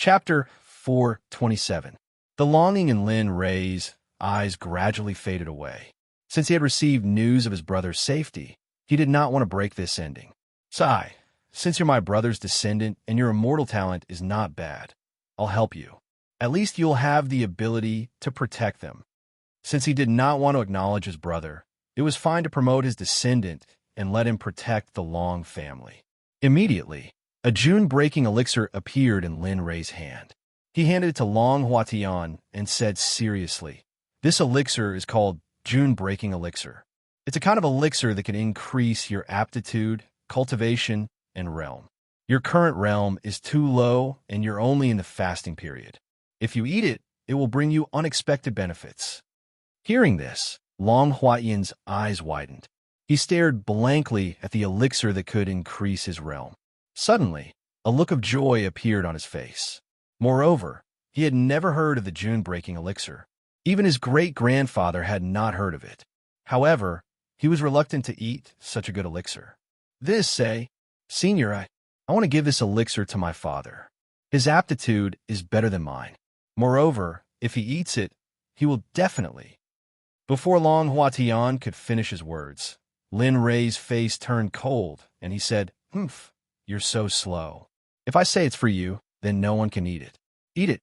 Chapter 427. The longing in Lin Ray's eyes gradually faded away. Since he had received news of his brother's safety, he did not want to break this ending. Sigh, since you're my brother's descendant and your immortal talent is not bad, I'll help you. At least you'll have the ability to protect them. Since he did not want to acknowledge his brother, it was fine to promote his descendant and let him protect the Long family. Immediately, a June-breaking elixir appeared in Lin Ray's hand. He handed it to Long Huatian and said seriously, "This elixir is called June-breaking elixir. It's a kind of elixir that can increase your aptitude, cultivation, and realm. Your current realm is too low and you're only in the fasting period. If you eat it, it will bring you unexpected benefits." Hearing this, Long Huatian's eyes widened. He stared blankly at the elixir that could increase his realm. Suddenly, a look of joy appeared on his face. Moreover, he had never heard of the June-breaking elixir. Even his great-grandfather had not heard of it. However, he was reluctant to eat such a good elixir. Senior, I want to give this elixir to my father. His aptitude is better than mine. Moreover, if he eats it, he will definitely. Before Long Huatian could finish his words, Lin Ray's face turned cold, and he said, "Humph, you're so slow. If I say it's for you, then no one can eat it. Eat it."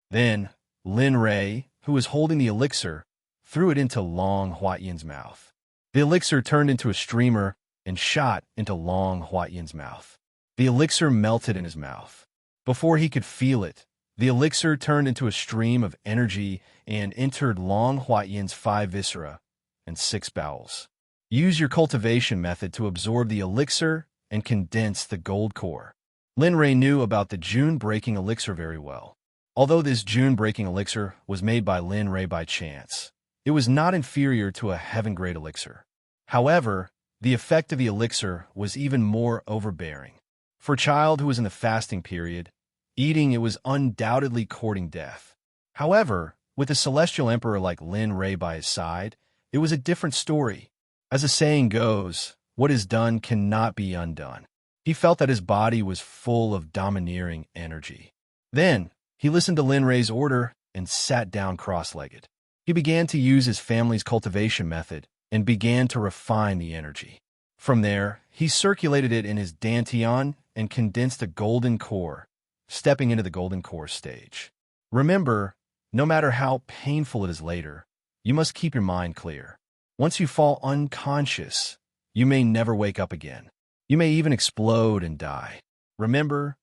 Then, Lin Ray, who was holding the elixir, threw it into Long Huatian's mouth. The elixir turned into a streamer and shot into Long Huatian's mouth. The elixir melted in his mouth. Before he could feel it, the elixir turned into a stream of energy and entered Long Huatian's 5 viscera and 6 bowels. Use your cultivation method to absorb the elixir and condense the gold core. Lin Ray knew about the June-breaking elixir very well. Although this June-breaking elixir was made by Lin Ray by chance, it was not inferior to a heaven-grade elixir. However, the effect of the elixir was even more overbearing. For a child who was in the fasting period, eating it was undoubtedly courting death. However, with a celestial emperor like Lin Ray by his side, it was a different story. As the saying goes, what is done cannot be undone. He felt that his body was full of domineering energy. Then, he listened to Lin Ray's order and sat down cross-legged. He began to use his family's cultivation method and began to refine the energy. From there, he circulated it in his dantian and condensed a golden core, stepping into the golden core stage. Remember, no matter how painful it is later, you must keep your mind clear. Once you fall unconscious, you may never wake up again. You may even explode and die. Remember.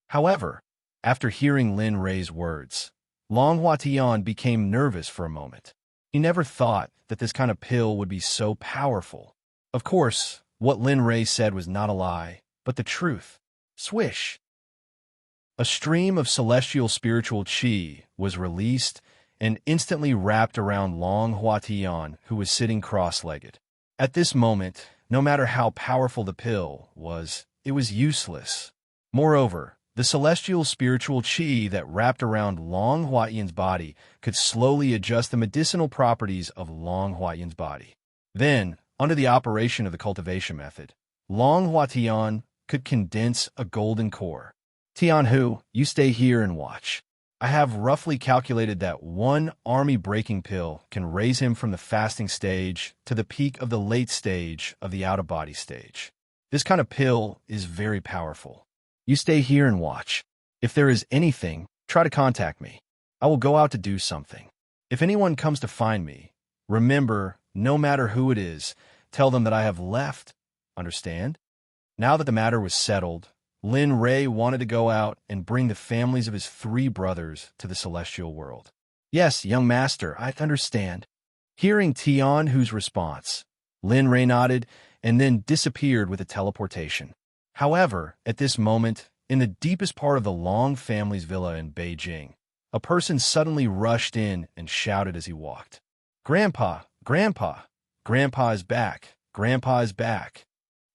However, after hearing Lin Ray's words, Long Huatian became nervous for a moment. He never thought that this kind of pill would be so powerful. Of course, what Lin Ray said was not a lie, but the truth. Swish! A stream of celestial spiritual chi was released and instantly wrapped around Long Huatian, who was sitting cross-legged. At this moment, no matter how powerful the pill was, it was useless. Moreover, the celestial spiritual chi that wrapped around Long Huatian's body could slowly adjust the medicinal properties of Long Huatian's body. Then, under the operation of the cultivation method, Long Huatian could condense a golden core. Tianhu, you stay here and watch. I have roughly calculated that one army-breaking pill can raise him from the fasting stage to the peak of the late stage of the out-of-body stage. This kind of pill is very powerful. You stay here and watch. If there is anything, try to contact me. I will go out to do something. If anyone comes to find me, remember, no matter who it is, tell them that I have left. Understand? Now that the matter was settled, Lin Ray wanted to go out and bring the families of his 3 brothers to the celestial world. Yes, young master, I understand. Hearing Tianhu's response, Lin Ray nodded and then disappeared with a teleportation. However, at this moment, in the deepest part of the Long family's villa in Beijing, a person suddenly rushed in and shouted as he walked, "Grandpa, Grandpa, Grandpa is back, Grandpa is back."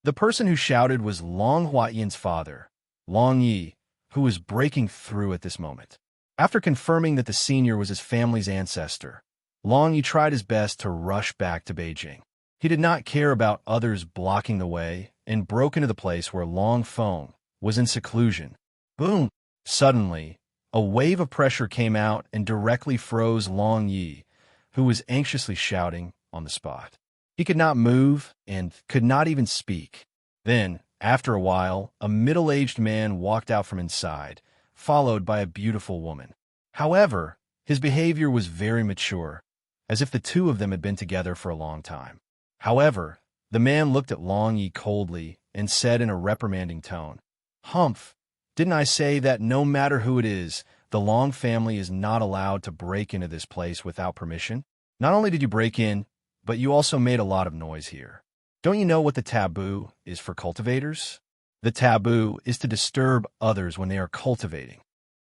The person who shouted was Long Huatian's father, Long Yi, who was breaking through at this moment. After confirming that the senior was his family's ancestor, Long Yi tried his best to rush back to Beijing. He did not care about others blocking the way and broke into the place where Long Feng was in seclusion. Boom! Suddenly, a wave of pressure came out and directly froze Long Yi, who was anxiously shouting on the spot. He could not move and could not even speak. Then, after a while, a middle-aged man walked out from inside, followed by a beautiful woman. However, his behavior was very mature, as if the two of them had been together for a long time. However, the man looked at Long Yi coldly and said in a reprimanding tone, "Humph, didn't I say that no matter who it is, the Long family is not allowed to break into this place without permission? Not only did you break in, but you also made a lot of noise here. Don't you know what the taboo is for cultivators? The taboo is to disturb others when they are cultivating."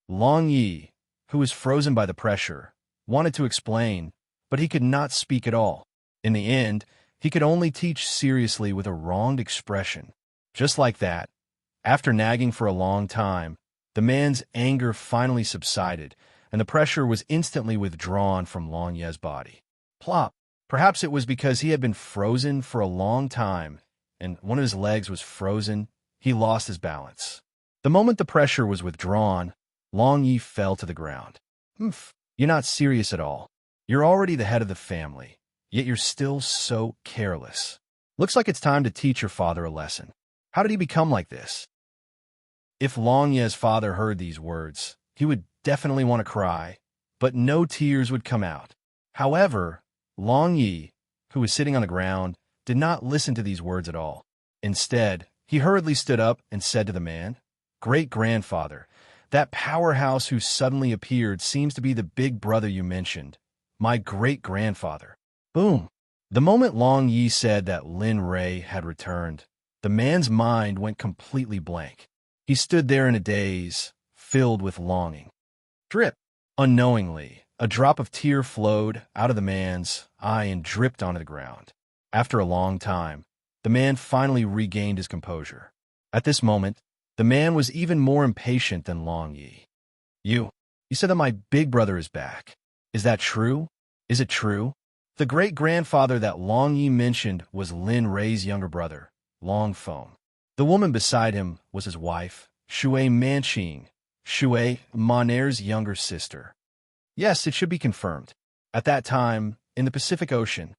Long Yi, who was frozen by the pressure, wanted to explain, but he could not speak at all. In the end, he could only teach seriously with a wronged expression. Just like that, after nagging for a long time, the man's anger finally subsided, and the pressure was instantly withdrawn from Long Ye's body. Plop! Perhaps it was because he had been frozen for a long time, and one of his legs was frozen, he lost his balance. The moment the pressure was withdrawn, Long Yi fell to the ground. "Humph, you're not serious at all. You're already the head of the family, yet you're still so careless. Looks like it's time to teach your father a lesson. How did he become like this?" If Long Ye's father heard these words, he would definitely want to cry, but no tears would come out. However, Long Yi, who was sitting on the ground, did not listen to these words at all. Instead, he hurriedly stood up and said to the man, "Great-grandfather, that powerhouse who suddenly appeared seems to be the big brother you mentioned. My great-grandfather." Boom! The moment Long Yi said that Lin Ray had returned, the man's mind went completely blank. He stood there in a daze, filled with longing. Drip! Unknowingly, a drop of tear flowed out of the man's eye and dripped onto the ground. After a long time, the man finally regained his composure. At this moment, the man was even more impatient than Long Yi. You said that my big brother is back. Is that true? Is it true?" The great-grandfather that Long Yi mentioned was Lin Ray's younger brother, Long Feng. The woman beside him was his wife, Shui Manqing, Shui Moner's younger sister. Yes, it should be confirmed. At that time, in the Pacific Ocean,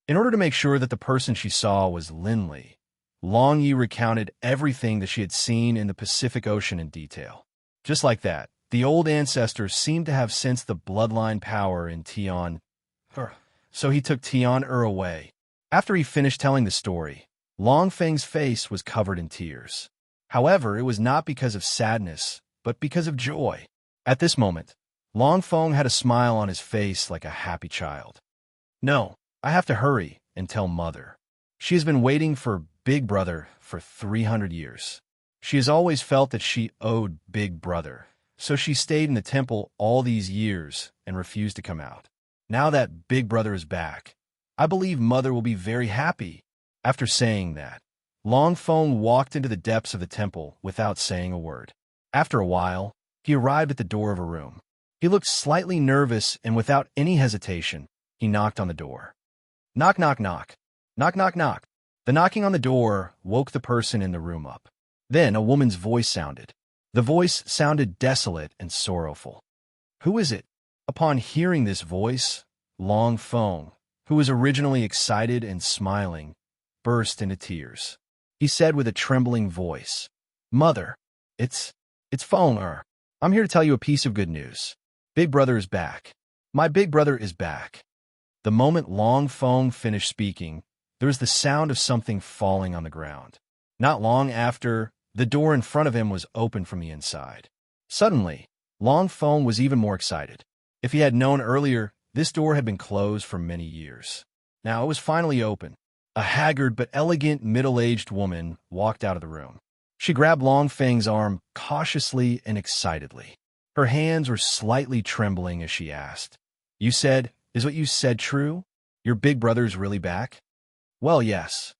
in order to make sure that the person she saw was Lin Li, Long Yi recounted everything that she had seen in the Pacific Ocean in detail. Just like that, the old ancestors seemed to have sensed the bloodline power in Tian, so he took Tian away. After he finished telling the story, Long Feng's face was covered in tears. However, it was not because of sadness, but because of joy. At this moment, Long Feng had a smile on his face like a happy child. "No, I have to hurry and tell Mother. She has been waiting for Big Brother for 300 years. She has always felt that she owed Big Brother, so she stayed in the temple all these years and refused to come out. Now that Big Brother is back, I believe Mother will be very happy." After saying that, Long Feng walked into the depths of the temple without saying a word. After a while, he arrived at the door of a room. He looked slightly nervous, and without any hesitation, he knocked on the door. Knock, knock, knock. Knock, knock, knock. The knocking on the door woke the person in the room up. Then a woman's voice sounded. The voice sounded desolate and sorrowful. "Who is it?" Upon hearing this voice, Long Feng, who was originally excited and smiling, burst into tears. He said with a trembling voice, "Mother, it's Feng. I'm here to tell you a piece of good news. Big Brother is back. My big brother is back." The moment Long Feng finished speaking, there was the sound of something falling on the ground. Not long after, the door in front of him was opened from the inside. Suddenly, Long Feng was even more excited. If he had known earlier, this door had been closed for many years. Now it was finally open. A haggard but elegant middle-aged woman walked out of the room. She grabbed Long Feng's arm cautiously and excitedly. Her hands were slightly trembling as she asked, Is what you said true? Your big brother's really back?" "Well, yes.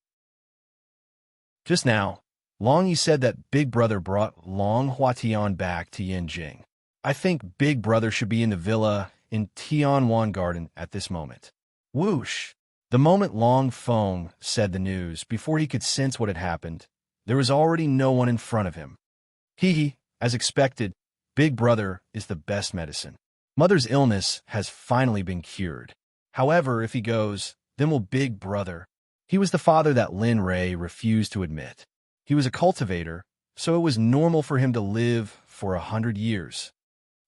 Just now, Long Yi said that Big Brother brought Long Huatian back to Yinjing. I think Big Brother should be in the villa in Tianwan Garden at this moment." Whoosh! The moment Long Feng said the news, before he could sense what had happened, there was already no one in front of him. As expected, Big brother is the best medicine. Mother's illness has finally been cured. However, if he goes, then will Big brother. He was the father that Lin Ray refused to admit. He was a cultivator, so it was normal for him to live for 100 years.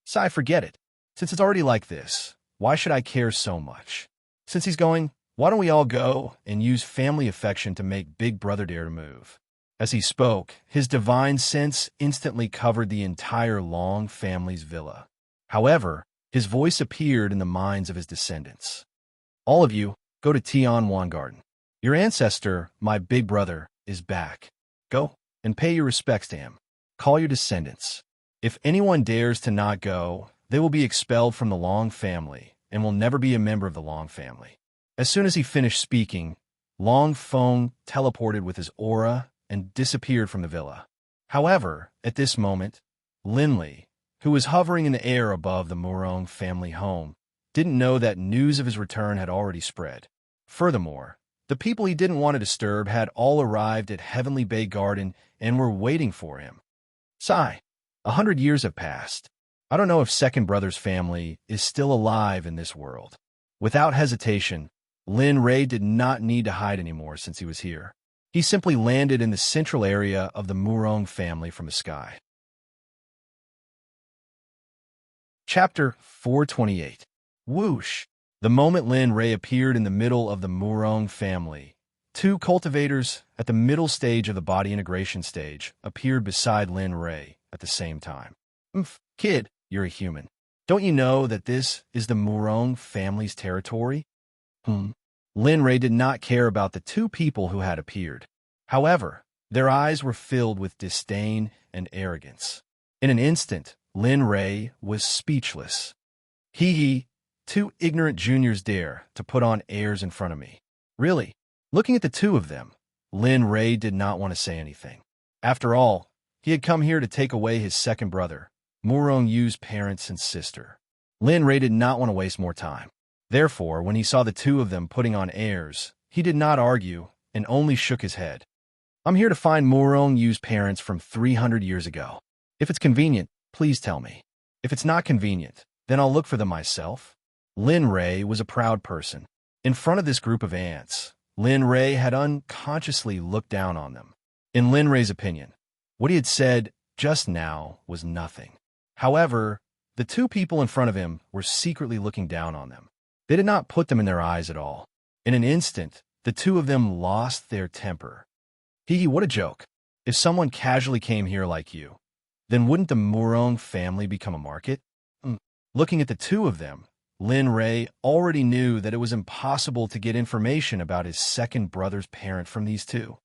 Sai, forget it. Since it's already like this, why should I care so much? Since he's going, why don't we all go and use family affection to make Big brother dare to move? As he spoke, his divine sense instantly covered the entire Long family's villa. However, his voice appeared in the minds of his descendants. All of you, go to Tianwan Garden. Your ancestor, my big brother, is back. Go and pay your respects to him. Call your descendants. If anyone dares to not go, they will be expelled from the Long family and will never be a member of the Long family. As soon as he finished speaking, Long Feng teleported with his aura and disappeared from the villa. However, at this moment, Linley, who was hovering in the air above the Murong family home, didn't know that news of his return had already spread. Furthermore, the people he didn't want to disturb had all arrived at Heavenly Bay Garden and were waiting for him. Sigh, 100 years have passed. I don't know if Second Brother's family is still alive in this world. Without hesitation, Lin Ray did not need to hide anymore since he was here. He simply landed in the central area of the Murong family from the sky. Chapter 428. Whoosh! The moment Lin Ray appeared in the middle of the Murong family, two cultivators at the middle stage of the body integration stage appeared beside Lin Ray at the same time. Kid, you're a human. Don't you know that this is the Murong family's territory? Lin Ray did not care about the two people who had appeared. However, their eyes were filled with disdain and arrogance. In an instant, Lin Ray was speechless. Hee, two ignorant juniors dare to put on airs in front of me. Really? Looking at the two of them, Lin Ray did not want to say anything. After all, he had come here to take away his second brother, Murong Yu's parents and sister. Lin Ray did not want to waste more time. Therefore, when he saw the two of them putting on airs, he did not argue and only shook his head. I'm here to find Murong Yu's parents from 300 years ago. If it's convenient, please tell me. If it's not convenient, then I'll look for them myself. Lin Ray was a proud person. In front of this group of ants, Lin Ray had unconsciously looked down on them. In Lin Ray's opinion, what he had said just now was nothing. However, the two people in front of him were secretly looking down on them. They did not put them in their eyes at all. In an instant, the two of them lost their temper. What a joke. If someone casually came here like you, then wouldn't the Murong family become a market? Looking at the two of them, Lin Ray already knew that it was impossible to get information about his second brother's parent from these two.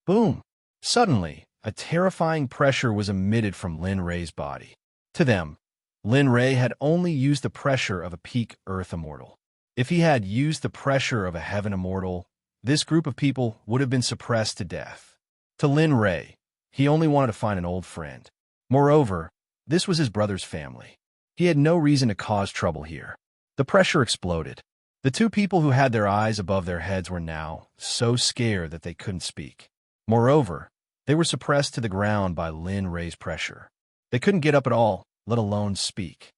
Boom! Suddenly, a terrifying pressure was emitted from Lin Ray's body. To them, Lin Ray had only used the pressure of a peak Earth immortal. If he had used the pressure of a heaven immortal, this group of people would have been suppressed to death. To Lin Ray, he only wanted to find an old friend. Moreover, this was his brother's family. He had no reason to cause trouble here. The pressure exploded. The two people who had their eyes above their heads were now so scared that they couldn't speak. Moreover, they were suppressed to the ground by Lin Ray's pressure. They couldn't get up at all, let alone speak.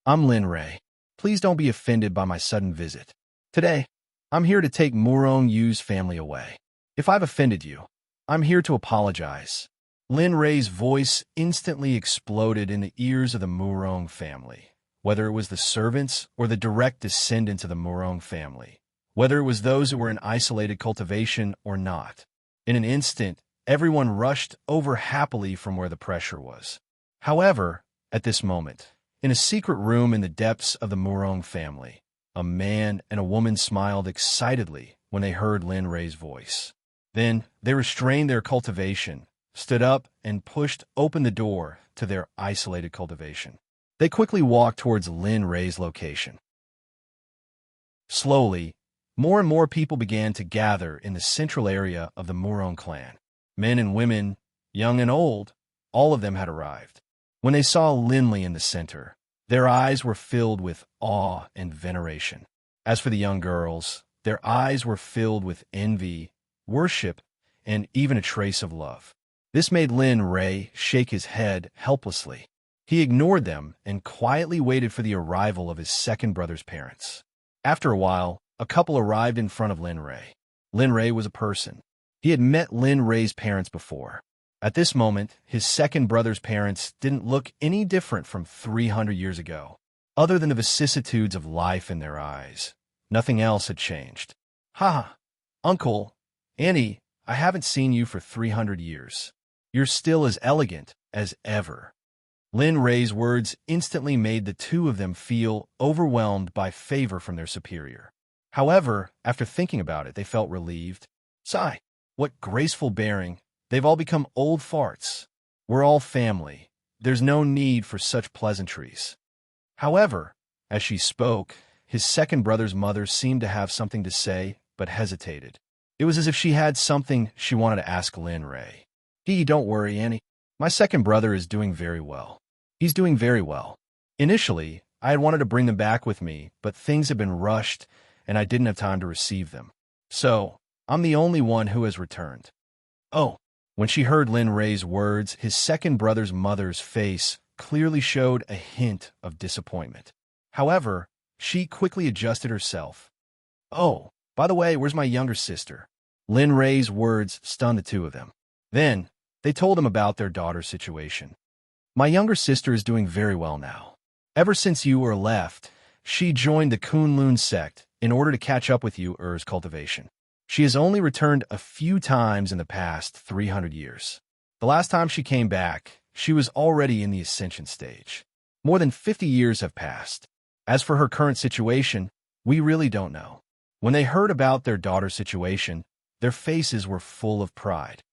I'm Lin Ray. Please don't be offended by my sudden visit. Today, I'm here to take Murong Yu's family away. If I've offended you, I'm here to apologize. Lin Ray's voice instantly exploded in the ears of the Murong family, whether it was the servants or the direct descendants of the Murong family, whether it was those who were in isolated cultivation or not. In an instant, everyone rushed over happily from where the pressure was. However, at this moment, in a secret room in the depths of the Murong family, a man and a woman smiled excitedly when they heard Lin Ray's voice. Then they restrained their cultivation, stood up, and pushed open the door to their isolated cultivation. They quickly walked towards Lin Ray's location. Slowly, more and more people began to gather in the central area of the Murong clan. Men and women, young and old, all of them had arrived. When they saw Linley in the center, their eyes were filled with awe and veneration. As for the young girls, their eyes were filled with envy, worship, and even a trace of love. This made Lin Ray shake his head helplessly. He ignored them and quietly waited for the arrival of his second brother's parents. After a while, a couple arrived in front of Lin Rei. Lin Rei was a person. He had met Lin Rei's parents before. At this moment, his second brother's parents didn't look any different from 300 years ago. Other than the vicissitudes of life in their eyes, nothing else had changed. "Ha! Uncle, Annie, I haven't seen you for 300 years. You're still as elegant as ever." Lin Rei's words instantly made the two of them feel overwhelmed by favor from their superior. However, after thinking about it, they felt relieved. Sigh, what graceful bearing. They've all become old farts. We're all family. There's no need for such pleasantries. However, as she spoke, his second brother's mother seemed to have something to say, but hesitated. It was as if she had something she wanted to ask Lin Rei. Don't worry, Annie. My second brother is doing very well. He's doing very well. Initially, I had wanted to bring them back with me, but things have been rushed, and I didn't have time to receive them. So, I'm the only one who has returned. Oh. When she heard Lin Rei's words, his second brother's mother's face clearly showed a hint of disappointment. However, she quickly adjusted herself. Oh, by the way, where's my younger sister? Lin Rei's words stunned the two of them. Then, they told him about their daughter's situation. My younger sister is doing very well now. Ever since you were left, she joined the Kunlun Sect in order to catch up with Er's cultivation. She has only returned a few times in the past 300 years. The last time she came back, she was already in the ascension stage. More than 50 years have passed. As for her current situation, we really don't know. When they heard about their daughter's situation, their faces were full of pride.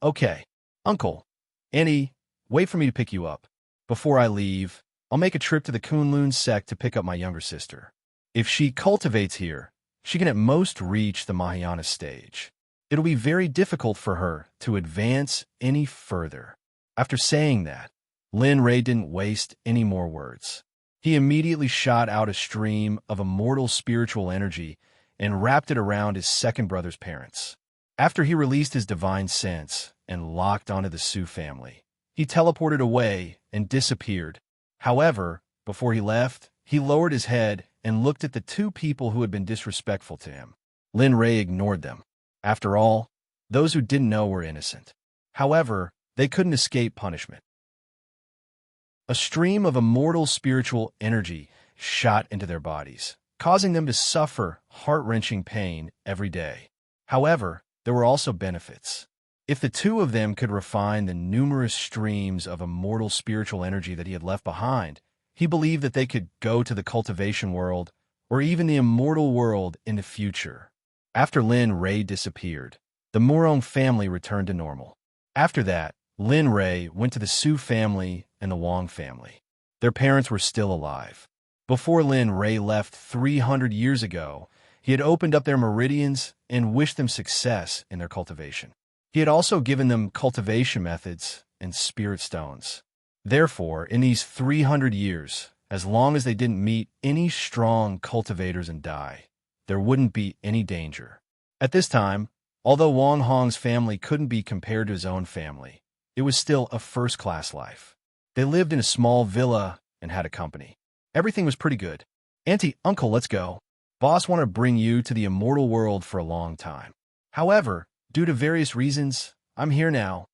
Okay. Uncle, Annie, wait for me to pick you up. Before I leave, I'll make a trip to the Kunlun Sect to pick up my younger sister. If she cultivates here, she can at most reach the Mahayana stage. It'll be very difficult for her to advance any further. After saying that, Lin Rei didn't waste any more words. He immediately shot out a stream of immortal spiritual energy and wrapped it around his second brother's parents. After he released his divine sense and locked onto the Su family, he teleported away and disappeared. However, before he left, he lowered his head and looked at the two people who had been disrespectful to him. Lin Rei ignored them. After all, those who didn't know were innocent. However, they couldn't escape punishment. A stream of immortal spiritual energy shot into their bodies, causing them to suffer heart-wrenching pain every day. However, there were also benefits. If the two of them could refine the numerous streams of immortal spiritual energy that he had left behind, he believed that they could go to the cultivation world or even the immortal world in the future. After Lin Rei disappeared, the Murong family returned to normal. After that, Lin Rei went to the Su family and the Wang family. Their parents were still alive. Before Lin Rei left 300 years ago, he had opened up their meridians and wished them success in their cultivation. He had also given them cultivation methods and spirit stones. Therefore, in these 300 years, as long as they didn't meet any strong cultivators and die, there wouldn't be any danger. At this time, although Wang Hong's family couldn't be compared to his own family, it was still a first-class life. They lived in a small villa and had a company. Everything was pretty good. Auntie, uncle, let's go. Boss wanted to bring you to the immortal world for a long time. However, due to various reasons, I'm here now.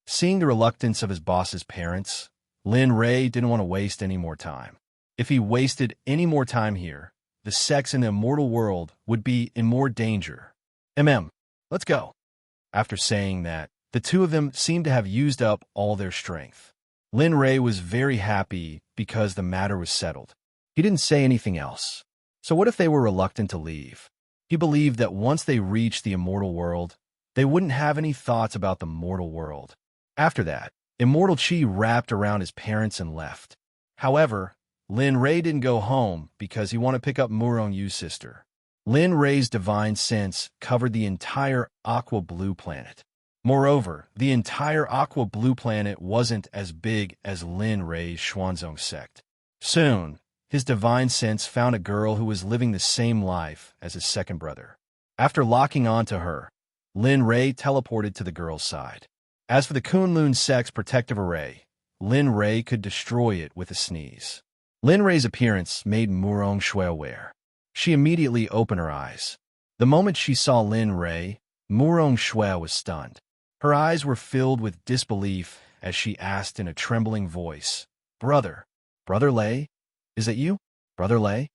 Seeing the reluctance of his boss's parents, Lin Rei didn't want to waste any more time. If he wasted any more time here, the sects in the immortal world would be in more danger. Let's go. After saying that, the two of them seemed to have used up all their strength. Lin Rei was very happy because the matter was settled. He didn't say anything else. So what if they were reluctant to leave? He believed that once they reached the immortal world, they wouldn't have any thoughts about the mortal world. After that, immortal chi wrapped around his parents and left. However, Lin Rei didn't go home because he wanted to pick up Murong Yu's sister. Lin Rei's divine sense covered the entire aqua blue planet. Moreover, the entire aqua blue planet wasn't as big as Lin Rei's Xuanzong sect. Soon, his divine sense found a girl who was living the same life as his second brother. After locking onto her, Lin Rei teleported to the girl's side. As for the Kunlun sect's protective array, Lin Rei could destroy it with a sneeze. Lin Rei's appearance made Murong Shui aware. She immediately opened her eyes. The moment she saw Lin Rei, Murong Shui was stunned. Her eyes were filled with disbelief as she asked in a trembling voice, "Brother, Brother Lei? Is it you, Brother Lei?"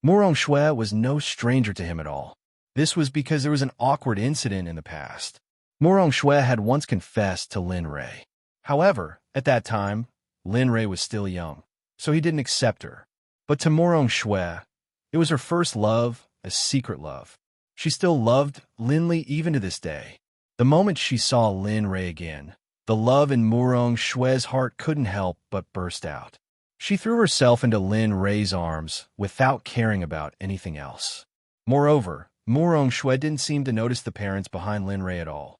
Murong Shui was no stranger to him at all. This was because there was an awkward incident in the past. Murong Shui had once confessed to Lin Rei. However, at that time, Lin Rei was still young, so he didn't accept her. But to Murong Shui, it was her first love, a secret love. She still loved Lin Li even to this day. The moment she saw Lin Rei again, the love in Murong Shui's heart couldn't help but burst out. She threw herself into Lin Rei's arms without caring about anything else. Moreover, Murong Shui didn't seem to notice the parents behind Lin Rei at all.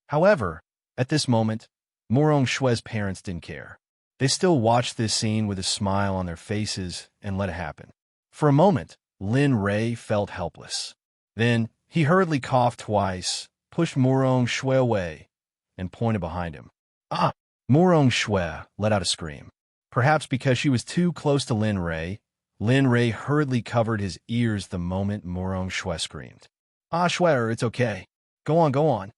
However, at this moment, Murong Shui's parents didn't care. They still watched this scene with a smile on their faces and let it happen. For a moment, Lin Rei felt helpless. Then, he hurriedly coughed twice, pushed Murong Shui away, and pointed behind him. "Ah!" Murong Shui let out a scream. Perhaps because she was too close to Lin Rei hurriedly covered his ears the moment Murong Shui screamed. "Ah, Shui, it's okay. Go on, go on."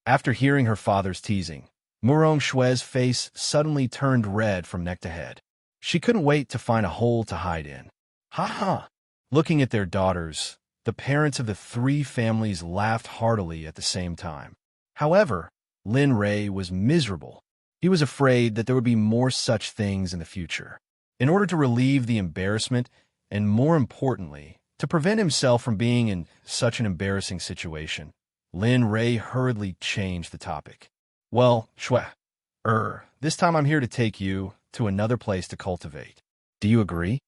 After hearing her father's teasing, Murong Shui's face suddenly turned red from neck to head. She couldn't wait to find a hole to hide in. "Ha ha!" Looking at their daughters, the parents of the three families laughed heartily at the same time. However, Lin Rei was miserable. He was afraid that there would be more such things in the future. In order to relieve the embarrassment, and more importantly, to prevent himself from being in such an embarrassing situation, Lin Rei hurriedly changed the topic. "Well, Shui, this time I'm here to take you to another place to cultivate. Do you agree?"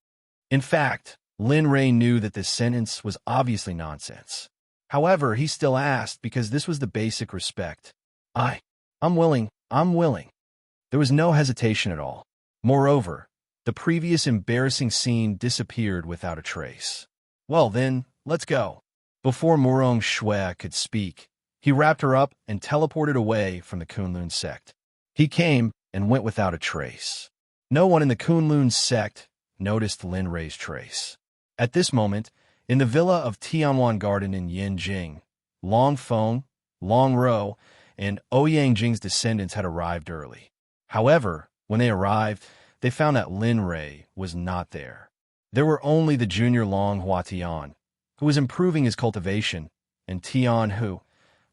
In fact, Lin Rei knew that this sentence was obviously nonsense. However, he still asked because this was the basic respect. I'm willing. There was no hesitation at all. Moreover, the previous embarrassing scene disappeared without a trace. "Well then, let's go." Before Murong Shui could speak, he wrapped her up and teleported away from the Kunlun sect. He came and went without a trace. No one in the Kunlun sect noticed Lin Rei's trace. At this moment, in the villa of Tianwan Garden in Yanjing, Long Feng, Long Ro, and Ouyang Jing's descendants had arrived early. However, when they arrived, they found that Lin Rei was not there. There were only the junior Long Hua Tian, who was improving his cultivation, and Tian Hu,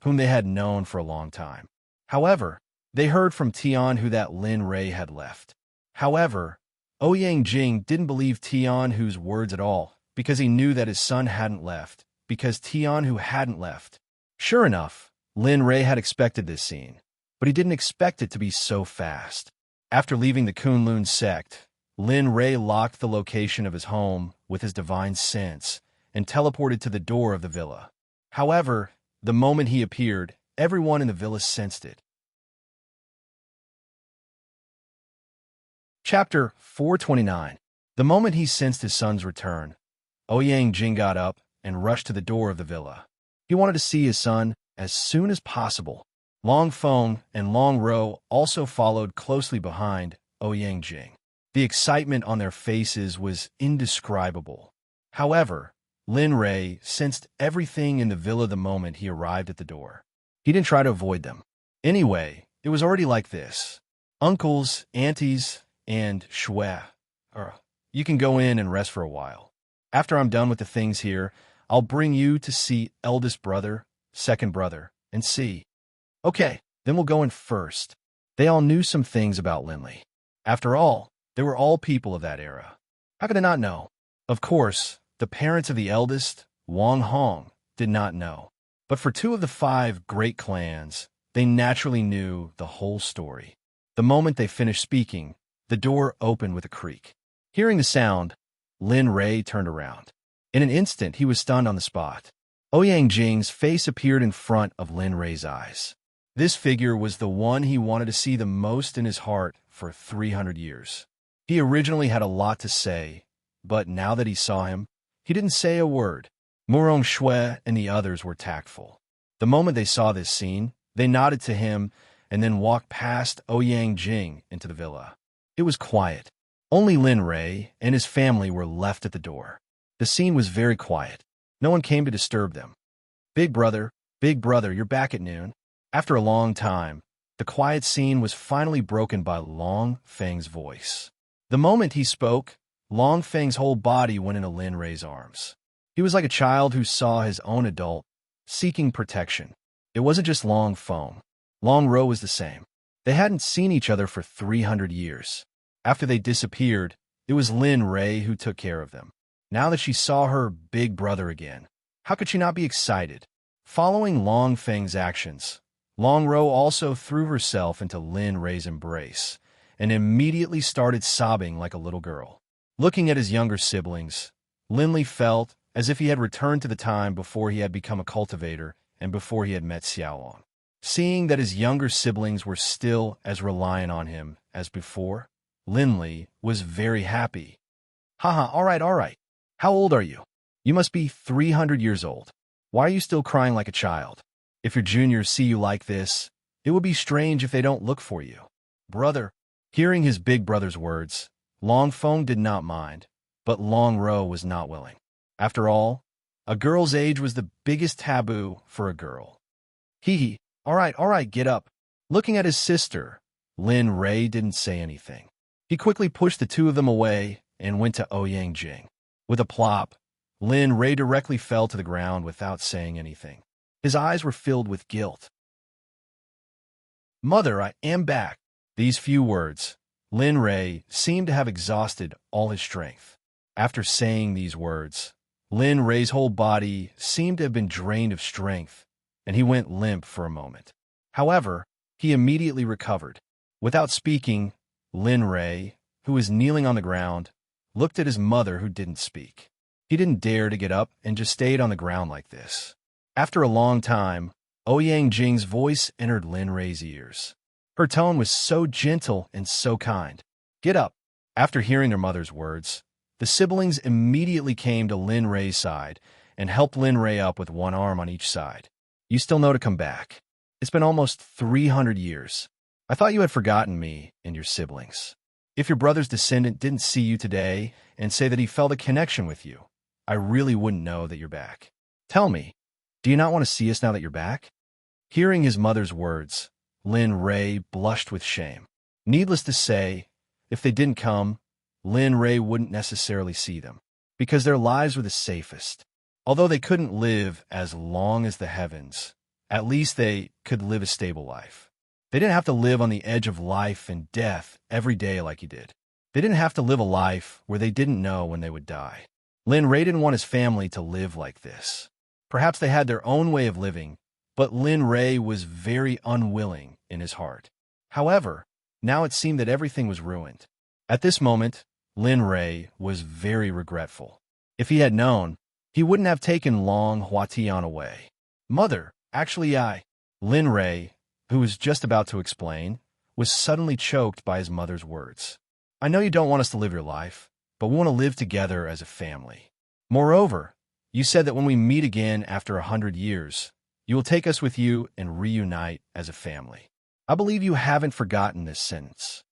whom they had known for a long time. However, they heard from Tian Hu that Lin Rei had left. However, Ouyang Jing didn't believe Tian Hu's words at all, because he knew that his son hadn't left, because Tian Hu hadn't left. Sure enough, Lin Rei had expected this scene, but he didn't expect it to be so fast. After leaving the Kunlun sect, Lin Rei locked the location of his home with his divine sense and teleported to the door of the villa. However, the moment he appeared, everyone in the villa sensed it. Chapter 429. The moment he sensed his son's return, Ouyang Jing got up and rushed to the door of the villa. He wanted to see his son as soon as possible. Long Feng and Long Ro also followed closely behind Ouyang Jing. The excitement on their faces was indescribable. However, Lin Rei sensed everything in the villa the moment he arrived at the door. He didn't try to avoid them. Anyway, it was already like this. "Uncles, aunties, and Shui, you can go in and rest for a while. After I'm done with the things here, I'll bring you to see eldest brother, second brother, and see." "Okay, then we'll go in first." They all knew some things about Lin Li. After all, they were all people of that era. How could they not know? Of course, the parents of the eldest, Wang Hong, did not know. But for two of the 5 great clans, they naturally knew the whole story. The moment they finished speaking, the door opened with a creak. Hearing the sound, Lin Rei turned around. In an instant, he was stunned on the spot. Ouyang Jing's face appeared in front of Lin Rei's eyes. This figure was the one he wanted to see the most in his heart for 300 years. He originally had a lot to say, but now that he saw him, he didn't say a word. Murong Shui and the others were tactful. The moment they saw this scene, they nodded to him and then walked past Ouyang Jing into the villa. It was quiet. Only Lin Rei and his family were left at the door. The scene was very quiet. No one came to disturb them. Big brother, you're back at noon." After a long time, the quiet scene was finally broken by Long Feng's voice. The moment he spoke, Long Feng's whole body went into Lin Rei's arms. He was like a child who saw his own adult seeking protection. It wasn't just Long Feng. Long Ro was the same. They hadn't seen each other for 300 years. After they disappeared, it was Lin Rei who took care of them. Now that she saw her big brother again, how could she not be excited? Following Long Feng's actions, Long Ro also threw herself into Lin Rei's embrace and immediately started sobbing like a little girl. Looking at his younger siblings, Lin Li felt as if he had returned to the time before he had become a cultivator and before he had met Xiaolong. Seeing that his younger siblings were still as reliant on him as before, Lin Li was very happy. "Haha, all right. How old are you? You must be 300 years old. Why are you still crying like a child? If your juniors see you like this, it would be strange if they don't look for you." "Brother." Hearing his big brother's words, Long Feng did not mind, but Long Ro was not willing. After all, a girl's age was the biggest taboo for a girl. "Hee. All right, get up." Looking at his sister, Lin Rei didn't say anything. He quickly pushed the two of them away and went to Ouyang Jing. With a plop, Lin Rei directly fell to the ground without saying anything. His eyes were filled with guilt. "Mother, I am back." These few words, Lin Rei seemed to have exhausted all his strength. After saying these words, Lin Rei's whole body seemed to have been drained of strength, and he went limp for a moment. However, he immediately recovered. Without speaking, Lin Rei, who was kneeling on the ground, looked at his mother who didn't speak. He didn't dare to get up and just stayed on the ground like this. After a long time, Ouyang Jing's voice entered Lin Rei's ears. Her tone was so gentle and so kind. "Get up." After hearing their mother's words, the siblings immediately came to Lin Rei's side and helped Lin Rei up with one arm on each side. "You still know to come back. It's been almost 300 years. I thought you had forgotten me and your siblings. If your brother's descendant didn't see you today and say that he felt a connection with you, I really wouldn't know that you're back. Tell me, do you not want to see us now that you're back?" Hearing his mother's words, Lin Rei blushed with shame. Needless to say, if they didn't come, Lin Rei wouldn't necessarily see them, because their lives were the safest. Although they couldn't live as long as the heavens, at least they could live a stable life. They didn't have to live on the edge of life and death every day like he did. They didn't have to live a life where they didn't know when they would die. Lin Rei didn't want his family to live like this. Perhaps they had their own way of living, but Lin Rei was very unwilling in his heart. However, now it seemed that everything was ruined. At this moment, Lin Rei was very regretful. If he had known, he wouldn't have taken Long Huatian away. "Mother, actually Lin Rei, who was just about to explain, was suddenly choked by his mother's words. "I know you don't want us to live your life, but we want to live together as a family. Moreover, you said that when we meet again after 100 years, you will take us with you and reunite as a family. I believe you haven't forgotten this sentence."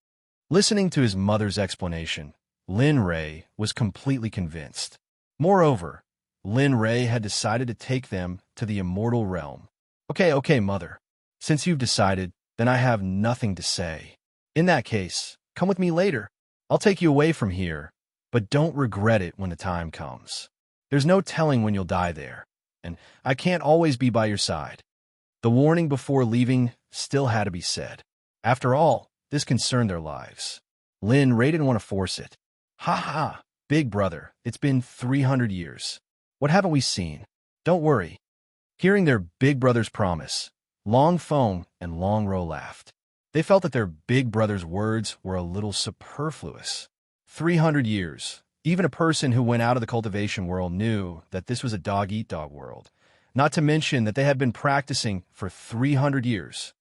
Listening to his mother's explanation, Lin Rei was completely convinced. Moreover, Lin Rei had decided to take them to the immortal realm. Okay, mother. Since you've decided, then I have nothing to say. In that case, come with me later. I'll take you away from here, but don't regret it when the time comes. There's no telling when you'll die there, and I can't always be by your side. The warning before leaving still had to be said. After all, this concerned their lives. Lin Rei didn't want to force it. "Ha, big brother, it's been 300 years. What haven't we seen? Don't worry." Hearing their big brother's promise, Long Feng and Long Ro laughed. They felt that their big brother's words were a little superfluous. 300 years. Even a person who went out of the cultivation world knew that this was a dog-eat-dog world, not to mention that they had been practicing for 300 years.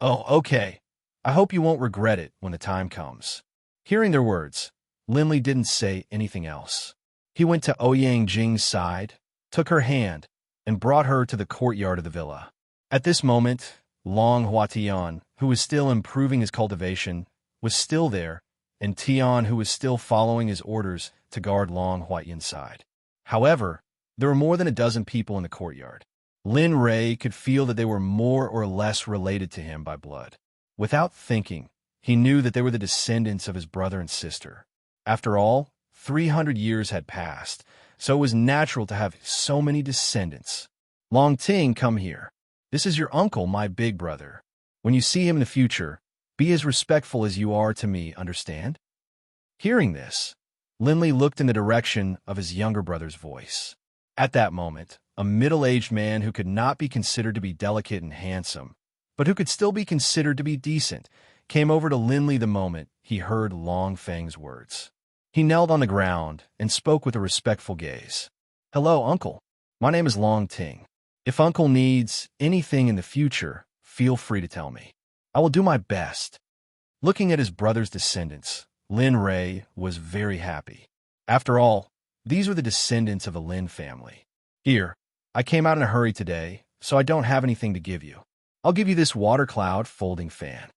"Oh, okay. I hope you won't regret it when the time comes." Hearing their words, Lin Li didn't say anything else. He went to Ouyang Jing's side, took her hand, and brought her to the courtyard of the villa. At this moment, Long Huatian, who was still improving his cultivation, was still there, and Tian, who was still following his orders to guard Long Huatian's side. However, there were more than a dozen people in the courtyard. Lin Rei could feel that they were more or less related to him by blood. Without thinking, he knew that they were the descendants of his brother and sister. After all, 300 years had passed, so it was natural to have so many descendants. Long Ting, come here. This is your uncle, my big brother. When you see him in the future, be as respectful as you are to me, understand? Hearing this, Linley looked in the direction of his younger brother's voice. At that moment, a middle-aged man who could not be considered to be delicate and handsome, but who could still be considered to be decent, came over to Linley the moment he heard Long Feng's words. He knelt on the ground and spoke with a respectful gaze. "Hello, Uncle. My name is Long Ting. If Uncle needs anything in the future, feel free to tell me. I will do my best." Looking at his brother's descendants, Lin Rei was very happy. After all, these were the descendants of the Lin family. "Here, I came out in a hurry today, so I don't have anything to give you. I'll give you this water cloud folding fan."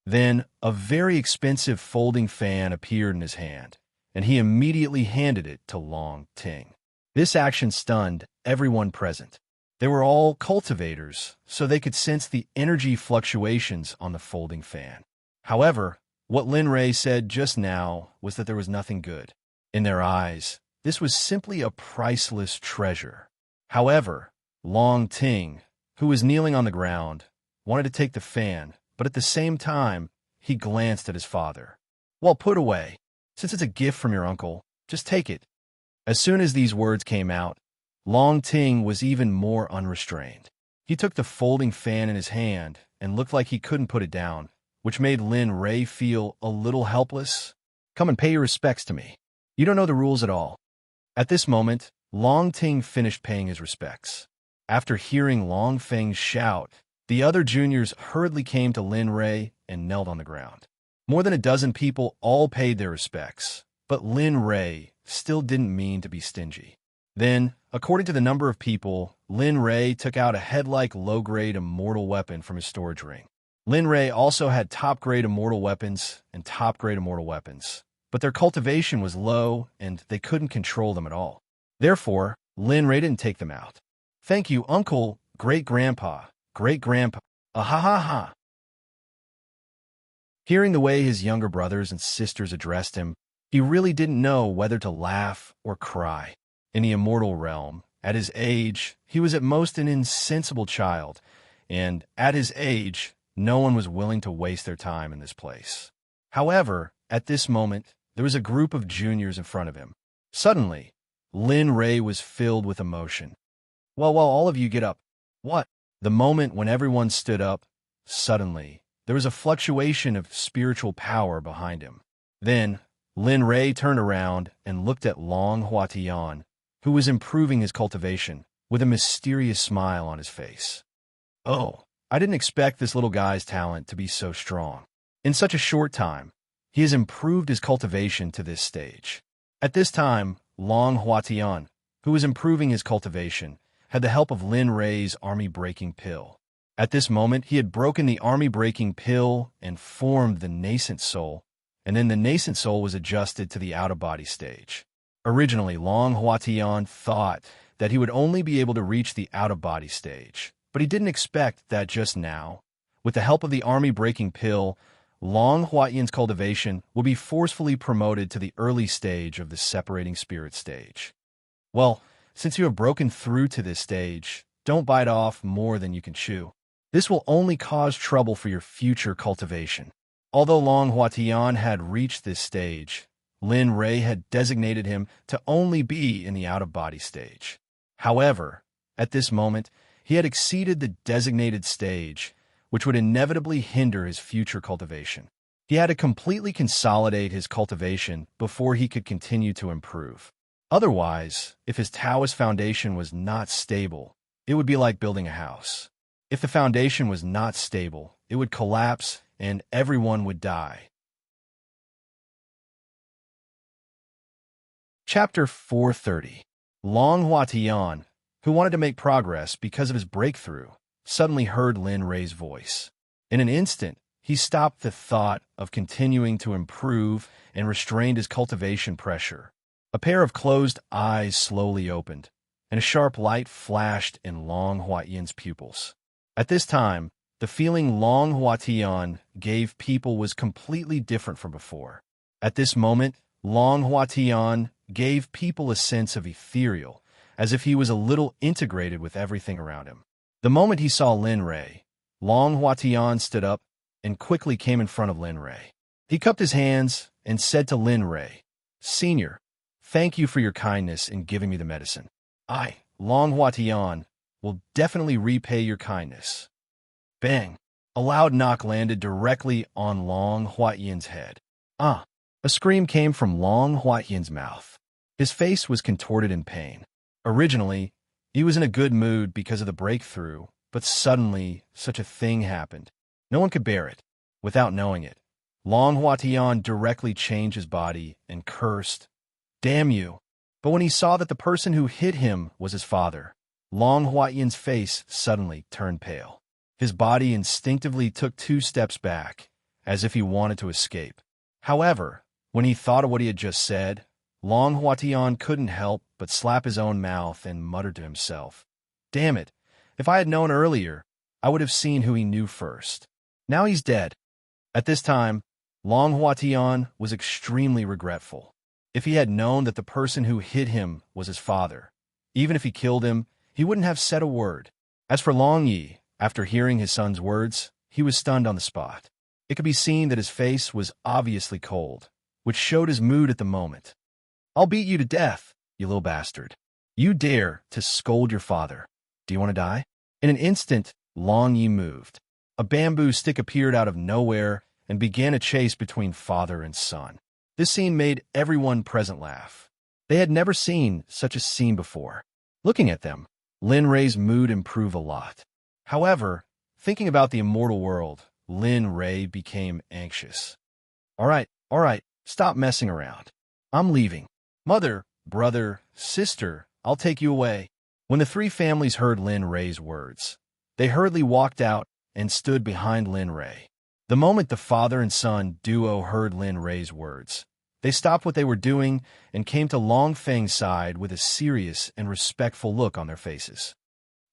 Then a very expensive folding fan appeared in his hand, and he immediately handed it to Long Ting. This action stunned everyone present. They were all cultivators, so they could sense the energy fluctuations on the folding fan. However, what Lin Rei said just now was that there was nothing good. In their eyes, this was simply a priceless treasure. However, Long Ting, who was kneeling on the ground, wanted to take the fan, but at the same time, he glanced at his father. "Well, put away. Since it's a gift from your uncle, just take it." As soon as these words came out, Long Ting was even more unrestrained. He took the folding fan in his hand and looked like he couldn't put it down, which made Lin Rei feel a little helpless. "Come and pay your respects to me. You don't know the rules at all." At this moment, Long Ting finished paying his respects. After hearing Long Feng's shout, the other juniors hurriedly came to Lin Rei and knelt on the ground. More than a dozen people all paid their respects, but Lin Rei still didn't mean to be stingy. Then, according to the number of people, Lin Rei took out a head-like low-grade immortal weapon from his storage ring. Lin Rei also had top-grade immortal weapons and top-grade immortal weapons, but their cultivation was low and they couldn't control them at all. Therefore, Lin Rei didn't take them out. "Thank you, Uncle, Great-Grandpa, Great-Grandpa, ah-ha-ha-ha." Hearing the way his younger brothers and sisters addressed him, he really didn't know whether to laugh or cry. In the immortal realm, at his age, he was at most an insensible child, and at his age, no one was willing to waste their time in this place. However, at this moment, there was a group of juniors in front of him. Suddenly, Lin Rei was filled with emotion. Well, all of you get up." "What?" The moment when everyone stood up, suddenly, there was a fluctuation of spiritual power behind him. Then, Lin Rei turned around and looked at Long Huatian, who was improving his cultivation, with a mysterious smile on his face. "Oh, I didn't expect this little guy's talent to be so strong. In such a short time, he has improved his cultivation to this stage." At this time, Long Huatian, who was improving his cultivation, had the help of Lin Rei's army-breaking pill. At this moment, he had broken the army-breaking pill and formed the nascent soul, and then the nascent soul was adjusted to the out-of-body stage. Originally, Long Huatian thought that he would only be able to reach the out-of-body stage, but he didn't expect that just now, with the help of the army-breaking pill, Long Huatian's cultivation will be forcefully promoted to the early stage of the separating spirit stage. Well, since you have broken through to this stage, don't bite off more than you can chew. This will only cause trouble for your future cultivation. Although Long Huatian had reached this stage, Lin Rei had designated him to only be in the out-of-body stage. However, at this moment, he had exceeded the designated stage, which would inevitably hinder his future cultivation. He had to completely consolidate his cultivation before he could continue to improve. Otherwise, if his Taoist foundation was not stable, it would be like building a house. If the foundation was not stable, it would collapse and everyone would die. Chapter 430. Long Huatian, who wanted to make progress because of his breakthrough, suddenly heard Lin Ray's voice. In an instant, he stopped the thought of continuing to improve and restrained his cultivation pressure. A pair of closed eyes slowly opened, and a sharp light flashed in Long Huatian's pupils. At this time, the feeling Long Huatian gave people was completely different from before. At this moment, Long Huatian gave people a sense of ethereal, as if he was a little integrated with everything around him. The moment he saw Lin Ray, Long Huatian stood up and quickly came in front of Lin Ray. He cupped his hands and said to Lin Ray, "Senior, thank you for your kindness in giving me the medicine. I, Long Huatian, will definitely repay your kindness." Bang! A loud knock landed directly on Long Huatian's head. Ah! A scream came from Long Huatian's mouth. His face was contorted in pain. Originally, he was in a good mood because of the breakthrough, but suddenly, such a thing happened. No one could bear it. Without knowing it, Long Huatian directly changed his body and cursed, "Damn you!" But when he saw that the person who hit him was his father, Long Huatian's face suddenly turned pale. His body instinctively took 2 steps back, as if he wanted to escape. However, when he thought of what he had just said, Long Huatian couldn't help but slap his own mouth and muttered to himself, "Damn it, if I had known earlier, I would have seen who he knew first. Now he's dead." At this time, Long Huatian was extremely regretful. If he had known that the person who hit him was his father, even if he killed him, he wouldn't have said a word. As for Long Yi, after hearing his son's words, he was stunned on the spot. It could be seen that his face was obviously cold, which showed his mood at the moment. "I'll beat you to death, you little bastard. You dare to scold your father. Do you want to die?" In an instant, Long Yi moved. A bamboo stick appeared out of nowhere and began a chase between father and son. This scene made everyone present laugh. They had never seen such a scene before. Looking at them, Lin Ray's mood improved a lot. However, thinking about the immortal world, Lin Ray became anxious. All right, stop messing around. I'm leaving. Mother, brother, sister, I'll take you away." When the 3 families heard Lin Ray's words, they hurriedly walked out and stood behind Lin Ray. The moment the father and son duo heard Lin Ray's words, they stopped what they were doing and came to Long Feng's side with a serious and respectful look on their faces.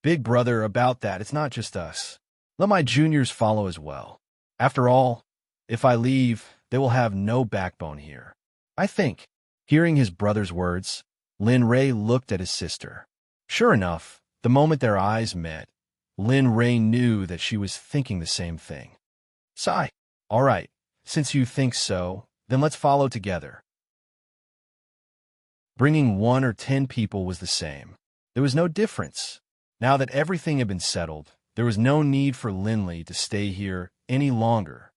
"Big brother, about that, it's not just us. Let my juniors follow as well. After all, if I leave, they will have no backbone here, I think." Hearing his brother's words, Lin Ray looked at his sister. Sure enough, the moment their eyes met, Lin Ray knew that she was thinking the same thing. "Sigh. All right, since you think so, then let's follow together." Bringing 1 or 10 people was the same. There was no difference. Now that everything had been settled, there was no need for Linley to stay here any longer.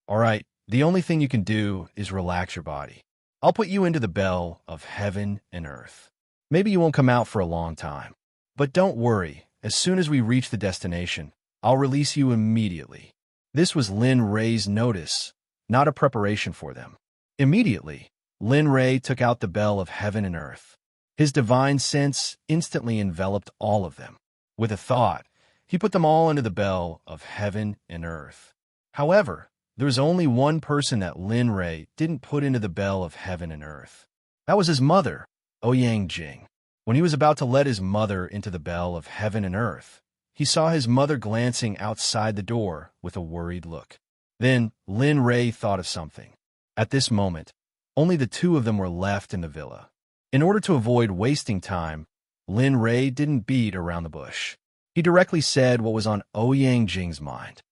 "All right, the only thing you can do is relax your body. I'll put you into the bell of heaven and earth. Maybe you won't come out for a long time. But don't worry, as soon as we reach the destination, I'll release you immediately." This was Lin Ray's notice, not a preparation for them. Immediately, Lin Ray took out the bell of heaven and earth. His divine sense instantly enveloped all of them. With a thought, he put them all into the bell of heaven and earth. However, there was only one person that Lin Ray didn't put into the bell of heaven and earth. That was his mother, Ouyang Jing. When he was about to let his mother into the bell of heaven and earth, he saw his mother glancing outside the door with a worried look. Then Lin Ray thought of something. At this moment, only the 2 of them were left in the villa. In order to avoid wasting time, Lin Ray didn't beat around the bush. He directly said what was on Ouyang Jing's mind.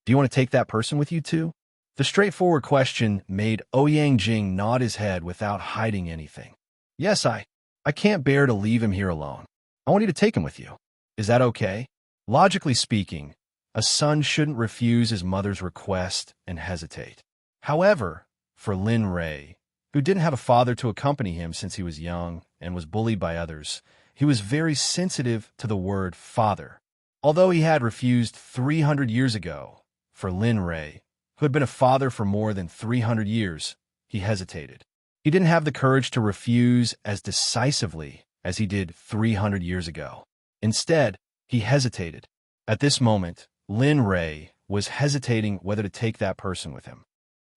"Do you want to take that person with you too?" The straightforward question made Ouyang Jing nod his head without hiding anything. "Yes, I can't bear to leave him here alone. I want you to take him with you. Is that okay?" Logically speaking, a son shouldn't refuse his mother's request and hesitate. However, for Lin Ray, who didn't have a father to accompany him since he was young and was bullied by others, he was very sensitive to the word father. Although he had refused 300 years ago, for Lin Ray, who had been a father for more than 300 years, he hesitated. He didn't have the courage to refuse as decisively as he did 300 years ago. Instead, he hesitated. At this moment, Lin Ray was hesitating whether to take that person with him.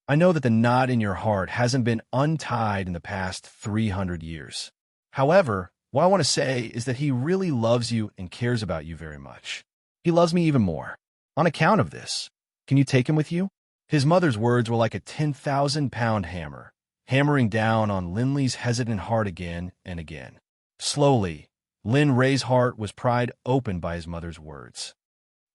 I know that the knot in your heart hasn't been untied in the past 300 years. However, what I want to say is that he really loves you and cares about you very much. He loves me even more. On account of this, can you take him with you? His mother's words were like a 10,000-pound hammer, hammering down on Linley's hesitant heart again and again. Slowly, Lin Ray's heart was pried open by his mother's words.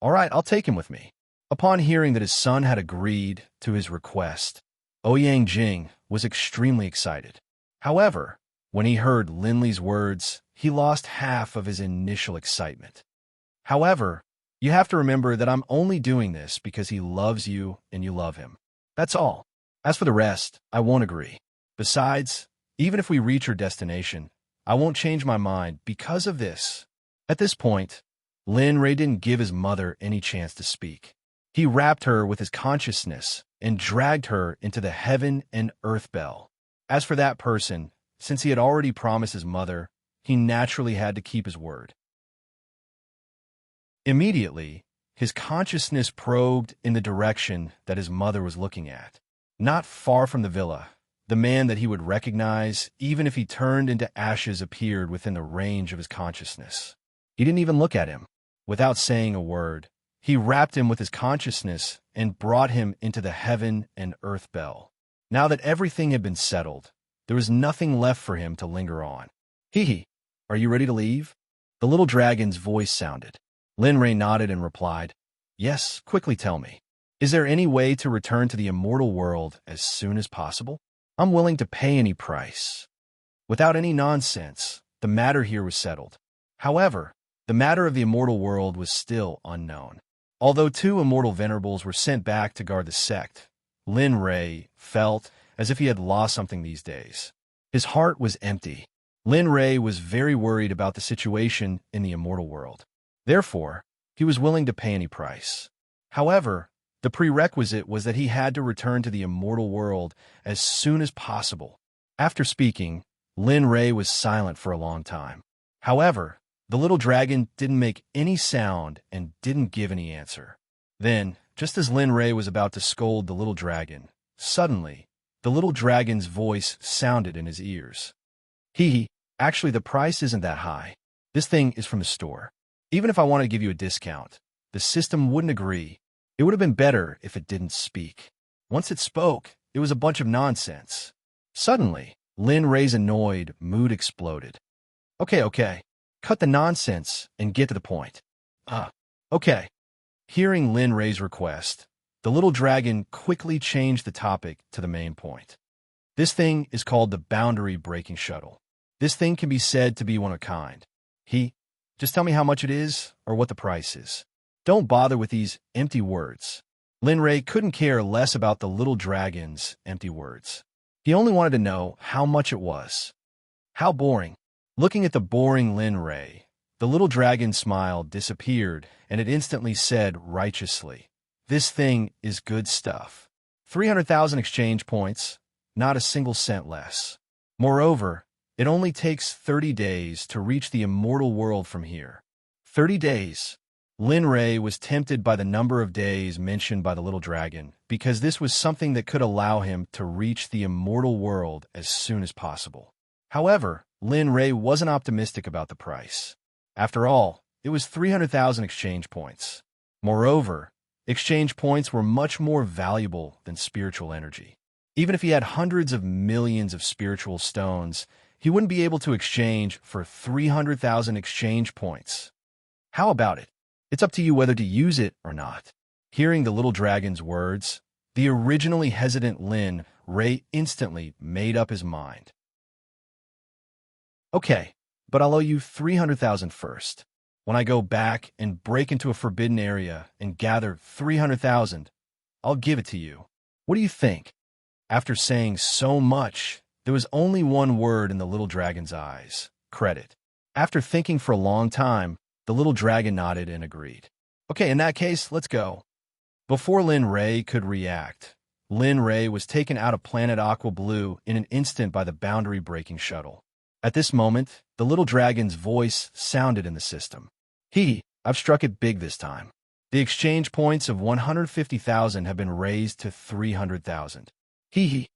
All right, I'll take him with me. Upon hearing that his son had agreed to his request, Ouyang Jing was extremely excited. However, when he heard Linley's words, he lost half of his initial excitement. However, you have to remember that I'm only doing this because he loves you and you love him. That's all. As for the rest, I won't agree. Besides, even if we reach our destination, I won't change my mind because of this. At this point, Lin Ray didn't give his mother any chance to speak. He wrapped her with his consciousness and dragged her into the heaven and earth bell. As for that person, since he had already promised his mother, he naturally had to keep his word. Immediately, his consciousness probed in the direction that his mother was looking at. Not far from the villa, the man that he would recognize, even if he turned into ashes, appeared within the range of his consciousness. He didn't even look at him. Without saying a word, he wrapped him with his consciousness and brought him into the heaven and earth bell. Now that everything had been settled, there was nothing left for him to linger on. Hee, are you ready to leave? The little dragon's voice sounded. Lin Ray nodded and replied, Yes, quickly tell me. Is there any way to return to the immortal world as soon as possible? I'm willing to pay any price. Without any nonsense, the matter here was settled. However, the matter of the immortal world was still unknown. Although 2 immortal venerables were sent back to guard the sect, Lin Ray felt as if he had lost something these days. His heart was empty. Lin Ray was very worried about the situation in the immortal world. Therefore, he was willing to pay any price. However, the prerequisite was that he had to return to the immortal world as soon as possible. After speaking, Lin Ray was silent for a long time. However, the little dragon didn't make any sound and didn't give any answer. Then, just as Lin Ray was about to scold the little dragon, suddenly, the little dragon's voice sounded in his ears. Actually, the price isn't that high. This thing is from the store. Even if I wanted to give you a discount, the system wouldn't agree. It would have been better if it didn't speak. Once it spoke, it was a bunch of nonsense. Suddenly, Lin Ray's annoyed mood exploded. Okay. Cut the nonsense and get to the point. Okay. Hearing Lin Ray's request, the little dragon quickly changed the topic to the main point. This thing is called the boundary breaking shuttle. This thing can be said to be one of a kind. Just tell me how much it is or what the price is. Don't bother with these empty words. Lin Ray couldn't care less about the little dragon's empty words. He only wanted to know how much it was. How boring. Looking at the boring Lin Ray, the little dragon's smile disappeared, and it instantly said righteously, This thing is good stuff. 300,000 exchange points, not a single cent less. Moreover, it only takes 30 days to reach the immortal world from here. 30 days. Lin Ray was tempted by the number of days mentioned by the little dragon, because this was something that could allow him to reach the immortal world as soon as possible. However, Lin Ray wasn't optimistic about the price. After all, it was 300,000 exchange points. Moreover, exchange points were much more valuable than spiritual energy. Even if he had hundreds of millions of spiritual stones, he wouldn't be able to exchange for 300,000 exchange points. How about it? It's up to you whether to use it or not. Hearing the little dragon's words, the originally hesitant Lin Ray instantly made up his mind. Okay, but I'll owe you 300,000 first. When I go back and break into a forbidden area and gather 300,000, I'll give it to you. What do you think? After saying so much, there was only one word in the little dragon's eyes: credit. After thinking for a long time, the little dragon nodded and agreed. Okay, in that case, let's go. Before Lin Ray could react, Lin Ray was taken out of planet Aqua Blue in an instant by the boundary-breaking shuttle. At this moment, the little dragon's voice sounded in the system. I've struck it big this time. The exchange points of 150,000 have been raised to 300,000. Hee hee.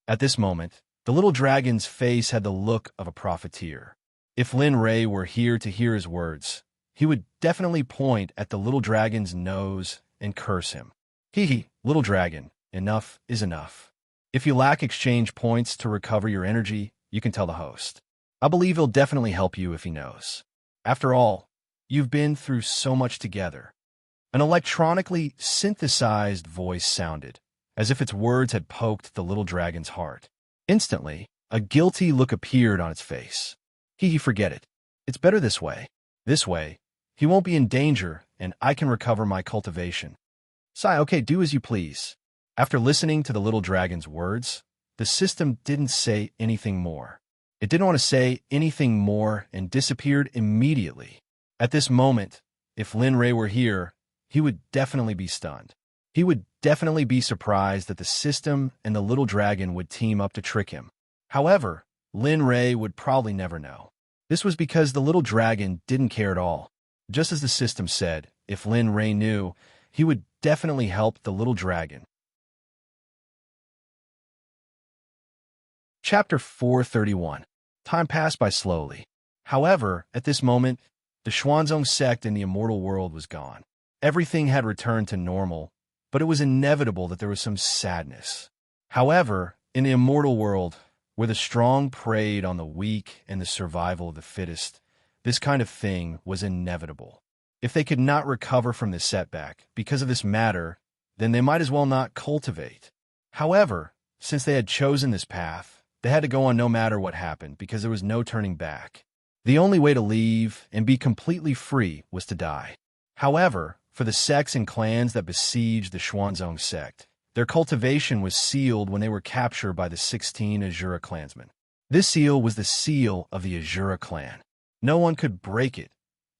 At this moment, the little dragon's face had the look of a profiteer. If Lin Ray were here to hear his words, he would definitely point at the little dragon's nose and curse him. Hee hee, little dragon, enough is enough. If you lack exchange points to recover your energy, you can tell the host. I believe he'll definitely help you if he knows. After all, you've been through so much together. An electronically synthesized voice sounded, as if its words had poked the little dragon's heart. Instantly, a guilty look appeared on its face. Hee, forget it. It's better this way. This way, he won't be in danger, and I can recover my cultivation. Sigh, okay, do as you please. After listening to the little dragon's words, the system didn't say anything more. It didn't want to say anything more and disappeared immediately. At this moment, if Lin Ray were here, he would definitely be stunned. He would definitely be surprised that the system and the little dragon would team up to trick him. However, Lin Ray would probably never know. This was because the little dragon didn't care at all. Just as the system said, if Lin Ray knew, he would definitely help the little dragon. Chapter 431. Time passed by slowly. However, at this moment, the Xuanzong sect in the immortal world was gone. Everything had returned to normal, but it was inevitable that there was some sadness. However, in the immortal world, where the strong preyed on the weak and the survival of the fittest, this kind of thing was inevitable. If they could not recover from this setback because of this matter, then they might as well not cultivate. However, since they had chosen this path, they had to go on no matter what happened because there was no turning back. The only way to leave and be completely free was to die. However, for the sects and clans that besieged the Xuanzong sect, their cultivation was sealed when they were captured by the 16 Azura clansmen. This seal was the seal of the Azura clan. No one could break it,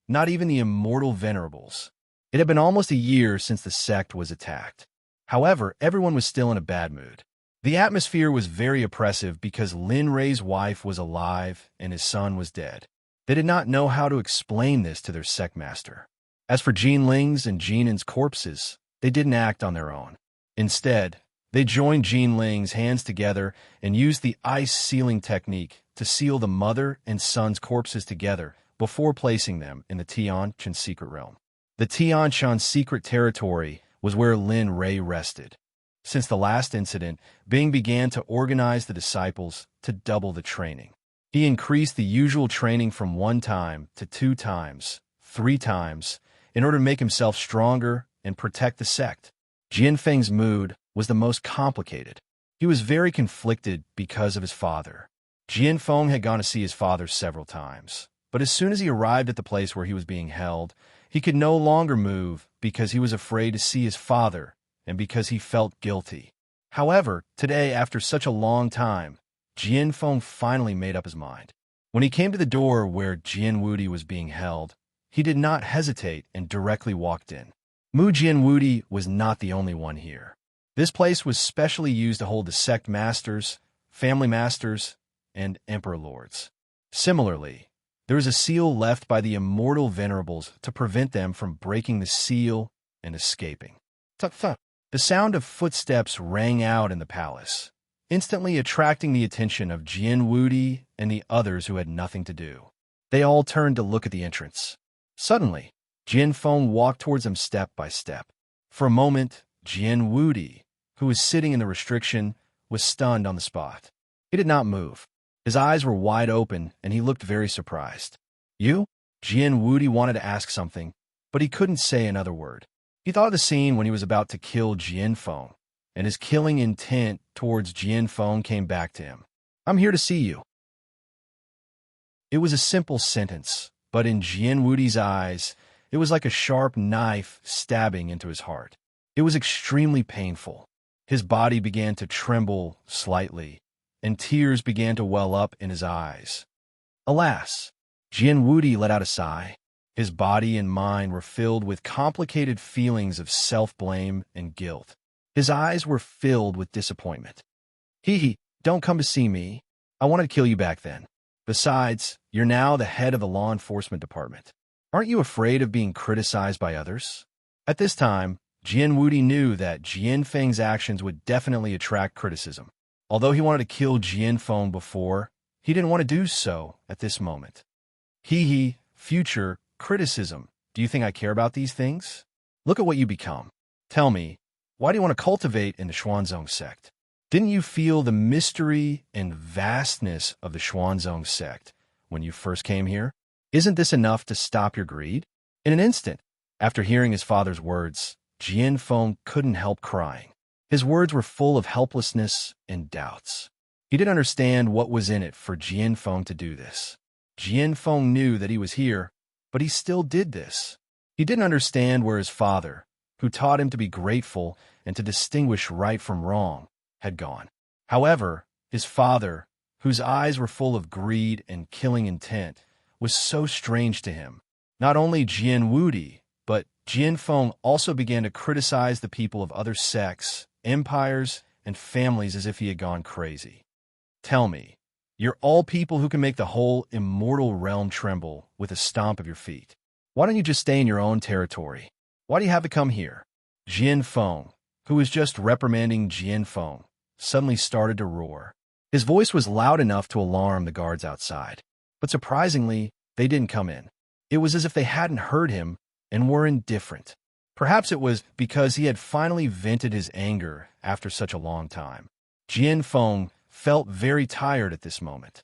not even the immortal venerables. It had been almost a year since the sect was attacked. However, everyone was still in a bad mood. The atmosphere was very oppressive because Lin Ray's wife was alive and his son was dead. They did not know how to explain this to their sect master. As for Jinling's and Jinan's corpses, they didn't act on their own. Instead, they joined Jinling's hands together and used the ice sealing technique to seal the mother and son's corpses together before placing them in the Tianchan secret realm. The Tianchan secret territory was where Lin Ray rested. Since the last incident, Bing began to organize the disciples to double the training. He increased the usual training from 1 time to 2 times, 3 times, in order to make himself stronger and protect the sect. Jianfeng's mood was the most complicated. He was very conflicted because of his father. Jianfeng had gone to see his father several times, but as soon as he arrived at the place where he was being held, he could no longer move because he was afraid to see his father and because he felt guilty. However, today, after such a long time, Jianfeng finally made up his mind. When he came to the door where Jianwudi was being held, he did not hesitate and directly walked in. Mu Jianwudi was not the only one here. This place was specially used to hold the sect masters, family masters, and emperor lords. Similarly, there was a seal left by the immortal venerables to prevent them from breaking the seal and escaping. Thud-thud. The sound of footsteps rang out in the palace, instantly attracting the attention of Jianwudi and the others who had nothing to do. They all turned to look at the entrance. Suddenly, Jianfeng walked towards them step by step. For a moment, Jianwudi, who was sitting in the restriction, was stunned on the spot. He did not move. His eyes were wide open, and he looked very surprised. You? Jianwudi wanted to ask something, but he couldn't say another word. He thought of the scene when he was about to kill Jianfeng, and his killing intent towards Jianfeng came back to him. I'm here to see you. It was a simple sentence, but in Jianwudi's eyes, it was like a sharp knife stabbing into his heart. It was extremely painful. His body began to tremble slightly, and tears began to well up in his eyes. Alas, Jianwudi let out a sigh. His body and mind were filled with complicated feelings of self-blame and guilt. His eyes were filled with disappointment. Hee, don't come to see me. I wanted to kill you back then. Besides, you're now the head of the law enforcement department. Aren't you afraid of being criticized by others? At this time, Jian Wudi knew that Jian Feng's actions would definitely attract criticism. Although he wanted to kill Jian Feng before, he didn't want to do so at this moment. Future criticism. Do you think I care about these things? Look at what you become. Tell me, why do you want to cultivate in the Xuanzong sect? Didn't you feel the mystery and vastness of the Xuanzong sect when you first came here? Isn't this enough to stop your greed? In an instant, after hearing his father's words, Jian Feng couldn't help crying. His words were full of helplessness and doubts. He didn't understand what was in it for Jian Feng to do this. Jian Feng knew that he was here, but he still did this. He didn't understand where his father, who taught him to be grateful and to distinguish right from wrong, had gone. However, his father, whose eyes were full of greed and killing intent, was so strange to him. Not only Jian Wudi, but Jian Feng also began to criticize the people of other sects, empires, and families as if he had gone crazy. Tell me, you're all people who can make the whole immortal realm tremble with a stomp of your feet. Why don't you just stay in your own territory? Why do you have to come here? Jian Feng, who was just reprimanding Jian Feng, suddenly started to roar. His voice was loud enough to alarm the guards outside. But surprisingly, they didn't come in. It was as if they hadn't heard him and were indifferent. Perhaps it was because he had finally vented his anger after such a long time. Jian Feng felt very tired at this moment.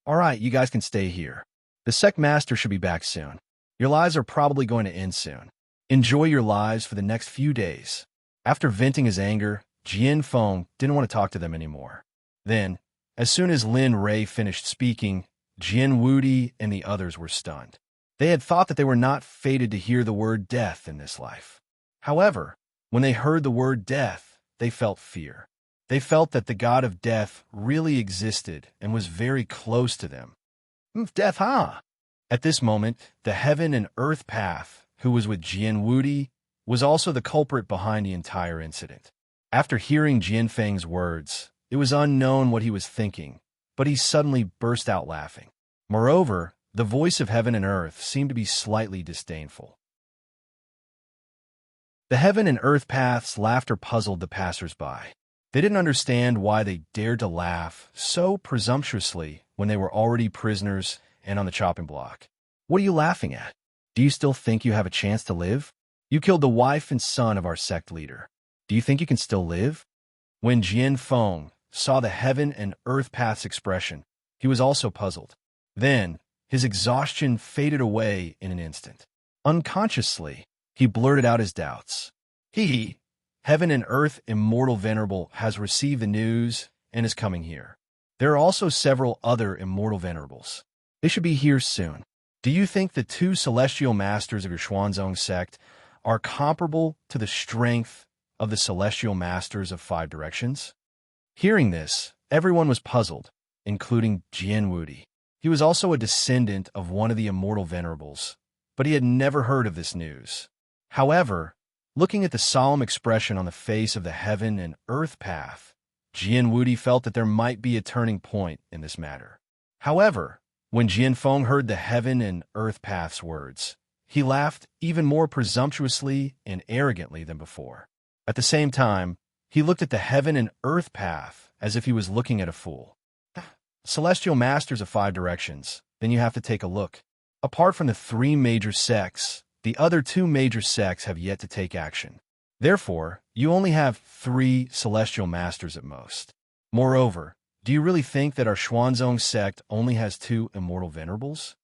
All right, you guys can stay here. The sect master should be back soon. Your lives are probably going to end soon. Enjoy your lives for the next few days. After venting his anger, Jian Feng didn't want to talk to them anymore. Then, as soon as Lin Rui finished speaking, Jian Wudi and the others were stunned. They had thought that they were not fated to hear the word death in this life. However, when they heard the word death, they felt fear. They felt that the god of death really existed and was very close to them. Death, huh? At this moment, the heaven and earth path, who was with Jian Wudi, was also the culprit behind the entire incident. After hearing Jian Feng's words, it was unknown what he was thinking, but he suddenly burst out laughing. Moreover, the voice of heaven and earth seemed to be slightly disdainful. The heaven and earth path's laughter puzzled the passers-by. They didn't understand why they dared to laugh so presumptuously when they were already prisoners and on the chopping block. What are you laughing at? Do you still think you have a chance to live? You killed the wife and son of our sect leader. Do you think you can still live? When Jian Feng saw the heaven and earth path's expression, he was also puzzled. Then, his exhaustion faded away in an instant. Unconsciously, he blurted out his doubts. Heaven and earth immortal venerable has received the news and is coming here. There are also several other immortal venerables. They should be here soon. Do you think the two celestial masters of your Xuanzong sect are comparable to the strength of the celestial masters of 5 directions? Hearing this, everyone was puzzled, including Jian Wudi. He was also a descendant of one of the immortal venerables, but he had never heard of this news. However, looking at the solemn expression on the face of the heaven and earth path, Jian Wudi felt that there might be a turning point in this matter. However, when Jian Feng heard the heaven and earth path's words, he laughed even more presumptuously and arrogantly than before. At the same time, he looked at the heaven and earth path as if he was looking at a fool. Celestial masters of 5 directions, then you have to take a look. Apart from the 3 major sects, the other 2 major sects have yet to take action. Therefore, you only have 3 celestial masters at most. Moreover, do you really think that our Xuanzong sect only has 2 immortal venerables?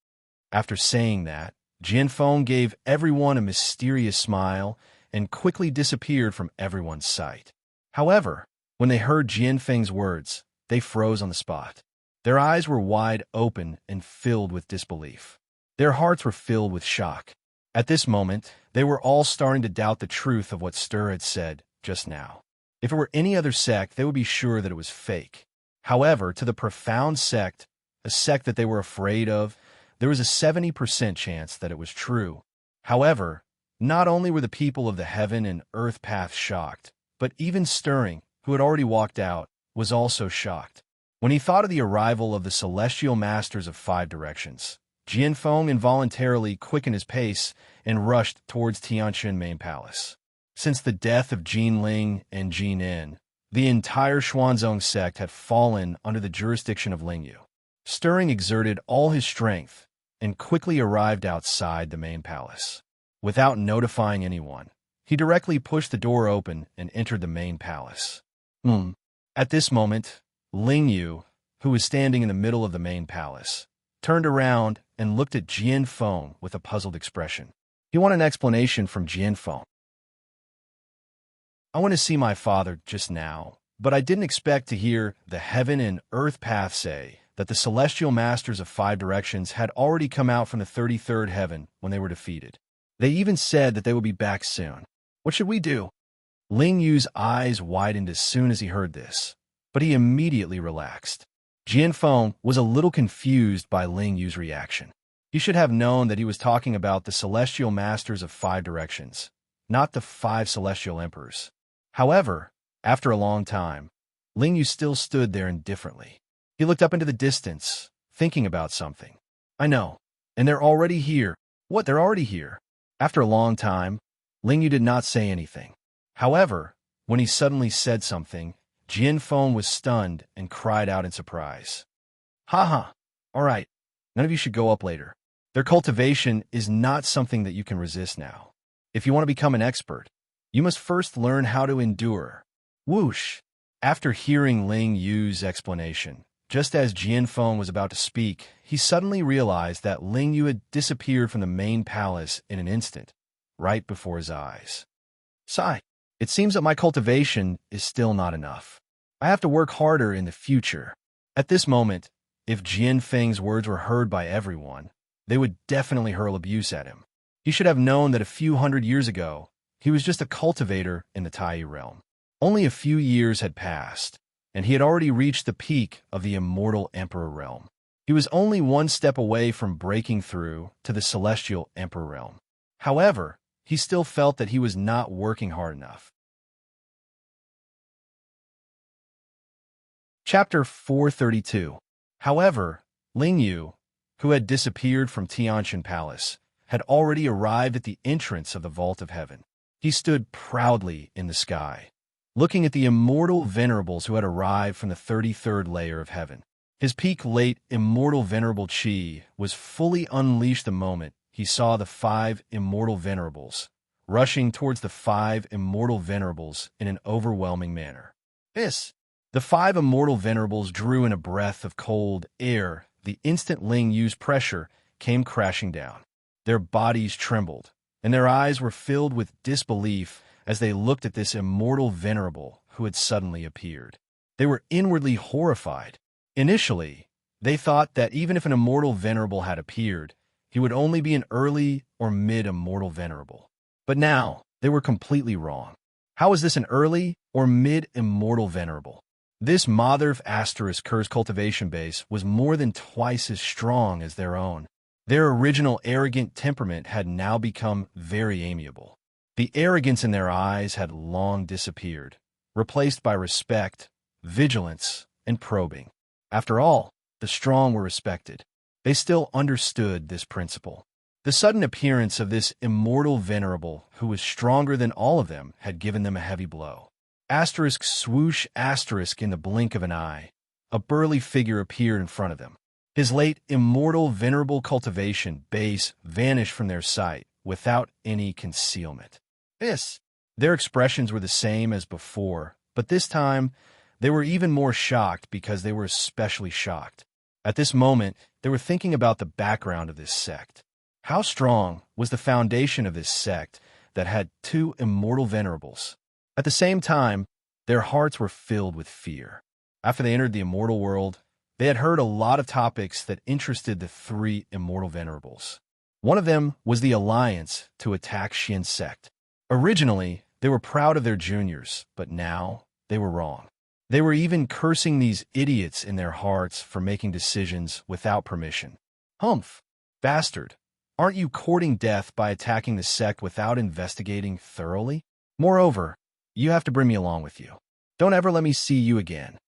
After saying that, Jian Feng gave everyone a mysterious smile and quickly disappeared from everyone's sight. However, when they heard Jian Feng's words, they froze on the spot. Their eyes were wide open and filled with disbelief. Their hearts were filled with shock. At this moment, they were all starting to doubt the truth of what Stur had said just now. If it were any other sect, they would be sure that it was fake. However, to the profound sect, a sect that they were afraid of, there was a 70% chance that it was true. However, not only were the people of the heaven and earth path shocked, but even Stirring, who had already walked out, was also shocked. When he thought of the arrival of the celestial masters of 5 directions, Jianfeng involuntarily quickened his pace and rushed towards Tianjin main palace. Since the death of Jin Ling and Jin En, the entire Xuanzong sect had fallen under the jurisdiction of Ling Yu. Stirring exerted all his strength and quickly arrived outside the main palace. Without notifying anyone, he directly pushed the door open and entered the main palace. At this moment, Ling Yu, who was standing in the middle of the main palace, turned around and looked at Jianfeng with a puzzled expression. He wanted an explanation from Jianfeng. I went to see my father just now, but I didn't expect to hear the heaven and earth path say that the celestial masters of 5 directions had already come out from the 33rd heaven when they were defeated. They even said that they would be back soon. What should we do? Ling Yu's eyes widened as soon as he heard this, but he immediately relaxed. Jianfeng was a little confused by Ling Yu's reaction. He should have known that he was talking about the celestial masters of 5 directions, not the 5 celestial emperors. However, after a long time, Ling Yu still stood there indifferently. He looked up into the distance, thinking about something. I know, and they're already here. What, they're already here? After a long time, Ling Yu did not say anything. However, when he suddenly said something, Jianfeng was stunned and cried out in surprise. Ha! All right, none of you should go up later. Their cultivation is not something that you can resist now. If you want to become an expert, you must first learn how to endure. Whoosh! After hearing Ling Yu's explanation, just as Jianfeng was about to speak, he suddenly realized that Ling Yu had disappeared from the main palace in an instant, right before his eyes. Sigh, it seems that my cultivation is still not enough. I have to work harder in the future. At this moment, if Jianfeng's words were heard by everyone, they would definitely hurl abuse at him. He should have known that a few hundred years ago, he was just a cultivator in the Tai realm. Only a few years had passed, and he had already reached the peak of the immortal Emperor realm. He was only one step away from breaking through to the celestial Emperor realm. However, he still felt that he was not working hard enough. Chapter 432. However, Ling Yu, who had disappeared from Tianjin Palace, had already arrived at the entrance of the Vault of Heaven. He stood proudly in the sky, looking at the immortal venerables who had arrived from the 33rd layer of heaven. His peak late immortal venerable chi was fully unleashed the moment he saw the 5 immortal venerables rushing towards the 5 immortal venerables in an overwhelming manner. The 5 immortal venerables drew in a breath of cold air the instant Ling Yu's pressure came crashing down. Their bodies trembled, and their eyes were filled with disbelief as they looked at this immortal venerable who had suddenly appeared. They were inwardly horrified. Initially, they thought that even if an immortal venerable had appeared, he would only be an early or mid-immortal venerable. But now, they were completely wrong. How is this an early or mid-immortal venerable? This Mother Asterisk Curse cultivation base was more than twice as strong as their own. Their original arrogant temperament had now become very amiable. The arrogance in their eyes had long disappeared, replaced by respect, vigilance, and probing. After all, the strong were respected. They still understood this principle. The sudden appearance of this immortal venerable, who was stronger than all of them, had given them a heavy blow. Asterisk swoosh asterisk in the blink of an eye, a burly figure appeared in front of them. His late immortal venerable cultivation base vanished from their sight without any concealment. Their expressions were the same as before, but this time they were even more shocked because they were especially shocked. At this moment, they were thinking about the background of this sect. How strong was the foundation of this sect that had 2 immortal venerables? At the same time, their hearts were filled with fear. After they entered the immortal world, they had heard a lot of topics that interested the 3 immortal venerables. One of them was the alliance to attack Xian's sect. Originally, they were proud of their juniors, but now they were wrong. They were even cursing these idiots in their hearts for making decisions without permission. Humph! Bastard! Aren't you courting death by attacking the sect without investigating thoroughly? Moreover, you have to bring me along with you. Don't ever let me see you again.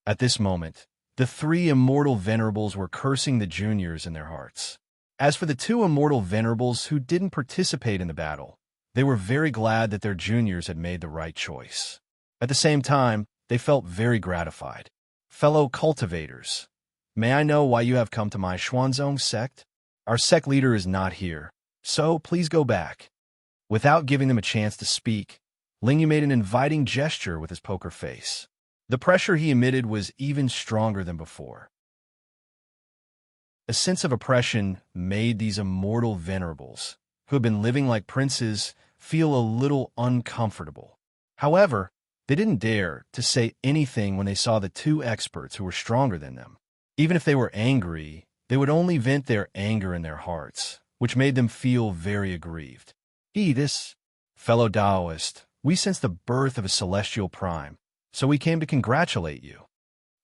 At this moment, the 3 immortal venerables were cursing the juniors in their hearts. As for the two immortal venerables who didn't participate in the battle, they were very glad that their juniors had made the right choice. At the same time, they felt very gratified. Fellow cultivators, may I know why you have come to my Xuanzong sect? Our sect leader is not here, so please go back. Without giving them a chance to speak, Lingyu made an inviting gesture with his poker face. The pressure he emitted was even stronger than before. A sense of oppression made these immortal venerables, who had been living like princes, feel a little uncomfortable. However, they didn't dare to say anything when they saw the two experts who were stronger than them. Even if they were angry, they would only vent their anger in their hearts, which made them feel very aggrieved. This fellow Taoist, we sense the birth of a celestial prime, so we came to congratulate you.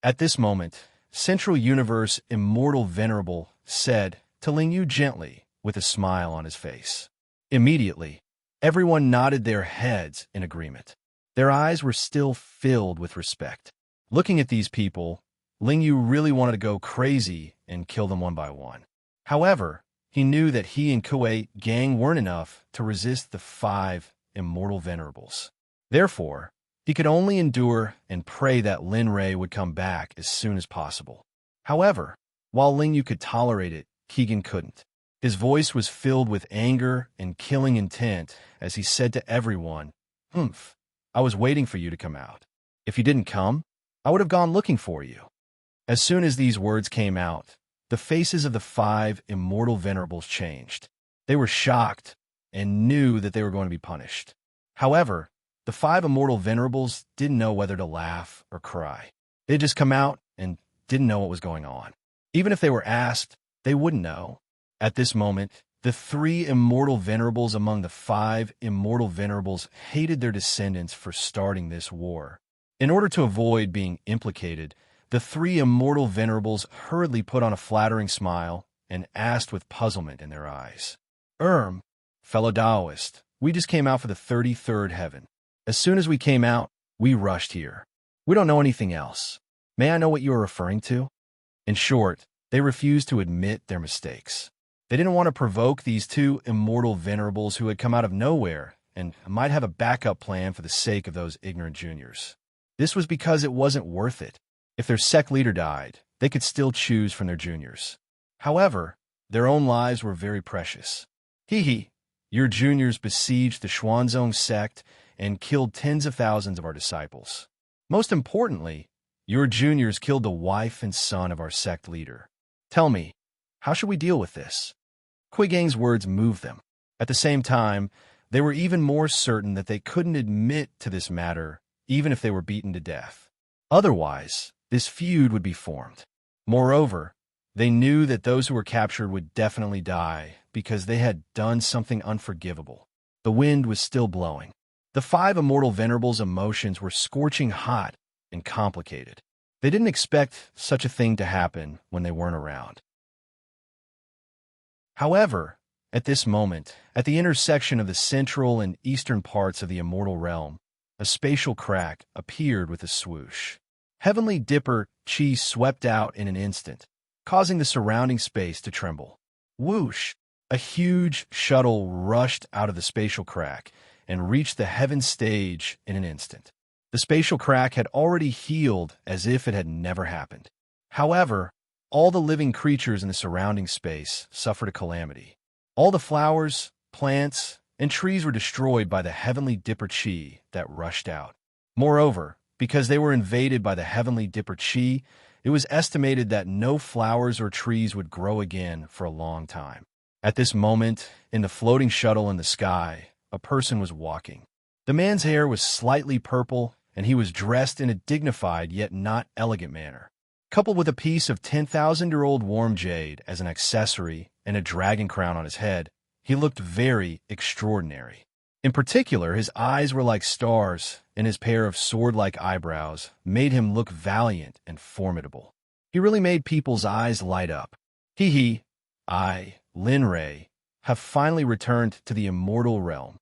At this moment, Central Universe Immortal Venerable said to Lingyu gently, with a smile on his face. Immediately, everyone nodded their heads in agreement. Their eyes were still filled with respect. Looking at these people, Lingyu really wanted to go crazy and kill them one by one. However, he knew that he and Kuei Gang weren't enough to resist the 5 immortal venerables. Therefore, he could only endure and pray that Lin Rei would come back as soon as possible. However, while Lingyu could tolerate it, Keegan couldn't. His voice was filled with anger and killing intent as he said to everyone, I was waiting for you to come out. If you didn't come, I would have gone looking for you. As soon as these words came out, the faces of the 5 immortal venerables changed. They were shocked and knew that they were going to be punished. However, the 5 immortal venerables didn't know whether to laugh or cry. They had just come out and didn't know what was going on. Even if they were asked, they wouldn't know. At this moment, the 3 immortal venerables among the 5 immortal venerables hated their descendants for starting this war. In order to avoid being implicated, the 3 immortal venerables hurriedly put on a flattering smile and asked with puzzlement in their eyes. Fellow Taoist, we just came out for the 33rd heaven. As soon as we came out, we rushed here. We don't know anything else. May I know what you are referring to? In short, they refused to admit their mistakes. They didn't want to provoke these 2 immortal venerables who had come out of nowhere and might have a backup plan for the sake of those ignorant juniors. This was because it wasn't worth it. If their sect leader died, they could still choose from their juniors. However, their own lives were very precious. Your juniors besieged the Xuanzong sect and killed tens of thousands of our disciples. Most importantly, your juniors killed the wife and son of our sect leader. Tell me, how should we deal with this? Kuei-gang's words moved them. At the same time, they were even more certain that they couldn't admit to this matter even if they were beaten to death. Otherwise, this feud would be formed. Moreover, they knew that those who were captured would definitely die because they had done something unforgivable. The wind was still blowing. The 5 immortal venerables' emotions were scorching hot and complicated. They didn't expect such a thing to happen when they weren't around. However, at this moment, at the intersection of the central and eastern parts of the immortal realm, a spatial crack appeared with a swoosh. Heavenly Dipper Chi swept out in an instant, causing the surrounding space to tremble. Whoosh! A huge shuttle rushed out of the spatial crack and reached the heaven stage in an instant. The spatial crack had already healed as if it had never happened. However, all the living creatures in the surrounding space suffered a calamity. All the flowers, plants, and trees were destroyed by the Heavenly Dipper Chi that rushed out. Moreover, because they were invaded by the Heavenly Dipper Chi, it was estimated that no flowers or trees would grow again for a long time. At this moment, in the floating shuttle in the sky, a person was walking. The man's hair was slightly purple, and he was dressed in a dignified yet not elegant manner. Coupled with a piece of 10,000-year-old warm jade as an accessory and a dragon crown on his head, he looked very extraordinary. In particular, his eyes were like stars, and his pair of sword-like eyebrows made him look valiant and formidable. He really made people's eyes light up. I, Lin Rei, have finally returned to the immortal realm.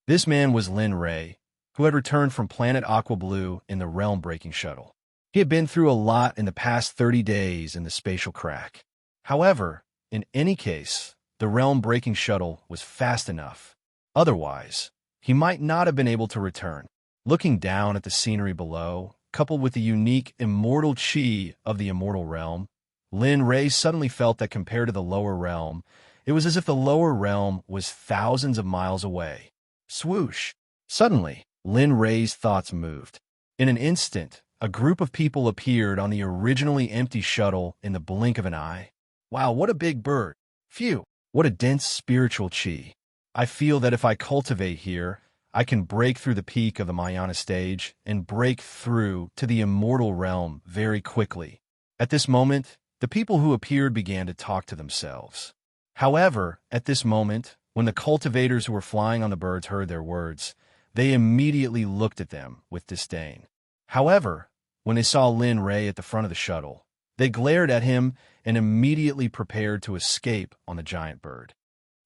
This man was Lin Rei, who had returned from planet Aqua Blue in the realm-breaking shuttle. He had been through a lot in the past 30 days in the spatial crack. However, In any case, the realm-breaking shuttle was fast enough. Otherwise, he might not have been able to return. Looking down at the scenery below, coupled with the unique immortal chi of the immortal realm, Lin Ray suddenly felt that compared to the lower realm, it was as if the lower realm was thousands of miles away. Swoosh! Suddenly, Lin Ray's thoughts moved. In an instant, a group of people appeared on the originally empty shuttle in the blink of an eye. Wow, what a big bird! Phew, what a dense spiritual chi. I feel that if I cultivate here, I can break through the peak of the Mayana stage and break through to the immortal realm very quickly. At this moment, the people who appeared began to talk to themselves. However, at this moment, when the cultivators who were flying on the birds heard their words, they immediately looked at them with disdain. However, when they saw Lin Ray at the front of the shuttle, they glared at him and immediately prepared to escape on the giant bird.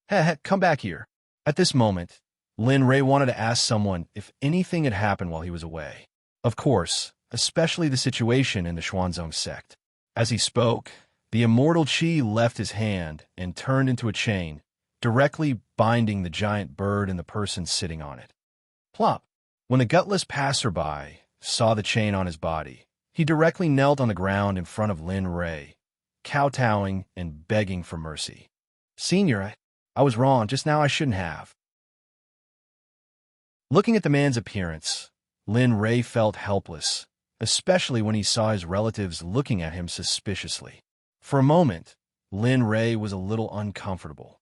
Heh, come back here. At this moment, Lin Ray wanted to ask someone if anything had happened while he was away. Of course, especially the situation in the Xuanzong sect. As he spoke, the immortal chi left his hand and turned into a chain, directly binding the giant bird and the person sitting on it. Plop! When the gutless passerby saw the chain on his body, he directly knelt on the ground in front of Lin Ray, kowtowing and begging for mercy. Senior, I was wrong. Just now I shouldn't have. Looking at the man's appearance, Lin Ray felt helpless, especially when he saw his relatives looking at him suspiciously. For a moment, Lin Ray was a little uncomfortable.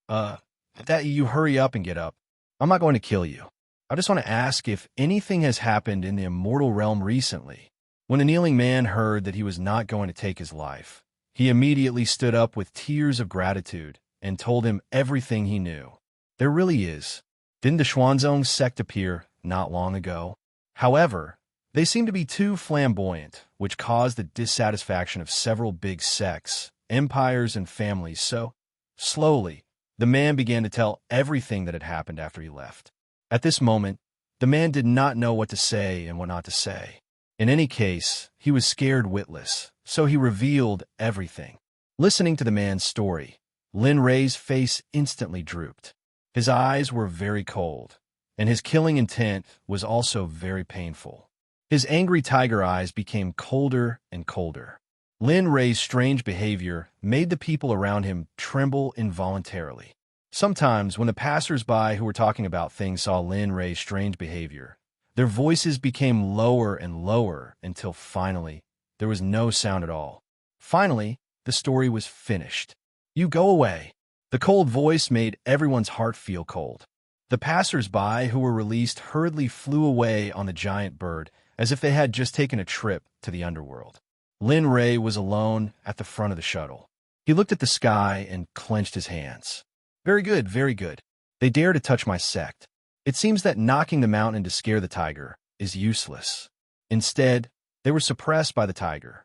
That you hurry up and get up. I'm not going to kill you. I just want to ask if anything has happened in the immortal realm recently. When the kneeling man heard that he was not going to take his life, he immediately stood up with tears of gratitude and told him everything he knew. There really is. Didn't the Xuanzong sect appear not long ago? However, they seem to be too flamboyant, which caused the dissatisfaction of several big sects, empires, and families, so, slowly, the man began to tell everything that had happened after he left. At this moment, the man did not know what to say and what not to say. In any case, he was scared witless, so he revealed everything. Listening to the man's story, Lin Ray's face instantly drooped. His eyes were very cold, and his killing intent was also very painful. His angry tiger eyes became colder and colder. Lin Ray's strange behavior made the people around him tremble involuntarily. Sometimes, when the passers-by who were talking about things saw Lin Ray's strange behavior, their voices became lower and lower until finally, there was no sound at all. Finally, the story was finished. You go away. The cold voice made everyone's heart feel cold. The passers-by who were released hurriedly flew away on the giant bird as if they had just taken a trip to the underworld. Lin Ray was alone at the front of the shuttle. He looked at the sky and clenched his hands. Very good, very good. They dare to touch my sect. It seems that knocking them out and to scare the tiger is useless. Instead, they were suppressed by the tiger.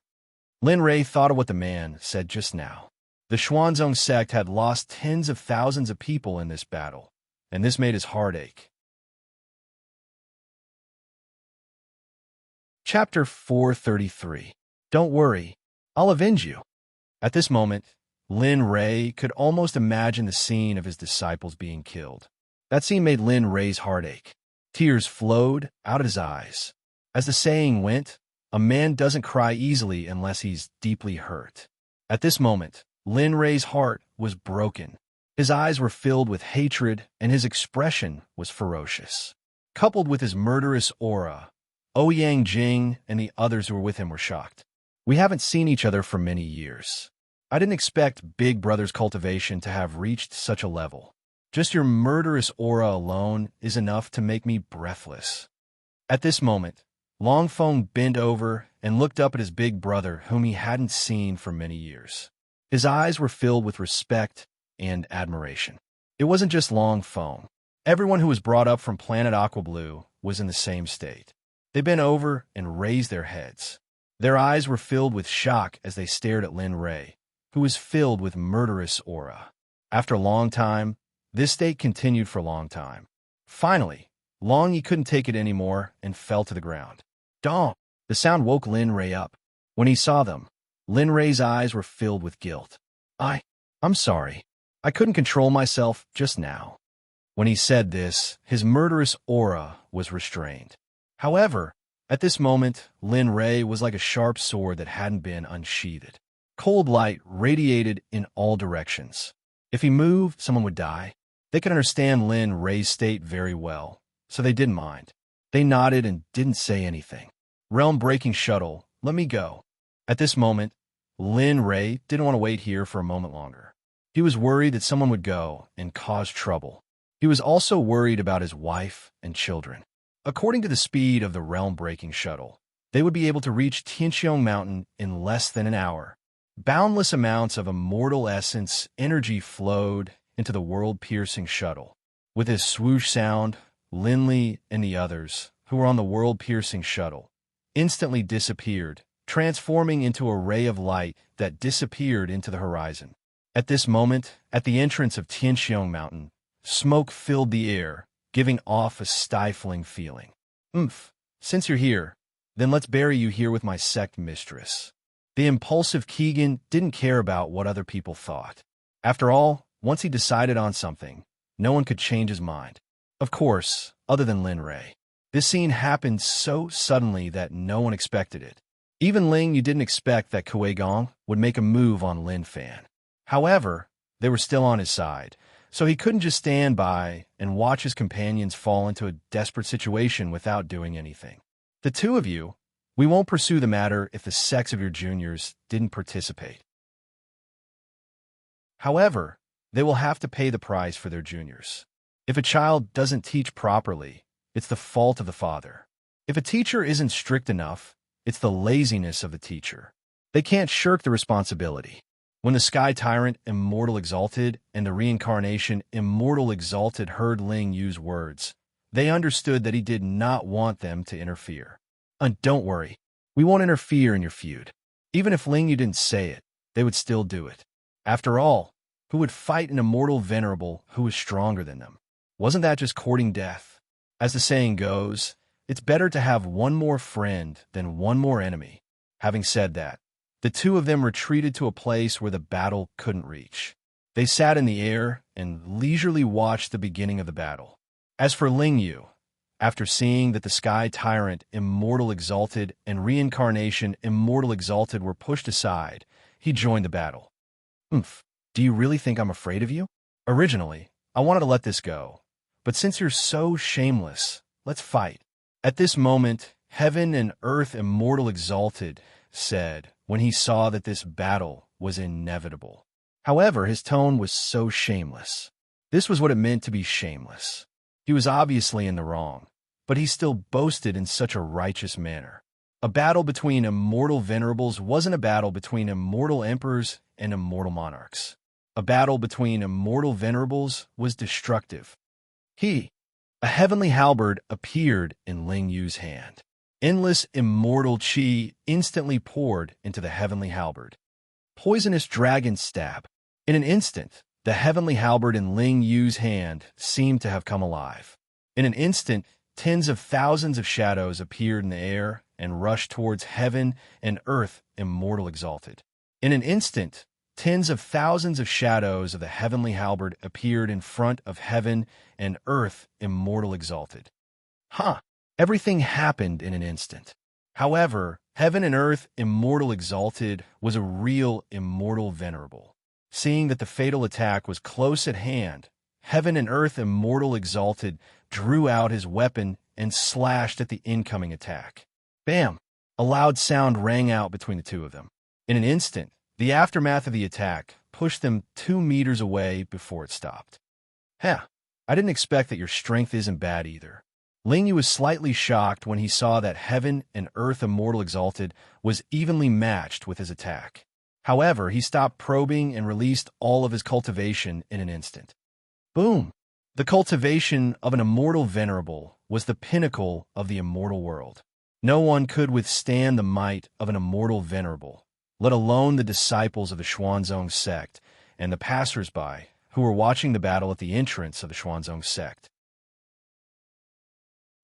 Lin Ray thought of what the man said just now. The Xuanzong sect had lost tens of thousands of people in this battle, and this made his heart ache. Chapter 433. Don't worry, I'll avenge you. At this moment, Lin Ray could almost imagine the scene of his disciples being killed. That scene made Lin Ray's heart ache. Tears flowed out of his eyes. As the saying went, a man doesn't cry easily unless he's deeply hurt. At this moment, Lin Ray's heart was broken. His eyes were filled with hatred, and his expression was ferocious. Coupled with his murderous aura, Ouyang Jing and the others who were with him were shocked. We haven't seen each other for many years. I didn't expect Big Brother's cultivation to have reached such a level. Just your murderous aura alone is enough to make me breathless. At this moment, Long Feng bent over and looked up at his big brother whom he hadn't seen for many years. His eyes were filled with respect and admiration. It wasn't just Long Feng. Everyone who was brought up from planet Aqua Blue was in the same state. They bent over and raised their heads. Their eyes were filled with shock as they stared at Lin Ray, who was filled with murderous aura. After a long time, this state continued for a long time. Finally, Long Yi couldn't take it anymore and fell to the ground. Dong! The sound woke Lin Ray up. When he saw them, Lin Ray's eyes were filled with guilt. I'm sorry. I couldn't control myself just now. When he said this, his murderous aura was restrained. However, at this moment, Lin Ray was like a sharp sword that hadn't been unsheathed. Cold light radiated in all directions. If he moved, someone would die. They could understand Lin Ray's state very well, so they didn't mind. They nodded and didn't say anything. Realm-breaking shuttle, let me go. At this moment, Lin Ray didn't want to wait here for a moment longer. He was worried that someone would go and cause trouble. He was also worried about his wife and children. According to the speed of the realm-breaking shuttle, they would be able to reach Tianxiong Mountain in less than an hour. Boundless amounts of immortal essence energy flowed into the world-piercing shuttle. With his swoosh sound, Linley and the others, who were on the world-piercing shuttle, instantly disappeared, transforming into a ray of light that disappeared into the horizon. At this moment, at the entrance of Tianxiong Mountain, smoke filled the air, giving off a stifling feeling. Since you're here, then let's bury you here with my sect mistress. The impulsive Keegan didn't care about what other people thought. After all, once he decided on something, no one could change his mind. Of course, other than Lin Ray. This scene happened so suddenly that no one expected it. Even Ling Yu didn't expect that Kuei Gong would make a move on Lin Fan. However, they were still on his side, so he couldn't just stand by and watch his companions fall into a desperate situation without doing anything. The two of you, we won't pursue the matter if the sects of your juniors didn't participate. However, they will have to pay the price for their juniors. If a child doesn't teach properly, it's the fault of the father. If a teacher isn't strict enough, it's the laziness of the teacher. They can't shirk the responsibility. When the Sky Tyrant Immortal Exalted and the Reincarnation Immortal Exalted heard Ling use words, they understood that he did not want them to interfere. And don't worry, we won't interfere in your feud. Even if Ling Yu didn't say it, they would still do it. After all, who would fight an immortal venerable who was stronger than them? Wasn't that just courting death? As the saying goes, it's better to have one more friend than one more enemy. Having said that, the two of them retreated to a place where the battle couldn't reach. They sat in the air and leisurely watched the beginning of the battle. As for Ling Yu, after seeing that the Sky Tyrant Immortal Exalted and Reincarnation Immortal Exalted were pushed aside, he joined the battle. Do you really think I'm afraid of you? Originally, I wanted to let this go, but since you're so shameless, let's fight. At this moment, Heaven and Earth Immortal Exalted said, when he saw that this battle was inevitable. However, his tone was so shameless. This was what it meant to be shameless. He was obviously in the wrong, but he still boasted in such a righteous manner. A battle between immortal venerables wasn't a battle between immortal emperors and immortal monarchs. A battle between immortal venerables was destructive. A heavenly halberd appeared in Ling Yu's hand. Endless immortal chi instantly poured into the heavenly halberd. Poisonous dragon stab. In an instant, the heavenly halberd in Ling Yu's hand seemed to have come alive. In an instant, tens of thousands of shadows appeared in the air and rushed towards Heaven and Earth Immortal Exalted. In an instant, tens of thousands of shadows of the heavenly halberd appeared in front of Heaven and Earth Immortal Exalted. Everything happened in an instant. However, Heaven and Earth Immortal Exalted was a real immortal venerable. Seeing that the fatal attack was close at hand, Heaven and Earth Immortal Exalted drew out his weapon and slashed at the incoming attack. Bam! A loud sound rang out between the two of them. In an instant, the aftermath of the attack pushed them 2 meters away before it stopped. I didn't expect that your strength isn't bad either. Ling Yu was slightly shocked when he saw that Heaven and Earth Immortal Exalted was evenly matched with his attack. However, he stopped probing and released all of his cultivation in an instant. Boom! The cultivation of an immortal venerable was the pinnacle of the immortal world. No one could withstand the might of an immortal venerable, let alone the disciples of the Xuanzong sect and the passers-by who were watching the battle at the entrance of the Xuanzong sect.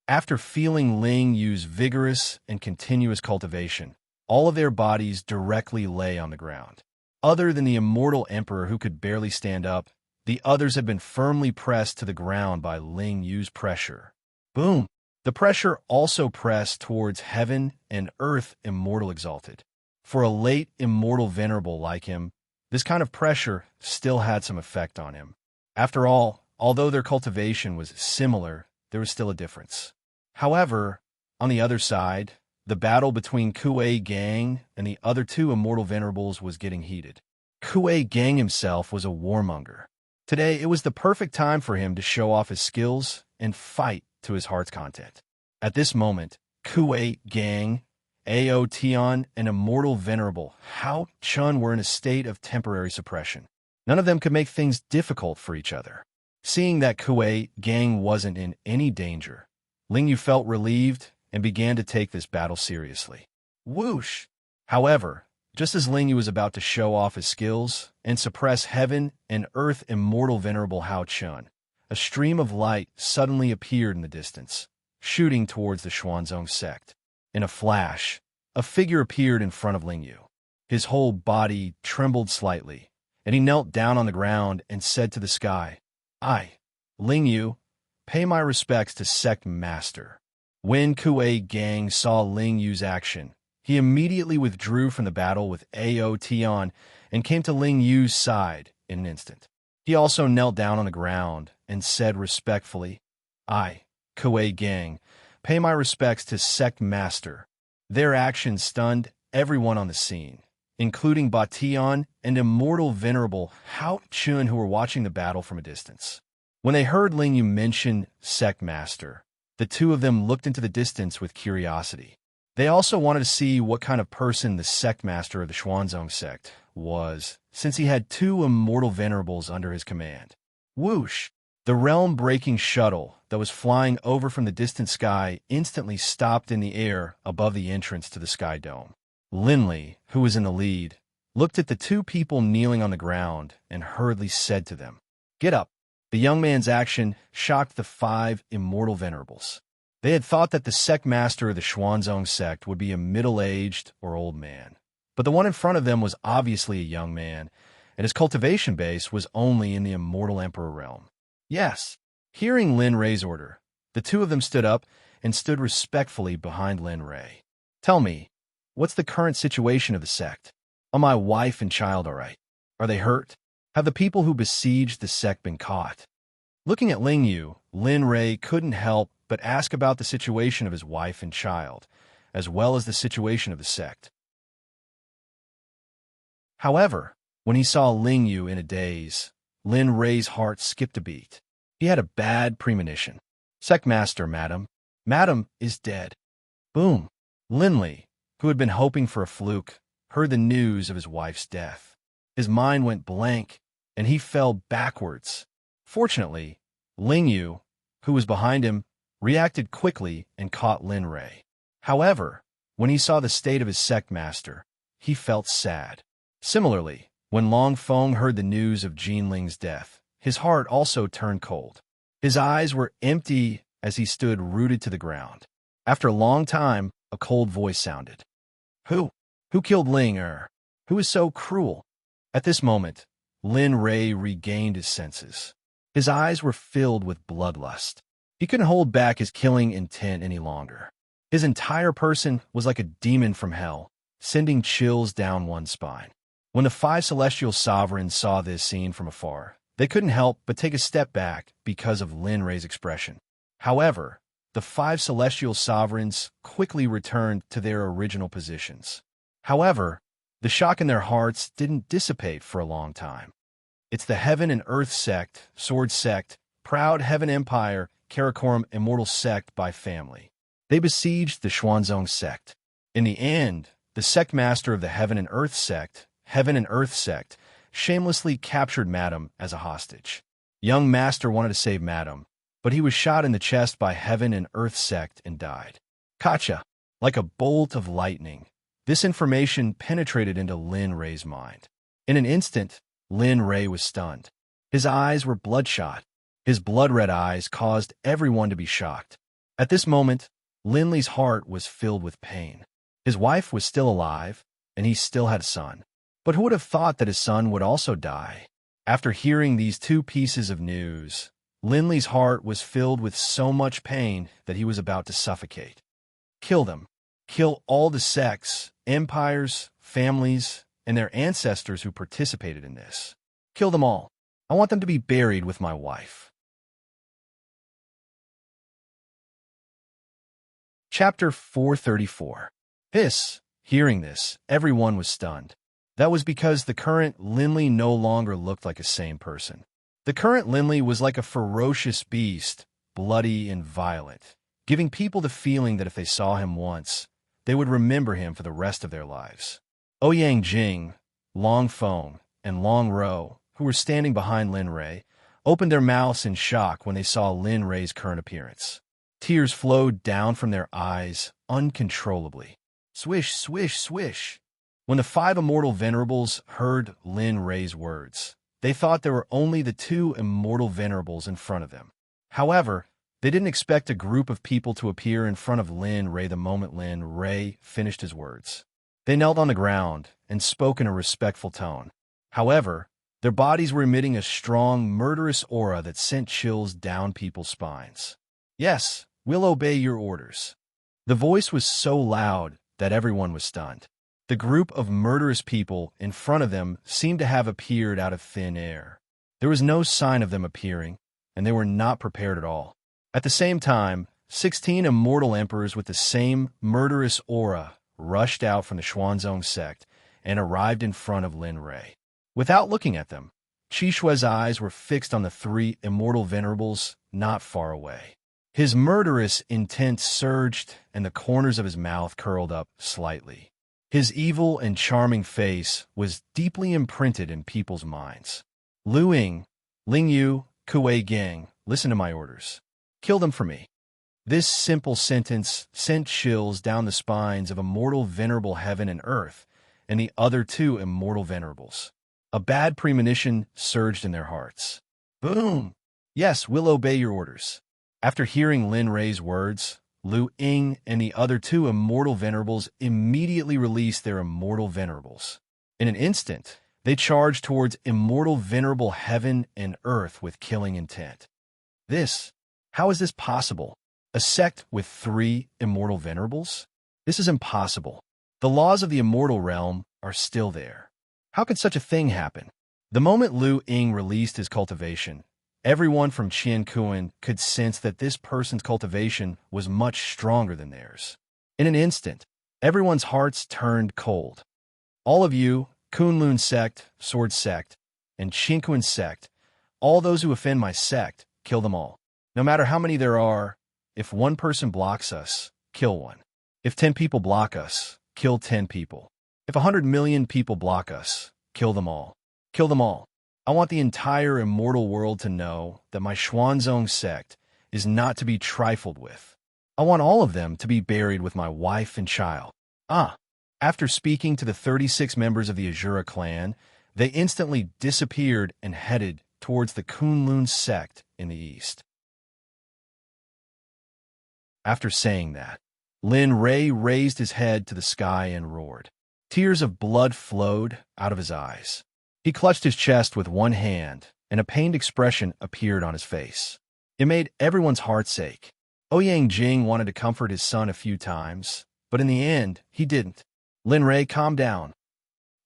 After feeling Ling Yu's vigorous and continuous cultivation, all of their bodies directly lay on the ground. Other than the immortal emperor who could barely stand up, the others had been firmly pressed to the ground by Ling Yu's pressure. Boom! The pressure also pressed towards heaven and earth immortal exalted. For a late immortal venerable like him, this kind of pressure still had some effect on him. After all, although their cultivation was similar, there was still a difference. However, on the other side, the battle between Kuei Gang and the other two immortal venerables was getting heated. Kuei Gang himself was a warmonger. Today, it was the perfect time for him to show off his skills and fight to his heart's content. At this moment, Kuei Gang, Ao Tian, and immortal venerable Hao Chun were in a state of temporary suppression. None of them could make things difficult for each other. Seeing that Kuei Gang wasn't in any danger, Ling Yu felt relieved and began to take this battle seriously. Whoosh! However, just as Ling Yu was about to show off his skills and suppress heaven and earth immortal venerable Hao Chun, a stream of light suddenly appeared in the distance, shooting towards the Xuanzong sect. In a flash, a figure appeared in front of Ling Yu. His whole body trembled slightly, and he knelt down on the ground and said to the sky, Ling Yu, pay my respects to Sect Master. When Kuei Gang saw Ling Yu's action, he immediately withdrew from the battle with Ao Tian and came to Ling Yu's side in an instant. He also knelt down on the ground and said respectfully, Kuei Gang, pay my respects to Sect Master. Their actions stunned everyone on the scene, including Batian and immortal venerable Hao Chun who were watching the battle from a distance. When they heard Ling Yu mention Sect Master, the two of them looked into the distance with curiosity. They also wanted to see what kind of person the Sect Master of the Xuanzong sect was, since he had two immortal venerables under his command. Whoosh! The realm-breaking shuttle that was flying over from the distant sky instantly stopped in the air above the entrance to the Sky Dome. Linley, who was in the lead, looked at the two people kneeling on the ground and hurriedly said to them, "Get up." The young man's action shocked the five immortal venerables. They had thought that the sect master of the Xuanzong sect would be a middle-aged or old man, but the one in front of them was obviously a young man, and his cultivation base was only in the immortal emperor realm. Yes. Hearing Lin Rei's order, the two of them stood up and stood respectfully behind Lin Rei. Tell me, what's the current situation of the sect? Are my wife and child all right? Are they hurt? Have the people who besieged the sect been caught? Looking at Ling Yu, Lin Rei couldn't help but ask about the situation of his wife and child, as well as the situation of the sect. However, when he saw Ling Yu in a daze, Lin Rei's heart skipped a beat. He had a bad premonition. Sect Master, madam. Madam is dead. Boom. Linley, who had been hoping for a fluke, heard the news of his wife's death. His mind went blank, and he fell backwards. Fortunately, Ling Yu, who was behind him, reacted quickly and caught Lin Rei. However, when he saw the state of his sect master, he felt sad. Similarly, when Long Feng heard the news of Jin Ling's death, his heart also turned cold. His eyes were empty as he stood rooted to the ground. After a long time, a cold voice sounded. Who? Who killed Ling Er? Who is so cruel? At this moment, Lin Rei regained his senses. His eyes were filled with bloodlust. He couldn't hold back his killing intent any longer. His entire person was like a demon from hell, sending chills down one's spine. When the five celestial sovereigns saw this scene from afar, they couldn't help but take a step back because of Lin Rei's expression. However, the five celestial sovereigns quickly returned to their original positions. However, the shock in their hearts didn't dissipate for a long time. It's the Heaven and Earth Sect, Sword Sect, Proud Heaven Empire, Karakoram Immortal Sect by family. They besieged the Xuanzong Sect. In the end, the sect master of the Heaven and Earth Sect, shamelessly captured Madam as a hostage. Young Master wanted to save Madam, but he was shot in the chest by Heaven and Earth Sect and died. Gotcha! Like a bolt of lightning, this information penetrated into Lin Rei's mind. In an instant, Lin Rei was stunned. His eyes were bloodshot. His blood-red eyes caused everyone to be shocked. At this moment, Linley's heart was filled with pain. His wife was still alive, and he still had a son. But who would have thought that his son would also die? After hearing these two pieces of news, Linley's heart was filled with so much pain that he was about to suffocate. Kill them. Kill all the sects, empires, families, and their ancestors who participated in this. Kill them all. I want them to be buried with my wife. Chapter 434. Hearing this, everyone was stunned. That was because the current Linley no longer looked like a sane person. The current Linley was like a ferocious beast, bloody and violent, giving people the feeling that if they saw him once, they would remember him for the rest of their lives. Ouyang Jing, Long Feng, and Long Ro, who were standing behind Lin Rei, opened their mouths in shock when they saw Lin Rei's current appearance. Tears flowed down from their eyes uncontrollably. Swish, swish, swish. When the five immortal venerables heard Lin Rei's words, they thought there were only the two immortal venerables in front of them. However, they didn't expect a group of people to appear in front of Lin Rei the moment Lin Rei finished his words. They knelt on the ground and spoke in a respectful tone. However, their bodies were emitting a strong, murderous aura that sent chills down people's spines. Yes, we'll obey your orders. The voice was so loud that everyone was stunned. The group of murderous people in front of them seemed to have appeared out of thin air. There was no sign of them appearing, and they were not prepared at all. At the same time, 16 immortal emperors with the same murderous aura rushed out from the Xuanzong sect and arrived in front of Lin Rei. Without looking at them, Qi Shui's eyes were fixed on the three immortal venerables not far away. His murderous intent surged, and the corners of his mouth curled up slightly. His evil and charming face was deeply imprinted in people's minds. Lu Ying, Ling Yu, Kuei Gang, listen to my orders. Kill them for me. This simple sentence sent chills down the spines of immortal venerable heaven and earth and the other two immortal venerables. A bad premonition surged in their hearts. Boom! Yes, we'll obey your orders. After hearing Lin Rei's words, Lu Ying and the other two immortal venerables immediately released their immortal venerables. In an instant, they charged towards immortal venerable heaven and earth with killing intent. How is this possible? A sect with three immortal venerables? This is impossible. The laws of the immortal realm are still there. How could such a thing happen? The moment Lu Ying released his cultivation, everyone from Qiankuan could sense that this person's cultivation was much stronger than theirs. In an instant, everyone's hearts turned cold. All of you, Kunlun sect, Sword sect, and Qiankuan sect, all those who offend my sect, kill them all. No matter how many there are, if one person blocks us, kill one. If 10 people block us, kill 10 people. If 100 million people block us, kill them all. Kill them all. I want the entire immortal world to know that my Xuanzong sect is not to be trifled with. I want all of them to be buried with my wife and child. After speaking to the 36 members of the Azura clan, they instantly disappeared and headed towards the Kunlun sect in the east. After saying that, Lin Rei raised his head to the sky and roared. Tears of blood flowed out of his eyes. He clutched his chest with one hand, and a pained expression appeared on his face. It made everyone's hearts ache. Ouyang Jing wanted to comfort his son a few times, but in the end, he didn't. Lin Rei, calm down.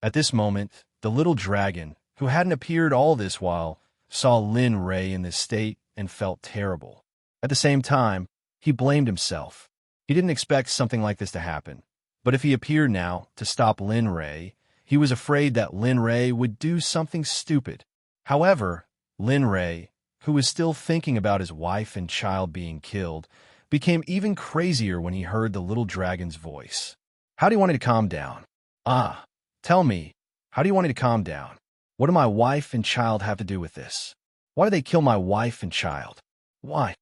At this moment, the little dragon, who hadn't appeared all this while, saw Lin Rei in this state and felt terrible. At the same time, he blamed himself. He didn't expect something like this to happen, but if he appeared now to stop Lin Rei, he was afraid that Lin Rei would do something stupid. However, Lin Rei, who was still thinking about his wife and child being killed, became even crazier when he heard the little dragon's voice. How do you want me to calm down? Tell me, how do you want me to calm down? What do my wife and child have to do with this? Why do they kill my wife and child? Why?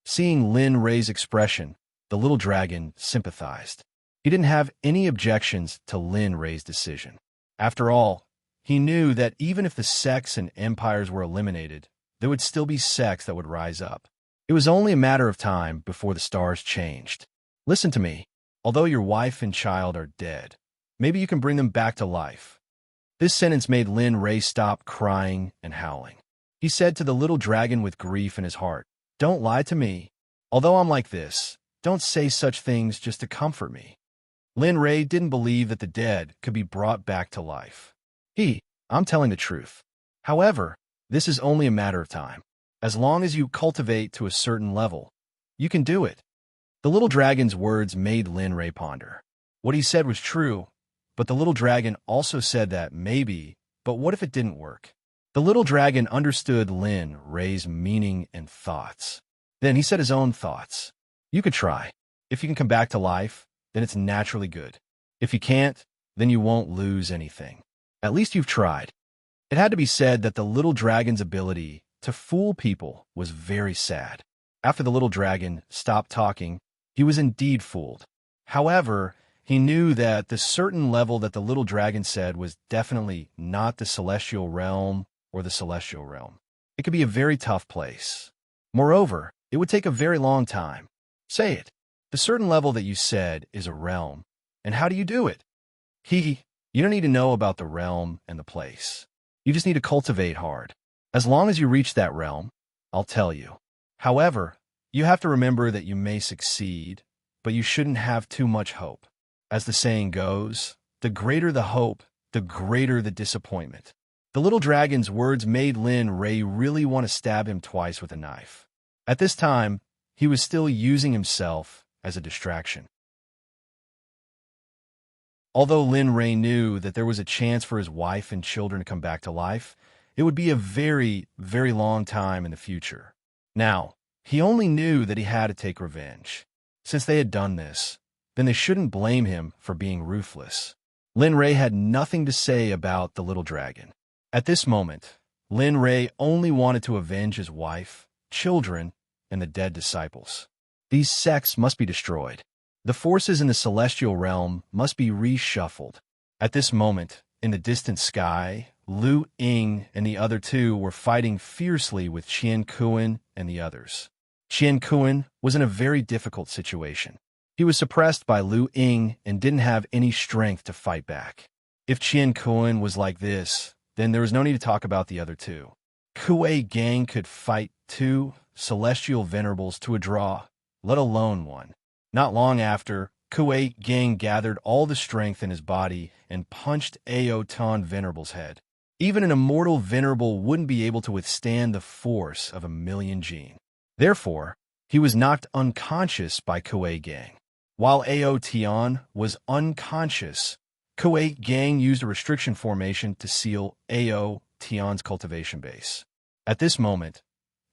Seeing Lin Rei's expression, the little dragon sympathized. He didn't have any objections to Lin Rei's decision. After all, he knew that even if the sects and empires were eliminated, there would still be sects that would rise up. It was only a matter of time before the stars changed. Listen to me. Although your wife and child are dead, maybe you can bring them back to life. This sentence made Lin Ray stop crying and howling. He said to the little dragon with grief in his heart, "Don't lie to me. Although I'm like this, don't say such things just to comfort me." Lin Ray didn't believe that the dead could be brought back to life. I'm telling the truth. However, this is only a matter of time. As long as you cultivate to a certain level, you can do it. The little dragon's words made Lin Ray ponder. What he said was true, but the little dragon also said that maybe, but what if it didn't work? The little dragon understood Lin Ray's meaning and thoughts. Then he said his own thoughts. You could try. If you can come back to life, then it's naturally good. If you can't, then you won't lose anything. At least you've tried. It had to be said that the little dragon's ability to fool people was very sad. After the little dragon stopped talking, he was indeed fooled. However, he knew that the certain level that the little dragon said was definitely not the celestial realm or the celestial realm. It could be a very tough place. Moreover, it would take a very long time. Say it. The certain level that you said is a realm. And how do you do it? You don't need to know about the realm and the place. You just need to cultivate hard. As long as you reach that realm, I'll tell you. However, you have to remember that you may succeed, but you shouldn't have too much hope. As the saying goes, the greater the hope, the greater the disappointment. The little dragon's words made Lin Ray really want to stab him twice with a knife. At this time, he was still using himself as a distraction. Although Lin Ray knew that there was a chance for his wife and children to come back to life, it would be a very, very long time in the future. Now, he only knew that he had to take revenge. Since they had done this, then they shouldn't blame him for being ruthless. Lin Ray had nothing to say about the little dragon. At this moment, Lin Ray only wanted to avenge his wife, children, and the dead disciples. These sects must be destroyed. The forces in the celestial realm must be reshuffled. At this moment, in the distant sky, Lu Ying and the other two were fighting fiercely with Qian Kuan and the others. Qian Kuan was in a very difficult situation. He was suppressed by Lu Ying and didn't have any strength to fight back. If Qian Kuan was like this, then there was no need to talk about the other two. Kuei Gang could fight 2 celestial venerables to a draw, let alone 1. Not long after, Kuei Gang gathered all the strength in his body and punched Aotan Venerable's head. Even an immortal venerable wouldn't be able to withstand the force of 1,000,000 Jin. Therefore, he was knocked unconscious by Kuei Gang. While Aotan was unconscious, Kuei Gang used a restriction formation to seal Aotan's cultivation base. At this moment,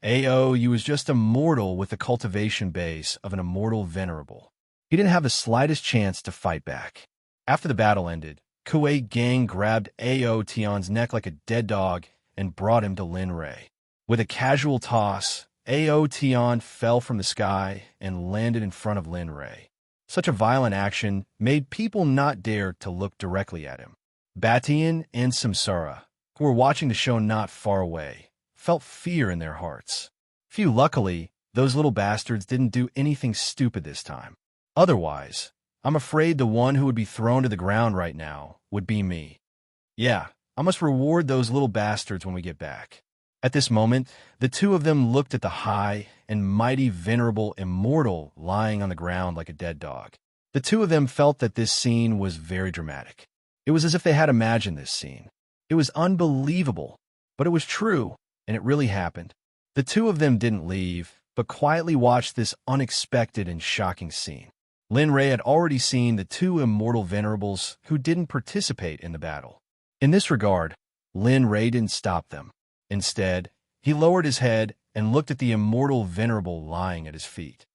Ao was just a mortal with the cultivation base of an immortal venerable. He didn't have the slightest chance to fight back. After the battle ended, Kuei Gang grabbed Aotan's neck like a dead dog and brought him to Lin Ray. With a casual toss, Aotan fell from the sky and landed in front of Lin Ray. Such a violent action made people not dare to look directly at him. Batian and Samsara, who were watching the show not far away, felt fear in their hearts. Luckily, those little bastards didn't do anything stupid this time. Otherwise, I'm afraid the one who would be thrown to the ground right now would be me. Yeah, I must reward those little bastards when we get back. At this moment, the two of them looked at the high and mighty venerable immortal lying on the ground like a dead dog. The two of them felt that this scene was very dramatic. It was as if they had imagined this scene. It was unbelievable, but it was true, and it really happened. The two of them didn't leave, but quietly watched this unexpected and shocking scene. Lin Ray had already seen the 2 immortal venerables who didn't participate in the battle. In this regard, Lin Ray didn't stop them. Instead, he lowered his head and looked at the immortal venerable lying at his feet.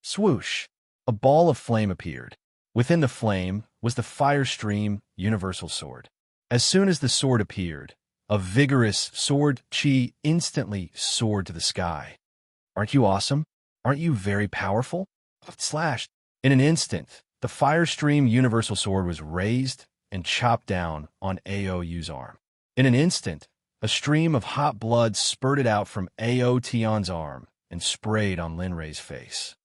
Swoosh! A ball of flame appeared. Within the flame was the Fire Stream Universal Sword. As soon as the sword appeared, a vigorous sword chi instantly soared to the sky. Aren't you awesome? Aren't you very powerful? Slashed. In an instant, the Fire Stream Universal Sword was raised and chopped down on Aou's arm. In an instant, a stream of hot blood spurted out from Aotan's arm and sprayed on Lin Ray's face.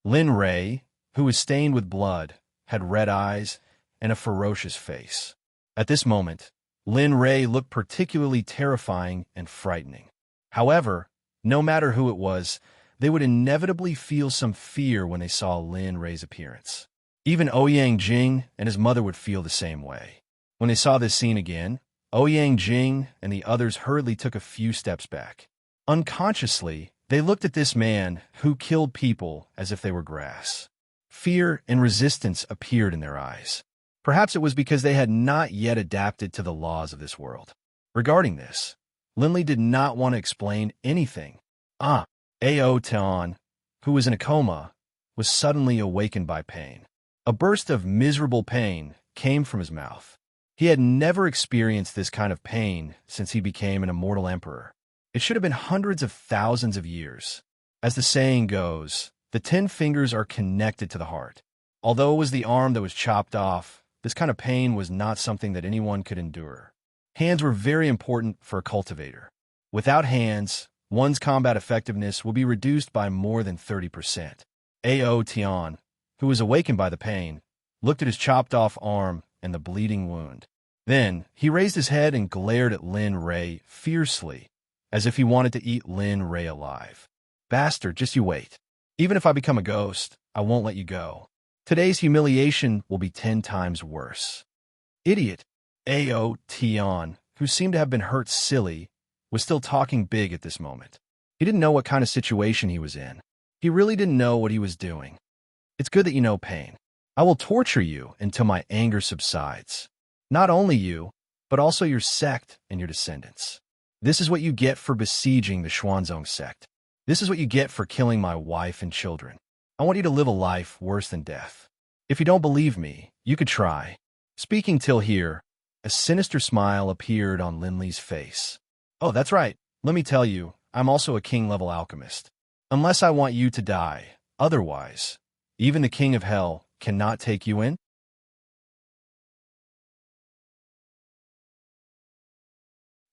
Lin Ray, who was stained with blood, had red eyes and a ferocious face. At this moment, Lin Rei looked particularly terrifying and frightening. However, no matter who it was, they would inevitably feel some fear when they saw Lin Rei's appearance. Even Ouyang Jing and his mother would feel the same way. When they saw this scene again, Ouyang Jing and the others hurriedly took a few steps back. Unconsciously, they looked at this man who killed people as if they were grass. Fear and resistance appeared in their eyes. Perhaps it was because they had not yet adapted to the laws of this world. Regarding this, Linley did not want to explain anything. Ao Tian, who was in a coma, was suddenly awakened by pain. A burst of miserable pain came from his mouth. He had never experienced this kind of pain since he became an immortal emperor. It should have been hundreds of thousands of years. As the saying goes, the 10 fingers are connected to the heart. Although it was the arm that was chopped off, this kind of pain was not something that anyone could endure. Hands were very important for a cultivator. Without hands, one's combat effectiveness will be reduced by more than 30%. Ao Tian, who was awakened by the pain, looked at his chopped-off arm and the bleeding wound. Then, he raised his head and glared at Lin Rei fiercely, as if he wanted to eat Lin Rei alive. "Bastard, just you wait. Even if I become a ghost, I won't let you go. Today's humiliation will be 10 times worse." Idiot! Ao Tian, who seemed to have been hurt silly, was still talking big at this moment. He didn't know what kind of situation he was in. He really didn't know what he was doing. "It's good that you know pain. I will torture you until my anger subsides. Not only you, but also your sect and your descendants. This is what you get for besieging the Xuanzong sect. This is what you get for killing my wife and children. I want you to live a life worse than death. If you don't believe me, you could try." Speaking till here, a sinister smile appeared on Linley's face. "Oh, that's right. Let me tell you, I'm also a king-level alchemist. Unless I want you to die, otherwise, even the king of hell cannot take you in."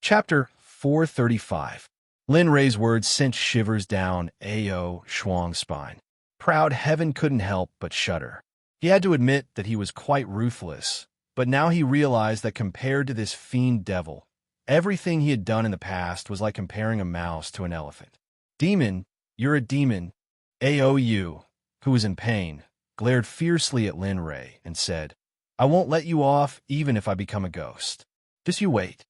Chapter 435. Lin Rei's words sent shivers down Ao Shuang's spine. Proud heaven couldn't help but shudder. He had to admit that he was quite ruthless, but now he realized that compared to this fiend devil, everything he had done in the past was like comparing a mouse to an elephant. "Demon, you're a demon." Aou, who was in pain, glared fiercely at Lin Rei and said, "I won't let you off even if I become a ghost. Just you wait."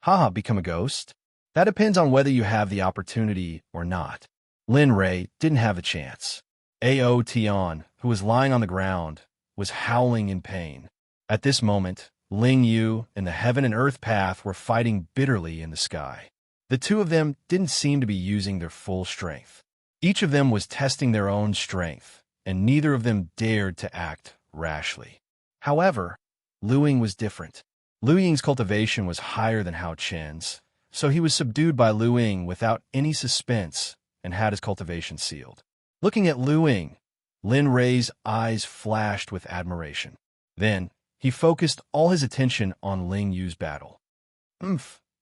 "Haha, become a ghost? That depends on whether you have the opportunity or not." Lin Rei didn't have a chance. Ao Tian, who was lying on the ground, was howling in pain. At this moment, Ling Yu and the heaven and earth path were fighting bitterly in the sky. The two of them didn't seem to be using their full strength. Each of them was testing their own strength, and neither of them dared to act rashly. However, Lu Ying was different. Lu Ying's cultivation was higher than Hao Chen's, so he was subdued by Lu Ying without any suspense and had his cultivation sealed. Looking at Lu Ying, Lin Rei's eyes flashed with admiration. Then, he focused all his attention on Ling Yu's battle.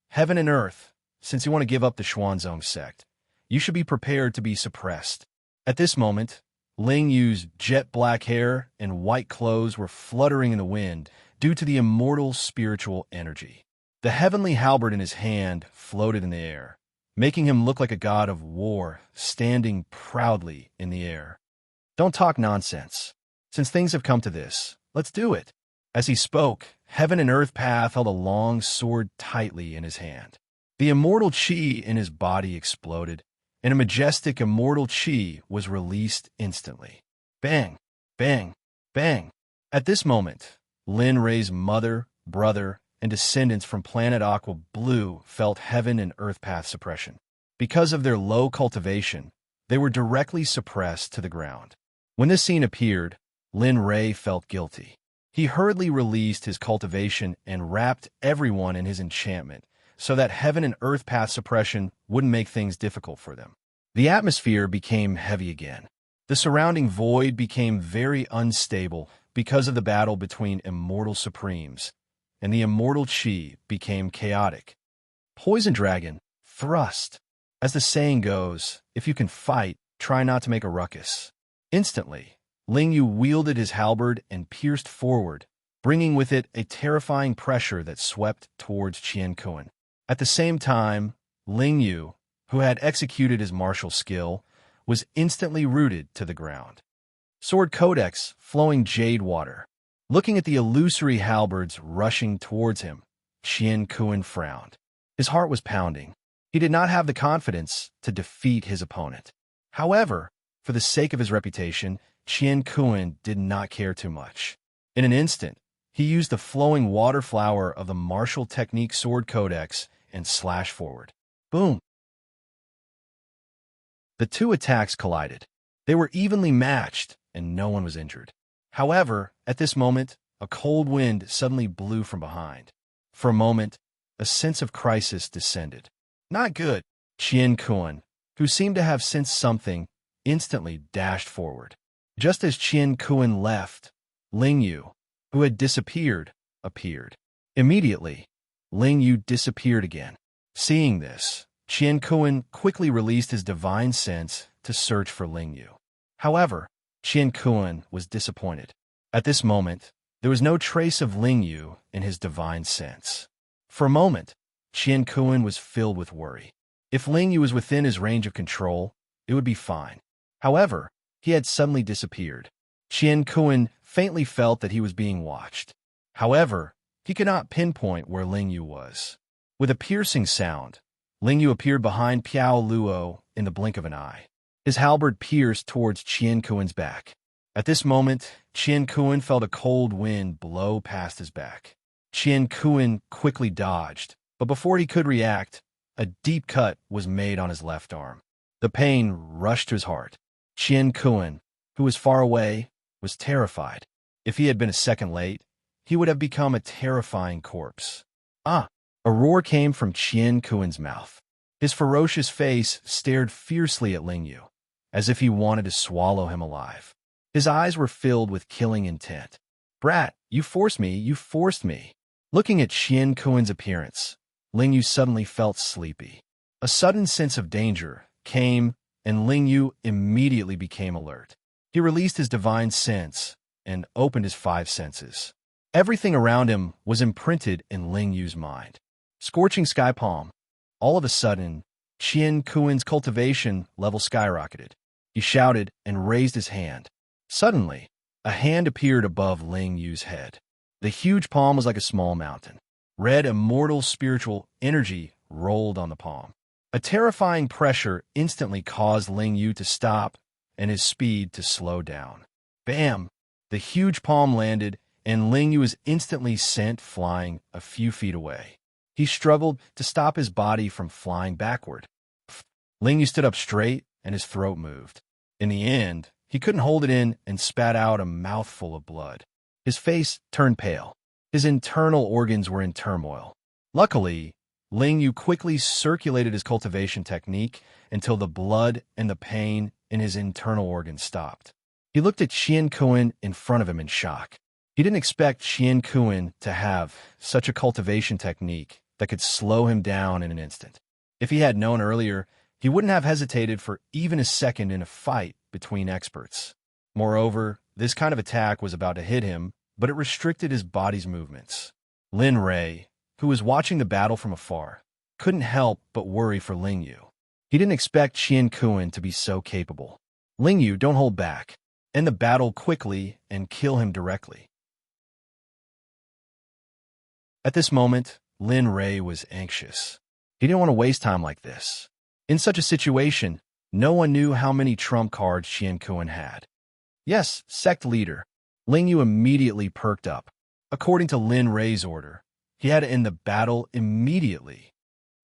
Heaven and earth, since you want to give up the Xuanzong sect, you should be prepared to be suppressed." At this moment, Ling Yu's jet-black hair and white clothes were fluttering in the wind due to the immortal spiritual energy. The heavenly halberd in his hand floated in the air, making him look like a god of war standing proudly in the air. "Don't talk nonsense. Since things have come to this, let's do it." As he spoke, heaven and earth path held a long sword tightly in his hand. The immortal chi in his body exploded, and a majestic immortal chi was released instantly. Bang, bang, bang. At this moment, Lin Rei's mother, brother, and descendants from planet Aqua Blue felt heaven and earth path suppression. Because of their low cultivation, they were directly suppressed to the ground. When this scene appeared, Lin Rei felt guilty. He hurriedly released his cultivation and wrapped everyone in his enchantment so that heaven and earth path suppression wouldn't make things difficult for them. The atmosphere became heavy again. The surrounding void became very unstable because of the battle between immortal supremes, and the immortal chi became chaotic. Poison Dragon, thrust. As the saying goes, if you can fight, try not to make a ruckus. Instantly, Ling Yu wielded his halberd and pierced forward, bringing with it a terrifying pressure that swept towards Qian Kun. At the same time, Ling Yu, who had executed his martial skill, was instantly rooted to the ground. Sword codex, flowing jade water. Looking at the illusory halberds rushing towards him, Qian Kun frowned. His heart was pounding. He did not have the confidence to defeat his opponent. However, for the sake of his reputation, Qian Kun did not care too much. In an instant, he used the flowing water flower of the martial technique sword codex and slashed forward. Boom! The two attacks collided. They were evenly matched, and no one was injured. However, at this moment, a cold wind suddenly blew from behind. For a moment, a sense of crisis descended. Not good. Qian Kun, who seemed to have sensed something, instantly dashed forward. Just as Qian Kun left, Ling Yu, who had disappeared, appeared. Immediately, Ling Yu disappeared again. Seeing this, Qian Kun quickly released his divine sense to search for Ling Yu. However, Qian Kun was disappointed. At this moment, there was no trace of Ling Yu in his divine sense. For a moment, Qian Kun was filled with worry. If Ling Yu was within his range of control, it would be fine. However, he had suddenly disappeared. Qian Kun faintly felt that he was being watched. However, he could not pinpoint where Ling Yu was. With a piercing sound, Ling Yu appeared behind Piao Luo in the blink of an eye. His halberd pierced towards Qian Kun's back. At this moment, Qian Kun felt a cold wind blow past his back. Qian Kun quickly dodged, but before he could react, a deep cut was made on his left arm. The pain rushed to his heart. Qian Kun, who was far away, was terrified. If he had been a second late, he would have become a terrifying corpse. Ah! A roar came from Qian Kun's mouth. His ferocious face stared fiercely at Ling Yu, as if he wanted to swallow him alive. His eyes were filled with killing intent. Brat, you forced me, you forced me. Looking at Qian Kun's appearance, Ling Yu suddenly felt sleepy. A sudden sense of danger came, and Ling Yu immediately became alert. He released his divine sense and opened his five senses. Everything around him was imprinted in Ling Yu's mind. Scorching sky palm. All of a sudden, Qian Kun's cultivation level skyrocketed. He shouted and raised his hand. Suddenly, a hand appeared above Ling Yu's head. The huge palm was like a small mountain. Red immortal spiritual energy rolled on the palm. A terrifying pressure instantly caused Ling Yu to stop and his speed to slow down. Bam! The huge palm landed, and Ling Yu was instantly sent flying a few feet away. He struggled to stop his body from flying backward. Ling Yu stood up straight, and his throat moved. In the end, he couldn't hold it in and spat out a mouthful of blood. His face turned pale. His internal organs were in turmoil. Luckily, Ling Yu quickly circulated his cultivation technique until the blood and the pain in his internal organs stopped. He looked at Qian Kun in front of him in shock. He didn't expect Qian Kun to have such a cultivation technique that could slow him down in an instant. If he had known earlier, he wouldn't have hesitated for even a second in a fight between experts. Moreover, this kind of attack was about to hit him, but it restricted his body's movements. Lin Rei, who was watching the battle from afar, couldn't help but worry for Ling Yu. He didn't expect Qian Kun to be so capable. Ling Yu, don't hold back. End the battle quickly and kill him directly. At this moment, Lin Rei was anxious. He didn't want to waste time like this. In such a situation, no one knew how many trump cards Qian Kun had. Yes, sect leader. Ling Yu immediately perked up. According to Lin Rei's order, he had to end the battle immediately.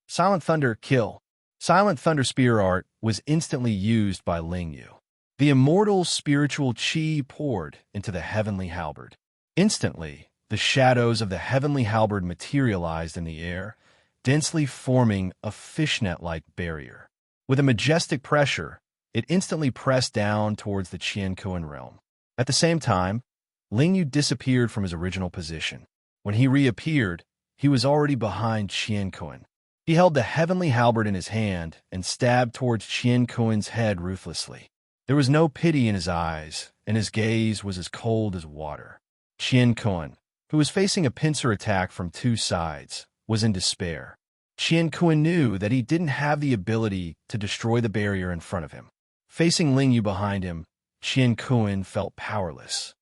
Silent Thunder, kill. Silent Thunder Spear art was instantly used by Ling Yu. The immortal spiritual chi poured into the heavenly halberd. Instantly, the shadows of the heavenly halberd materialized in the air, densely forming a fishnet-like barrier. With a majestic pressure, it instantly pressed down towards the Qian Kun realm. At the same time, Ling Yu disappeared from his original position. When he reappeared, he was already behind Qian Kun. He held the heavenly halberd in his hand and stabbed towards Qian Kun's head ruthlessly. There was no pity in his eyes, and his gaze was as cold as water. Qian Kun, who was facing a pincer attack from two sides, was in despair. Qian Kun knew that he didn't have the ability to destroy the barrier in front of him. Facing Ling Yu behind him, Qian Kun felt powerless.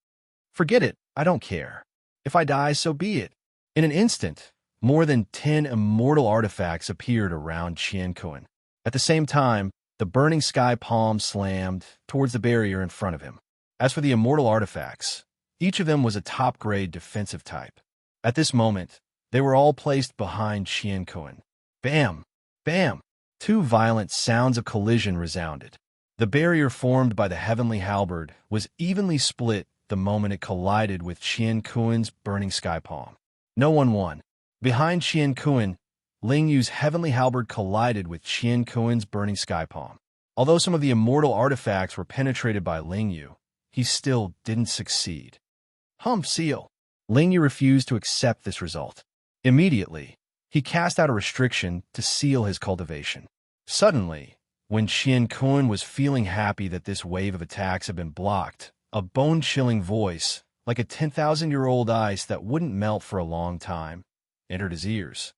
Forget it, I don't care. If I die, so be it. In an instant, more than 10 immortal artifacts appeared around Qian Kun. At the same time, the burning sky palm slammed towards the barrier in front of him. As for the immortal artifacts, each of them was a top-grade defensive type. At this moment, they were all placed behind Qian Kun. Bam! Bam! Two violent sounds of collision resounded. The barrier formed by the heavenly halberd was evenly split the moment it collided with Qian Kun's burning sky palm. No one won. Behind Qian Kun, Ling Yu's heavenly halberd collided with Qian Kun's burning sky palm. Although some of the immortal artifacts were penetrated by Ling Yu, he still didn't succeed. Seal. Ling Yu refused to accept this result. Immediately, he cast out a restriction to seal his cultivation. Suddenly, when Qian Kun was feeling happy that this wave of attacks had been blocked, a bone-chilling voice, like a 10,000-year-old ice that wouldn't melt for a long time, entered his ears.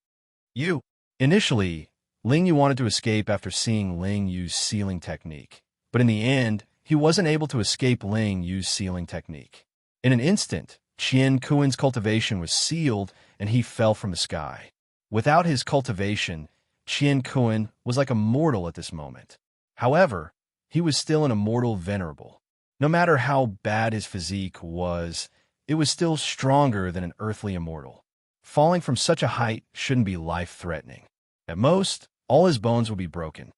You! Initially, Ling Yu wanted to escape after seeing Ling Yu's sealing technique, but in the end, he wasn't able to escape Ling Yu's sealing technique. In an instant, Qian Kun's cultivation was sealed and he fell from the sky. Without his cultivation, Qian Kun was like a mortal at this moment. However, he was still an immortal venerable. No matter how bad his physique was, it was still stronger than an earthly immortal. Falling from such a height shouldn't be life-threatening. At most, all his bones would be broken.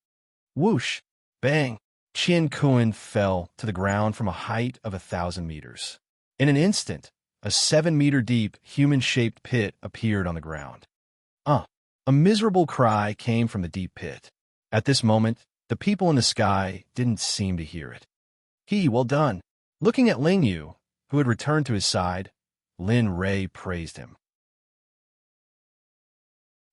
Whoosh! Bang! Qian Kun fell to the ground from a height of 1,000 meters. In an instant, a 7-meter-deep, human-shaped pit appeared on the ground. A miserable cry came from the deep pit. At this moment, the people in the sky didn't seem to hear it. Well done. Looking at Ling Yu, who had returned to his side, Lin Rei praised him.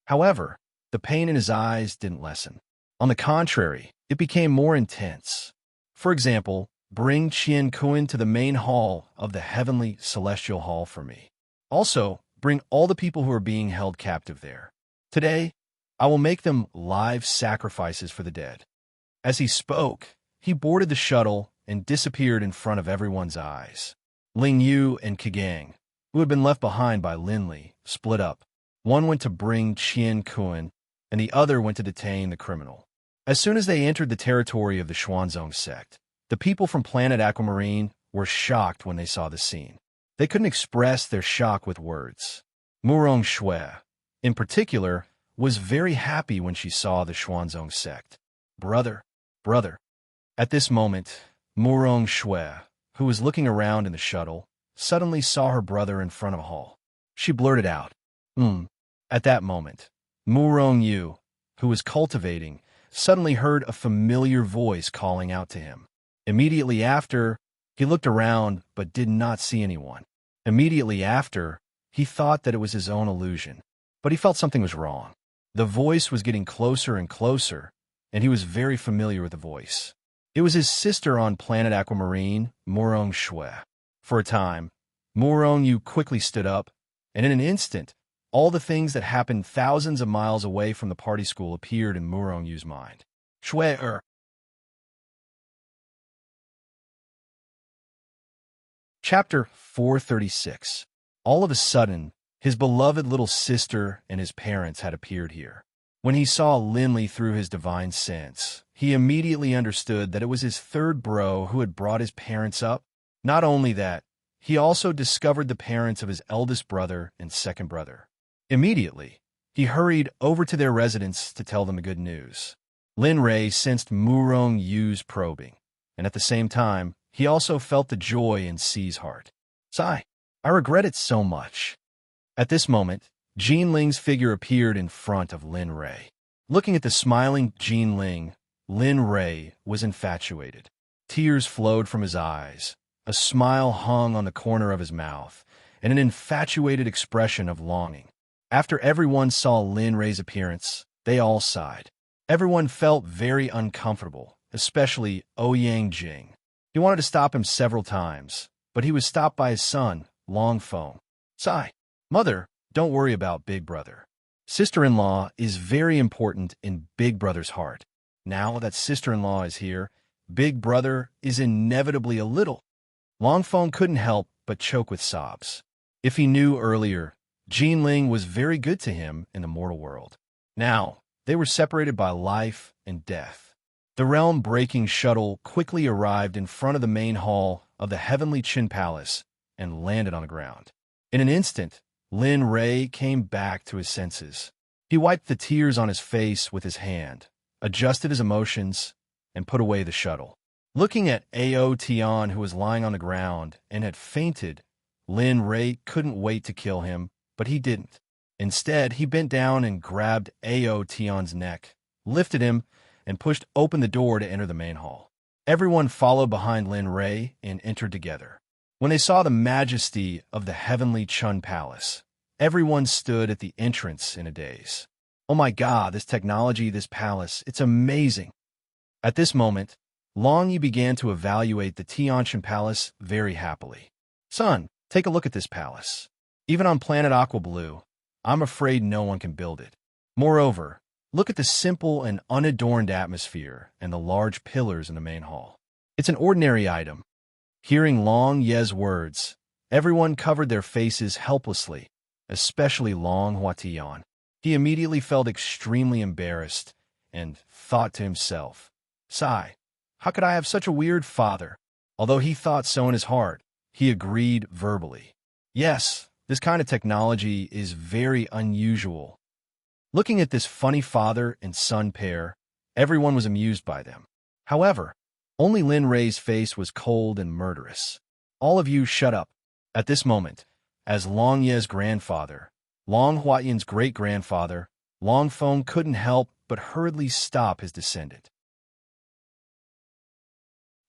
However, the pain in his eyes didn't lessen. On the contrary, it became more intense. For example, bring Qian Kun to the main hall of the heavenly celestial hall for me. Also, bring all the people who are being held captive there. Today, I will make them live sacrifices for the dead. As he spoke, he boarded the shuttle and disappeared in front of everyone's eyes. Ling Yu and Kegang, who had been left behind by Lin Li, split up. One went to bring Qian Kun, and the other went to detain the criminal. As soon as they entered the territory of the Xuanzong Sect, the people from planet Aquamarine were shocked when they saw the scene. They couldn't express their shock with words. Murong Shui, in particular, was very happy when she saw the Xuanzong Sect. Brother. At this moment, Murong Shui, who was looking around in the shuttle, suddenly saw her brother in front of a hall. She blurted out, At that moment, Murong Yu, who was cultivating, suddenly heard a familiar voice calling out to him. Immediately after, he looked around but did not see anyone. Immediately after, he thought that it was his own illusion, but he felt something was wrong. The voice was getting closer and closer, and he was very familiar with the voice. It was his sister on planet Aquamarine, Murong Shui. For a time, Murong Yu quickly stood up, and in an instant, all the things that happened thousands of miles away from the party school appeared in Murong Yu's mind. Shui-er. Chapter 436. All of a sudden, his beloved little sister and his parents had appeared here. When he saw Lin Li through his divine sense, he immediately understood that it was his third bro who had brought his parents up. Not only that, he also discovered the parents of his eldest brother and second brother. Immediately, he hurried over to their residence to tell them the good news. Lin Rei sensed Murong Yu's probing, and at the same time, he also felt the joy in Si's heart. Sigh, I regret it so much. At this moment, Jean Ling's figure appeared in front of Lin Rei. Looking at the smiling Jean Ling, Lin Rei was infatuated. Tears flowed from his eyes, a smile hung on the corner of his mouth, and an infatuated expression of longing. After everyone saw Lin Rei's appearance, they all sighed. Everyone felt very uncomfortable, especially Ouyang Jing. He wanted to stop him several times, but he was stopped by his son, Long Feng. Sigh. Mother, don't worry about Big Brother. Sister-in-law is very important in Big Brother's heart. Now that sister-in-law is here, Big Brother is inevitably a little. Longfeng couldn't help but choke with sobs. If he knew earlier, Jean Ling was very good to him in the mortal world. Now, they were separated by life and death. The realm-breaking shuttle quickly arrived in front of the main hall of the Heavenly Qin Palace and landed on the ground. In an instant, Lin Ray came back to his senses. He wiped the tears on his face with his hand, adjusted his emotions, and put away the shuttle. Looking at Ao Tian, who was lying on the ground and had fainted, Lin Ray couldn't wait to kill him, but he didn't. Instead, he bent down and grabbed Ao Tian's neck, lifted him, and pushed open the door to enter the main hall. Everyone followed behind Lin Ray and entered together. When they saw the majesty of the Heavenly Qin Palace, everyone stood at the entrance in a daze. Oh my God, this technology, this palace, it's amazing. At this moment, Long Yi began to evaluate the Tianqian Palace very happily. Son, take a look at this palace. Even on planet Aqua Blue, I'm afraid no one can build it. Moreover, look at the simple and unadorned atmosphere and the large pillars in the main hall. It's an ordinary item. Hearing Long Ye's words, everyone covered their faces helplessly, especially Long Huatian. He immediately felt extremely embarrassed and thought to himself, Sigh, how could I have such a weird father? Although he thought so in his heart, he agreed verbally. Yes, this kind of technology is very unusual. Looking at this funny father and son pair, everyone was amused by them. However, only Lin Ray's face was cold and murderous. All of you shut up. At this moment, as Long Ye's grandfather, Long Huatian's great-grandfather, Long Feng couldn't help but hurriedly stop his descendant.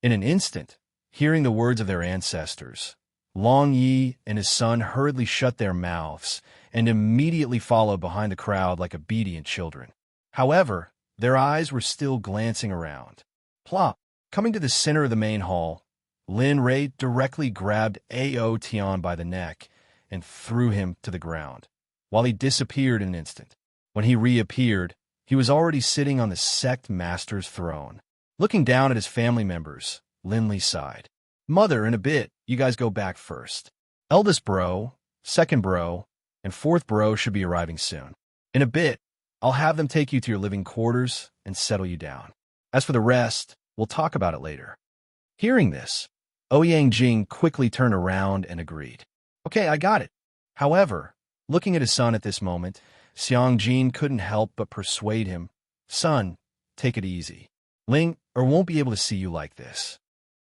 In an instant, hearing the words of their ancestors, Long Yi and his son hurriedly shut their mouths and immediately followed behind the crowd like obedient children. However, their eyes were still glancing around. Plop! Coming to the center of the main hall, Lin Ray directly grabbed Ao Tian by the neck and threw him to the ground, while he disappeared in an instant. When he reappeared, he was already sitting on the Sect Master's throne. Looking down at his family members, Lin Li sighed. Mother, in a bit, you guys go back first. Eldest bro, second bro, and fourth bro should be arriving soon. In a bit, I'll have them take you to your living quarters and settle you down. As for the rest, we'll talk about it later. Hearing this, Ouyang Jing quickly turned around and agreed. Okay, I got it. However, looking at his son at this moment, Xiang Jin couldn't help but persuade him, Son, take it easy. Ling won't be able to see you like this.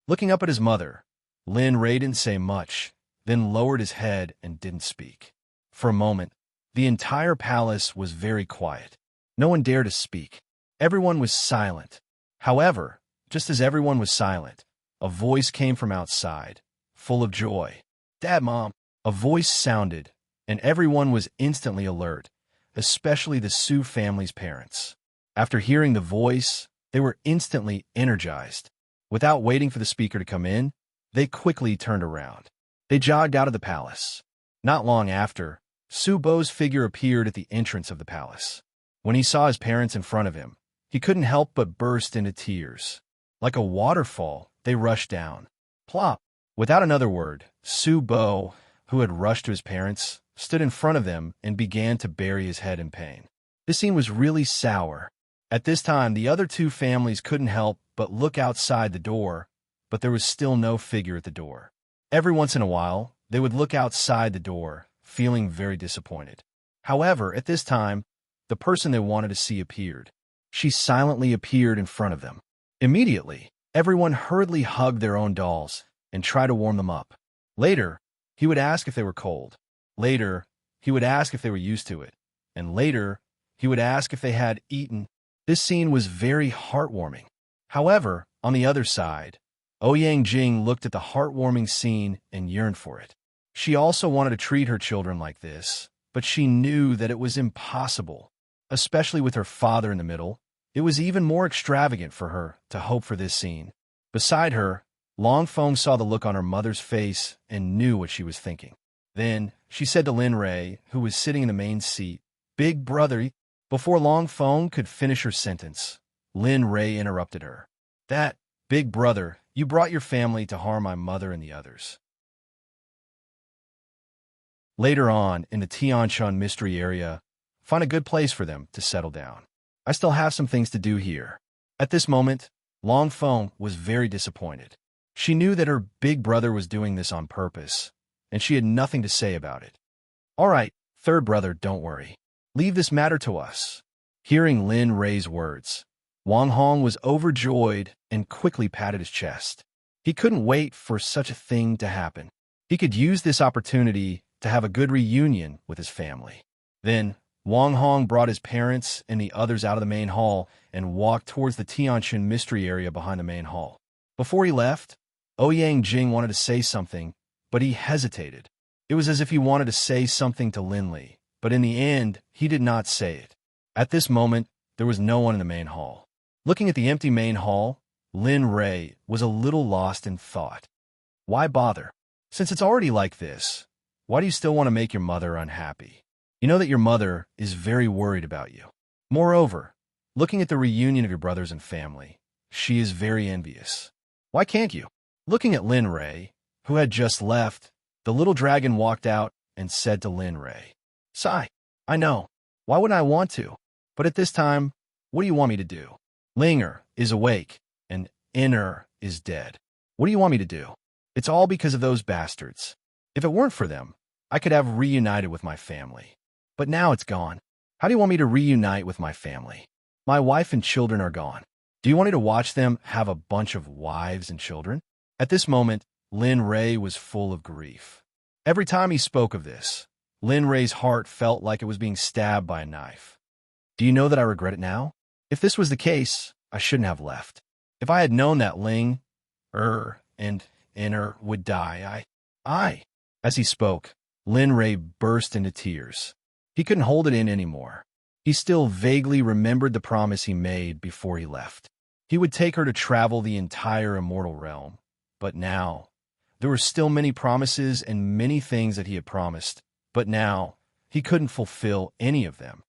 Looking up at his mother, Lin Ray didn't say much, then lowered his head and didn't speak. For a moment, the entire palace was very quiet. No one dared to speak. Everyone was silent. However, just as everyone was silent, a voice came from outside, full of joy. Dad, Mom! A voice sounded, and everyone was instantly alert, especially the Su family's parents. After hearing the voice, they were instantly energized. Without waiting for the speaker to come in, they quickly turned around. They jogged out of the palace. Not long after, Su Bo's figure appeared at the entrance of the palace. When he saw his parents in front of him, he couldn't help but burst into tears. Like a waterfall, they rushed down. Plop! Without another word, Su Bo, who had rushed to his parents, stood in front of them and began to bury his head in pain. This scene was really sour. At this time, the other two families couldn't help but look outside the door, but there was still no figure at the door. Every once in a while, they would look outside the door, feeling very disappointed. However, at this time, the person they wanted to see appeared. She silently appeared in front of them. Immediately, everyone hurriedly hugged their own dolls and tried to warm them up. Later, he would ask if they were cold. Later, he would ask if they were used to it. And later, he would ask if they had eaten. This scene was very heartwarming. However, on the other side, Ouyang Jing looked at the heartwarming scene and yearned for it. She also wanted to treat her children like this, but she knew that it was impossible. Especially with her father in the middle, it was even more extravagant for her to hope for this scene. Beside her, Long Feng saw the look on her mother's face and knew what she was thinking. Then she said to Lin Ray, who was sitting in the main seat, "Big brother." Before Long Feng could finish her sentence, Lin Ray interrupted her. "That, big brother, you brought your family to harm my mother and the others." Later on, in the Tianshan mystery area, find a good place for them to settle down. I still have some things to do here. At this moment, Long Feng was very disappointed. She knew that her big brother was doing this on purpose, and she had nothing to say about it. "All right, third brother, don't worry. Leave this matter to us." Hearing Lin Ray's words, Wang Hong was overjoyed and quickly patted his chest. He couldn't wait for such a thing to happen. He could use this opportunity to have a good reunion with his family. Then, Wang Hong brought his parents and the others out of the main hall and walked towards the Tianshan mystery area behind the main hall. Before he left, Ouyang Jing wanted to say something, but he hesitated. It was as if he wanted to say something to Lin Li, but in the end, he did not say it. At this moment, there was no one in the main hall. Looking at the empty main hall, Lin Ray was a little lost in thought. Why bother? Since it's already like this, why do you still want to make your mother unhappy? You know that your mother is very worried about you. Moreover, looking at the reunion of your brothers and family, she is very envious. Why can't you? Looking at Lin Ray, who had just left, the little dragon walked out and said to Lin Ray, "Sigh, I know. Why wouldn't I want to? But at this time, what do you want me to do? Linger is awake, and Inner is dead. What do you want me to do? It's all because of those bastards. If it weren't for them, I could have reunited with my family. But now it's gone. How do you want me to reunite with my family? My wife and children are gone. Do you want me to watch them have a bunch of wives and children?" At this moment, Lin Ray was full of grief. Every time he spoke of this, Lin Ray's heart felt like it was being stabbed by a knife. "Do you know that I regret it now? If this was the case, I shouldn't have left. If I had known that Ling, and Inner would die, I... As he spoke, Lin Ray burst into tears. He couldn't hold it in anymore. He still vaguely remembered the promise he made before he left. He would take her to travel the entire immortal realm. But now, there were still many promises and many things that he had promised, but now he couldn't fulfill any of them.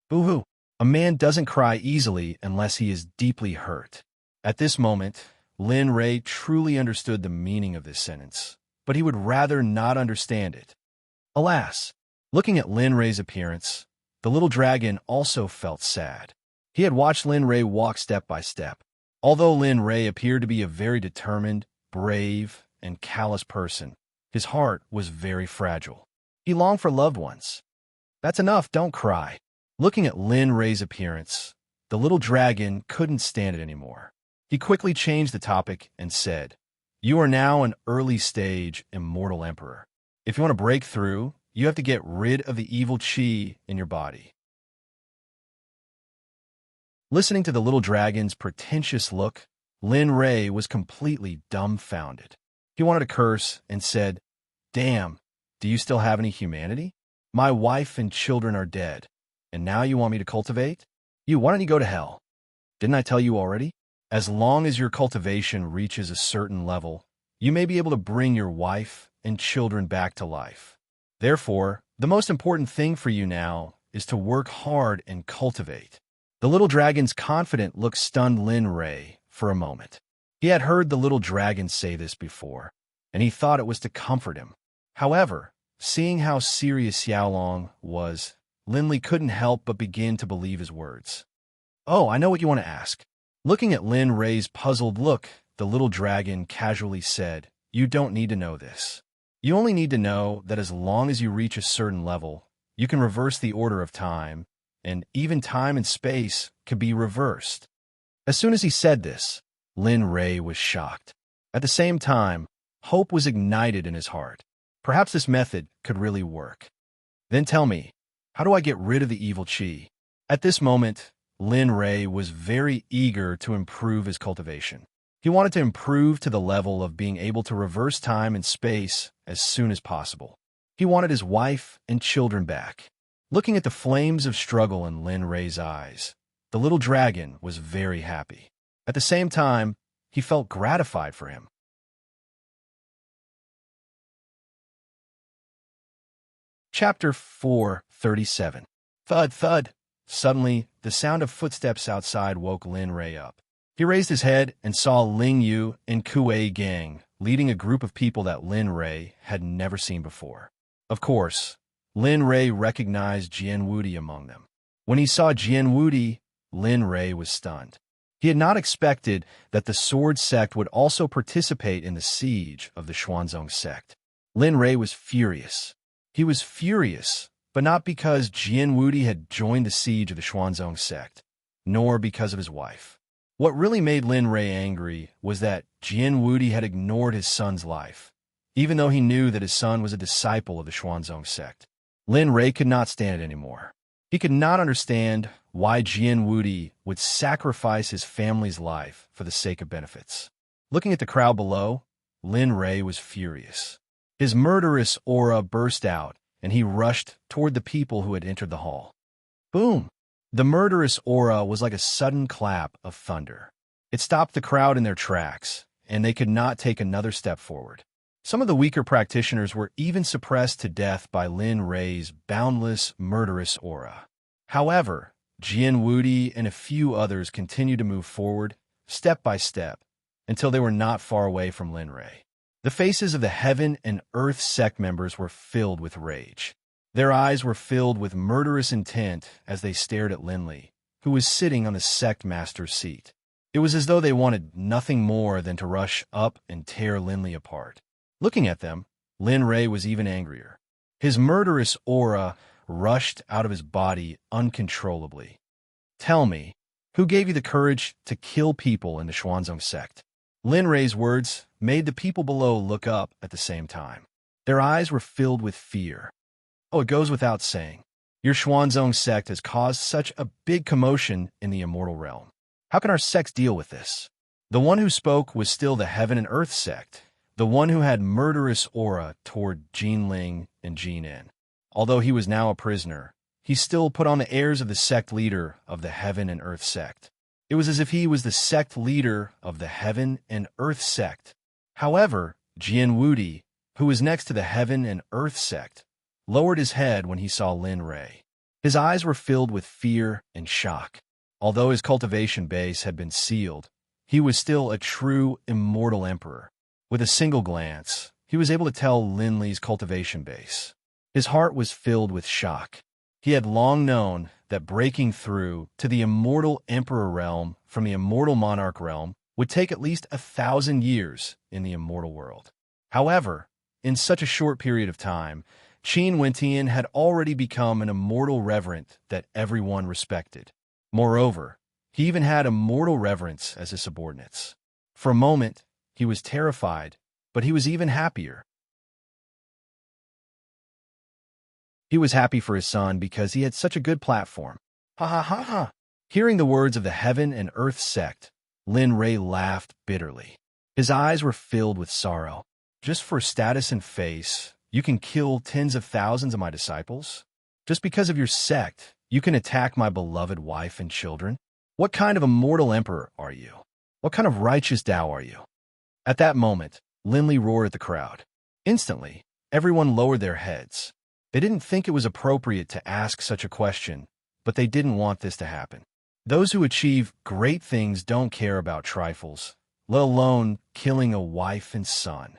Boo-hoo! A man doesn't cry easily unless he is deeply hurt. At this moment, Lin Ray truly understood the meaning of this sentence, but he would rather not understand it. Alas, looking at Lin Ray's appearance, the little dragon also felt sad. He had watched Lin Ray walk step by step. Although Lin Ray appeared to be a very determined, brave, and callous person, his heart was very fragile. He longed for loved ones. "That's enough, don't cry." Looking at Lin Ray's appearance, the little dragon couldn't stand it anymore. He quickly changed the topic and said, "You are now an early-stage immortal emperor. If you want to break through, you have to get rid of the evil qi in your body." Listening to the little dragon's pretentious look, Lin Ray was completely dumbfounded. He wanted to curse and said, "Damn, do you still have any humanity? My wife and children are dead, and now you want me to cultivate? Why don't you go to hell? Didn't I tell you already? As long as your cultivation reaches a certain level, you may be able to bring your wife and children back to life. Therefore, the most important thing for you now is to work hard and cultivate." The little dragon's confident look stunned Lin Ray for a moment. He had heard the little dragon say this before, and he thought it was to comfort him. However, seeing how serious Xiaolong was, Lin Li couldn't help but begin to believe his words. "Oh, I know what you want to ask." Looking at Lin Ray's puzzled look, the little dragon casually said, "You don't need to know this. You only need to know that as long as you reach a certain level, you can reverse the order of time, and even time and space can be reversed." As soon as he said this, Lin Ray was shocked. At the same time, hope was ignited in his heart. Perhaps this method could really work. "Then tell me, how do I get rid of the evil qi?" At this moment, Lin Ray was very eager to improve his cultivation. He wanted to improve to the level of being able to reverse time and space as soon as possible. He wanted his wife and children back. Looking at the flames of struggle in Lin Ray's eyes, the little dragon was very happy. At the same time, he felt gratified for him. Chapter 437. Thud, thud. Suddenly, the sound of footsteps outside woke Lin Ray up. He raised his head and saw Ling Yu and Kuei Gang leading a group of people that Lin Ray had never seen before. Of course, Lin Ray recognized Jian Wudi among them. When he saw Jian Wudi, Lin Ray was stunned. He had not expected that the Sword Sect would also participate in the siege of the Xuanzong Sect. Lin Ray was furious. He was furious, but not because Jian Wudi had joined the siege of the Xuanzong Sect, nor because of his wife. What really made Lin Ray angry was that Jian Wudi had ignored his son's life, even though he knew that his son was a disciple of the Xuanzong Sect. Lin Ray could not stand it anymore. He could not understand why Jian Wudi would sacrifice his family's life for the sake of benefits. Looking at the crowd below, Lin Ray was furious. His murderous aura burst out, and he rushed toward the people who had entered the hall. Boom! The murderous aura was like a sudden clap of thunder. It stopped the crowd in their tracks, and they could not take another step forward. Some of the weaker practitioners were even suppressed to death by Lin Ray's boundless, murderous aura. However, Jian Wudi and a few others continued to move forward, step by step, until they were not far away from Lin Ray. The faces of the Heaven and Earth Sect members were filled with rage. Their eyes were filled with murderous intent as they stared at Linley, who was sitting on the Sect Master's seat. It was as though they wanted nothing more than to rush up and tear Linley apart. Looking at them, Lin Ray was even angrier. His murderous aura rushed out of his body uncontrollably. Tell me, who gave you the courage to kill people in the Xuanzong Sect? Lin Ray's words made the people below look up at the same time. Their eyes were filled with fear. Oh, it goes without saying. Your Xuanzong Sect has caused such a big commotion in the immortal realm. How can our sects deal with this? The one who spoke was still the Heaven and Earth Sect, the one who had murderous aura toward Jin Ling and Jin En. Although he was now a prisoner, he still put on the airs of the sect leader of the Heaven and Earth Sect. It was as if he was the sect leader of the Heaven and Earth Sect. However, Jian Wudi, who was next to the Heaven and Earth Sect, lowered his head when he saw Lin Ray. His eyes were filled with fear and shock. Although his cultivation base had been sealed, he was still a true immortal emperor. With a single glance, he was able to tell Linley's cultivation base. His heart was filled with shock. He had long known that breaking through to the immortal emperor realm from the immortal monarch realm would take at least 1,000 years in the immortal world. However, in such a short period of time, Qin Wentian had already become an immortal reverend that everyone respected. Moreover, he even had immortal reverence as his subordinates. For a moment, he was terrified, but he was even happier. He was happy for his son because he had such a good platform. Ha ha ha ha! Hearing the words of the Heaven and Earth Sect, Lin Ray laughed bitterly. His eyes were filled with sorrow. Just for status and face, you can kill tens of thousands of my disciples? Just because of your sect, you can attack my beloved wife and children? What kind of immortal emperor are you? What kind of righteous Tao are you? At that moment, Linley roared at the crowd. Instantly, everyone lowered their heads. They didn't think it was appropriate to ask such a question, but they didn't want this to happen. Those who achieve great things don't care about trifles, let alone killing a wife and son.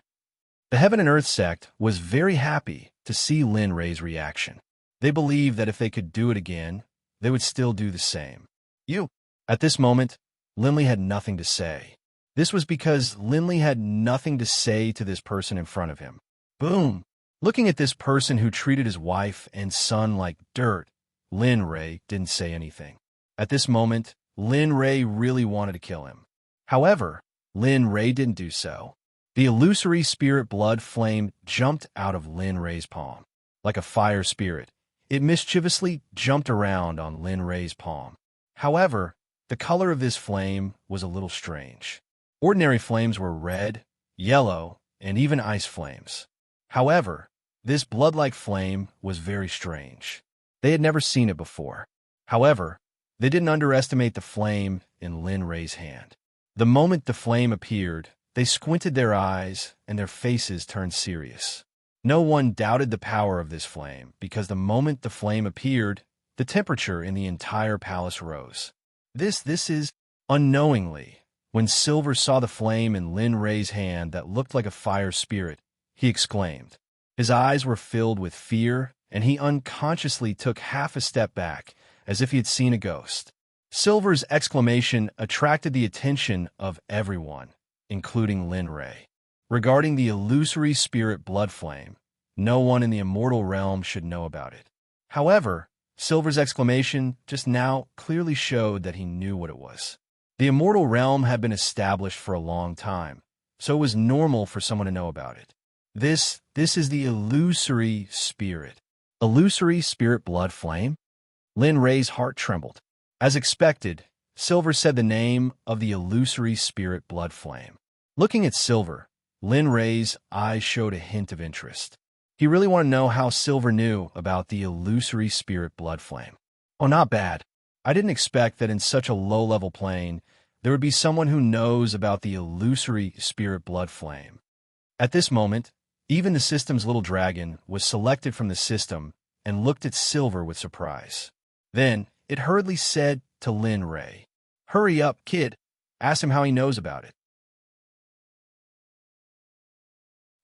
The Heaven and Earth Sect was very happy to see Lin Ray's reaction. They believed that if they could do it again, they would still do the same. At this moment, Linley had nothing to say. This was because Linley had nothing to say to this person in front of him. Boom! Looking at this person who treated his wife and son like dirt, Lin Ray didn't say anything. At this moment, Lin Ray really wanted to kill him. However, Lin Ray didn't do so. The illusory spirit blood flame jumped out of Lin Ray's palm. Like a fire spirit, it mischievously jumped around on Lin Ray's palm. However, the color of this flame was a little strange. Ordinary flames were red, yellow, and even ice flames. However, this blood-like flame was very strange. They had never seen it before. However, they didn't underestimate the flame in Lin Ray's hand. The moment the flame appeared, they squinted their eyes and their faces turned serious. No one doubted the power of this flame, because the moment the flame appeared, the temperature in the entire palace rose. This is unknowingly. When Silver saw the flame in Lin Rei's hand that looked like a fire spirit, he exclaimed. His eyes were filled with fear, and he unconsciously took half a step back, as if he had seen a ghost. Silver's exclamation attracted the attention of everyone, including Lin Rei. Regarding the illusory spirit blood flame, no one in the immortal realm should know about it. However, Silver's exclamation just now clearly showed that he knew what it was. The immortal realm had been established for a long time, so it was normal for someone to know about it. This is the illusory spirit. Illusory spirit blood flame? Lin Rei's heart trembled. As expected, Silver said the name of the illusory spirit blood flame. Looking at Silver, Lin Rei's eyes showed a hint of interest. He really wanted to know how Silver knew about the illusory spirit blood flame. Oh, not bad. I didn't expect that in such a low-level plane, there would be someone who knows about the illusory spirit blood flame. At this moment, even the system's little dragon was selected from the system and looked at Silver with surprise. Then, it hurriedly said to Lin Rei, "Hurry up, kid. Ask him how he knows about it."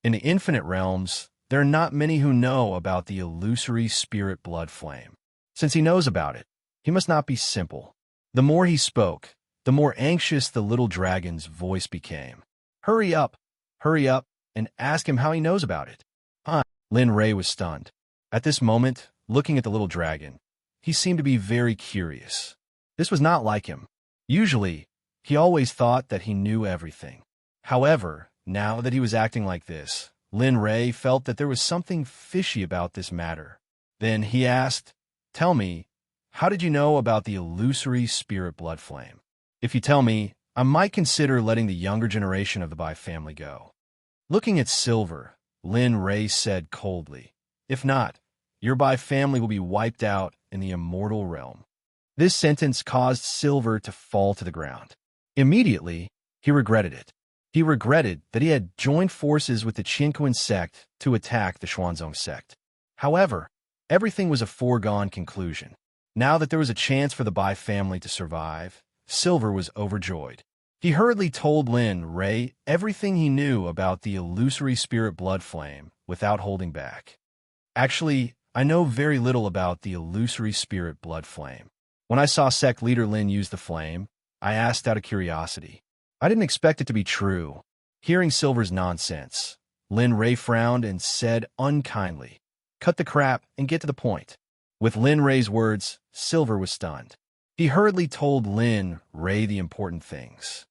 In the infinite realms, there are not many who know about the illusory spirit blood flame. Since he knows about it, he must not be simple. The more he spoke, the more anxious the little dragon's voice became. Hurry up, and ask him how he knows about it." Lin Rei was stunned. At this moment, looking at the little dragon, he seemed to be very curious. This was not like him. Usually, he always thought that he knew everything. However, now that he was acting like this, Lin Rei felt that there was something fishy about this matter. Then he asked, "Tell me, how did you know about the illusory spirit blood flame? If you tell me, I might consider letting the younger generation of the Bai family go." Looking at Silver, Lin Rei said coldly, "If not, your Bai family will be wiped out in the immortal realm." This sentence caused Silver to fall to the ground. Immediately, he regretted it. He regretted that he had joined forces with the Qinquan sect to attack the Xuanzong sect. However, everything was a foregone conclusion. Now that there was a chance for the Bai family to survive, Silver was overjoyed. He hurriedly told Lin Rei everything he knew about the illusory spirit blood flame without holding back. "Actually, I know very little about the illusory spirit blood flame. When I saw Sect leader Lin use the flame, I asked out of curiosity. I didn't expect it to be true." Hearing Silver's nonsense, Lin Rei frowned and said unkindly, "Cut the crap and get to the point." With Lin Rei's words, Silver was stunned. He hurriedly told Lin Rei the important things.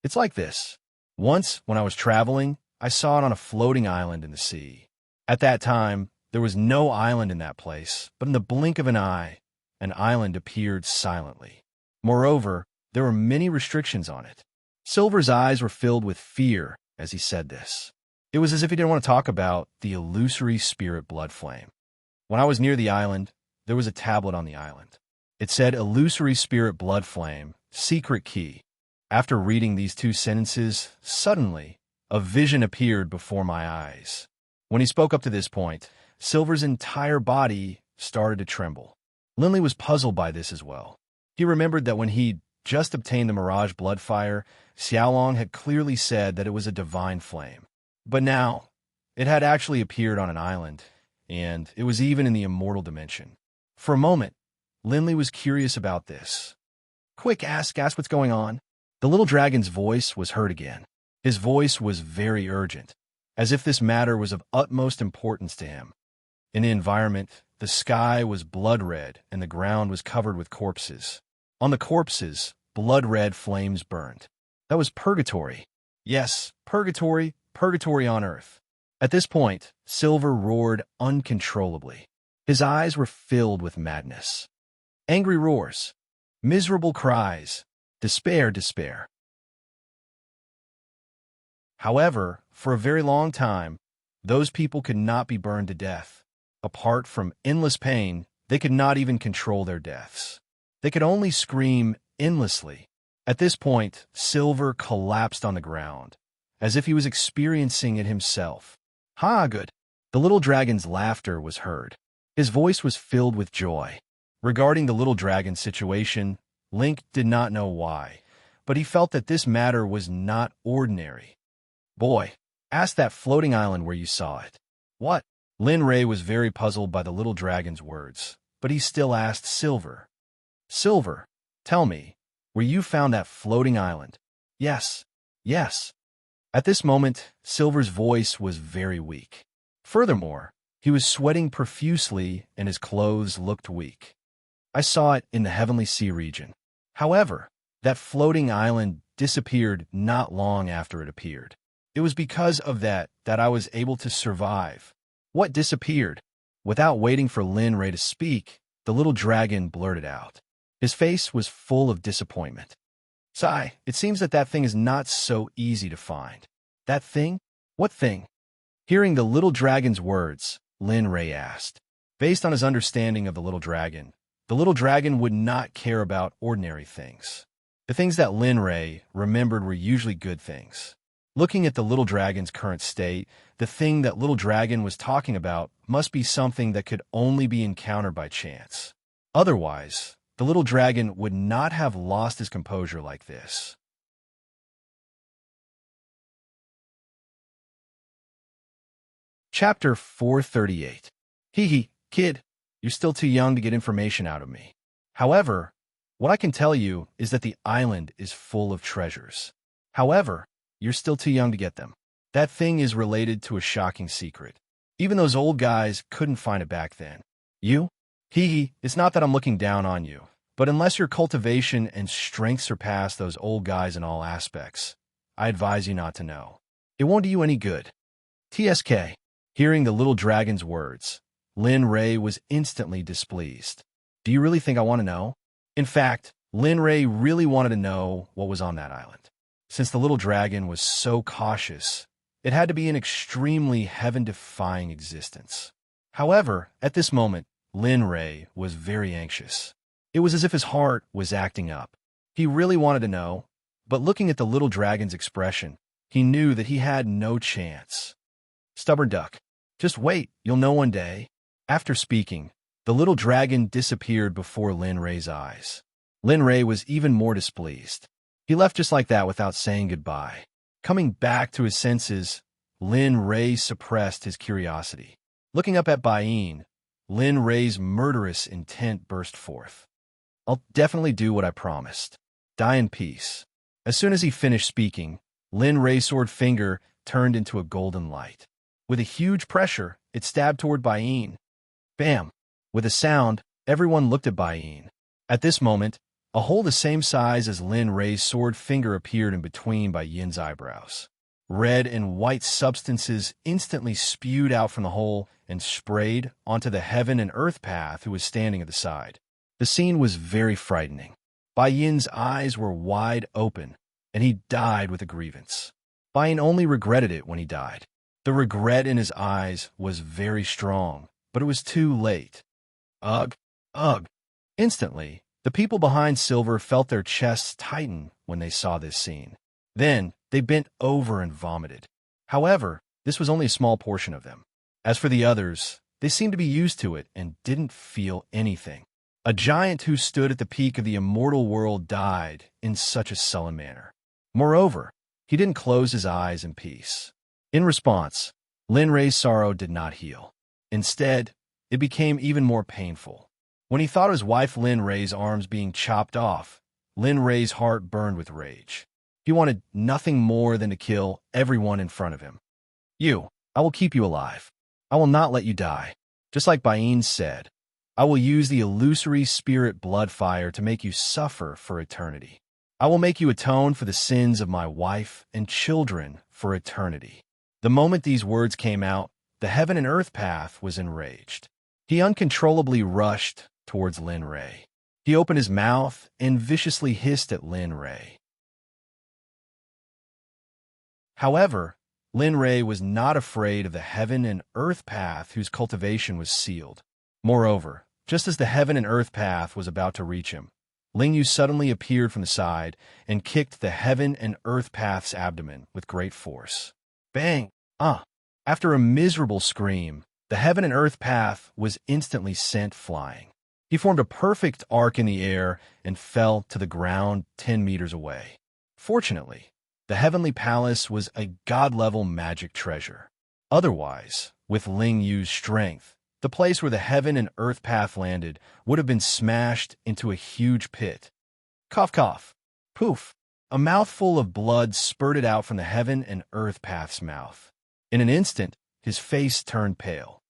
"It's like this. Once, when I was traveling, I saw it on a floating island in the sea. At that time, there was no island in that place, but in the blink of an eye, an island appeared silently. Moreover, there were many restrictions on it." Silver's eyes were filled with fear as he said this. It was as if he didn't want to talk about the illusory spirit blood flame. "When I was near the island, there was a tablet on the island. It said illusory spirit blood flame, secret key." After reading these two sentences, suddenly, a vision appeared before my eyes. When he spoke up to this point, Silver's entire body started to tremble. Linley was puzzled by this as well. He remembered that when he'd just obtained the Mirage blood fire, Xiaolong had clearly said that it was a divine flame. But now, it had actually appeared on an island, and it was even in the immortal dimension. For a moment, Linley was curious about this. "Quick, ask what's going on." The little dragon's voice was heard again. His voice was very urgent, as if this matter was of utmost importance to him. In the environment, the sky was blood red and the ground was covered with corpses. On the corpses, blood-red flames burned. That was purgatory. Yes, purgatory on earth. At this point, Silver roared uncontrollably. His eyes were filled with madness. Angry roars, miserable cries, despair. However, for a very long time, those people could not be burned to death. Apart from endless pain, they could not even control their deaths. They could only scream endlessly. At this point, Silver collapsed on the ground, as if he was experiencing it himself. Good. The little dragon's laughter was heard. His voice was filled with joy. Regarding the little dragon's situation, Link did not know why, but he felt that this matter was not ordinary. Boy, ask that floating island where you saw it. What? Lin Ray was very puzzled by the little dragon's words, but he still asked Silver. Silver, tell me, where you found that floating island? Yes, yes. At this moment, Silver's voice was very weak. Furthermore, he was sweating profusely and his clothes looked weak. I saw it in the Heavenly Sea region. However, that floating island disappeared not long after it appeared. It was because of that I was able to survive. What disappeared? Without waiting for Lin Ray to speak, the little dragon blurted out. His face was full of disappointment. Sigh, it seems that thing is not so easy to find. That thing? What thing? Hearing the little dragon's words, Lin Ray asked. Based on his understanding of the little dragon would not care about ordinary things. The things that Lin Ray remembered were usually good things. Looking at the little dragon's current state, the thing that little dragon was talking about must be something that could only be encountered by chance. Otherwise, the little dragon would not have lost his composure like this. Chapter 438. Hee, kid, you're still too young to get information out of me. However, what I can tell you is that the island is full of treasures. However, you're still too young to get them. That thing is related to a shocking secret. Even those old guys couldn't find it back then. You? It's not that I'm looking down on you, but unless your cultivation and strength surpass those old guys in all aspects, I advise you not to know. It won't do you any good. TSK. Hearing the little dragon's words, Lin Ray was instantly displeased. Do you really think I want to know? In fact, Lin Ray really wanted to know what was on that island. Since the little dragon was so cautious, it had to be an extremely heaven-defying existence. However, at this moment, Lin Ray was very anxious. It was as if his heart was acting up. He really wanted to know, but looking at the little dragon's expression, he knew that he had no chance. Stubborn duck. Just wait, you'll know one day. After speaking, the little dragon disappeared before Lin Ray's eyes. Lin Ray was even more displeased. He left just like that without saying goodbye. Coming back to his senses, Lin Ray suppressed his curiosity. Looking up at Bain, Lin Ray's murderous intent burst forth. I'll definitely do what I promised. Die in peace. As soon as he finished speaking, Lin Ray's sword finger turned into a golden light. With a huge pressure, it stabbed toward Bain. Bam! With a sound, everyone looked at Bain. At this moment, a hole the same size as Lin Ray's sword finger appeared in between Bain's eyebrows. Red and white substances instantly spewed out from the hole and sprayed onto the heaven and earth path who was standing at the side. The scene was very frightening. Bain's eyes were wide open, and he died with a grievance. Bain only regretted it when he died. The regret in his eyes was very strong, but it was too late. Ugh, ugh. Instantly, the people behind Silver felt their chests tighten when they saw this scene. Then, they bent over and vomited. However, this was only a small portion of them. As for the others, they seemed to be used to it and didn't feel anything. A giant who stood at the peak of the immortal world died in such a sullen manner. Moreover, he didn't close his eyes in peace. In response, Lin Ray's sorrow did not heal. Instead, it became even more painful. When he thought of his wife Lin Ray's arms being chopped off, Lin Ray's heart burned with rage. He wanted nothing more than to kill everyone in front of him. I will keep you alive. I will not let you die. Just like Bain said, I will use the illusory spirit blood fire to make you suffer for eternity. I will make you atone for the sins of my wife and children for eternity. The moment these words came out, the heaven and earth path was enraged. He uncontrollably rushed towards Lin Ray. He opened his mouth and viciously hissed at Lin Ray. However, Lin Ray was not afraid of the heaven and earth path whose cultivation was sealed. Moreover, just as the heaven and earth path was about to reach him, Ling Yu suddenly appeared from the side and kicked the heaven and earth path's abdomen with great force. Bang! After a miserable scream, the heaven and earth path was instantly sent flying. He formed a perfect arc in the air and fell to the ground 10 meters away. Fortunately, the heavenly palace was a god-level magic treasure. Otherwise, with Ling Yu's strength, the place where the heaven and earth path landed would have been smashed into a huge pit. Cough, cough. Poof. A mouthful of blood spurted out from the heaven and earth path's mouth. In an instant, his face turned pale.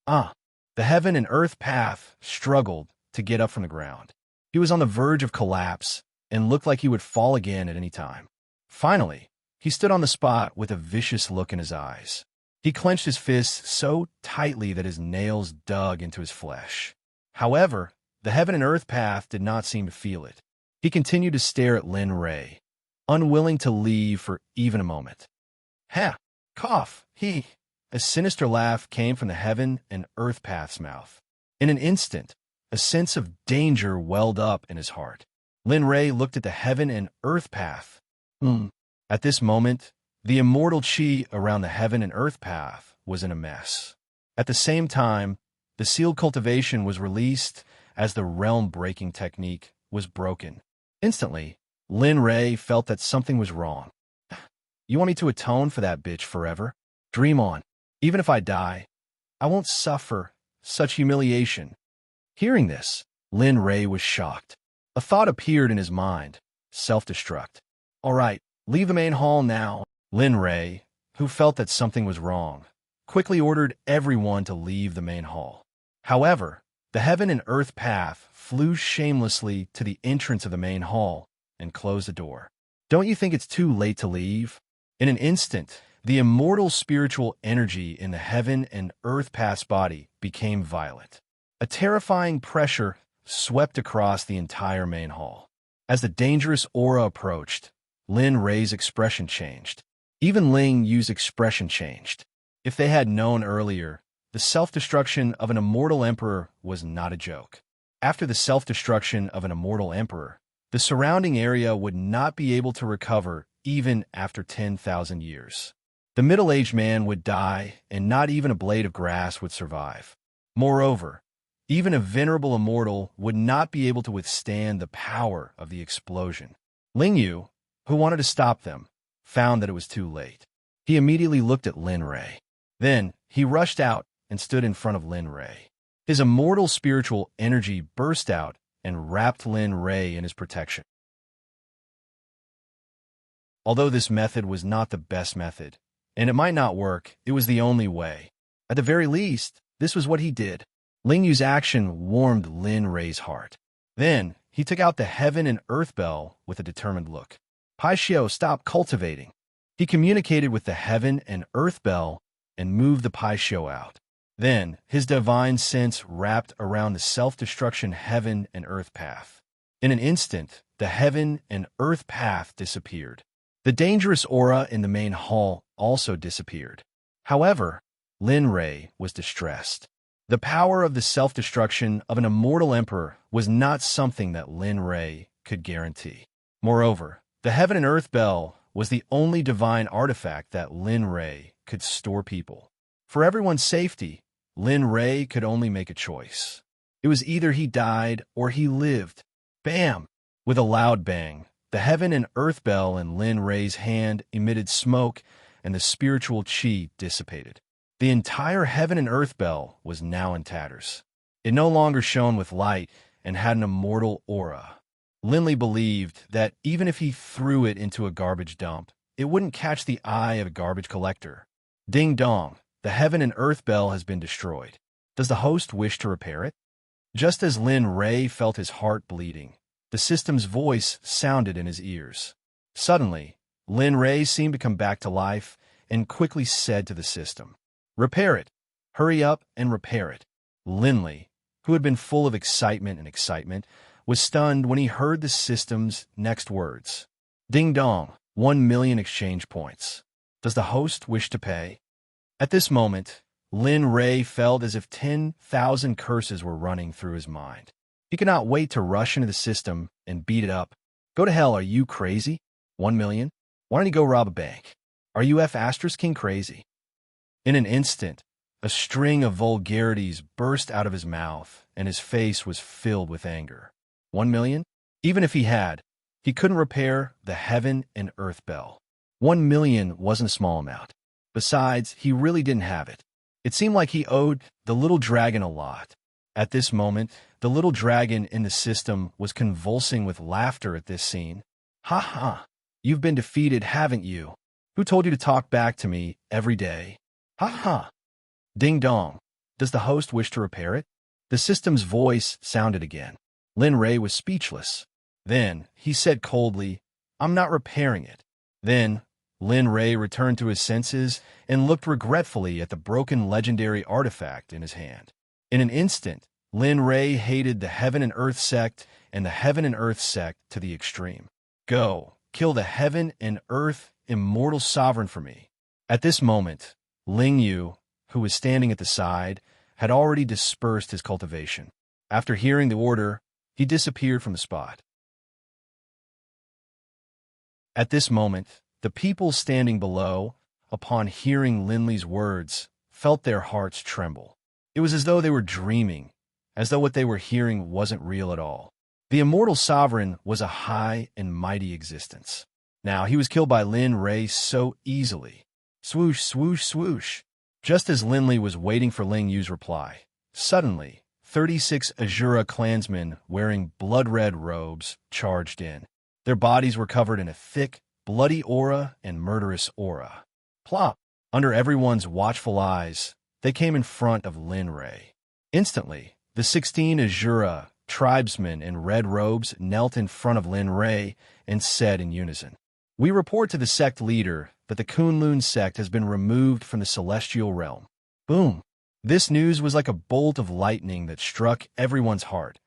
The heaven and earth path struggled to get up from the ground. He was on the verge of collapse and looked like he would fall again at any time. Finally, he stood on the spot with a vicious look in his eyes. He clenched his fists so tightly that his nails dug into his flesh. However, the heaven and earth path did not seem to feel it. He continued to stare at Lin Ray, unwilling to leave for even a moment. Ha! Cough! A sinister laugh came from the heaven and earth path's mouth. In an instant, a sense of danger welled up in his heart. Lin Ray looked at the heaven and earth path. At this moment, the immortal chi around the heaven and earth path was in a mess. At the same time, the sealed cultivation was released as the realm-breaking technique was broken. Instantly, Lin Ray felt that something was wrong. You want me to atone for that bitch forever? Dream on. Even if I die, I won't suffer such humiliation. Hearing this, Lin Ray was shocked. A thought appeared in his mind. Self-destruct. All right, leave the main hall now. Lin Ray, who felt that something was wrong, quickly ordered everyone to leave the main hall. However, the heaven and earth path flew shamelessly to the entrance of the main hall and closed the door. Don't you think it's too late to leave? In an instant, the immortal spiritual energy in the heaven and earth path's body became violent. A terrifying pressure swept across the entire main hall. As the dangerous aura approached, Lin Ray's expression changed. Even Ling Yu's expression changed. If they had known earlier, the self-destruction of an immortal emperor was not a joke. After the self-destruction of an immortal emperor, the surrounding area would not be able to recover even after 10,000 years. The middle-aged man would die, and not even a blade of grass would survive. Moreover, even a venerable immortal would not be able to withstand the power of the explosion. Ling Yu, who wanted to stop them, found that it was too late. He immediately looked at Lin Ray. Then, he rushed out and stood in front of Lin Ray. His immortal spiritual energy burst out and wrapped Lin Ray in his protection. Although this method was not the best method, and it might not work, it was the only way. At the very least, this was what he did. Ling Yu's action warmed Lin Ray's heart. Then, he took out the heaven and earth bell with a determined look. Pai Xiao, stop cultivating. He communicated with the heaven and earth bell and moved the Pai Xiao out. Then, his divine sense wrapped around the self-destruction heaven and earth path. In an instant, the heaven and earth path disappeared. The dangerous aura in the main hall also disappeared. However, Lin Ray was distressed. The power of the self-destruction of an immortal emperor was not something that Lin Ray could guarantee. Moreover, the heaven and earth bell was the only divine artifact that Lin Ray could store people. For everyone's safety, Lin Ray could only make a choice. It was either he died or he lived. Bam! With a loud bang, the heaven and earth bell in Lin Ray's hand emitted smoke, and the spiritual chi dissipated. The entire heaven and earth bell was now in tatters. It no longer shone with light and had an immortal aura. Linley believed that even if he threw it into a garbage dump, it wouldn't catch the eye of a garbage collector. Ding dong, the heaven and earth bell has been destroyed. Does the host wish to repair it? Just as Lin Ray felt his heart bleeding, the system's voice sounded in his ears. Suddenly, Lin Ray seemed to come back to life and quickly said to the system, "Repair it. Hurry up and repair it." Linley, who had been full of excitement, was stunned when he heard the system's next words. Ding dong, 1 million exchange points. Does the host wish to pay? At this moment, Lin Ray felt as if 10,000 curses were running through his mind. He could not wait to rush into the system and beat it up. Go to hell, are you crazy? 1 million? Why don't you go rob a bank? Are you F*** King crazy? In an instant, a string of vulgarities burst out of his mouth, and his face was filled with anger. 1 million? Even if he had, he couldn't repair the heaven and earth bell. 1 million wasn't a small amount. Besides, he really didn't have it. It seemed like he owed the little dragon a lot. At this moment, the little dragon in the system was convulsing with laughter at this scene. Ha ha! You've been defeated, haven't you? Who told you to talk back to me every day? Ha ha! Ding dong. Does the host wish to repair it? The system's voice sounded again. Lin Ray was speechless. Then he said coldly, I'm not repairing it. Then Lin Ray returned to his senses and looked regretfully at the broken legendary artifact in his hand. In an instant, Lin Ray hated the Heaven and Earth Sect and the Heaven and Earth Sect to the extreme. Go, kill the Heaven and Earth immortal sovereign for me. At this moment, Ling Yu, who was standing at the side, had already dispersed his cultivation. After hearing the order, he disappeared from the spot. At this moment, the people standing below, upon hearing Linley's words, felt their hearts tremble. It was as though they were dreaming, as though what they were hearing wasn't real at all. The immortal sovereign was a high and mighty existence. Now he was killed by Lin Ray so easily. Swoosh, swoosh, swoosh. Just as Linley was waiting for Ling Yu's reply, suddenly, 36 Azura clansmen wearing blood-red robes charged in. Their bodies were covered in a thick, bloody aura and murderous aura. Plop! Under everyone's watchful eyes, they came in front of Lin Ray. Instantly, the 16 Azura tribesmen in red robes knelt in front of Lin Ray and said in unison, We report to the sect leader that the Kunlun sect has been removed from the celestial realm. Boom! This news was like a bolt of lightning that struck everyone's heart,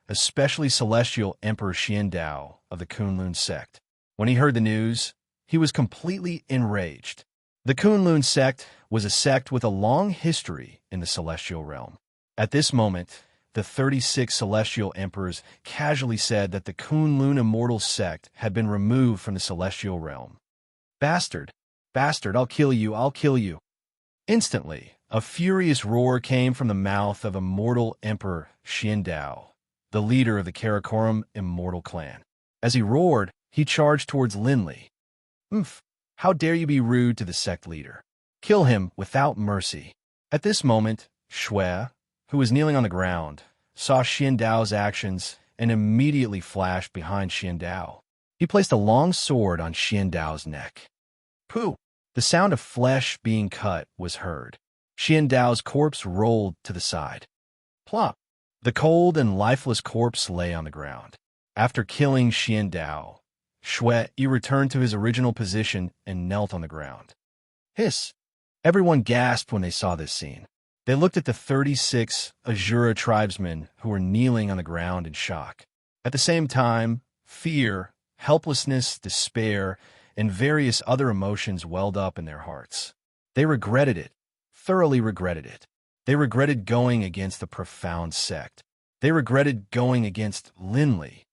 especially Celestial Emperor Xiandao of the Kunlun sect. When he heard the news, he was completely enraged. The Kunlun sect was a sect with a long history in the celestial realm. At this moment, the 36 celestial emperors casually said that the Kunlun immortal sect had been removed from the celestial realm. Bastard! Bastard, I'll kill you, I'll kill you. Instantly, a furious roar came from the mouth of immortal Emperor Xiandao, the leader of the Karakoram immortal clan. As he roared, he charged towards Linley. Oomph! How dare you be rude to the sect leader? Kill him without mercy. At this moment, Shui, who was kneeling on the ground, saw Xiandao's actions and immediately flashed behind Xiandao. He placed a long sword on Xiandao's neck. Pooh! The sound of flesh being cut was heard. Xiandao's corpse rolled to the side. Plop! The cold and lifeless corpse lay on the ground. After killing Xiandao, Shui returned to his original position and knelt on the ground. Hiss! Everyone gasped when they saw this scene. They looked at the 36 Azura tribesmen who were kneeling on the ground in shock. At the same time, fear, helplessness, despair, and various other emotions welled up in their hearts. They regretted it, thoroughly regretted it. They regretted going against the profound sect. They regretted going against Linley.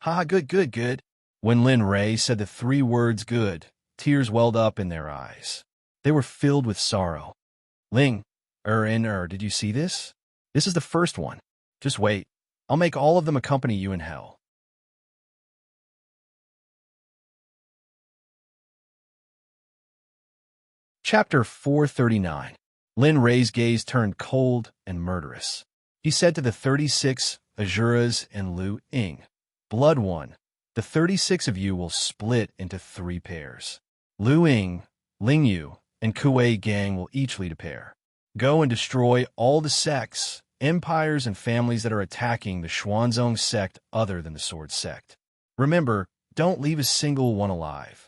Ha, good, good, good. When Lin Ray said the 3 words good, tears welled up in their eyes. They were filled with sorrow. Ling, did you see this? This is the first one. Just wait. I'll make all of them accompany you in hell. Chapter 439. Lin Ray's gaze turned cold and murderous. He said to the 36 Azuras and Lu Ying, Blood one, the 36 of you will split into 3 pairs. Lu Ying, Ling Yu, and Kuei Gang will each lead a pair. Go and destroy all the sects, empires, and families that are attacking the Xuanzong sect other than the Sword sect. Remember, don't leave a single one alive.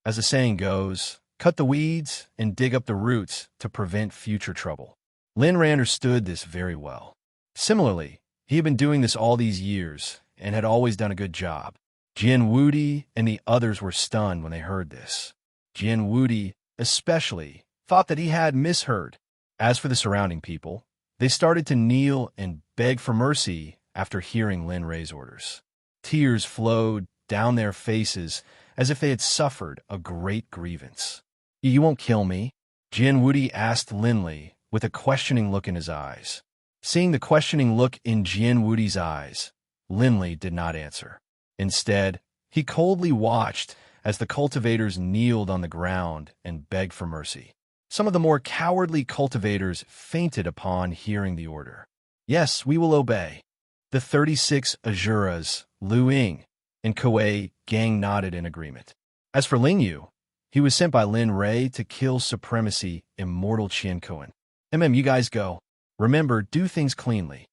As the saying goes, cut the weeds and dig up the roots to prevent future trouble. Lin Ray understood this very well. Similarly, he had been doing this all these years and had always done a good job. Jin Wudi and the others were stunned when they heard this. Jin Wudi, especially, thought that he had misheard. As for the surrounding people, they started to kneel and beg for mercy after hearing Lin Ray's orders. Tears flowed down their faces as if they had suffered a great grievance. You won't kill me? Jianwudi asked Linli with a questioning look in his eyes. Seeing the questioning look in Jianwudi's eyes, Linli did not answer. Instead, he coldly watched as the cultivators kneeled on the ground and begged for mercy. Some of the more cowardly cultivators fainted upon hearing the order. Yes, we will obey. The 36 Azuras, Lu Ying, and Kuei Gang nodded in agreement. As for Ling Yu, he was sent by Lin Rei to kill Supremacy Immortal Qian Kuan. You guys go. Remember, do things cleanly.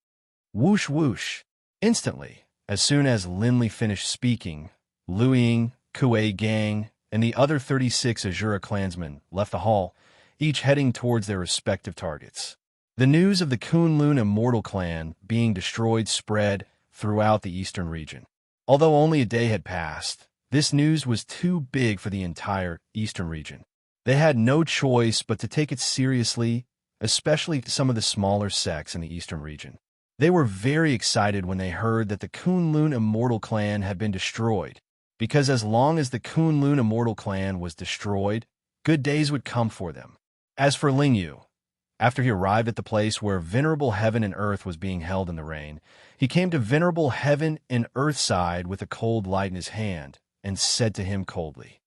Whoosh whoosh. Instantly, as soon as Linli finished speaking, Lu Ying, Kuei Gang, and the other 36 Azura clansmen left the hall, each heading towards their respective targets. The news of the Kunlun Immortal Clan being destroyed spread throughout the eastern region. Although only a day had passed, this news was too big for the entire eastern region. They had no choice but to take it seriously, especially some of the smaller sects in the eastern region. They were very excited when they heard that the Kunlun Immortal Clan had been destroyed, because as long as the Kunlun Immortal Clan was destroyed, good days would come for them. As for Ling Yu, after he arrived at the place where Venerable Heaven and Earth was being held in the rain, he came to Venerable Heaven and Earth's side with a cold light in his hand, and said to him coldly,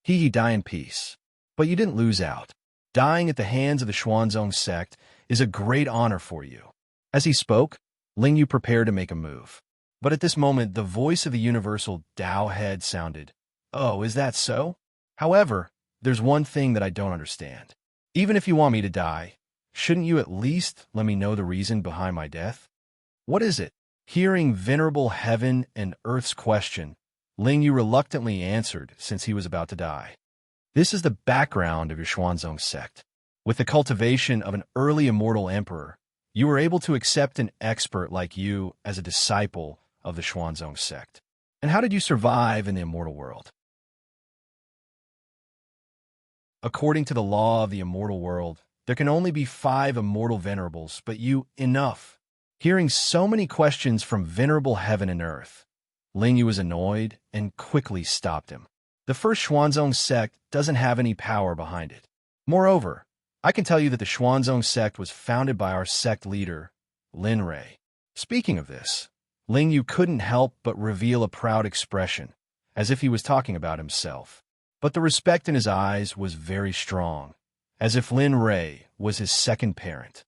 "He die in peace. But you didn't lose out. Dying at the hands of the Xuanzong sect is a great honor for you." As he spoke, Ling Yu prepared to make a move. But at this moment, the voice of the universal Dao head sounded, "Oh, is that so? However, there's one thing that I don't understand. Even if you want me to die, shouldn't you at least let me know the reason behind my death? What is it?" Hearing Venerable Heaven and Earth's question, Ling Yu reluctantly answered since he was about to die. "This is the background of your Xuanzong sect. With the cultivation of an early immortal emperor, you were able to accept an expert like you as a disciple of the Xuanzong sect. And how did you survive in the immortal world? According to the law of the immortal world, there can only be 5 immortal venerables, but you, enough." Hearing so many questions from Venerable Heaven and Earth, Ling Yu was annoyed and quickly stopped him. The first Xuanzong sect doesn't have any power behind it. Moreover, I can tell you that the Xuanzong sect was founded by our sect leader, Lin Rei. Speaking of this, Ling Yu couldn't help but reveal a proud expression, as if he was talking about himself. But the respect in his eyes was very strong, as if Lin Rei was his second parent.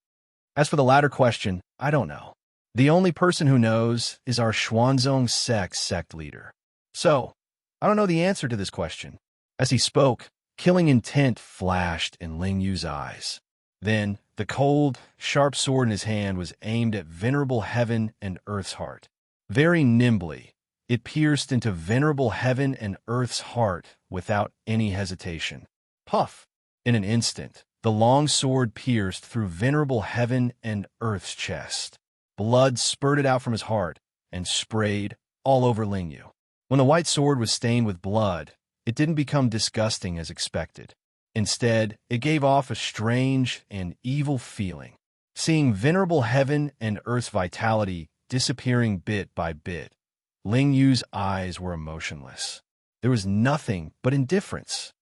As for the latter question, I don't know. The only person who knows is our Xuanzong sect leader. So, I don't know the answer to this question. As he spoke, killing intent flashed in Ling Yu's eyes. Then, the cold, sharp sword in his hand was aimed at Venerable Heaven and Earth's heart. Very nimbly, it pierced into Venerable Heaven and Earth's heart without any hesitation. Puff! In an instant, the long sword pierced through Venerable Heaven and Earth's chest. Blood spurted out from his heart and sprayed all over Ling Yu. When the white sword was stained with blood, it didn't become disgusting as expected. Instead, it gave off a strange and evil feeling. Seeing Venerable Heaven and Earth's vitality disappearing bit by bit, Ling Yu's eyes were emotionless. There was nothing but indifference.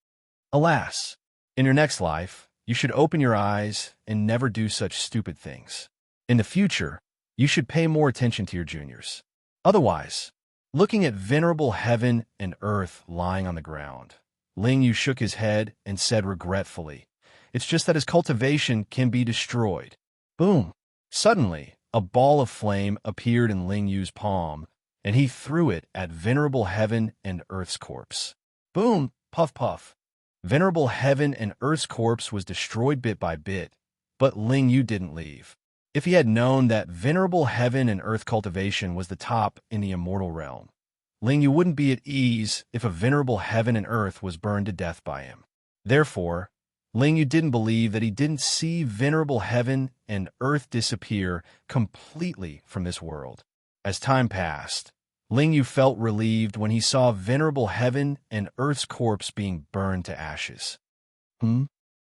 Alas, in your next life, you should open your eyes and never do such stupid things. In the future, you should pay more attention to your juniors. Otherwise, looking at Venerable Heaven and Earth lying on the ground, Ling Yu shook his head and said regretfully, "It's just that his cultivation can be destroyed." Boom! Suddenly, a ball of flame appeared in Ling Yu's palm, and he threw it at Venerable Heaven and Earth's corpse. Boom! Puff puff! Venerable Heaven and Earth's corpse was destroyed bit by bit, but Ling Yu didn't leave. If he had known that Venerable Heaven and Earth cultivation was the top in the immortal realm, Ling Yu wouldn't be at ease if a Venerable Heaven and Earth was burned to death by him. Therefore, Ling Yu didn't believe that he didn't see Venerable Heaven and Earth disappear completely from this world. As time passed, Ling Yu felt relieved when he saw Venerable Heaven and Earth's corpse being burned to ashes.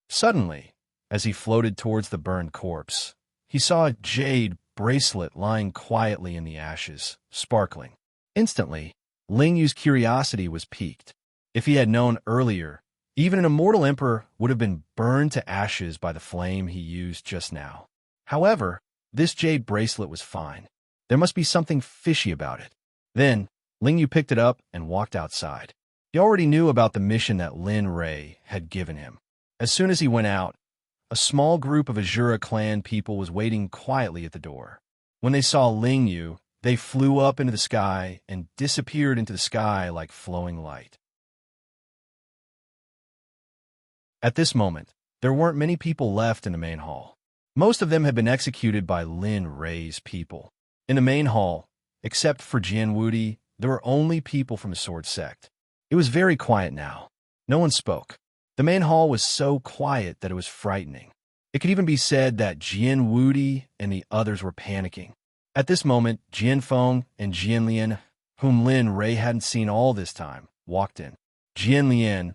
Suddenly, as he floated towards the burned corpse, he saw a jade bracelet lying quietly in the ashes, sparkling. Instantly, Ling Yu's curiosity was piqued. If he had known earlier, Even an immortal emperor would have been burned to ashes by the flame he used just now. However, this jade bracelet was fine. There must be something fishy about it. Then, Ling Yu picked it up and walked outside. He already knew about the mission that Lin Rei had given him. As soon as he went out, a small group of Azura clan people was waiting quietly at the door. When they saw Ling Yu, they flew up into the sky and disappeared into the sky like flowing light. At this moment, there weren't many people left in the main hall. Most of them had been executed by Lin Rei's people. In the main hall, except for Jian Wudi, there were only people from the Sword Sect. It was very quiet now. No one spoke. The main hall was so quiet that it was frightening. It could even be said that Jian Wudi and the others were panicking. At this moment, Jian Feng and Jian Lian, whom Lin Rei hadn't seen all this time, walked in. Jian Lian,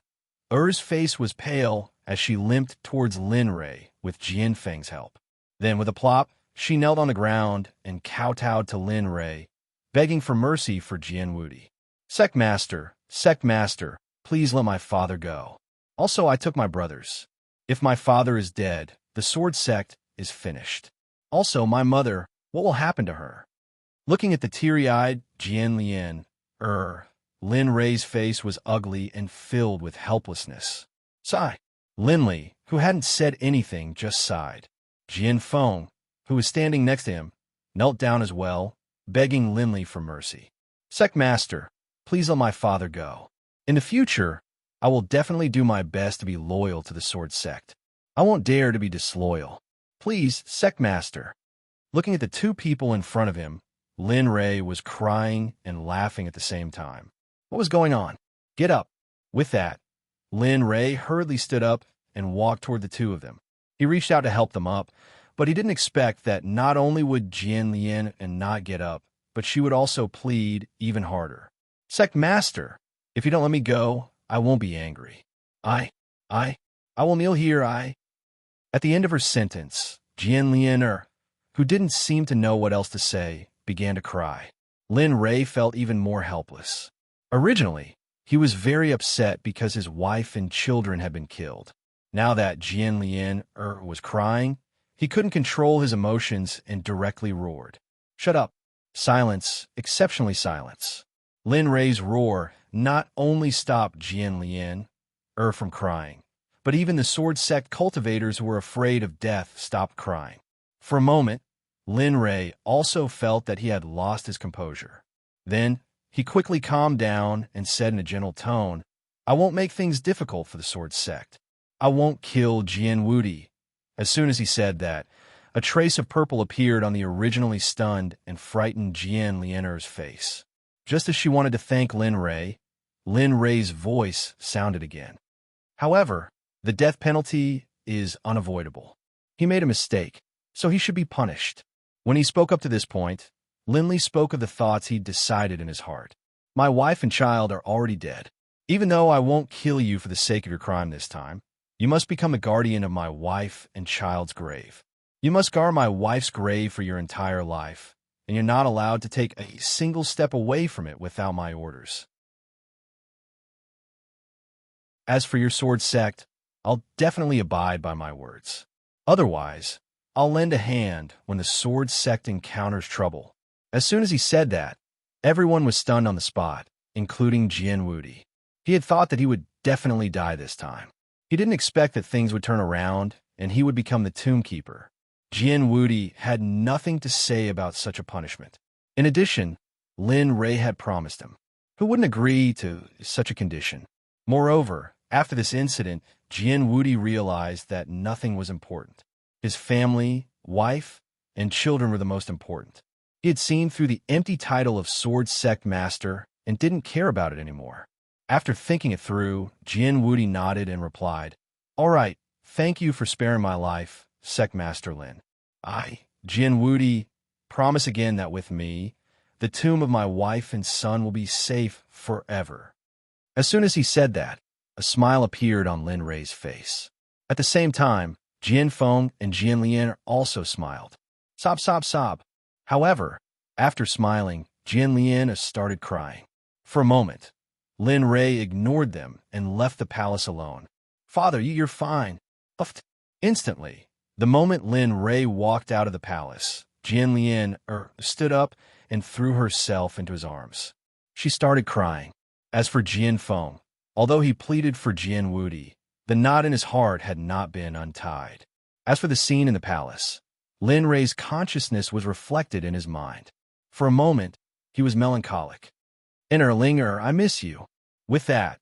Er's face was pale as she limped towards Lin Rei with Jian Feng's help. Then, with a plop, she knelt on the ground and kowtowed to Lin Rei, begging for mercy for Jian Wudi. Sect Master, please let my father go. Also, I took my brothers. If my father is dead, the Sword Sect is finished. Also, my mother, what will happen to her? Looking at the teary-eyed Jian Lian, Lin Rei's face was ugly and filled with helplessness. Sigh. Lin Li, who hadn't said anything, just sighed. Jian Feng, who was standing next to him, knelt down as well, begging Lin Li for mercy. Sect Master, please let my father go. In the future, I will definitely do my best to be loyal to the Sword Sect. I won't dare to be disloyal. Please, Sect Master. Looking at the two people in front of him, Lin Rei was crying and laughing at the same time. What was going on? Get up. With that, Lin Rei hurriedly stood up and walked toward the two of them. He reached out to help them up, but he didn't expect that not only would Jian Lian and not get up, but she would also plead even harder. Sect Master, if you don't let me go, I won't be angry. I will kneel here, At the end of her sentence, Jian Lian, who didn't seem to know what else to say, began to cry. Lin Rei felt even more helpless. Originally, he was very upset because his wife and children had been killed. Now that Jian Lian was crying, he couldn't control his emotions and directly roared. Shut up. Silence, exceptionally silence. Lin Rei's roar not only stopped Jian Lian from crying, but even the Sword Sect cultivators who were afraid of death stopped crying. For a moment, Lin Rei also felt that he had lost his composure. Then, he quickly calmed down and said in a gentle tone, I won't make things difficult for the Sword Sect. I won't kill Jian Wudi. As soon as he said that, a trace of purple appeared on the originally stunned and frightened Jian Lian's face. Just as she wanted to thank Lin Rei's voice sounded again. However, the death penalty is unavoidable. He made a mistake, so he should be punished. When he spoke up to this point, Lin Li spoke of the thoughts he'd decided in his heart. My wife and child are already dead. Even though I won't kill you for the sake of your crime this time, you must become the guardian of my wife and child's grave. You must guard my wife's grave for your entire life, and you're not allowed to take a single step away from it without my orders. As for your Sword Sect, I'll definitely abide by my words. Otherwise, I'll lend a hand when the Sword Sect encounters trouble. As soon as he said that, everyone was stunned on the spot, including Jian Wudi. He had thought that he would definitely die this time. He didn't expect that things would turn around and he would become the Tomb Keeper. Jian Wudi had nothing to say about such a punishment. In addition, Lin Rei had promised him. Who wouldn't agree to such a condition? Moreover, after this incident, Jian Wudi realized that nothing was important. His family, wife, and children were the most important. He had seen through the empty title of Sword Sect Master and didn't care about it anymore. After thinking it through, Jian Wudi nodded and replied, All right, thank you for sparing my life, Sect Master Lin. Jian Wudi, promise again that with me, the tomb of my wife and son will be safe forever. As soon as he said that, a smile appeared on Lin Rei's face. At the same time, Jian Feng and Jian Lian also smiled. Sob, sob, sob. However, after smiling, Jian Lian started crying. For a moment, Lin Rei ignored them and left the palace alone. Father, you're fine. Uft. Instantly, the moment Lin Ray walked out of the palace, Jian Lian stood up and threw herself into his arms. She started crying. As for Jian Feng, although he pleaded for Jian Wudi, the knot in his heart had not been untied. As for the scene in the palace, Lin Ray's consciousness was reflected in his mind. For a moment, he was melancholic. Linger, I miss you. With that,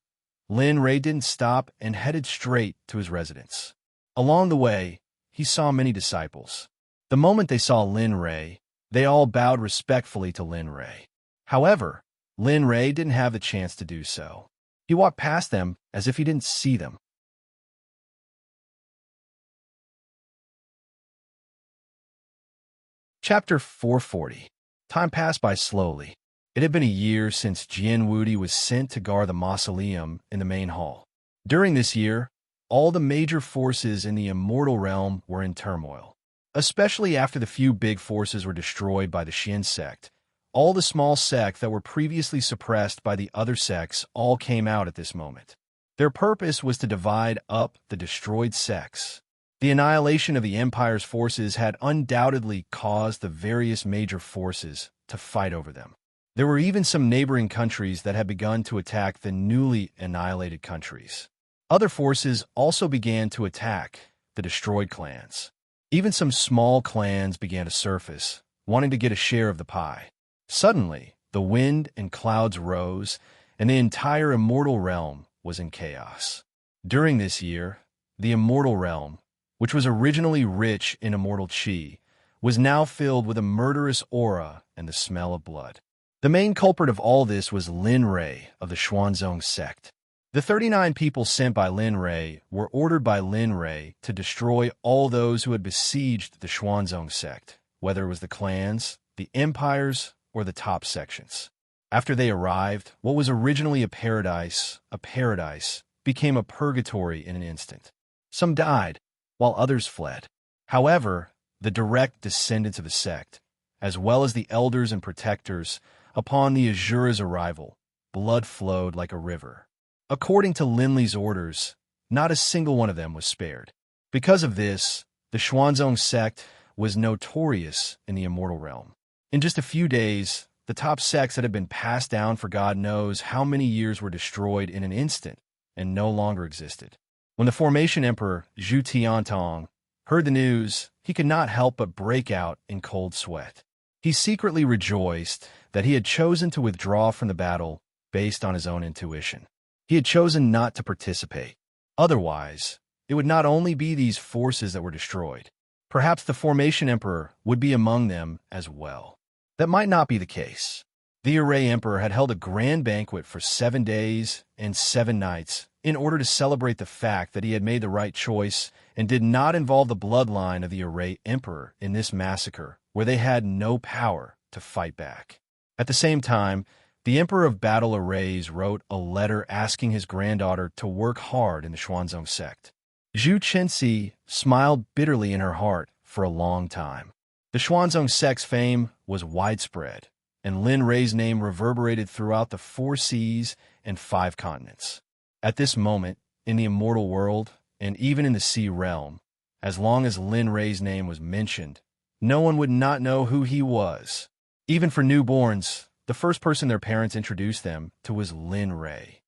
Lin Ray didn't stop and headed straight to his residence. Along the way, he saw many disciples. The moment they saw Lin Ray, they all bowed respectfully to Lin Ray. However, Lin Ray didn't have the chance to do so. He walked past them as if he didn't see them. Chapter 440. Time passed by slowly. It had been a year since Jian Wudi was sent to guard the mausoleum in the main hall. During this year, all the major forces in the immortal realm were in turmoil. Especially after the few big forces were destroyed by the Xin sect, all the small sects that were previously suppressed by the other sects all came out at this moment. Their purpose was to divide up the destroyed sects. The annihilation of the Empire's forces had undoubtedly caused the various major forces to fight over them. There were even some neighboring countries that had begun to attack the newly annihilated countries. Other forces also began to attack the destroyed clans. Even some small clans began to surface, wanting to get a share of the pie. Suddenly, the wind and clouds rose, and the entire immortal realm was in chaos. During this year, the immortal realm, which was originally rich in immortal qi, was now filled with a murderous aura and the smell of blood. The main culprit of all this was Lin Ray of the Xuanzong sect. The 39 people sent by Lin Ray were ordered by Lin Ray to destroy all those who had besieged the Xuanzong sect, whether it was the clans, the empires, or the top sections. After they arrived, what was originally a paradise became a purgatory in an instant. Some died, while others fled. However, the direct descendants of the sect, as well as the elders and protectors, upon the Azura's arrival, blood flowed like a river. According to Linley's orders, not a single one of them was spared. Because of this, the Xuanzong sect was notorious in the immortal realm. In just a few days, the top sects that had been passed down for God knows how many years were destroyed in an instant and no longer existed. When the Formation Emperor Zhu Tiantong heard the news, he could not help but break out in cold sweat. He secretly rejoiced that he had chosen to withdraw from the battle based on his own intuition. He had chosen not to participate. Otherwise, it would not only be these forces that were destroyed. Perhaps the Formation Emperor would be among them as well. That might not be the case. The Array Emperor had held a grand banquet for 7 days and 7 nights in order to celebrate the fact that he had made the right choice and did not involve the bloodline of the Array Emperor in this massacre, where they had no power to fight back. At the same time, the Emperor of Battle Arrays wrote a letter asking his granddaughter to work hard in the Xuanzong sect. Zhu Chenxi smiled bitterly in her heart for a long time. The Xuanzong sect's fame was widespread, and Lin Ray's name reverberated throughout the 4 seas and 5 continents. At this moment, in the immortal world, and even in the sea realm, as long as Lin Ray's name was mentioned, no one would not know who he was. Even for newborns, the first person their parents introduced them to was Lin Ray.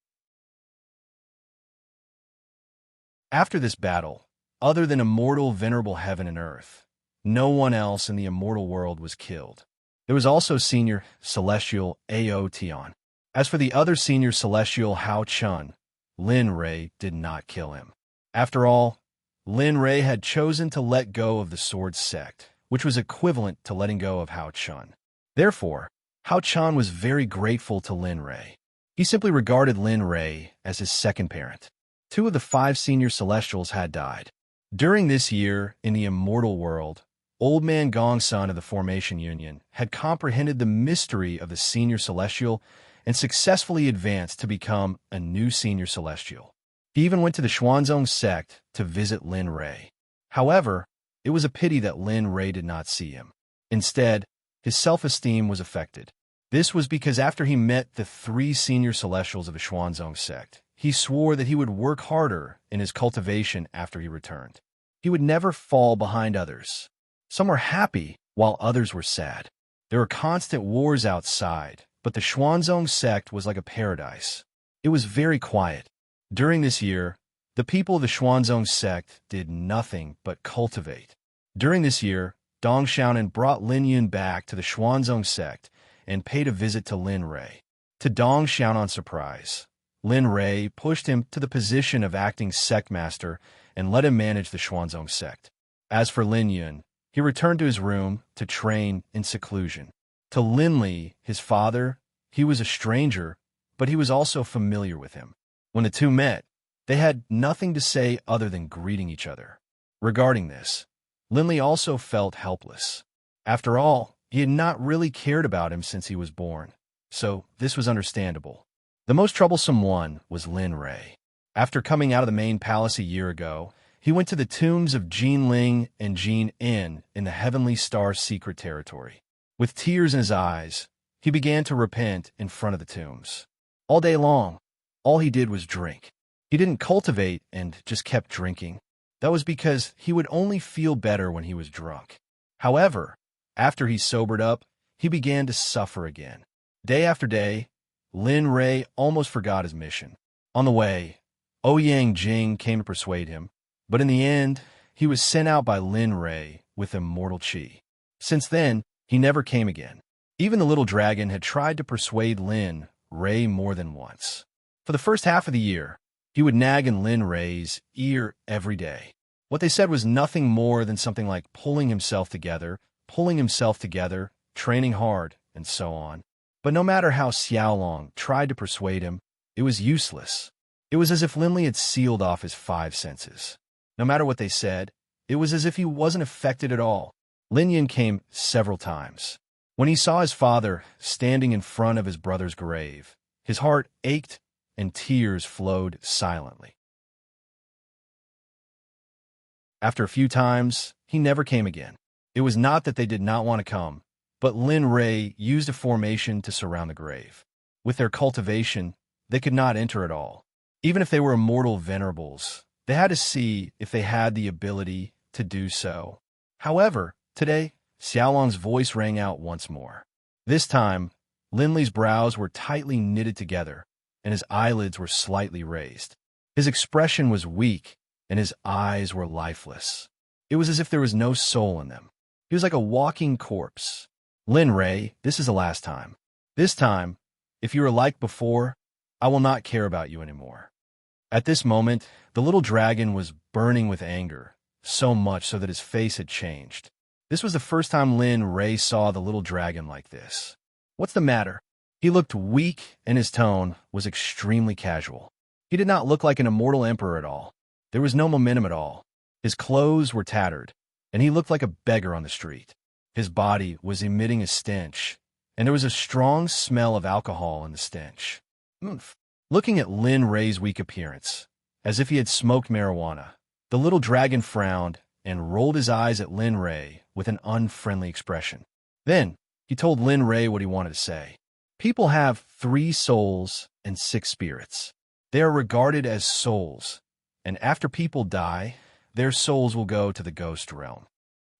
After this battle, other than immortal venerable heaven and earth, no one else in the immortal world was killed. There was also senior celestial Ao Tian. As for the other senior celestial Hao Chun, Lin Ray did not kill him. After all, Lin Ray had chosen to let go of the Sword Sect, which was equivalent to letting go of Hao Chun. Therefore, Hao Chun was very grateful to Lin Ray. He simply regarded Lin Ray as his second parent. 2 of the 5 senior celestials had died. During this year, in the immortal world, Old Man Gongsun of the Formation Union had comprehended the mystery of the senior celestial and successfully advanced to become a new senior celestial. He even went to the Xuanzong sect to visit Lin Ray. However, it was a pity that Lin Ray did not see him. Instead, his self-esteem was affected. This was because after he met the 3 senior celestials of the Xuanzong sect, he swore that he would work harder in his cultivation after he returned. He would never fall behind others. Some were happy, while others were sad. There were constant wars outside, but the Xuanzong sect was like a paradise. It was very quiet. During this year, the people of the Xuanzong sect did nothing but cultivate. During this year, Dong Xiaonan brought Lin Yun back to the Xuanzong sect and paid a visit to Lin Rui. To Dong Xiaonan's surprise, Lin Rui pushed him to the position of acting sect master and let him manage the Xuanzong sect. As for Lin Yun, he returned to his room to train in seclusion. To Lin Li, his father, he was a stranger, but he was also familiar with him. When the two met, they had nothing to say other than greeting each other. Regarding this, Lin Li also felt helpless. After all, he had not really cared about him since he was born, so this was understandable. The most troublesome one was Lin Rui. After coming out of the main palace a year ago, he went to the tombs of Jin Ling and Jin In the Heavenly Star secret territory. With tears in his eyes, he began to repent in front of the tombs. All day long, all he did was drink. He didn't cultivate and just kept drinking. That was because he would only feel better when he was drunk. However, after he sobered up, he began to suffer again. Day after day, Lin Rui almost forgot his mission. On the way, Ouyang Jing came to persuade him, but in the end, he was sent out by Lin Rui with immortal qi. Since then, he never came again. Even the little dragon had tried to persuade Lin Rui more than once. For the first half of the year, he would nag in Lin Rui's ear every day. What they said was nothing more than something like pulling himself together, training hard, and so on. But no matter how Xiaolong tried to persuade him, it was useless. It was as if Lin Li had sealed off his five senses. No matter what they said, it was as if he wasn't affected at all. Lin Yun came several times. When he saw his father standing in front of his brother's grave, his heart ached and tears flowed silently. After a few times, he never came again. It was not that they did not want to come, but Lin Rui used a formation to surround the grave. With their cultivation, they could not enter at all. Even if they were immortal venerables, they had to see if they had the ability to do so. However, today, Xiaolong's voice rang out once more. This time, Lin Li's brows were tightly knitted together, and his eyelids were slightly raised. His expression was weak, and his eyes were lifeless. It was as if there was no soul in them. He was like a walking corpse. Lin Rui, this is the last time. This time, if you are like before, I will not care about you anymore. At this moment, the little dragon was burning with anger, so much so that his face had changed. This was the first time Lin Rui saw the little dragon like this. What's the matter? He looked weak, and his tone was extremely casual. He did not look like an immortal emperor at all. There was no momentum at all. His clothes were tattered, and he looked like a beggar on the street. His body was emitting a stench, and there was a strong smell of alcohol in the stench. Looking at Lin Rui's weak appearance, as if he had smoked marijuana, the little dragon frowned and rolled his eyes at Lin Rui with an unfriendly expression. Then, he told Lin Rui what he wanted to say. People have 3 souls and 6 spirits. They are regarded as souls, and after people die, their souls will go to the ghost realm.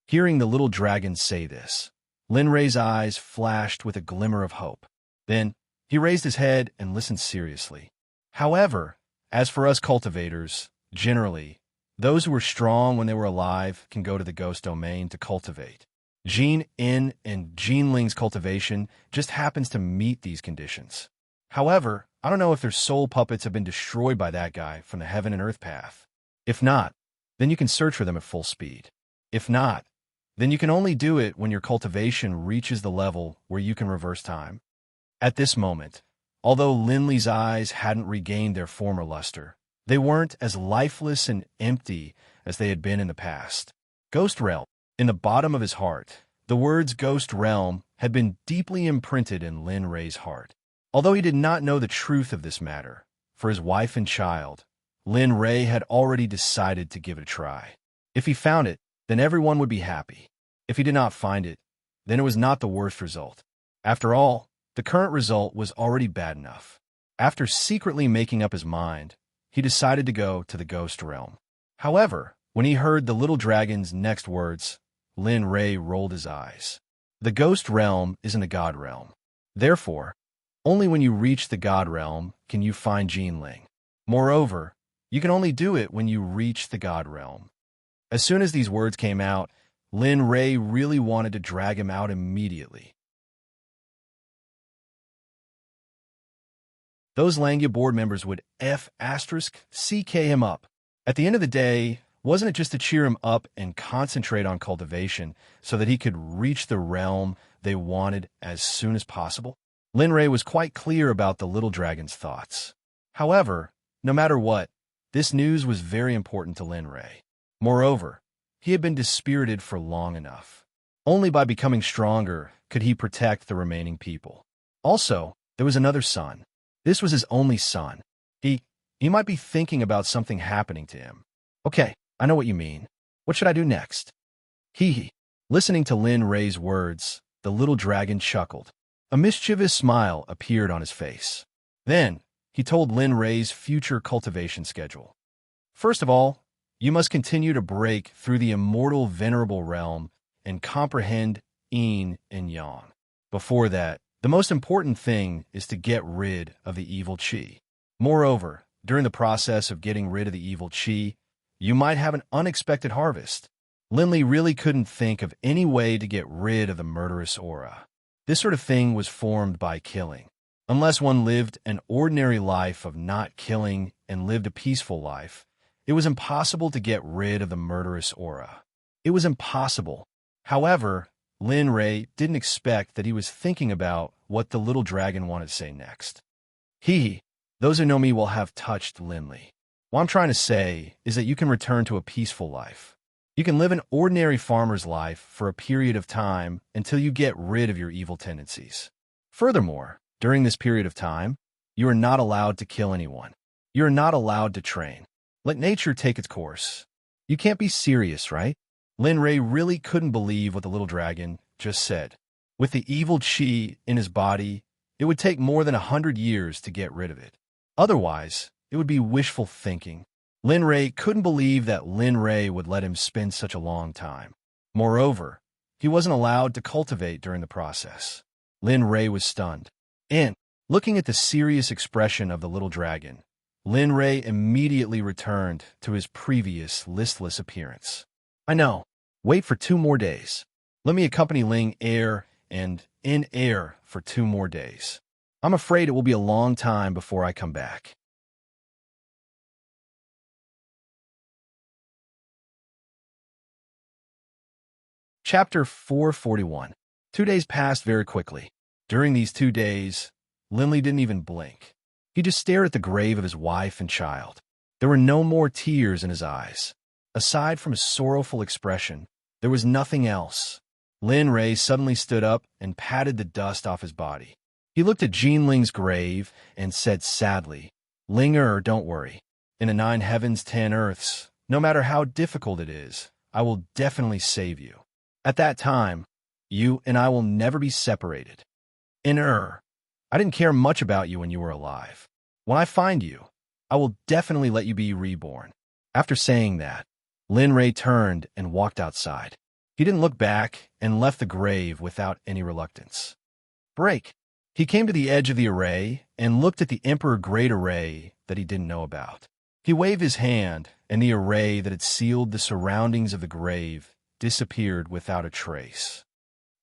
Hearing the little dragon say this, Lin Rui's eyes flashed with a glimmer of hope. Then, he raised his head and listened seriously. However, as for us cultivators, generally, those who were strong when they were alive can go to the ghost domain to cultivate. Jin In and Jin Ling's cultivation just happens to meet these conditions. However, I don't know if their soul puppets have been destroyed by that guy from the heaven and earth path. If not, then you can search for them at full speed. If not, then you can only do it when your cultivation reaches the level where you can reverse time. At this moment, although Lin Li's eyes hadn't regained their former luster, they weren't as lifeless and empty as they had been in the past. Ghost Realm. In the bottom of his heart, the words Ghost Realm had been deeply imprinted in Lin Rui's heart. Although he did not know the truth of this matter, for his wife and child, Lin Rui had already decided to give it a try. If he found it, then everyone would be happy. If he did not find it, then it was not the worst result. After all, the current result was already bad enough. After secretly making up his mind, he decided to go to the ghost realm. However, when he heard the little dragon's next words, Lin Rei rolled his eyes. The ghost realm isn't a god realm. Therefore, only when you reach the god realm can you find Jinling. Moreover, you can only do it when you reach the god realm. As soon as these words came out, Lin Rei really wanted to drag him out immediately. Those Langya board members would CK him up. At the end of the day, wasn't it just to cheer him up and concentrate on cultivation so that he could reach the realm they wanted as soon as possible? Lin Rei was quite clear about the little dragon's thoughts. However, no matter what, this news was very important to Lin Rei. Moreover, he had been dispirited for long enough. Only by becoming stronger could he protect the remaining people. Also, there was another son. This was his only son. He might be thinking about something happening to him. Okay, I know what you mean. What should I do next? Listening to Lin Rei's words, the little dragon chuckled. A mischievous smile appeared on his face. Then, he told Lin Rei's future cultivation schedule. First of all, you must continue to break through the immortal venerable realm and comprehend yin and yang. Before that, the most important thing is to get rid of the evil qi. Moreover, during the process of getting rid of the evil qi, you might have an unexpected harvest. Linley really couldn't think of any way to get rid of the murderous aura. This sort of thing was formed by killing. Unless one lived an ordinary life of not killing and lived a peaceful life, it was impossible to get rid of the murderous aura. It was impossible. However, Lin Rei didn't expect that he was thinking about what the little dragon wanted to say next. Those who know me will have touched Linley. What I'm trying to say is that you can return to a peaceful life. You can live an ordinary farmer's life for a period of time until you get rid of your evil tendencies. Furthermore, during this period of time, you are not allowed to kill anyone. You are not allowed to train. Let nature take its course. You can't be serious, right? Lin Rei really couldn't believe what the little dragon just said. With the evil qi in his body, it would take more than 100 years to get rid of it. Otherwise, it would be wishful thinking. Lin Rei couldn't believe that Lin Rei would let him spend such a long time. Moreover, he wasn't allowed to cultivate during the process. Lin Rei was stunned. And, looking at the serious expression of the little dragon, Lin Rei immediately returned to his previous listless appearance. I know. Wait for 2 more days. Let me accompany Ling Air and in Air for 2 more days. I'm afraid it will be a long time before I come back. Chapter 441. 2 days passed very quickly. During these 2 days, Linley didn't even blink. He just stared at the grave of his wife and child. There were no more tears in his eyes. Aside from a sorrowful expression, there was nothing else. Lin Rei suddenly stood up and patted the dust off his body. He looked at Jinling's grave and said sadly, Linger, don't worry. In the 9 heavens, 10 earths, no matter how difficult it is, I will definitely save you. At that time, you and I will never be separated. I didn't care much about you when you were alive. When I find you, I will definitely let you be reborn. After saying that, Lin Rei turned and walked outside. He didn't look back and left the grave without any reluctance. Break. He came to the edge of the array and looked at the Emperor Great Array that he didn't know about. He waved his hand, and the array that had sealed the surroundings of the grave disappeared without a trace.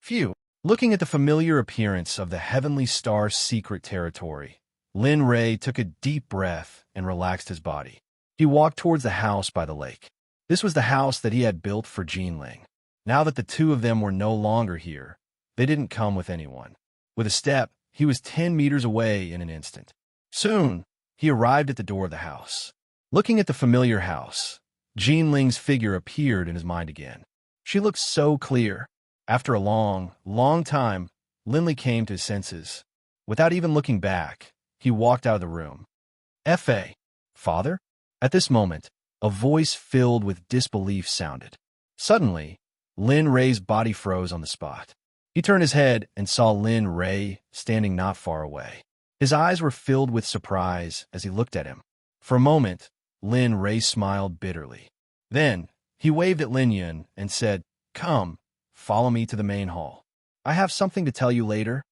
Phew! Looking at the familiar appearance of the Heavenly Star's secret territory, Lin Rei took a deep breath and relaxed his body. He walked towards the house by the lake. This was the house that he had built for Jinling. Now that the 2 of them were no longer here, they didn't come with anyone. With a step, he was 10 meters away in an instant. Soon, he arrived at the door of the house. Looking at the familiar house, Jinling's figure appeared in his mind again. She looked so clear. After a long, long time, Linley came to his senses. Without even looking back, he walked out of the room. Father? At this moment, a voice filled with disbelief sounded. Suddenly, Lin Rei's body froze on the spot. He turned his head and saw Lin Rei standing not far away. His eyes were filled with surprise as he looked at him. For a moment, Lin Ray smiled bitterly. Then, he waved at Lin Yun and said, "Come, follow me to the main hall. I have something to tell you later."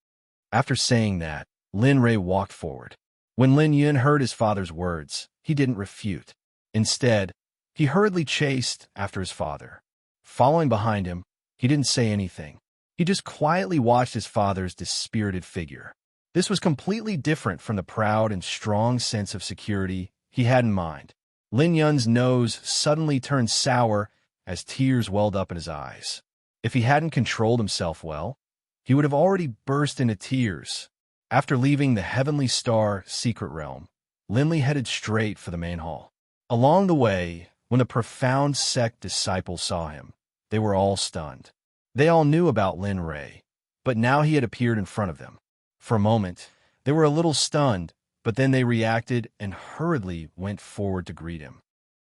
After saying that, Lin Ray walked forward. When Lin Yun heard his father's words, he didn't refute. Instead, he hurriedly chased after his father. Following behind him, he didn't say anything. He just quietly watched his father's dispirited figure. This was completely different from the proud and strong sense of security he had in mind. Lin Yun's nose suddenly turned sour as tears welled up in his eyes. If he hadn't controlled himself well, he would have already burst into tears. After leaving the Heavenly Star secret realm, Linley headed straight for the main hall. Along the way, when the profound Sect disciples saw him, they were all stunned. They all knew about Lin Ray, but now he had appeared in front of them. For a moment, they were a little stunned, but then they reacted and hurriedly went forward to greet him.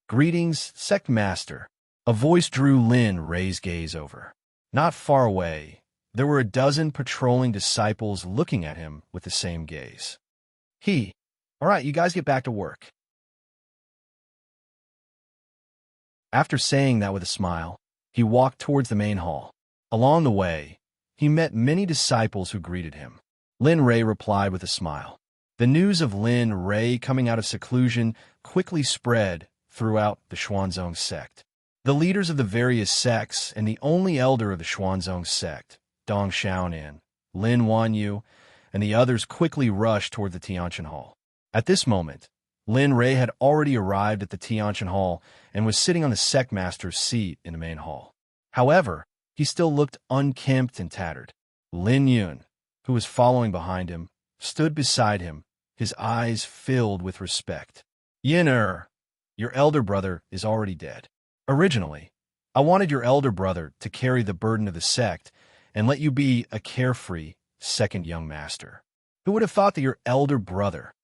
"Greetings, Sect Master." A voice drew Lin Ray's gaze over. Not far away, there were a dozen patrolling disciples looking at him with the same gaze. All right, you guys get back to work." After saying that with a smile, he walked towards the main hall. Along the way, he met many disciples who greeted him. Lin Ray replied with a smile. The news of Lin Ray coming out of seclusion quickly spread throughout the Xuanzong sect. The leaders of the various sects and the only elder of the Xuanzong sect, Dong Xiaonan, Lin Wanyu, and the others quickly rushed toward the Tianqian Hall. At this moment, Lin Ray had already arrived at the Tianqian Hall and was sitting on the sect master's seat in the main hall. However, he still looked unkempt and tattered. Lin Yun, who was following behind him, stood beside him, his eyes filled with respect. "Yin your elder brother is already dead. Originally, I wanted your elder brother to carry the burden of the sect and let you be a carefree second young master. Who would have thought that your elder brother—"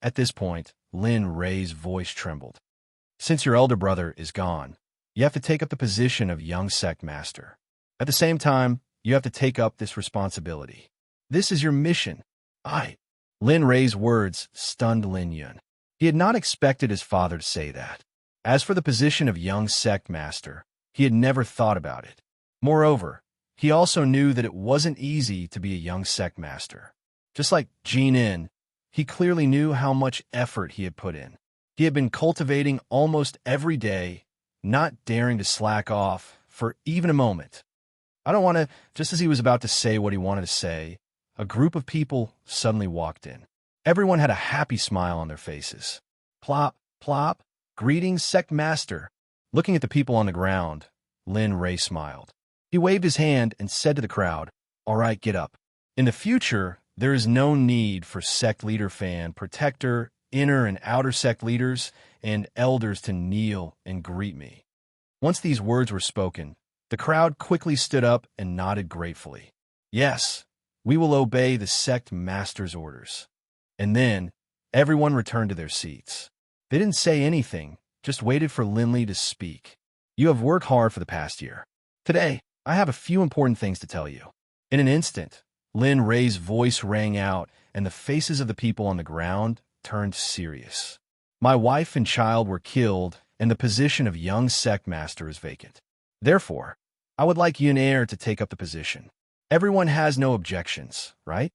At this point, Lin Ray's voice trembled. "Since your elder brother is gone, you have to take up the position of young sect master. At the same time, you have to take up this responsibility. This is your mission." Lin Ray's words stunned Lin Yun. He had not expected his father to say that. As for the position of young sect master, he had never thought about it. Moreover, he also knew that it wasn't easy to be a young sect master. Just like Jinin, he clearly knew how much effort he had put in. He had been cultivating almost every day, not daring to slack off for even a moment. Just as he was about to say what he wanted to say, a group of people suddenly walked in. Everyone had a happy smile on their faces. Plop, plop, "Greetings, Sect Master." Looking at the people on the ground, Lin Ray smiled. He waved his hand and said to the crowd, "All right, get up. In the future, there is no need for sect leader fan, protector, inner and outer sect leaders, and elders to kneel and greet me." Once these words were spoken, the crowd quickly stood up and nodded gratefully. "Yes, we will obey the sect master's orders." And then, everyone returned to their seats. They didn't say anything, just waited for Linley to speak. "You have worked hard for the past year. Today, I have a few important things to tell you." In an instant, Lin Ray's voice rang out, and the faces of the people on the ground turned serious. "My wife and child were killed, and the position of young sect master is vacant. Therefore, I would like Yun to take up the position. Everyone has no objections, right?"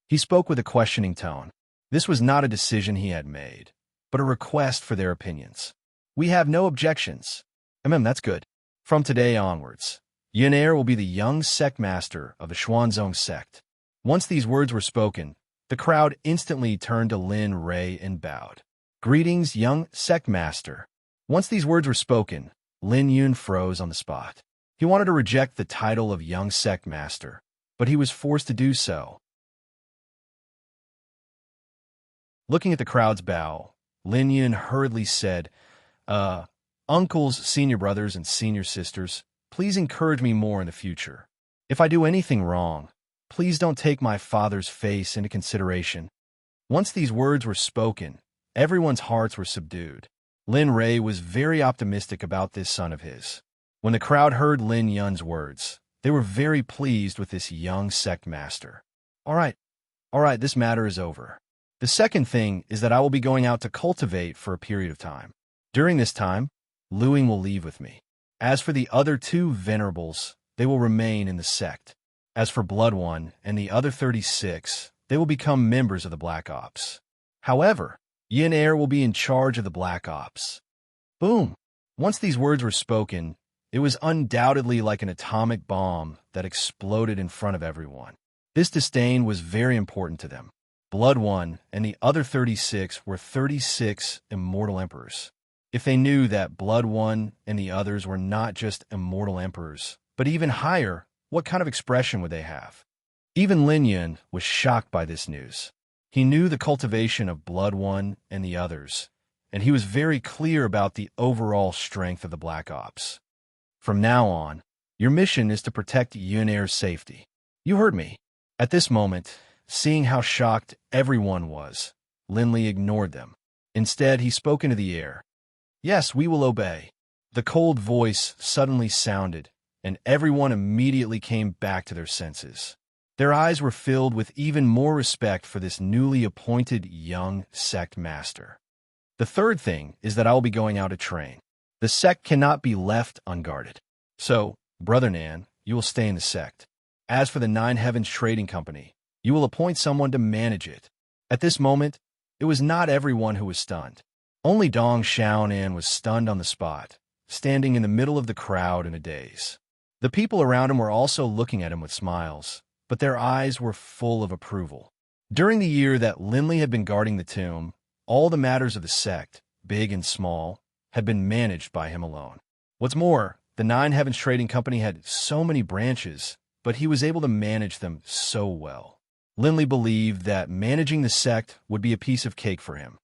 He spoke with a questioning tone. This was not a decision he had made, but a request for their opinions. "We have no objections." That's good. From today onwards, Yun will be the young sect master of the Xuanzong sect. Once these words were spoken, the crowd instantly turned to Lin Ray and bowed. "Greetings, young sect master." Once these words were spoken, Lin Yun froze on the spot. He wanted to reject the title of young sect master, but he was forced to do so. Looking at the crowd's bow, Lin Yun hurriedly said, "Uncles, senior brothers, and senior sisters, please encourage me more in the future. If I do anything wrong, please don't take my father's face into consideration." Once these words were spoken, everyone's hearts were subdued. Lin Ray was very optimistic about this son of his. When the crowd heard Lin Yun's words, they were very pleased with this young sect master. All right, this matter is over. The second thing is that I will be going out to cultivate for a period of time. During this time, Luing will leave with me. As for the other two venerables, they will remain in the sect. As for Blood One and the other 36, they will become members of the Black Ops. However, Yin Air will be in charge of the Black Ops. Boom! Once these words were spoken, it was undoubtedly like an atomic bomb that exploded in front of everyone. This disdain was very important to them. Blood One and the other 36 were 36 immortal emperors. If they knew that Blood One and the others were not just immortal emperors, but even higher, what kind of expression would they have? Even Lin Yun was shocked by this news. He knew the cultivation of Blood One and the others, and he was very clear about the overall strength of the Black Ops. From now on, your mission is to protect Yun Air's safety. You heard me. At this moment, seeing how shocked everyone was, Lin Li ignored them. Instead, he spoke into the air. Yes, we will obey. The cold voice suddenly sounded, and everyone immediately came back to their senses. Their eyes were filled with even more respect for this newly appointed young sect master. The third thing is that I will be going out to train. The sect cannot be left unguarded. So, Brother Nan, you will stay in the sect. As for the Nine Heavens Trading Company, you will appoint someone to manage it. At this moment, it was not everyone who was stunned. Only Dong Xiaonan was stunned on the spot, standing in the middle of the crowd in a daze. The people around him were also looking at him with smiles, but their eyes were full of approval. During the year that Lin Li had been guarding the tomb, all the matters of the sect, big and small, had been managed by him alone. What's more, the Nine Heavens Trading Company had so many branches, but he was able to manage them so well. Lin Li believed that managing the sect would be a piece of cake for him.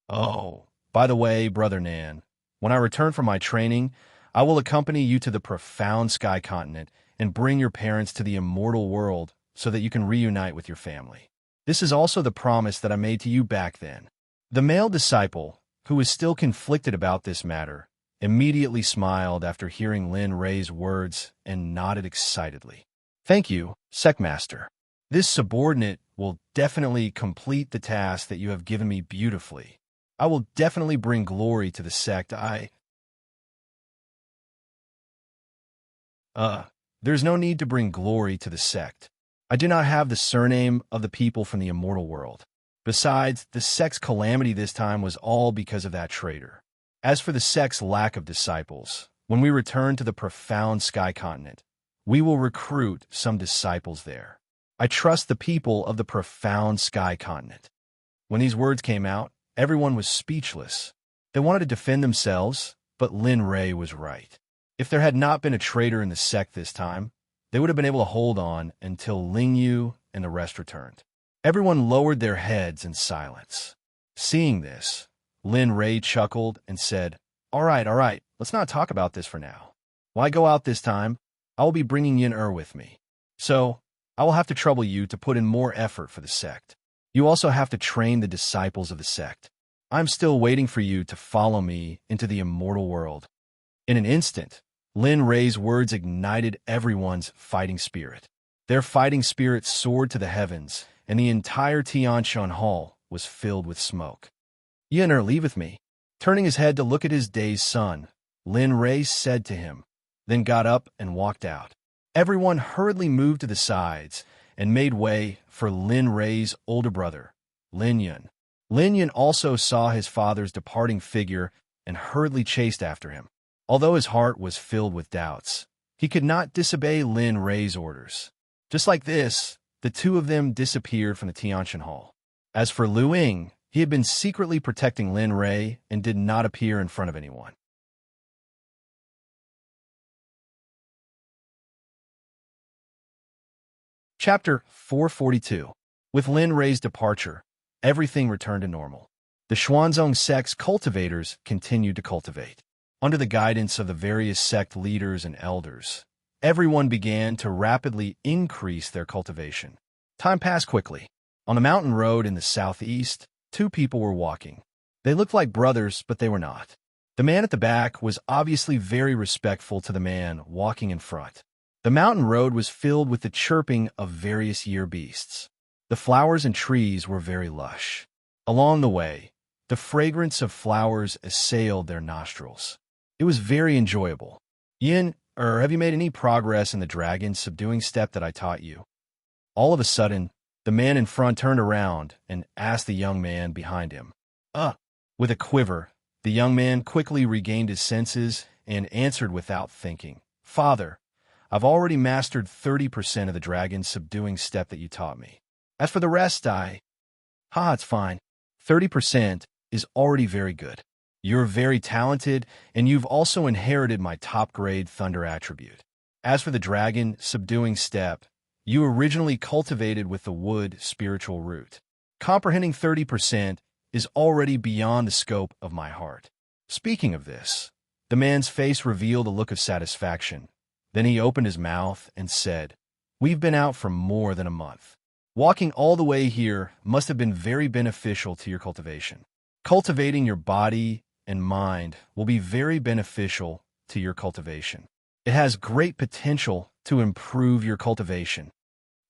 Oh, by the way, Brother Nan, when I return from my training, I will accompany you to the profound sky continent and bring your parents to the immortal world so that you can reunite with your family. This is also the promise that I made to you back then. The male disciple, who was still conflicted about this matter, immediately smiled after hearing Lin Rei's words and nodded excitedly. Thank you, Sect Master. This subordinate will definitely complete the task that you have given me beautifully. I will definitely bring glory to the sect. There's no need to bring glory to the sect. I do not have the surname of the people from the immortal world. Besides, the sect's calamity this time was all because of that traitor. As for the sect's lack of disciples, when we return to the profound sky continent, we will recruit some disciples there. I trust the people of the profound sky continent. When these words came out, everyone was speechless. They wanted to defend themselves, but Lin Rei was right. If there had not been a traitor in the sect this time, they would have been able to hold on until Ling Yu and the rest returned. Everyone lowered their heads in silence. Seeing this, Lin Rei chuckled and said, all right, let's not talk about this for now. Why go out this time? I will be bringing Yin Er with me. So, I will have to trouble you to put in more effort for the sect. You also have to train the disciples of the sect. I'm still waiting for you to follow me into the immortal world. In an instant, Lin Rei's words ignited everyone's fighting spirit. Their fighting spirit soared to the heavens, and the entire Tianshan Hall was filled with smoke. Yin Er, leave with me. Turning his head to look at his dazed son, Lin Rei said to him, then got up and walked out. Everyone hurriedly moved to the sides and made way for Lin Rei's older brother, Lin Yun. Lin Yun also saw his father's departing figure and hurriedly chased after him. Although his heart was filled with doubts, he could not disobey Lin Rei's orders. Just like this, the two of them disappeared from the Tianshan Hall. As for Lu Ying, he had been secretly protecting Lin Rei and did not appear in front of anyone. Chapter 442. With Lin Rei's departure, everything returned to normal. The Xuanzong sect's cultivators continued to cultivate. Under the guidance of the various sect leaders and elders, everyone began to rapidly increase their cultivation. Time passed quickly. On a mountain road in the southeast, two people were walking. They looked like brothers, but they were not. The man at the back was obviously very respectful to the man walking in front. The mountain road was filled with the chirping of various year beasts. The flowers and trees were very lush. Along the way, the fragrance of flowers assailed their nostrils. It was very enjoyable. Have you made any progress in the dragon subduing step that I taught you? All of a sudden, the man in front turned around and asked the young man behind him. With a quiver, the young man quickly regained his senses and answered without thinking. Father, I've already mastered 30% of the dragon subduing step that you taught me. As for the rest, it's fine. 30% is already very good. You're very talented, and you've also inherited my top-grade thunder attribute. As for the dragon subduing step, you originally cultivated with the wood spiritual root. Comprehending 30% is already beyond the scope of my heart. Speaking of this, the man's face revealed a look of satisfaction. Then he opened his mouth and said, We've been out for more than a month. Walking all the way here must have been very beneficial to your cultivation. Cultivating your body and mind will be very beneficial to your cultivation. It has great potential to improve your cultivation.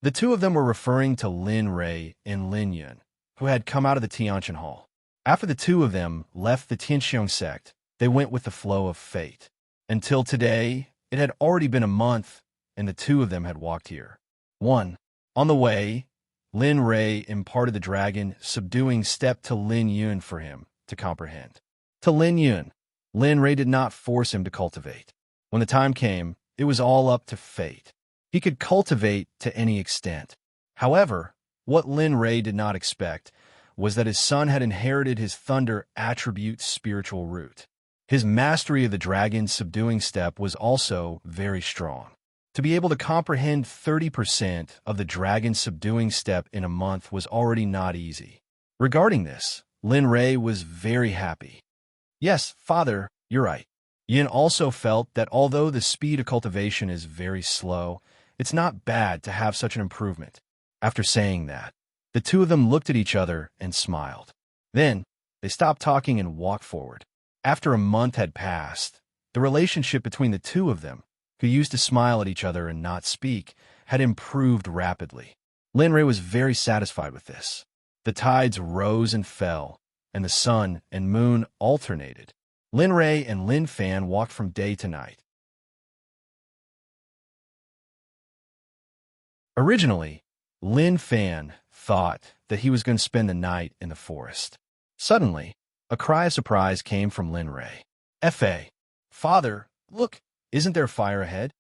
The two of them were referring to Lin Rei and Lin Yun, who had come out of the Tianqian Hall. After the two of them left the Tianqiang sect, they went with the flow of fate. Until today, it had already been a month, and the two of them had walked here. 1. On the way, Lin Rei imparted the dragon subduing step to Lin Yun for him to comprehend. To Lin Yun, Lin Rei did not force him to cultivate. When the time came, it was all up to fate. He could cultivate to any extent. However, what Lin Rei did not expect was that his son had inherited his thunder attribute spiritual root. His mastery of the dragon subduing step was also very strong. To be able to comprehend 30% of the dragon subduing step in a month was already not easy. Regarding this, Lin Rei was very happy. Yes, father, you're right. Yin also felt that although the speed of cultivation is very slow, it's not bad to have such an improvement. After saying that, the two of them looked at each other and smiled. Then, they stopped talking and walked forward. After a month had passed, the relationship between the two of them, who used to smile at each other and not speak, had improved rapidly. Lin Rei was very satisfied with this. The tides rose and fell, and the sun and moon alternated. Lin Rei and Lin Fan walked from day to night. Originally, Lin Fan thought that he was going to spend the night in the forest. Suddenly, a cry of surprise came from Lin Rei. F.A. Father, look, isn't there fire ahead?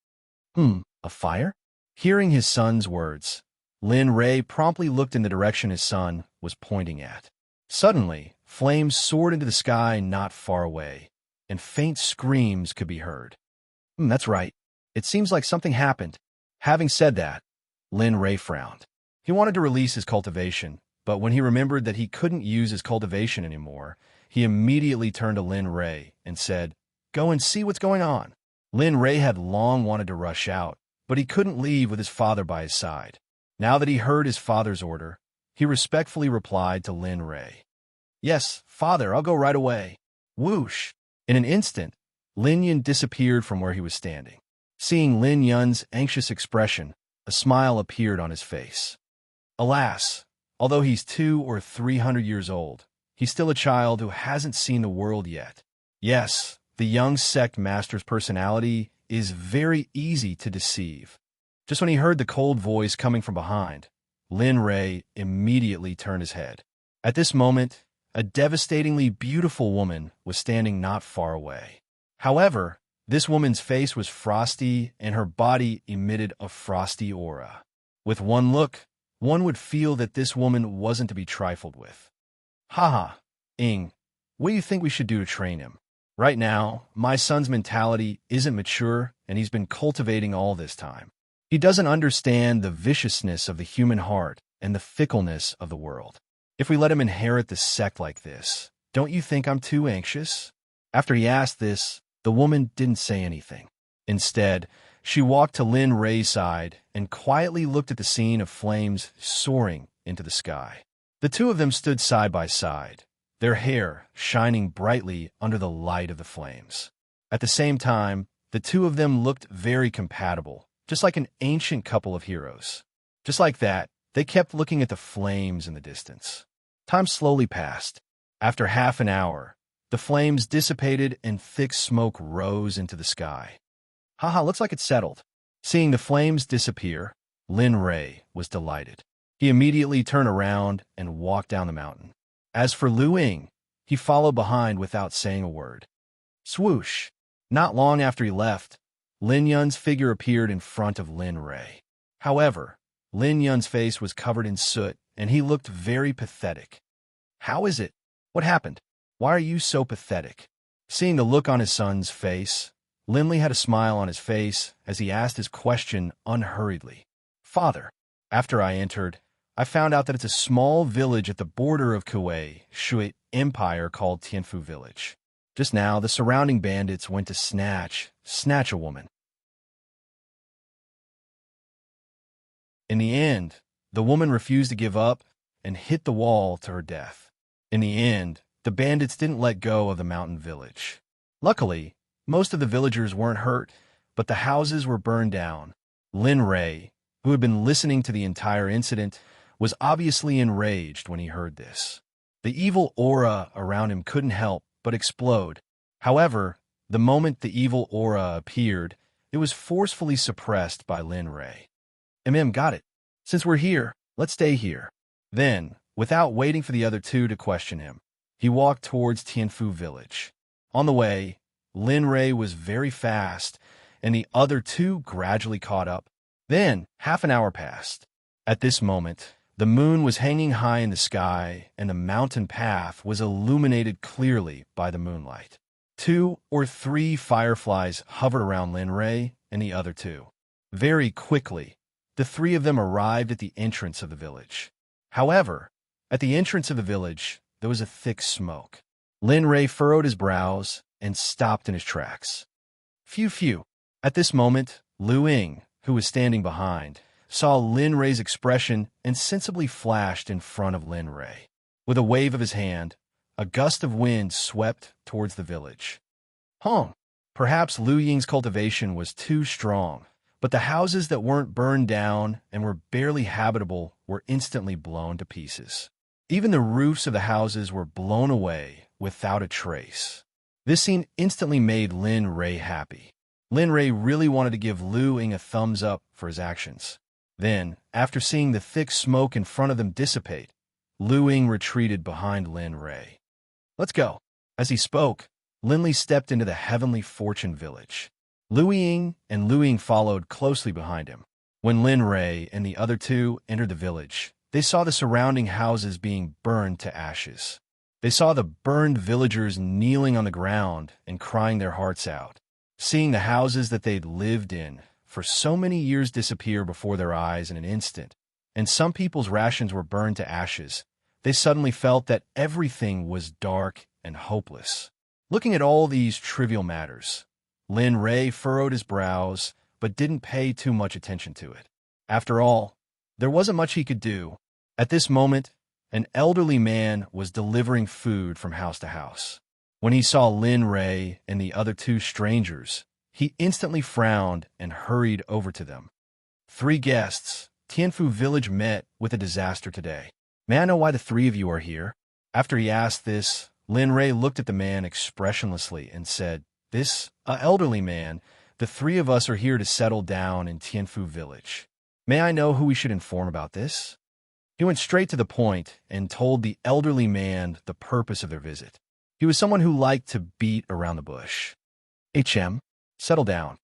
A fire? Hearing his son's words, Lin Rei promptly looked in the direction his son was pointing at. Suddenly, flames soared into the sky not far away, and faint screams could be heard. That's right. It seems like something happened. Having said that, Lin Rei frowned. He wanted to release his cultivation, but when he remembered that he couldn't use his cultivation anymore, he immediately turned to Lin Rei and said, Go and see what's going on. Lin Rei had long wanted to rush out, but he couldn't leave with his father by his side. Now that he heard his father's order, he respectfully replied to Lin Rei. Yes, father, I'll go right away. Whoosh! In an instant, Lin Yun disappeared from where he was standing. Seeing Lin Yun's anxious expression, a smile appeared on his face. Alas, although he's 200 or 300 years old, he's still a child who hasn't seen the world yet. Yes, the young sect master's personality is very easy to deceive. Just when he heard the cold voice coming from behind, Lin Rei immediately turned his head. At this moment, a devastatingly beautiful woman was standing not far away. However, this woman's face was frosty and her body emitted a frosty aura. With one look, one would feel that this woman wasn't to be trifled with. Haha, Ing, what do you think we should do to train him? Right now, my son's mentality isn't mature and he's been cultivating all this time. He doesn't understand the viciousness of the human heart and the fickleness of the world. If we let him inherit the sect like this, don't you think I'm too anxious? After he asked this, the woman didn't say anything. Instead, she walked to Lin Rei's side and quietly looked at the scene of flames soaring into the sky. The two of them stood side by side, their hair shining brightly under the light of the flames. At the same time, the two of them looked very compatible, just like an ancient couple of heroes. Just like that, they kept looking at the flames in the distance. Time slowly passed. After half an hour, the flames dissipated and thick smoke rose into the sky. Haha, looks like it's settled. Seeing the flames disappear, Lin Ray was delighted. He immediately turned around and walked down the mountain. As for Lu Ying, he followed behind without saying a word. Swoosh! Not long after he left, Lin Yun's figure appeared in front of Lin Ray. However, Lin Yun's face was covered in soot, and he looked very pathetic. How is it? What happened? Why are you so pathetic? Seeing the look on his son's face, Lin Li had a smile on his face as he asked his question unhurriedly. Father, after I entered, I found out that it's a small village at the border of Kuei, Shui Empire called Tianfu Village. Just now, the surrounding bandits went to snatch a woman. In the end, the woman refused to give up and hit the wall to her death. In the end, the bandits didn't let go of the mountain village. Luckily, most of the villagers weren't hurt, but the houses were burned down. Lin Ray, who had been listening to the entire incident, was obviously enraged when he heard this. The evil aura around him couldn't help but explode. However, the moment the evil aura appeared, it was forcefully suppressed by Lin Ray. Got it. Since we're here, let's stay here. Then, without waiting for the other two to question him, he walked towards Tianfu Village. On the way, Lin Ray was very fast, and the other two gradually caught up. Then, half an hour passed. At this moment, the moon was hanging high in the sky, and the mountain path was illuminated clearly by the moonlight. 2 or 3 fireflies hovered around Lin Ray and the other two. Very quickly, the 3 of them arrived at the entrance of the village. However, at the entrance of the village, there was a thick smoke. Lin Ray furrowed his brows and stopped in his tracks. Phew. At this moment, Lu Ying, who was standing behind, saw Lin Ray's expression and sensibly flashed in front of Lin Ray. With a wave of his hand, a gust of wind swept towards the village. Perhaps Lu Ying's cultivation was too strong, but the houses that weren't burned down and were barely habitable were instantly blown to pieces. Even the roofs of the houses were blown away without a trace. This scene instantly made Lin Ray happy. Lin Ray really wanted to give Lu Ying a thumbs up for his actions. Then, after seeing the thick smoke in front of them dissipate, Lu Ying retreated behind Lin Ray. Let's go. As he spoke, Lin Li stepped into the Heavenly Fortune Village. Lu Ying followed closely behind him. When Lin Ray and the other two entered the village, they saw the surrounding houses being burned to ashes. They saw the burned villagers kneeling on the ground and crying their hearts out. Seeing the houses that they'd lived in for so many years disappear before their eyes in an instant, and some people's rations were burned to ashes, they suddenly felt that everything was dark and hopeless. Looking at all these trivial matters, Lin Ray furrowed his brows, but didn't pay too much attention to it. After all, there wasn't much he could do. At this moment, an elderly man was delivering food from house to house. When he saw Lin Ray and the other two strangers, he instantly frowned and hurried over to them. 3 guests. Tianfu Village met with a disaster today. May I know why the 3 of you are here? After he asked this, Lin Ray looked at the man expressionlessly and said, This, elderly man, the 3 of us are here to settle down in Tianfu Village. May I know who we should inform about this? He went straight to the point and told the elderly man the purpose of their visit. He was someone who liked to beat around the bush. Settle down.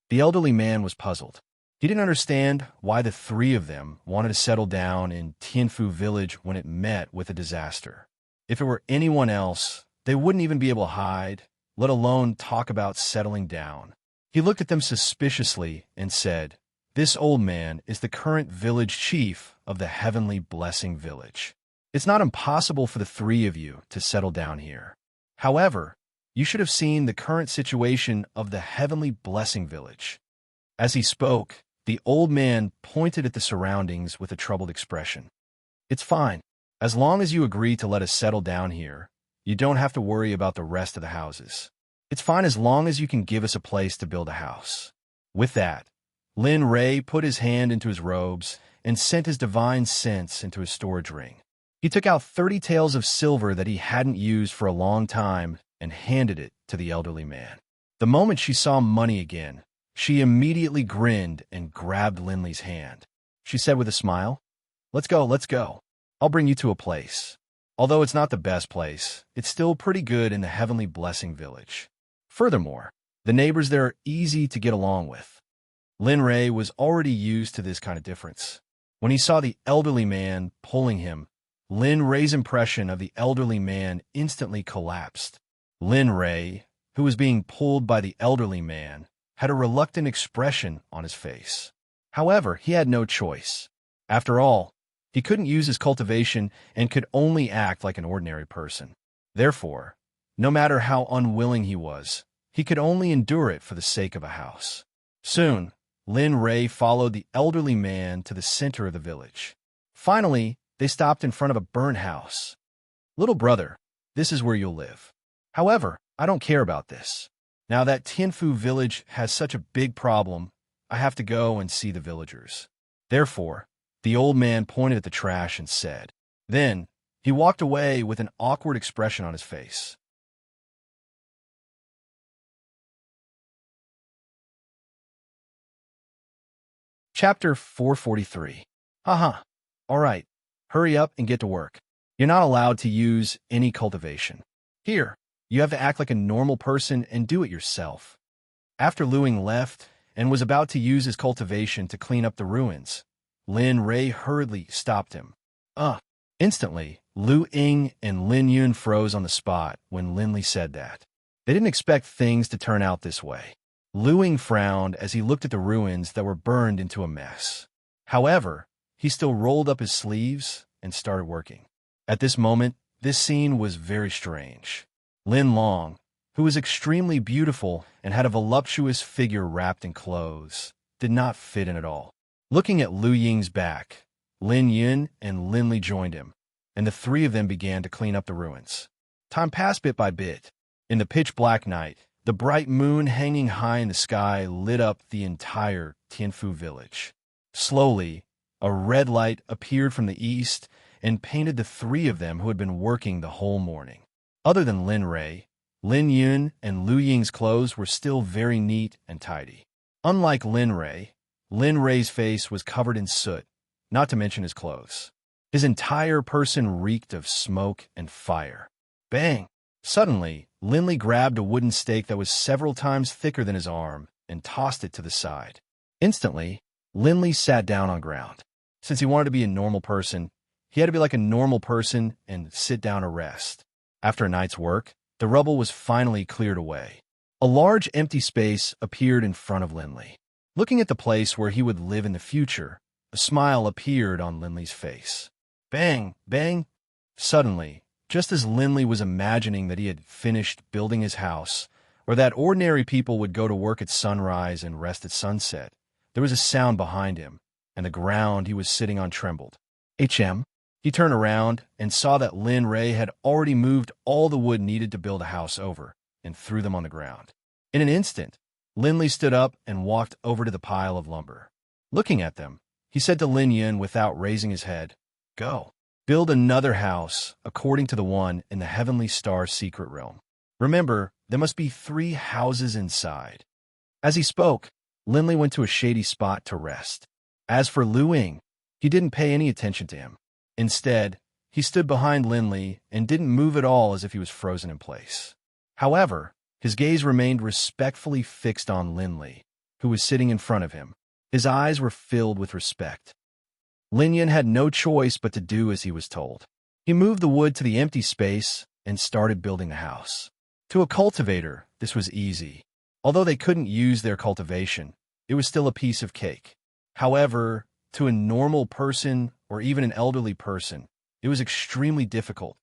The elderly man was puzzled. He didn't understand why the 3 of them wanted to settle down in Tianfu Village when it met with a disaster. If it were anyone else, they wouldn't even be able to hide, let alone talk about settling down. He looked at them suspiciously and said, This old man is the current village chief of the Heavenly Blessing Village. It's not impossible for the 3 of you to settle down here. However, you should have seen the current situation of the Heavenly Blessing Village. As he spoke, the old man pointed at the surroundings with a troubled expression. It's fine. As long as you agree to let us settle down here, you don't have to worry about the rest of the houses. It's fine as long as you can give us a place to build a house. With that, Lin Ray put his hand into his robes and sent his divine sense into his storage ring. He took out 30 taels of silver that he hadn't used for a long time and handed it to the elderly man. The moment she saw money again, she immediately grinned and grabbed Linley's hand. She said with a smile, let's go, let's go. I'll bring you to a place. Although it's not the best place, it's still pretty good in the Heavenly Blessing Village. Furthermore, the neighbors there are easy to get along with. Lin Ray was already used to this kind of difference. When he saw the elderly man pulling him, Lin Ray's impression of the elderly man instantly collapsed. Lin Ray, who was being pulled by the elderly man, had a reluctant expression on his face. However, he had no choice. After all, he couldn't use his cultivation and could only act like an ordinary person. Therefore, no matter how unwilling he was, he could only endure it for the sake of a house. Soon, Lin Ray followed the elderly man to the center of the village. Finally, they stopped in front of a burnt house. Little brother, this is where you'll live. However, I don't care about this. Now that Tianfu village has such a big problem, I have to go and see the villagers. Therefore, the old man pointed at the trash and said. Then, he walked away with an awkward expression on his face. Chapter 443. Haha. All right. Hurry up and get to work. You're not allowed to use any cultivation. Here, you have to act like a normal person and do it yourself. After Luing left and was about to use his cultivation to clean up the ruins, Lin Ray hurriedly stopped him. Instantly, Lu Ying and Lin Yun froze on the spot when Lin Li said that. They didn't expect things to turn out this way. Lu Ying frowned as he looked at the ruins that were burned into a mess. However, he still rolled up his sleeves and started working. At this moment, this scene was very strange. Lin Long, who was extremely beautiful and had a voluptuous figure wrapped in clothes, did not fit in at all. Looking at Lu Ying's back, Lin Yun and Lin Li joined him, and the three of them began to clean up the ruins. Time passed bit by bit. In the pitch-black night, the bright moon hanging high in the sky lit up the entire Tianfu village. Slowly, a red light appeared from the east and painted the three of them who had been working the whole morning. Other than Lin Ray, Lin Yun and Lu Ying's clothes were still very neat and tidy. Unlike Lin Ray's face was covered in soot, not to mention his clothes. His entire person reeked of smoke and fire. Bang! Suddenly, Lin Li grabbed a wooden stake that was several times thicker than his arm and tossed it to the side. Instantly, Lin Li sat down on ground. Since he wanted to be a normal person, he had to be like a normal person and sit down to rest. After a night's work, the rubble was finally cleared away. A large empty space appeared in front of Lin Li. Looking at the place where he would live in the future, a smile appeared on Lin Li's face. Bang! Bang! Suddenly, just as Lin Li was imagining that he had finished building his house, or that ordinary people would go to work at sunrise and rest at sunset, there was a sound behind him, and the ground he was sitting on trembled. HM. He turned around and saw that Lin Ray had already moved all the wood needed to build a house over and threw them on the ground. In an instant, Lin Li stood up and walked over to the pile of lumber. Looking at them, he said to Lin Yun without raising his head, Go, build another house according to the one in the Heavenly Star Secret Realm. Remember, there must be 3 houses inside. As he spoke, Lin Li went to a shady spot to rest. As for Lu Ying, he didn't pay any attention to him. Instead, he stood behind Lin Li and didn't move at all as if he was frozen in place. However, his gaze remained respectfully fixed on Lin Li, who was sitting in front of him. His eyes were filled with respect. Lin Yun had no choice but to do as he was told. He moved the wood to the empty space and started building the house. To a cultivator, this was easy. Although they couldn't use their cultivation, it was still a piece of cake. However, to a normal person or even an elderly person, it was extremely difficult.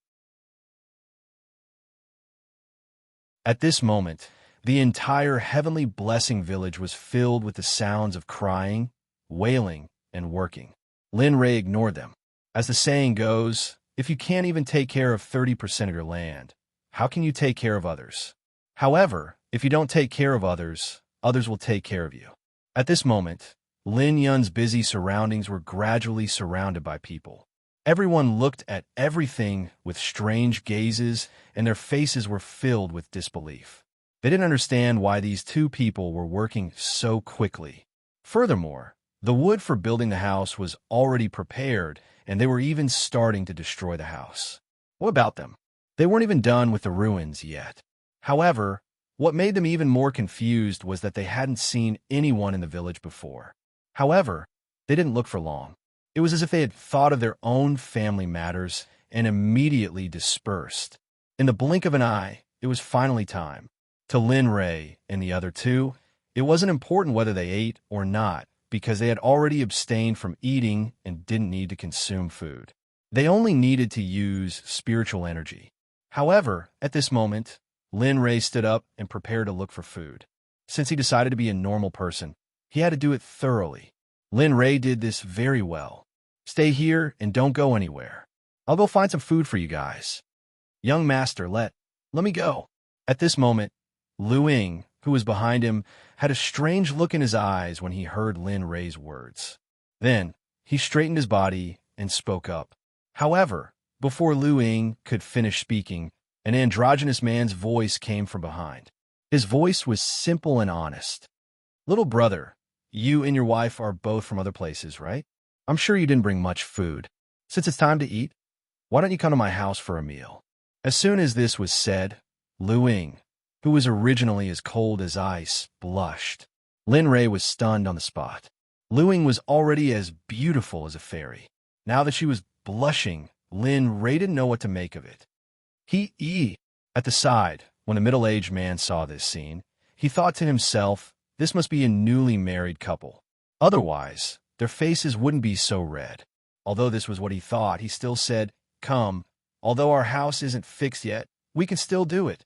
At this moment, the entire Heavenly Blessing village was filled with the sounds of crying, wailing, and working. Lin Ray ignored them. As the saying goes, if you can't even take care of 30% of your land, how can you take care of others? However, if you don't take care of others, others will take care of you. At this moment, Lin Yun's busy surroundings were gradually surrounded by people. Everyone looked at everything with strange gazes, and their faces were filled with disbelief. They didn't understand why these two people were working so quickly. Furthermore, the wood for building the house was already prepared, and they were even starting to destroy the house. What about them? They weren't even done with the ruins yet. However, what made them even more confused was that they hadn't seen anyone in the village before. However, they didn't look for long. It was as if they had thought of their own family matters and immediately dispersed. In the blink of an eye, it was finally time. To Lin Rei and the other two, it wasn't important whether they ate or not, because they had already abstained from eating and didn't need to consume food. They only needed to use spiritual energy. However, at this moment, Lin Rei stood up and prepared to look for food. Since he decided to be a normal person, he had to do it thoroughly. Lin Rei did this very well. Stay here and don't go anywhere. I'll go find some food for you guys. Young master, let me go. At this moment, Lu Ying, who was behind him, had a strange look in his eyes when he heard Lin Rei's words. Then, he straightened his body and spoke up. However, before Lu Ying could finish speaking, an androgynous man's voice came from behind. His voice was simple and honest. Little brother, you and your wife are both from other places, right? I'm sure you didn't bring much food. Since it's time to eat, why don't you come to my house for a meal? As soon as this was said, Lu Ying, who was originally as cold as ice, blushed. Lin Rei was stunned on the spot. Lu Ying was already as beautiful as a fairy. Now that she was blushing, Lin Rei didn't know what to make of it. At the side, when the middle-aged man saw this scene, he thought to himself, this must be a newly married couple. Otherwise, their faces wouldn't be so red. Although this was what he thought, he still said, come, although our house isn't fixed yet, we can still do it.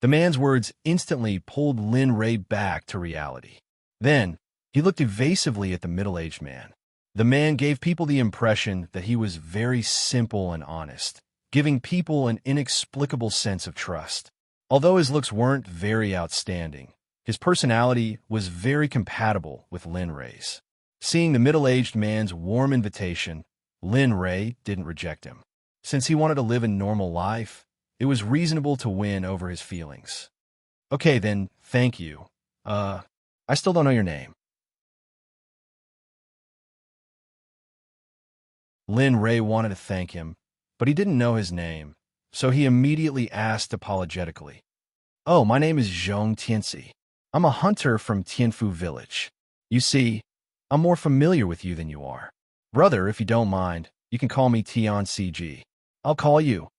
The man's words instantly pulled Lin Rei back to reality. Then, he looked evasively at the middle-aged man. The man gave people the impression that he was very simple and honest, giving people an inexplicable sense of trust. Although his looks weren't very outstanding, his personality was very compatible with Lin Rei's. Seeing the middle-aged man's warm invitation, Lin Rei didn't reject him. Since he wanted to live a normal life, it was reasonable to win over his feelings. Okay then, thank you. I still don't know your name. Lin Rei wanted to thank him, but he didn't know his name, so he immediately asked apologetically. Oh, my name is Zhong Tianxi. I'm a hunter from Tianfu village. You see, I'm more familiar with you than you are. Brother, if you don't mind, you can call me Tian CG. I'll call you.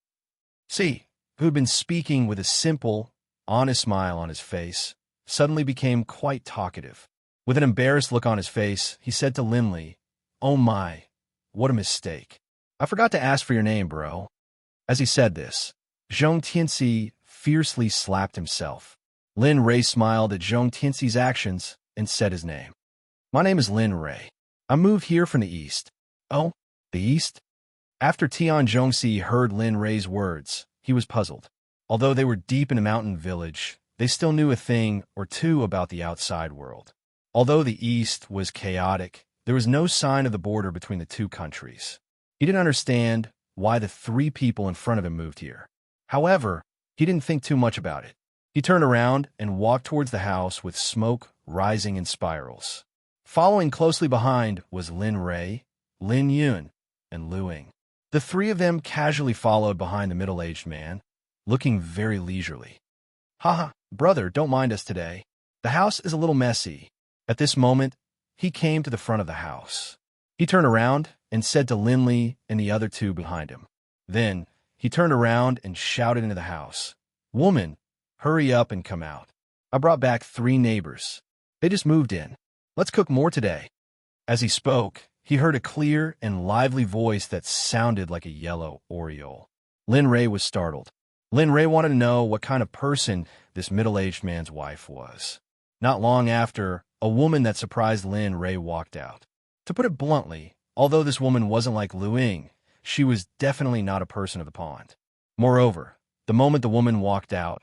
C, who had been speaking with a simple, honest smile on his face, suddenly became quite talkative. With an embarrassed look on his face, he said to Linley, oh my, what a mistake. I forgot to ask for your name, bro. As he said this, Zhong Tianxi fiercely slapped himself. Lin Rei smiled at Zhong Tianxi's actions and said his name. My name is Lin Rei. I moved here from the east. Oh, the east? After Tian Zhongxi heard Lin Rei's words, he was puzzled. Although they were deep in a mountain village, they still knew a thing or two about the outside world. Although the east was chaotic, there was no sign of the border between the two countries. He didn't understand why the three people in front of him moved here. However, he didn't think too much about it. He turned around and walked towards the house with smoke rising in spirals. Following closely behind was Lin Rei, Lin Yun, and Lu Ying. The three of them casually followed behind the middle-aged man, looking very leisurely. Haha, brother, don't mind us today. The house is a little messy. At this moment, he came to the front of the house. He turned around and said to Linley and the other two behind him. Then, he turned around and shouted into the house, Woman, hurry up and come out. I brought back 3 neighbors. They just moved in. Let's cook more today. As he spoke, he heard a clear and lively voice that sounded like a yellow oriole. Lin Rei was startled. Lin Rei wanted to know what kind of person this middle-aged man's wife was. Not long after, a woman that surprised Lin Rei walked out. To put it bluntly, although this woman wasn't like Lu Ying, she was definitely not a person of the pond. Moreover, the moment the woman walked out,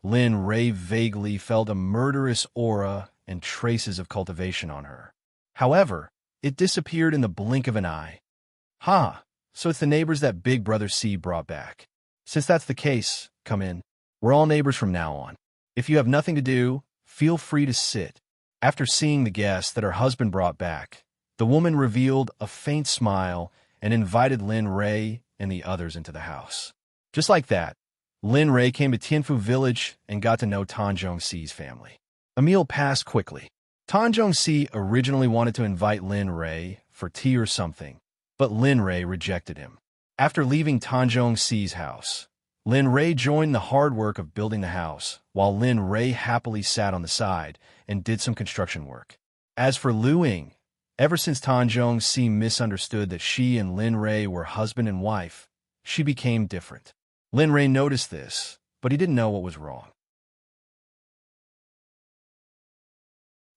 Lin Rei vaguely felt a murderous aura and traces of cultivation on her. However, it disappeared in the blink of an eye. Ha! So it's the neighbors that Big Brother C brought back. Since that's the case, come in. We're all neighbors from now on. If you have nothing to do, feel free to sit. After seeing the guests that her husband brought back, the woman revealed a faint smile and invited Lin Ray and the others into the house. Just like that, Lin Ray came to Tianfu village and got to know Tan Zhongxi's family. A meal passed quickly. Tan Zhongxi originally wanted to invite Lin Ray for tea or something, but Lin Ray rejected him. After leaving Tan Zhongxi's house, Lin Ray joined the hard work of building the house, while Lin Ray happily sat on the side and did some construction work. As for Lu Ying, ever since Tan Zhongxi misunderstood that she and Lin Ray were husband and wife, she became different. Lin Ray noticed this, but he didn't know what was wrong.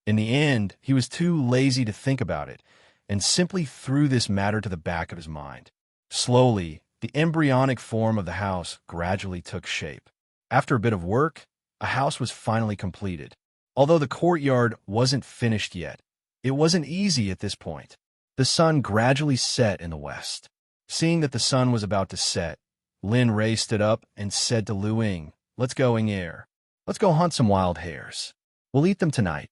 In the end, he was too lazy to think about it and simply threw this matter to the back of his mind. Slowly, the embryonic form of the house gradually took shape. After a bit of work, a house was finally completed. Although the courtyard wasn't finished yet, it wasn't easy at this point. The sun gradually set in the west. Seeing that the sun was about to set, Lin Ray stood up and said to Lu Ying, "Let's go, Ying. Let's go hunt some wild hares. We'll eat them tonight."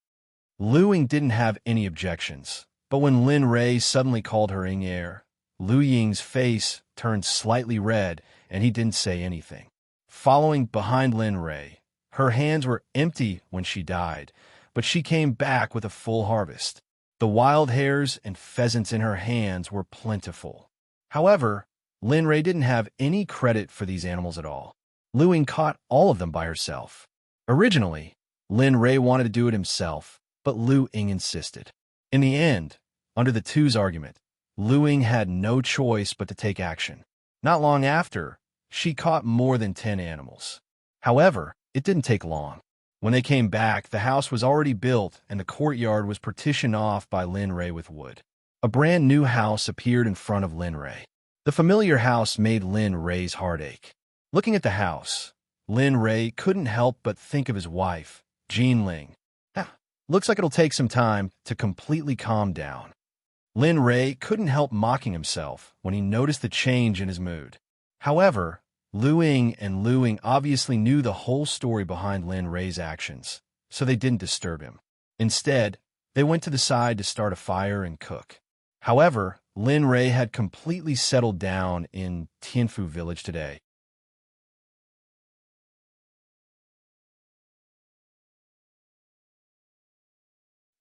Lu Ying didn't have any objections, but when Lin Ray suddenly called her Ying, Lu Ying's face turned slightly red and he didn't say anything. Following behind Lin Ray, her hands were empty when she died, but she came back with a full harvest. The wild hares and pheasants in her hands were plentiful. However, Lin Ray didn't have any credit for these animals at all. Lu Ying caught all of them by herself. Originally, Lin Ray wanted to do it himself, but Lu Ying insisted. In the end, under the two's argument, Lu Ying had no choice but to take action. Not long after, she caught more than 10 animals. However, it didn't take long. When they came back, the house was already built and the courtyard was partitioned off by Lin Ray with wood. A brand new house appeared in front of Lin Ray. The familiar house made Lin Ray's heart ache. Looking at the house, Lin Ray couldn't help but think of his wife, Jean Ling. Looks like it'll take some time to completely calm down. Lin Ray couldn't help mocking himself when he noticed the change in his mood. However, Lu Ying obviously knew the whole story behind Lin Ray's actions, so they didn't disturb him. Instead, they went to the side to start a fire and cook. However, Lin Ray had completely settled down in Tianfu village today.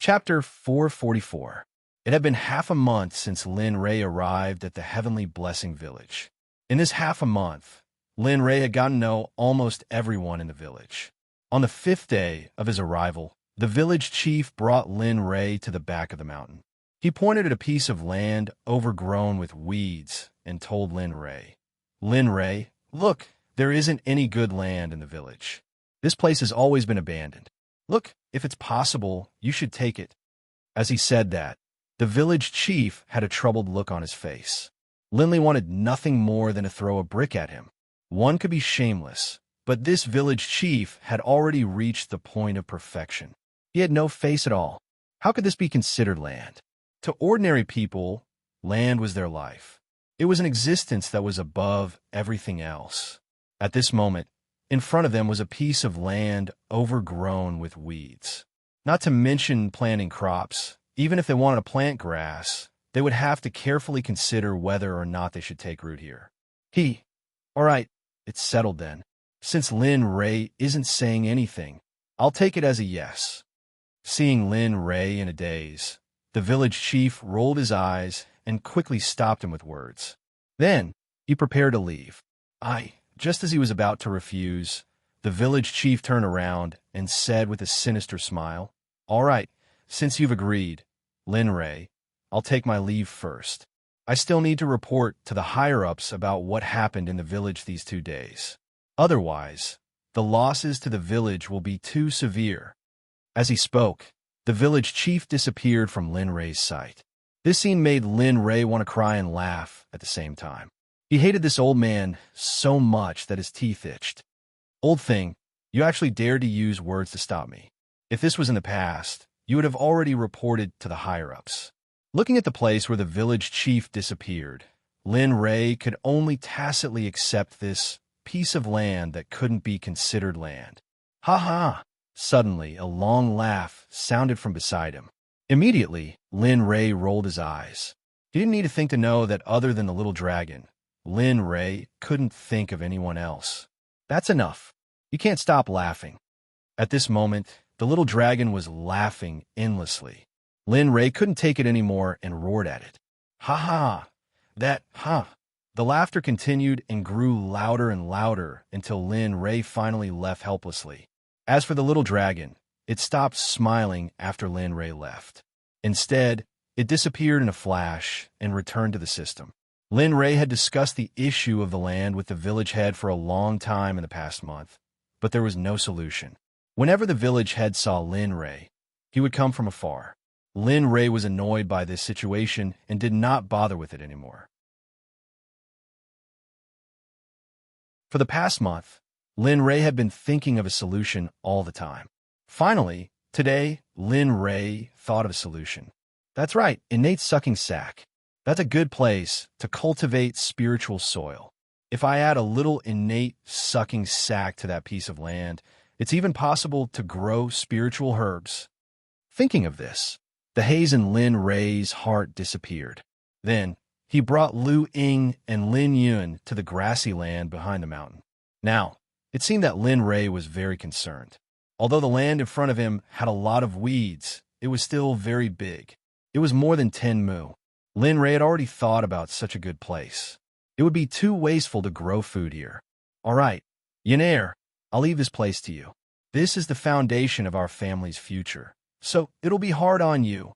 Chapter 444. It had been half a month since Lin Ray arrived at the Heavenly Blessing Village. In this half a month, Lin Ray had gotten to know almost everyone in the village. On the 5th day of his arrival, the village chief brought Lin Ray to the back of the mountain. He pointed at a piece of land overgrown with weeds and told Lin Ray, "Look, there isn't any good land in the village. This place has always been abandoned. Look, if it's possible, you should take it." As he said that, the village chief had a troubled look on his face. Lin wanted nothing more than to throw a brick at him. One could be shameless, but this village chief had already reached the point of perfection. He had no face at all. How could this be considered land? To ordinary people, land was their life. It was an existence that was above everything else. At this moment, in front of them was a piece of land overgrown with weeds. Not to mention planting crops. Even if they wanted to plant grass, they would have to carefully consider whether or not they should take root here. All right, it's settled then. Since Lin Ray isn't saying anything, I'll take it as a yes. Seeing Lin Ray in a daze, the village chief rolled his eyes and quickly stopped him with words. Then, he prepared to leave. Just as he was about to refuse, the village chief turned around and said with a sinister smile, "All right, since you've agreed, Lin Ray, I'll take my leave first. I still need to report to the higher-ups about what happened in the village these 2 days. Otherwise, the losses to the village will be too severe." As he spoke, the village chief disappeared from Lin Ray's sight. This scene made Lin Ray want to cry and laugh at the same time. He hated this old man so much that his teeth itched. "Old thing, you actually dared to use words to stop me. If this was in the past, you would have already reported to the higher-ups. Looking at the place where the village chief disappeared, Lin Ray could only tacitly accept this piece of land that couldn't be considered land. Ha ha! Suddenly, a long laugh sounded from beside him. Immediately, Lin Ray rolled his eyes. He didn't need to think to know that other than the little dragon, Lin Ray couldn't think of anyone else. That's enough. You can't stop laughing. At this moment, the little dragon was laughing endlessly. Lin Ray couldn't take it anymore and roared at it. Ha ha! The laughter continued and grew louder and louder until Lin Ray finally left helplessly. As for the little dragon, it stopped smiling after Lin Ray left. Instead, it disappeared in a flash and returned to the system. Lin Ray had discussed the issue of the land with the village head for a long time in the past month, but there was no solution. Whenever the village head saw Lin Ray, he would come from afar. Lin Ray was annoyed by this situation and did not bother with it anymore. For the past month, Lin Ray had been thinking of a solution all the time. Finally, today, Lin Ray thought of a solution. That's right, innate sucking sac. That's a good place to cultivate spiritual soil. If I add a little innate sucking sac to that piece of land, it's even possible to grow spiritual herbs. Thinking of this, the haze in Lin Ray's heart disappeared. Then, he brought Lu Ying and Lin Yun to the grassy land behind the mountain. Now, it seemed that Lin Ray was very concerned. Although the land in front of him had a lot of weeds, it was still very big. It was more than 10 mu. Lin Ray had already thought about such a good place. It would be too wasteful to grow food here. All right, Yinair, I'll leave this place to you. This is the foundation of our family's future, so it'll be hard on you.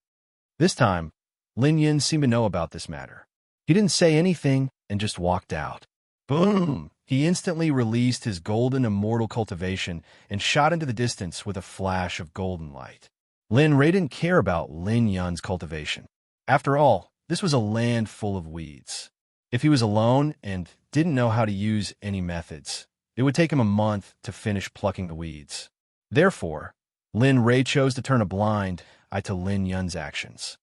This time, Lin Yun seemed to know about this matter. He didn't say anything and just walked out. Boom! He instantly released his golden immortal cultivation and shot into the distance with a flash of golden light. Lin Ray didn't care about Lin Yun's cultivation. After all, this was a land full of weeds. If he was alone and didn't know how to use any methods, it would take him a month to finish plucking the weeds. Therefore, Lin Ray chose to turn a blind eye to Lin Yun's actions.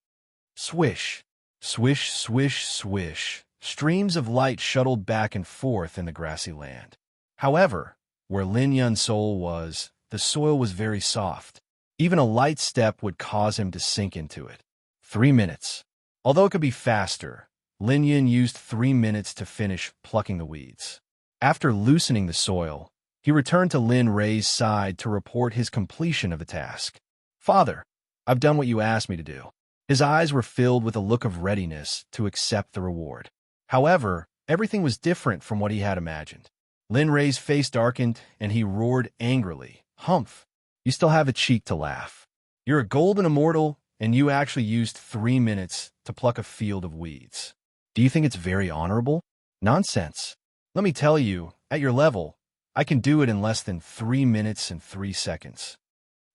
Swish, swish, swish, swish. Streams of light shuttled back and forth in the grassy land. However, where Lin Yun's soul was, the soil was very soft. Even a light step would cause him to sink into it. 3 minutes. Although it could be faster, Lin Yun used 3 minutes to finish plucking the weeds. After loosening the soil, he returned to Lin Ray's side to report his completion of the task. Father, I've done what you asked me to do. His eyes were filled with a look of readiness to accept the reward. However, everything was different from what he had imagined. Lin Ray's face darkened, and he roared angrily. Humph! You still have a cheek to laugh. You're a golden immortal, and you actually used 3 minutes to pluck a field of weeds. Do you think it's very honorable? Nonsense. Let me tell you, at your level, I can do it in less than 3 minutes and 3 seconds.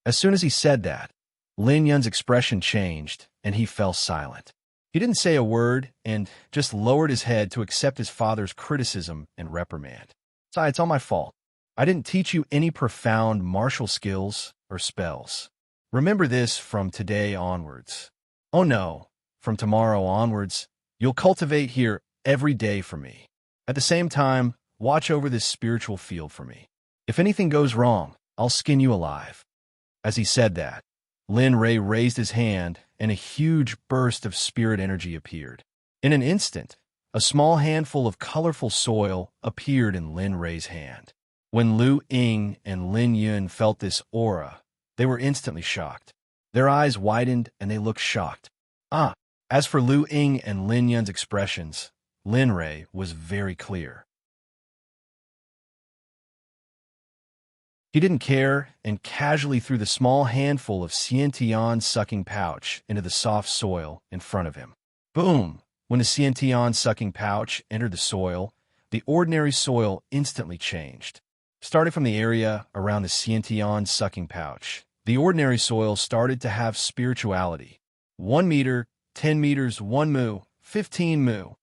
As soon as he said that, Lin Yun's expression changed, and he fell silent. He didn't say a word and just lowered his head to accept his father's criticism and reprimand. Sorry, it's all my fault. I didn't teach you any profound martial skills or spells. Remember this from today onwards. Oh no, from tomorrow onwards, you'll cultivate here every day for me. At the same time, watch over this spiritual field for me. If anything goes wrong, I'll skin you alive. As he said that, Lin Ray raised his hand, and a huge burst of spirit energy appeared. In an instant, a small handful of colorful soil appeared in Lin Ray's hand. When Lu Ying and Lin Yun felt this aura, they were instantly shocked. Their eyes widened, and they looked shocked. As for Lu Ying and Lin Yun's expressions, Lin Ray was very clear. He didn't care and casually threw the small handful of Xiantian sucking pouch into the soft soil in front of him. Boom! When the Xiantian sucking pouch entered the soil, the ordinary soil instantly changed. Starting from the area around the Xiantian sucking pouch, the ordinary soil started to have spirituality. 1 meter, 10 meters, 1 mu, 15 mu.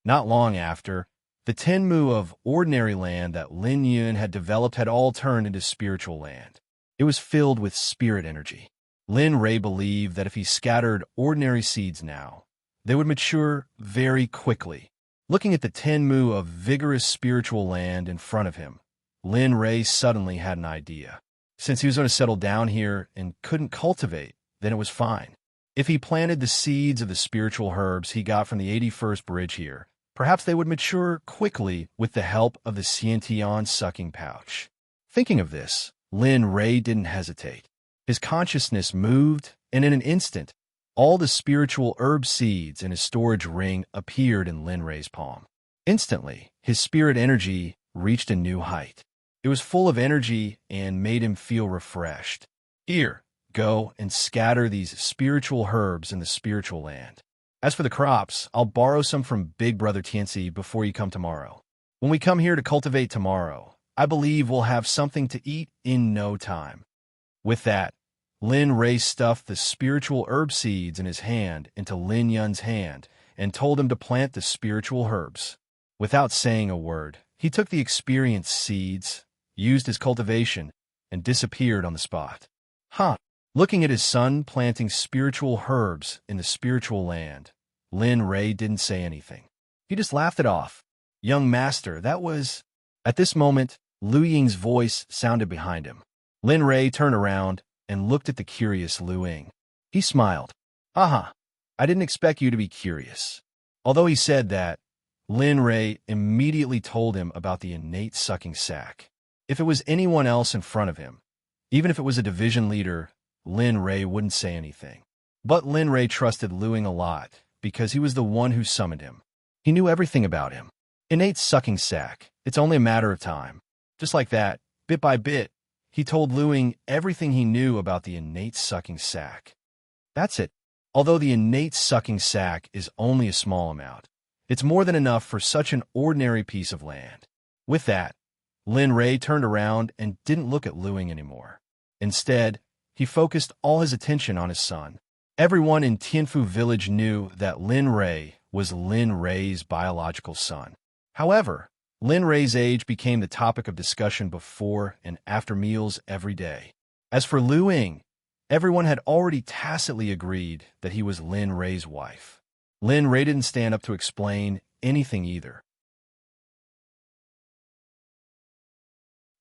Not long after, the 10 mu of ordinary land that Lin Yun had developed had all turned into spiritual land. It was filled with spirit energy. Lin Ray believed that if he scattered ordinary seeds now, they would mature very quickly. Looking at the 10 mu of vigorous spiritual land in front of him, Lin Ray suddenly had an idea. Since he was going to settle down here and couldn't cultivate, then it was fine. If he planted the seeds of the spiritual herbs he got from the 81st bridge here, perhaps they would mature quickly with the help of the Xiantian sucking pouch. Thinking of this, Lin Ray didn't hesitate. His consciousness moved, and in an instant, all the spiritual herb seeds in his storage ring appeared in Lin Ray's palm. Instantly, his spirit energy reached a new height. It was full of energy and made him feel refreshed. Here, go and scatter these spiritual herbs in the spiritual land. As for the crops, I'll borrow some from Big Brother Tianci before you come tomorrow. When we come here to cultivate tomorrow, I believe we'll have something to eat in no time. With that, Lin Ray stuffed the spiritual herb seeds in his hand into Lin Yun's hand and told him to plant the spiritual herbs. Without saying a word, he took the experienced seeds, used his cultivation, and disappeared on the spot. Looking at his son planting spiritual herbs in the spiritual land, Lin Ray didn't say anything. He just laughed it off. Young master, that was... At this moment, Lu Ying's voice sounded behind him. Lin Ray turned around and looked at the curious Lu Ying. He smiled. I didn't expect you to be curious. Although he said that, Lin Ray immediately told him about the innate sucking sac. If it was anyone else in front of him, even if it was a division leader, Lin Ray wouldn't say anything. But Lin Ray trusted Lu Ying a lot because he was the one who summoned him. He knew everything about him. Innate sucking sac, it's only a matter of time. Just like that, bit by bit, he told Lu Ying everything he knew about the innate sucking sac. That's it. Although the innate sucking sac is only a small amount, it's more than enough for such an ordinary piece of land. With that, Lin Ray turned around and didn't look at Lu Ying anymore. Instead, he focused all his attention on his son. Everyone in Tianfu village knew that Lin Ray was Lin Ray's biological son. However, Lin Ray's age became the topic of discussion before and after meals every day. As for Lu Ying, everyone had already tacitly agreed that he was Lin Ray's wife. Lin Ray didn't stand up to explain anything either.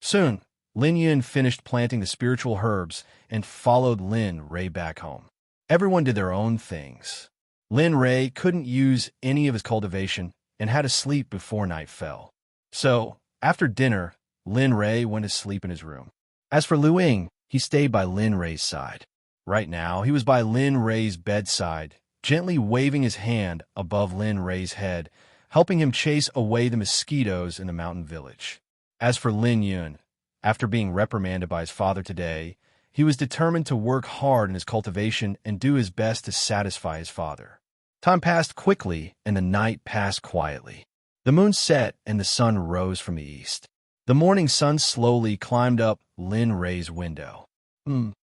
Soon, Lin Yun finished planting the spiritual herbs and followed Lin Ray back home. Everyone did their own things. Lin Ray couldn't use any of his cultivation and had to sleep before night fell. So, after dinner, Lin Ray went to sleep in his room. As for Lu Ying, he stayed by Lin Ray's side. Right now, he was by Lin Ray's bedside, gently waving his hand above Lin Ray's head, helping him chase away the mosquitoes in the mountain village. As for Lin Yun, after being reprimanded by his father today, he was determined to work hard in his cultivation and do his best to satisfy his father. Time passed quickly, and the night passed quietly. The moon set, and the sun rose from the east. The morning sun slowly climbed up Lin Ray's window.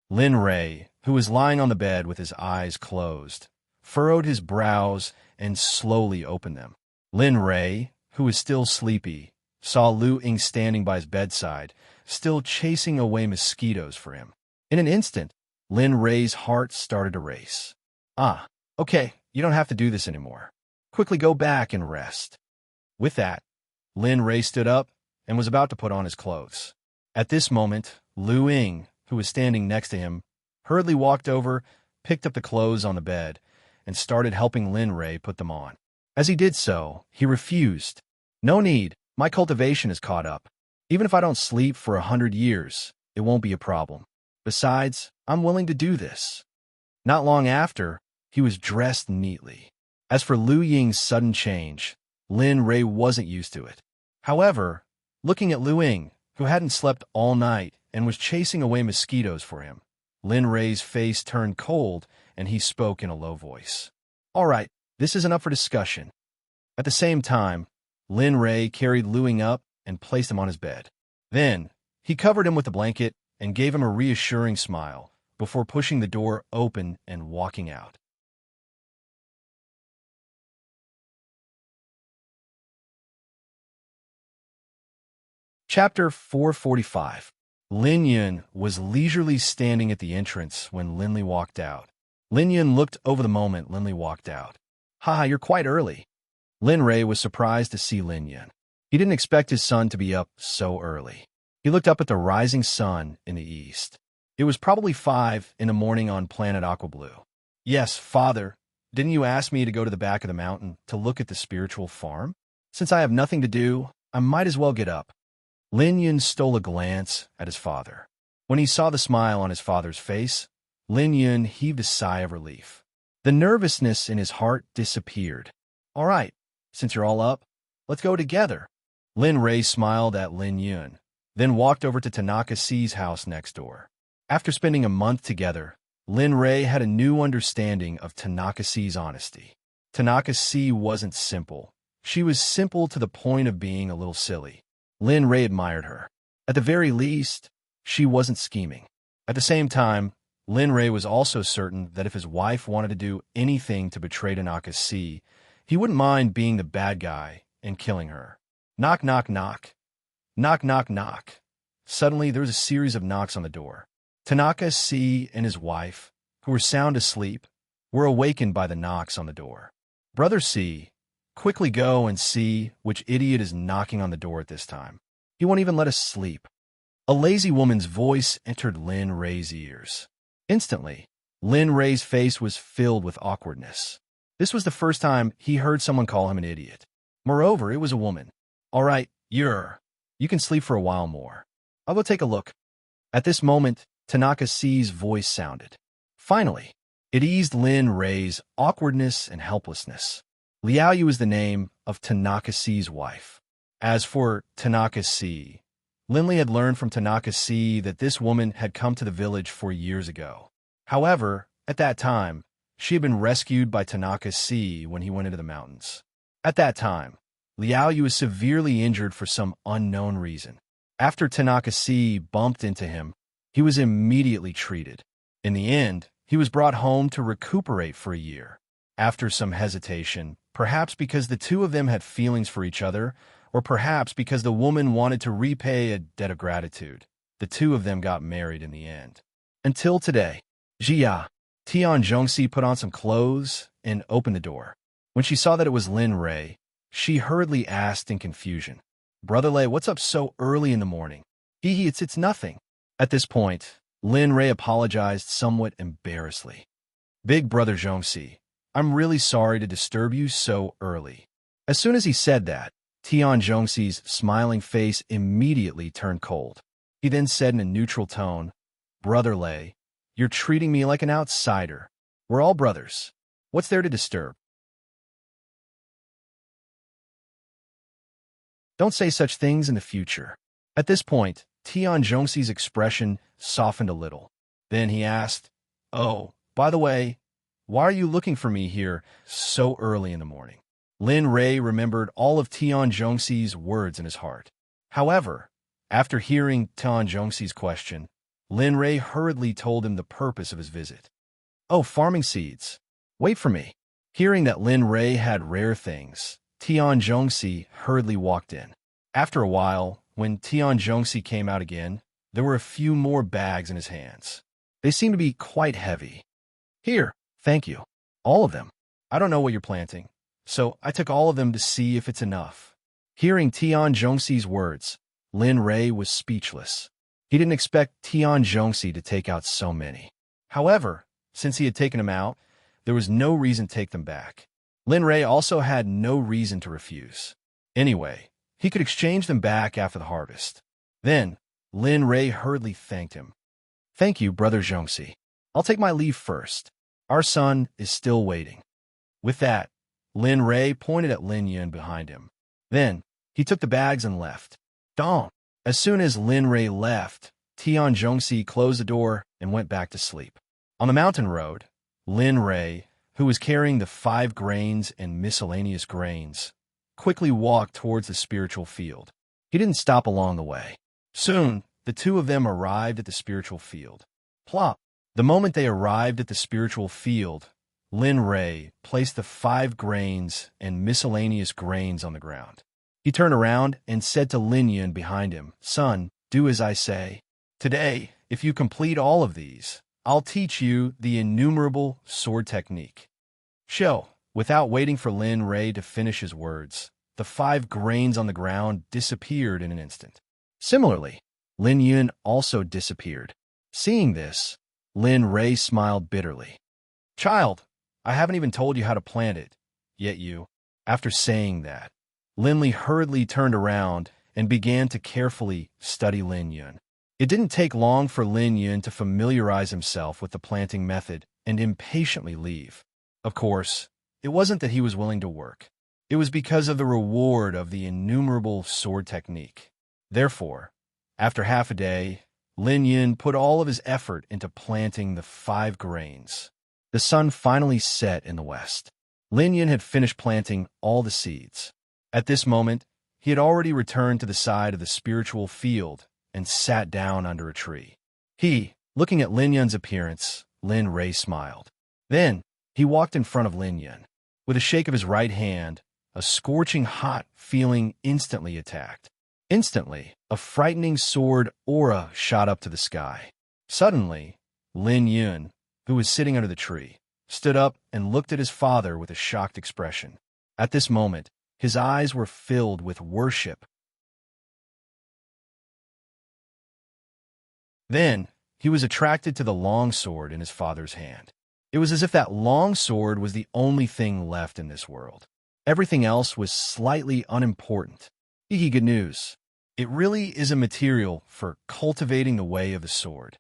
Lin Ray, who was lying on the bed with his eyes closed, furrowed his brows and slowly opened them. Lin Ray, who was still sleepy, saw Lu Ying standing by his bedside, still chasing away mosquitoes for him. In an instant, Lin Ray's heart started to race. Okay, you don't have to do this anymore. Quickly go back and rest. With that, Lin Ray stood up and was about to put on his clothes. At this moment, Lu Ying, who was standing next to him, hurriedly walked over, picked up the clothes on the bed, and started helping Lin Ray put them on. As he did so, he refused. No need, my cultivation is caught up. Even if I don't sleep for 100 years, it won't be a problem. Besides, I'm willing to do this. Not long after, he was dressed neatly. As for Lu Ying's sudden change, Lin Ray wasn't used to it. However, looking at Lu Ying, who hadn't slept all night and was chasing away mosquitoes for him, Lin Ray's face turned cold and he spoke in a low voice. All right, this isn't up for discussion. At the same time, Lin Ray carried Lu Ying up and placed him on his bed. Then, he covered him with a blanket and gave him a reassuring smile before pushing the door open and walking out. Chapter 445. Lin Yun was leisurely standing at the entrance when Linley walked out. Lin Yun looked over the moment Linley walked out. "Ha, you're quite early." Lin Ray was surprised to see Lin Yun. He didn't expect his son to be up so early. He looked up at the rising sun in the east. It was probably 5 in the morning on planet Aqua Blue. "Yes, father. Didn't you ask me to go to the back of the mountain to look at the spiritual farm? Since I have nothing to do, I might as well get up." Lin Yun stole a glance at his father. When he saw the smile on his father's face, Lin Yun heaved a sigh of relief. The nervousness in his heart disappeared. "All right, since you're all up, let's go together." Lin Ray smiled at Lin Yun, then walked over to Tanaka C's house next door. After spending a month together, Lin Ray had a new understanding of Tanaka C's honesty. Tanaka C wasn't simple. She was simple to the point of being a little silly. Lin Ray admired her. At the very least, she wasn't scheming. At the same time, Lin Ray was also certain that if his wife wanted to do anything to betray Tanaka C, he wouldn't mind being the bad guy and killing her. Knock, knock, knock. Knock, knock, knock. Suddenly, there was a series of knocks on the door. Tanaka C and his wife, who were sound asleep, were awakened by the knocks on the door. "Brother C, quickly go and see which idiot is knocking on the door at this time. He won't even let us sleep." A lazy woman's voice entered Lin Ray's ears. Instantly, Lin Ray's face was filled with awkwardness. This was the first time he heard someone call him an idiot. Moreover, it was a woman. "All right, you can sleep for a while more. I'll go take a look." At this moment, Tanaka C's voice sounded. Finally, it eased Lin Ray's awkwardness and helplessness. Liao Yu is the name of Tanaka C's wife. As for Tanaka C, Linley had learned from Tanaka C that this woman had come to the village 4 years ago. However, at that time, she had been rescued by Tanaka C when he went into the mountains. At that time, Liao Yu was severely injured for some unknown reason. After Tanaka C bumped into him, he was immediately treated. In the end, he was brought home to recuperate for a year. After some hesitation, perhaps because the two of them had feelings for each other, or perhaps because the woman wanted to repay a debt of gratitude, the two of them got married in the end. Until today. Jia. Tian Zhongxi put on some clothes and opened the door. When she saw that it was Lin Ray, she hurriedly asked in confusion, "Brother Lei, what's up so early in the morning?" It's nothing." At this point, Lin Ray apologized somewhat embarrassedly. "Big brother Zhongxi, I'm really sorry to disturb you so early." As soon as he said that, Tian Zhongxi's smiling face immediately turned cold. He then said in a neutral tone, "Brother Lei, you're treating me like an outsider. We're all brothers. What's there to disturb?" "Don't say such things in the future." At this point, Tian Zhongxi's expression softened a little. Then he asked, "Oh, by the way, why are you looking for me here so early in the morning?" Lin Ray remembered all of Tian Zhongxi's words in his heart. However, after hearing Tian Zhongxi's question, Lin Ray hurriedly told him the purpose of his visit. "Oh, farming seeds. Wait for me." Hearing that Lin Ray had rare things, Tian Zhongxi hurriedly walked in. After a while, when Tian Zhongxi came out again, there were a few more bags in his hands. They seemed to be quite heavy. "Here, thank you. All of them. I don't know what you're planting, so I took all of them to see if it's enough." Hearing Tian Zhongxi's words, Lin Ray was speechless. He didn't expect Tian Zhongxi to take out so many. However, since he had taken them out, there was no reason to take them back. Lin Ray also had no reason to refuse. Anyway, he could exchange them back after the harvest. Then, Lin Ray hurriedly thanked him. "Thank you, brother Zhongxi. I'll take my leave first. Our son is still waiting." With that, Lin Ray pointed at Lin Yun behind him. Then, he took the bags and left. Dawn. As soon as Lin Ray left, Tian Zhongxi closed the door and went back to sleep. On the mountain road, Lin Ray, who was carrying the 5 grains and miscellaneous grains, quickly walked towards the spiritual field. He didn't stop along the way. Soon, the two of them arrived at the spiritual field. Plop! The moment they arrived at the spiritual field, Lin Ray placed the 5 grains and miscellaneous grains on the ground. He turned around and said to Lin Yun behind him, "Son, do as I say." Today, if you complete all of these, I'll teach you the innumerable sword technique. Show, without waiting for Lin Ray to finish his words, the 5 grains on the ground disappeared in an instant. Similarly, Lin Yun also disappeared. Seeing this, Lin Ray smiled bitterly. Child, I haven't even told you how to plant it, yet you. After saying that, Lin Li hurriedly turned around and began to carefully study Lin Yun. It didn't take long for Lin Yun to familiarize himself with the planting method and impatiently leave. Of course, it wasn't that he was willing to work. It was because of the reward of the innumerable sword technique. Therefore, after half a day, Lin Yun put all of his effort into planting the 5 grains. The sun finally set in the west. Lin Yun had finished planting all the seeds. At this moment, he had already returned to the side of the spiritual field and sat down under a tree. Looking at Lin Yun's appearance, Lin Ray smiled. Then, he walked in front of Lin Yun. With a shake of his right hand, a scorching hot feeling instantly attacked. Instantly, a frightening sword aura shot up to the sky. Suddenly, Lin Yun, who was sitting under the tree, stood up and looked at his father with a shocked expression. At this moment, his eyes were filled with worship. Then, he was attracted to the long sword in his father's hand. It was as if that long sword was the only thing left in this world. Everything else was slightly unimportant. Good news. It really is a material for cultivating the way of the sword.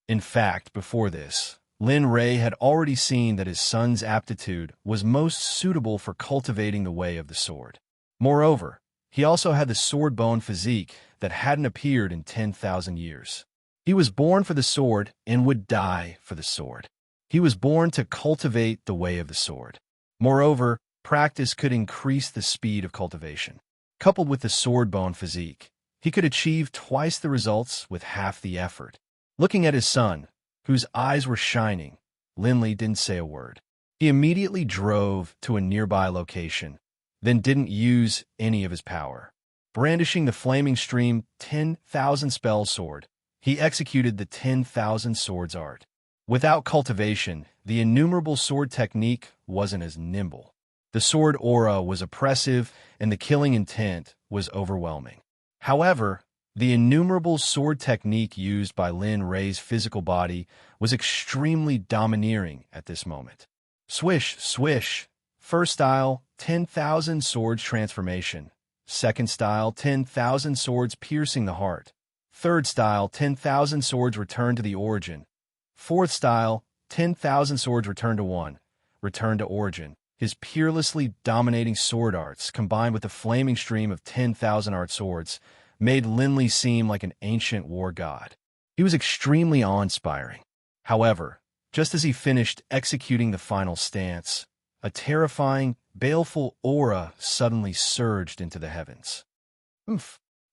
In fact, before this, Lin Ray had already seen that his son's aptitude was most suitable for cultivating the way of the sword. Moreover, he also had the sword-bone physique that hadn't appeared in 10,000 years. He was born for the sword and would die for the sword. He was born to cultivate the way of the sword. Moreover, practice could increase the speed of cultivation. Coupled with the sword-bone physique, he could achieve twice the results with half the effort. Looking at his son, whose eyes were shining, Lin Li didn't say a word. He immediately drove to a nearby location, then didn't use any of his power. Brandishing the flaming stream 10,000 spell sword, he executed the 10,000 swords art. Without cultivation, the innumerable sword technique wasn't as nimble. The sword aura was oppressive, and the killing intent was overwhelming. However, the innumerable sword technique used by Lin Ray's physical body was extremely domineering at this moment. Swish, swish. First style, 10,000 swords transformation. Second style, 10,000 swords piercing the heart. Third style, 10,000 swords return to the origin. Fourth style, 10,000 swords return to one. Return to origin. His peerlessly dominating sword arts, combined with the flaming stream of 10,000 art swords, made Lin Li seem like an ancient war god. He was extremely awe-inspiring. However, just as he finished executing the final stance, a terrifying, baleful aura suddenly surged into the heavens.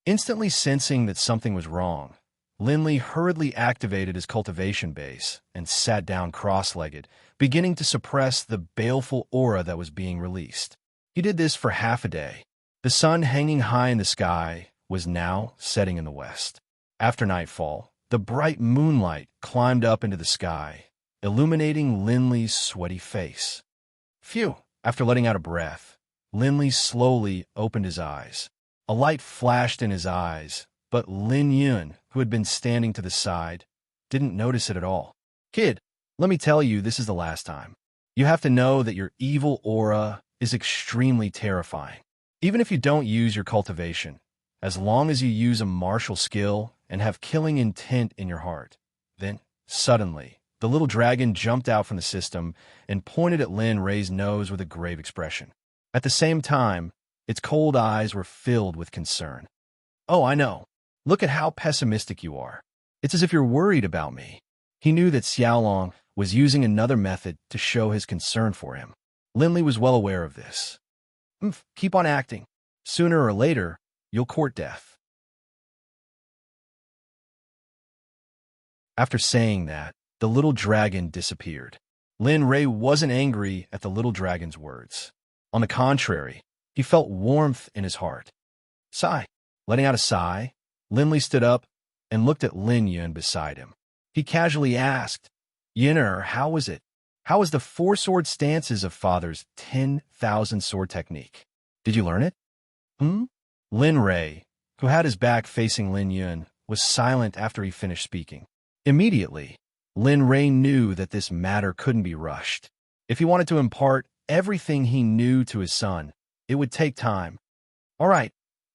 Instantly sensing that something was wrong, Lin Li hurriedly activated his cultivation base and sat down cross-legged, beginning to suppress the baleful aura that was being released. He did this for half a day. The sun hanging high in the sky was now setting in the west. After nightfall, the bright moonlight climbed up into the sky, illuminating Lin Li's sweaty face. Phew! After letting out a breath, Lin Li slowly opened his eyes. A light flashed in his eyes, but Lin Yun, who had been standing to the side, didn't notice it at all. Kid, let me tell you, this is the last time. You have to know that your evil aura is extremely terrifying. Even if you don't use your cultivation, as long as you use a martial skill and have killing intent in your heart, then, suddenly, the little dragon jumped out from the system and pointed at Lin Ray's nose with a grave expression. At the same time, its cold eyes were filled with concern. Oh, I know. Look at how pessimistic you are. It's as if you're worried about me. He knew that Xiaolong was using another method to show his concern for him. Lin Li was well aware of this. Keep on acting. Sooner or later, you'll court death. After saying that, the little dragon disappeared. Lin Ray wasn't angry at the little dragon's words. On the contrary, he felt warmth in his heart. Sigh. Letting out a sigh, Lin Li stood up and looked at Lin Yun beside him. He casually asked, "Yin'er, how was it? How was the four-sword stances of Father's 10,000 sword technique? Did you learn it?" Lin Rei, who had his back facing Lin Yun, was silent after he finished speaking. Immediately, Lin Rei knew that this matter couldn't be rushed. If he wanted to impart everything he knew to his son, it would take time. "All right,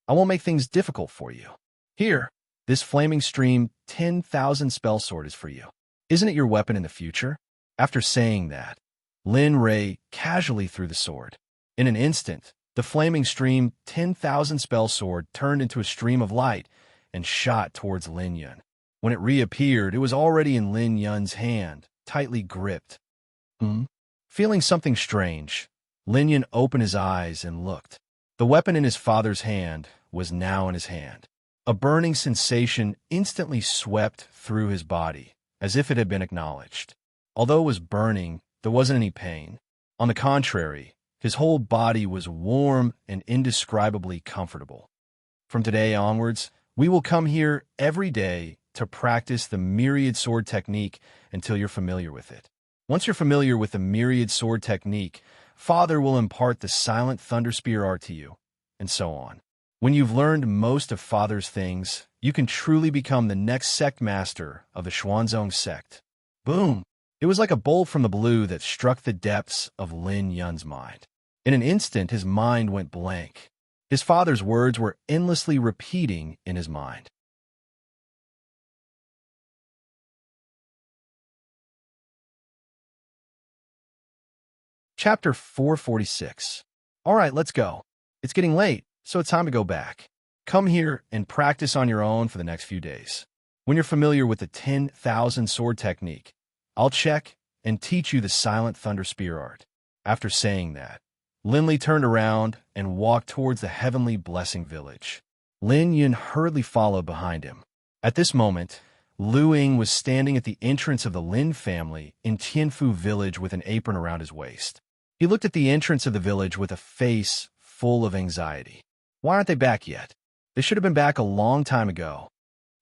I won't make things difficult for you. Here, this flaming stream 10,000 spell sword is for you. Isn't it your weapon in the future?" After saying that, Lin Rei casually threw the sword. In an instant, the flaming stream 10,000 spell sword turned into a stream of light and shot towards Lin Yun. When it reappeared, it was already in Lin Yun's hand, tightly gripped. Feeling something strange, Lin Yun opened his eyes and looked. The weapon in his father's hand was now in his hand. A burning sensation instantly swept through his body, as if it had been acknowledged. Although it was burning, there wasn't any pain. On the contrary, his whole body was warm and indescribably comfortable. From today onwards, we will come here every day to practice the myriad sword technique until you're familiar with it. Once you're familiar with the myriad sword technique, Father will impart the silent thunder spear art to you, and so on. When you've learned most of Father's things, you can truly become the next sect master of the Xuanzong sect. Boom! It was like a bolt from the blue that struck the depths of Lin Yun's mind. In an instant, his mind went blank. His father's words were endlessly repeating in his mind. Chapter 446. All right, let's go. It's getting late, so it's time to go back. Come here and practice on your own for the next few days. When you're familiar with the 10,000 sword technique, I'll check and teach you the silent thunder spear art. After saying that, Lin Li turned around and walked towards the heavenly blessing village. Lin Yun hurriedly followed behind him. At this moment, Lu Ying was standing at the entrance of the Lin family in Tianfu village with an apron around his waist. He looked at the entrance of the village with a face full of anxiety. Why aren't they back yet? They should have been back a long time ago.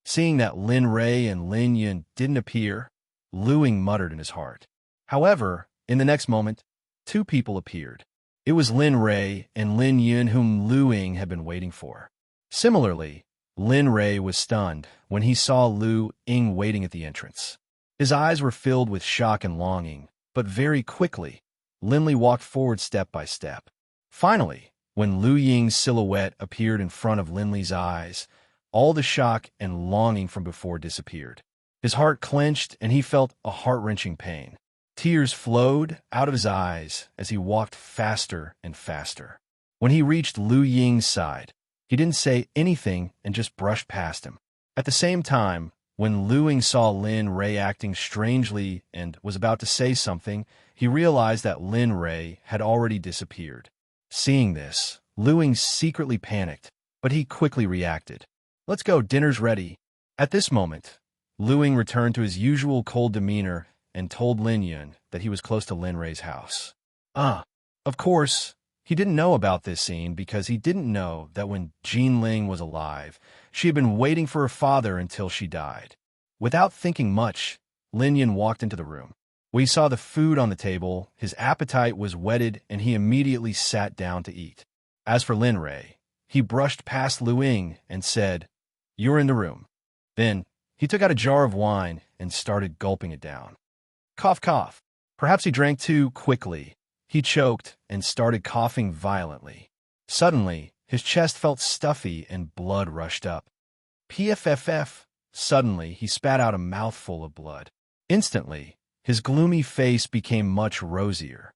Seeing that Lin Rei and Lin Yun didn't appear, Lu Ying muttered in his heart. However, in the next moment, two people appeared. It was Lin Rei and Lin Yun whom Lu Ying had been waiting for. Similarly, Lin Rei was stunned when he saw Lu Ying waiting at the entrance. His eyes were filled with shock and longing, but very quickly, Lin Li walked forward step by step. Finally, when Lu Ying's silhouette appeared in front of Lin Li's eyes, all the shock and longing from before disappeared. His heart clenched and he felt a heart-wrenching pain. Tears flowed out of his eyes as he walked faster and faster. When he reached Lu Ying's side, he didn't say anything and just brushed past him. At the same time, when Lu Ying saw Lin Rei acting strangely and was about to say something, he realized that Lin Rei had already disappeared. Seeing this, Lu Ying secretly panicked, but he quickly reacted. "Let's go, dinner's ready." At this moment, Lu Ying returned to his usual cold demeanor and told Lin Yun that he was close to Lin Rei's house. Of course, he didn't know about this scene because he didn't know that when Jean Ling was alive, she had been waiting for her father until she died. Without thinking much, Lin Yun walked into the room. When he saw the food on the table, his appetite was whetted and he immediately sat down to eat. As for Lin Rei, he brushed past Lu Ying and said, "You're in the room." Then, he took out a jar of wine and started gulping it down. Cough, cough. Perhaps he drank too quickly. He choked and started coughing violently. Suddenly, his chest felt stuffy and blood rushed up. Pfff. Suddenly, he spat out a mouthful of blood. Instantly, his gloomy face became much rosier.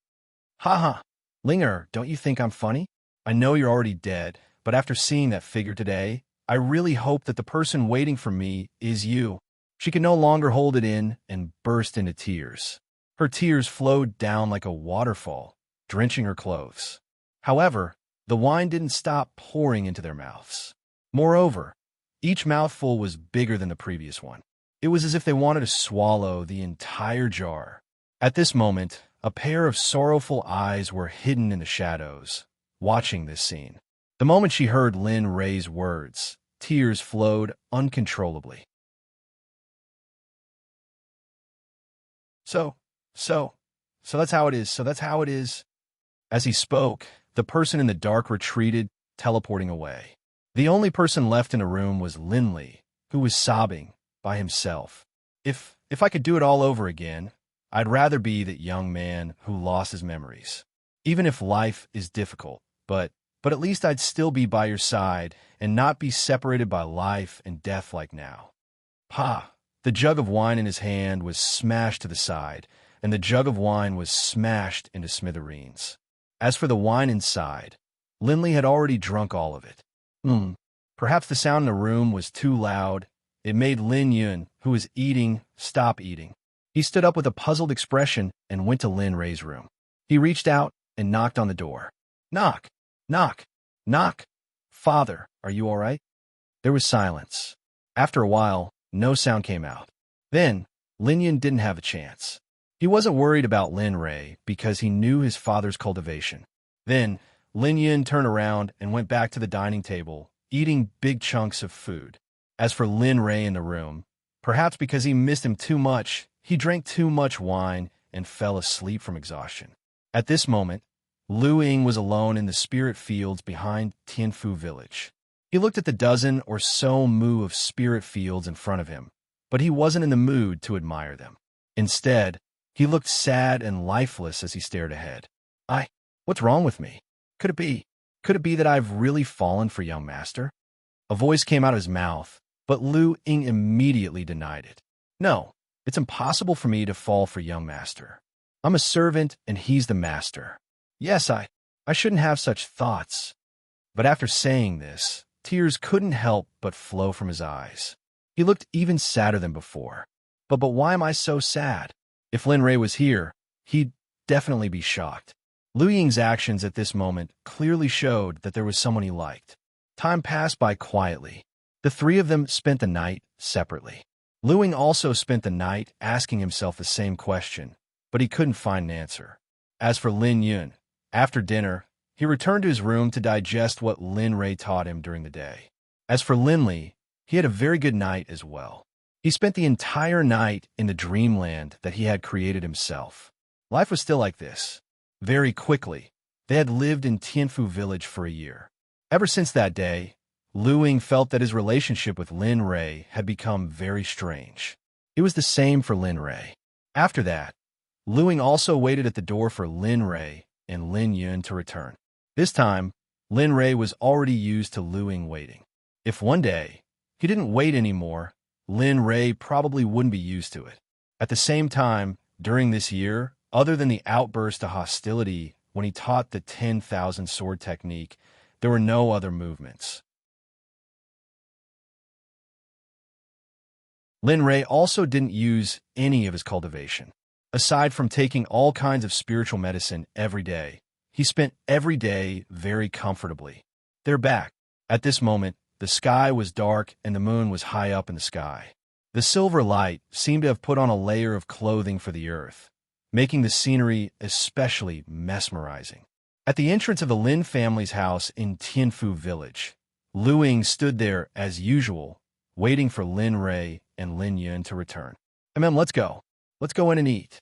"Haha, Linger, don't you think I'm funny? I know you're already dead, but after seeing that figure today, I really hope that the person waiting for me is you." She could no longer hold it in and burst into tears. Her tears flowed down like a waterfall, drenching her clothes. However, the wine didn't stop pouring into their mouths. Moreover, each mouthful was bigger than the previous one. It was as if they wanted to swallow the entire jar. At this moment, a pair of sorrowful eyes were hidden in the shadows, watching this scene. The moment she heard Lin Rei's words, tears flowed uncontrollably. So, so, so that's how it is. So that's how it is. As he spoke, the person in the dark retreated, teleporting away. The only person left in the room was Linley, who was sobbing by himself. If I could do it all over again, I'd rather be that young man who lost his memories. Even if life is difficult, but at least I'd still be by your side and not be separated by life and death like now. Pa! The jug of wine in his hand was smashed to the side, and the jug of wine was smashed into smithereens. As for the wine inside, Linley had already drunk all of it. Perhaps the sound in the room was too loud. It made Lin Yun, who was eating, stop eating. He stood up with a puzzled expression and went to Lin Ray's room. He reached out and knocked on the door. Knock! Knock! Knock! Father, are you all right? There was silence. After a while, no sound came out. Then, Lin Yun didn't have a chance. He wasn't worried about Lin Ray because he knew his father's cultivation. Then, Lin Yun turned around and went back to the dining table, eating big chunks of food. As for Lin Ray in the room, perhaps because he missed him too much, he drank too much wine and fell asleep from exhaustion. At this moment, Lu Ying was alone in the spirit fields behind Tianfu village. He looked at the dozen or so mu of spirit fields in front of him, but he wasn't in the mood to admire them. Instead, he looked sad and lifeless as he stared ahead. What's wrong with me? Could it be that I've really fallen for young master? A voice came out of his mouth, but Lu Ying immediately denied it. No, it's impossible for me to fall for young master. I'm a servant and he's the master. Yes, I shouldn't have such thoughts. But after saying this, tears couldn't help but flow from his eyes. He looked even sadder than before. But why am I so sad? If Lin Ray was here, he'd definitely be shocked. Lu Ying's actions at this moment clearly showed that there was someone he liked. Time passed by quietly. The three of them spent the night separately. Lu Ying also spent the night asking himself the same question, but he couldn't find an answer. As for Lin Yun, after dinner, he returned to his room to digest what Lin Ray taught him during the day. As for Linley, he had a very good night as well. He spent the entire night in the dreamland that he had created himself. Life was still like this. Very quickly, they had lived in Tianfu village for a year. Ever since that day, Lu Ying felt that his relationship with Lin Ray had become very strange. It was the same for Lin Ray. After that, Lu Ying also waited at the door for Lin Ray and Lin Yun to return. This time, Lin Ray was already used to Lu Ying waiting. If one day he didn't wait anymore, Lin Ray probably wouldn't be used to it. At the same time, during this year, other than the outburst of hostility when he taught the 10,000 sword technique, there were no other movements. Lin Ray also didn't use any of his cultivation. Aside from taking all kinds of spiritual medicine every day, he spent every day very comfortably. They're back. At this moment, the sky was dark and the moon was high up in the sky. The silver light seemed to have put on a layer of clothing for the earth, making the scenery especially mesmerizing. At the entrance of the Lin family's house in Tianfu village, Lu Ying stood there as usual, waiting for Lin Ray and Lin Yun to return. Let's go. Let's go in and eat.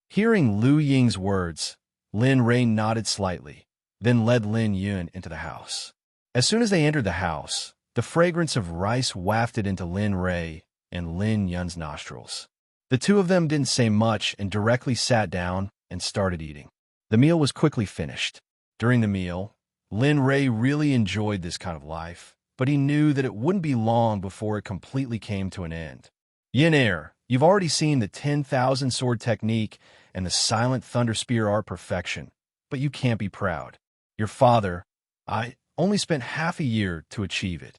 Hearing Lu Ying's words, Lin Ray nodded slightly, then led Lin Yun into the house. As soon as they entered the house, the fragrance of rice wafted into Lin Ray and Lin Yun's nostrils. The two of them didn't say much and directly sat down and started eating. The meal was quickly finished. During the meal, Lin Ray really enjoyed this kind of life, but he knew that it wouldn't be long before it completely came to an end. Yin Air, you've already seen the 10,000 sword technique and the silent thunder spear art perfection, but you can't be proud. Your father, I only spent half a year to achieve it.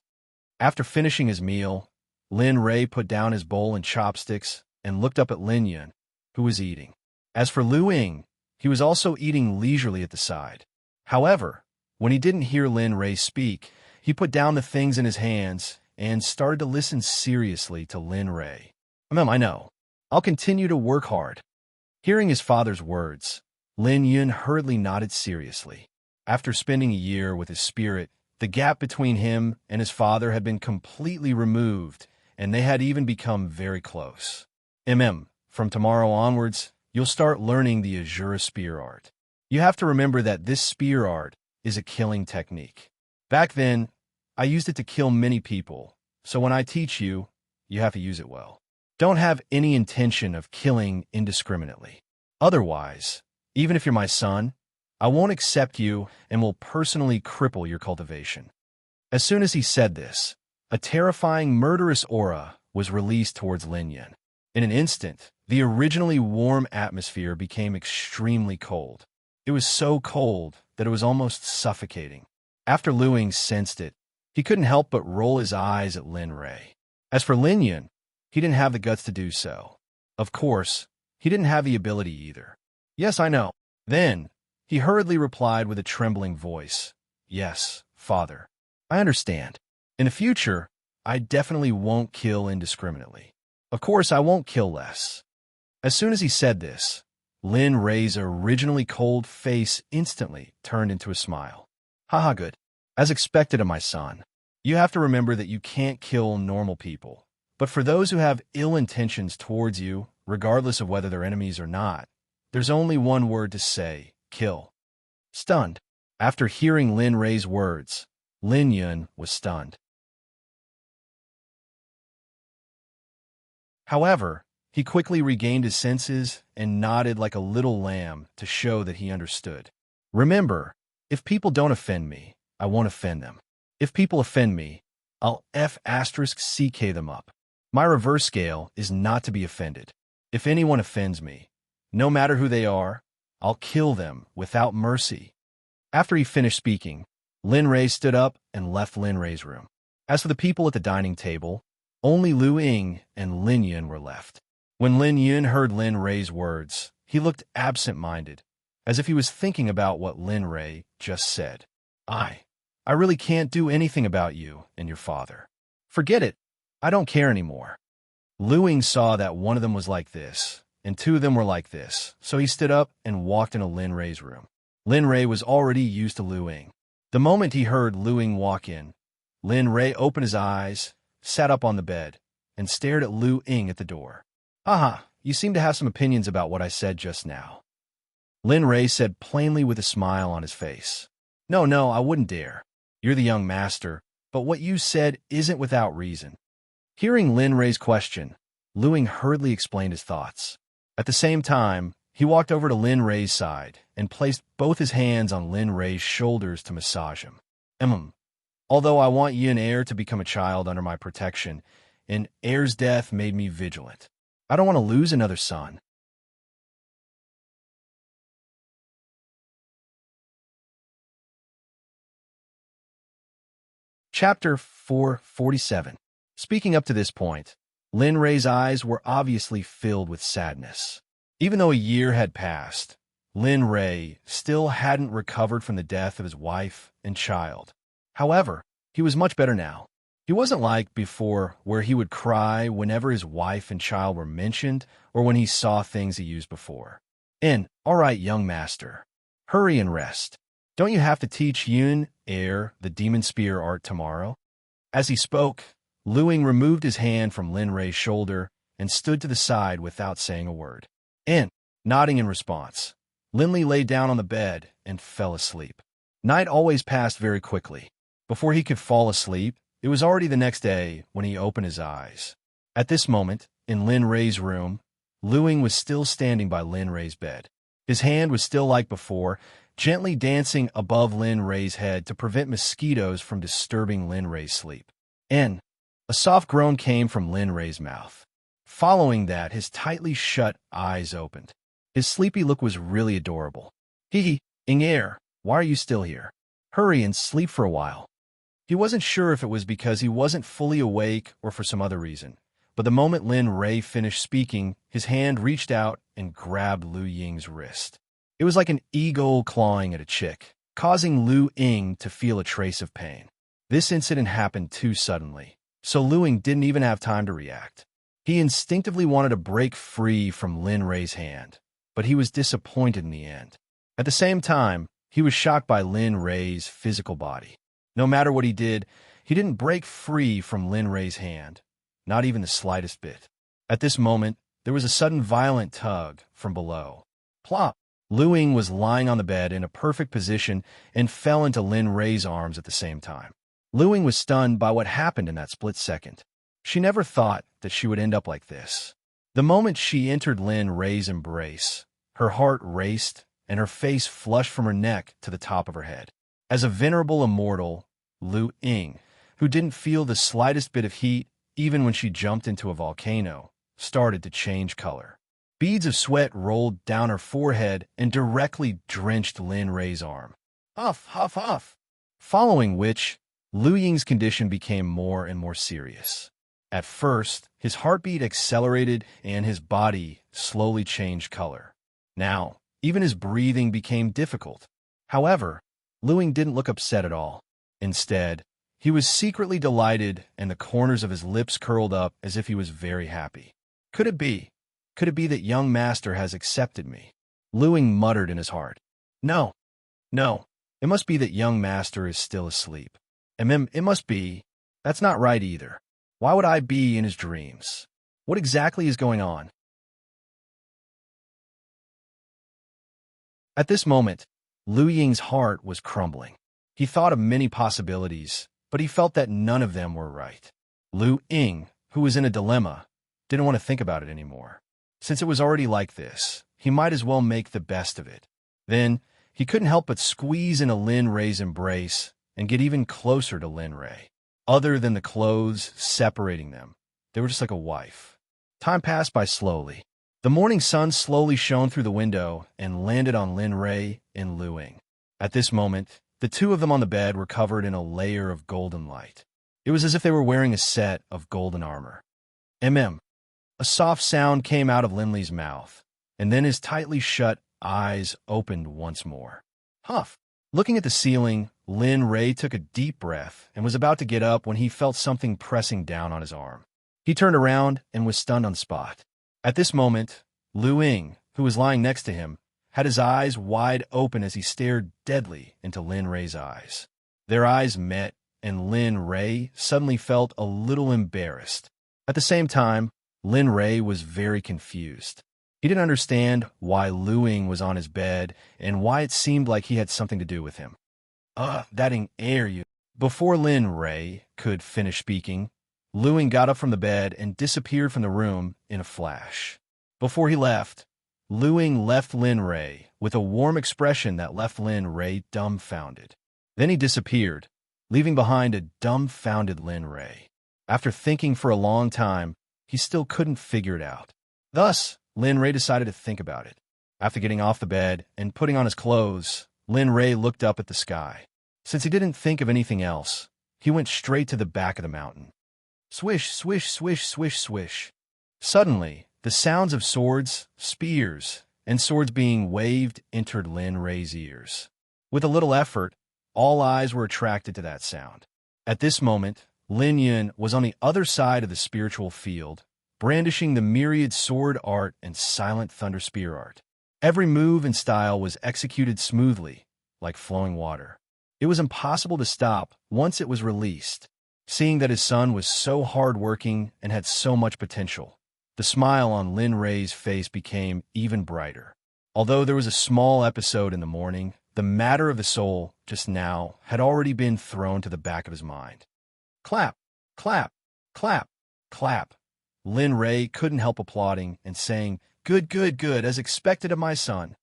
After finishing his meal, Lin Ray put down his bowl and chopsticks and looked up at Lin Yun, who was eating. As for Lu Ying, he was also eating leisurely at the side. However, when he didn't hear Lin Ray speak, he put down the things in his hands and started to listen seriously to Lin Ray. I know. I'll continue to work hard. Hearing his father's words, Lin Yun hurriedly nodded seriously. After spending a year with his spirit, the gap between him and his father had been completely removed, and they had even become very close. from tomorrow onwards, you'll start learning the Azura spear art. You have to remember that this spear art is a killing technique. Back then, I used it to kill many people, so when I teach you, you have to use it well. Don't have any intention of killing indiscriminately. Otherwise, even if you're my son, I won't accept you and will personally cripple your cultivation. As soon as he said this, a terrifying murderous aura was released towards Lin Yun. In an instant, the originally warm atmosphere became extremely cold. It was so cold that it was almost suffocating. After Lu Ying sensed it, he couldn't help but roll his eyes at Lin Rei. As for Lin Yun, he didn't have the guts to do so. Of course, he didn't have the ability either. Yes, I know. Then, he hurriedly replied with a trembling voice. Yes, father. I understand. In the future, I definitely won't kill indiscriminately. Of course, I won't kill less. As soon as he said this, Lin Rei's originally cold face instantly turned into a smile. Haha, good. As expected of my son. You have to remember that you can't kill normal people. But for those who have ill intentions towards you, regardless of whether they're enemies or not, there's only one word to say, kill. Stunned. After hearing Lin Rei's words, Lin Yun was stunned. However, he quickly regained his senses and nodded like a little lamb to show that he understood. Remember, if people don't offend me, I won't offend them. If people offend me, I'll F***CK them up. My reverse scale is not to be offended. If anyone offends me, no matter who they are, I'll kill them without mercy. After he finished speaking, Lin Rei stood up and left Lin Rei's room. As for the people at the dining table, only Lu Ying and Lin Yun were left. When Lin Yun heard Lin Rei's words, he looked absent-minded, as if he was thinking about what Lin Rei just said. I really can't do anything about you and your father. Forget it. I don't care anymore. Lu Ying saw that one of them was like this, and two of them were like this, so he stood up and walked into Lin Rei's room. Lin Rei was already used to Lu Ying. The moment he heard Lu Ying walk in, Lin Rei opened his eyes, sat up on the bed, and stared at Lu Ying at the door. Aha, you seem to have some opinions about what I said just now. Lin Rei said plainly with a smile on his face. No, I wouldn't dare. You're the young master, but what you said isn't without reason. Hearing Lin Rei's question, Lu Ying hurriedly explained his thoughts. At the same time, he walked over to Lin Rei's side and placed both his hands on Lin Rei's shoulders to massage him. Although I want Yin Heir to become a child under my protection, and Heir's death made me vigilant. I don't want to lose another son. Chapter 447. Speaking up to this point, Lin Rei's eyes were obviously filled with sadness. Even though a year had passed, Lin Rei still hadn't recovered from the death of his wife and child. However, he was much better now. He wasn't like before, where he would cry whenever his wife and child were mentioned or when he saw things he used before. All right, young master, hurry and rest. Don't you have to teach Yin Heir the demon spear art tomorrow? As he spoke, Lu Ying removed his hand from Lin Rei's shoulder and stood to the side without saying a word. Nodding in response, Lin Li lay down on the bed and fell asleep. Night always passed very quickly. Before he could fall asleep, it was already the next day when he opened his eyes. At this moment, in Lin Rei's room, Lu Ying was still standing by Lin Rei's bed. His hand was still like before, gently dancing above Lin Rei's head to prevent mosquitoes from disturbing Lin Rei's sleep. A soft groan came from Lin Rei's mouth. Following that, his tightly shut eyes opened. His sleepy look was really adorable. Ing Heir, why are you still here? Hurry and sleep for a while. He wasn't sure if it was because he wasn't fully awake or for some other reason, but the moment Lin Rei finished speaking, his hand reached out and grabbed Lu Ying's wrist. It was like an eagle clawing at a chick, causing Lu Ying to feel a trace of pain. This incident happened too suddenly, so Lu Ying didn't even have time to react. He instinctively wanted to break free from Lin Rei's hand, but he was disappointed in the end. At the same time, he was shocked by Lin Rei's physical body. No matter what he did, he didn't break free from Lin Rei's hand, not even the slightest bit. At this moment, there was a sudden violent tug from below. Plop! Lu Ying was lying on the bed in a perfect position and fell into Lin Rei's arms at the same time. Lu Ying was stunned by what happened in that split second. She never thought that she would end up like this. The moment she entered Lin Rei's embrace, her heart raced and her face flushed from her neck to the top of her head. As a venerable immortal, Lu Ying, who didn't feel the slightest bit of heat even when she jumped into a volcano, started to change color. Beads of sweat rolled down her forehead and directly drenched Lin Rei's arm. Huff, huff, huff. Following which, Lu Ying's condition became more and more serious. At first, his heartbeat accelerated and his body slowly changed color. Now, even his breathing became difficult. However, Lu Ying didn't look upset at all. Instead, he was secretly delighted and the corners of his lips curled up as if he was very happy. Could it be? Could it be that young master has accepted me? Lu Ying muttered in his heart. No. It must be that young master is still asleep. It must be. That's not right either. Why would I be in his dreams? What exactly is going on? At this moment, Lu Ying's heart was crumbling. He thought of many possibilities, but he felt that none of them were right. Lu Ying, who was in a dilemma, didn't want to think about it anymore. Since it was already like this, he might as well make the best of it. Then, he couldn't help but squeeze into Lin Rei's embrace and get even closer to Lin Rei. Other than the clothes separating them, they were just like a wife. Time passed by slowly. The morning sun slowly shone through the window and landed on Lin Rei and Lu Ying. At this moment, the two of them on the bed were covered in a layer of golden light. It was as if they were wearing a set of golden armor. A soft sound came out of Lin Lei's mouth, and then his tightly shut eyes opened once more. Huff! Looking at the ceiling, Lin Rei took a deep breath and was about to get up when he felt something pressing down on his arm. He turned around and was stunned on the spot. At this moment, Lu Ying, who was lying next to him, had his eyes wide open as he stared deadly into Lin Rei's eyes. Their eyes met, and Lin Rei suddenly felt a little embarrassed. At the same time, Lin Rei was very confused. He didn't understand why Lu Ying was on his bed and why it seemed like he had something to do with him. That ain't air you. Before Lin Rei could finish speaking, Lu Ying got up from the bed and disappeared from the room in a flash. Before he left, Lu Ying left Lin Rei with a warm expression that left Lin Rei dumbfounded. Then he disappeared, leaving behind a dumbfounded Lin Rei. After thinking for a long time, he still couldn't figure it out. Thus, Lin Rei decided to think about it. After getting off the bed and putting on his clothes, Lin Rei looked up at the sky. Since he didn't think of anything else, he went straight to the back of the mountain. Swish, swish, swish, swish, swish. Suddenly, the sounds of swords, spears, and swords being waved entered Lin Rei's ears. With a little effort, all eyes were attracted to that sound. At this moment, Lin Yun was on the other side of the spiritual field, brandishing the myriad sword art and silent thunder spear art. Every move and style was executed smoothly, like flowing water. It was impossible to stop once it was released. Seeing that his son was so hard-working and had so much potential, the smile on Lin Rei's face became even brighter. Although there was a small episode in the morning, the matter of the soul just now had already been thrown to the back of his mind. Clap, clap, clap, clap. Lin Rei couldn't help applauding and saying, "Good, good, good, as expected of my son."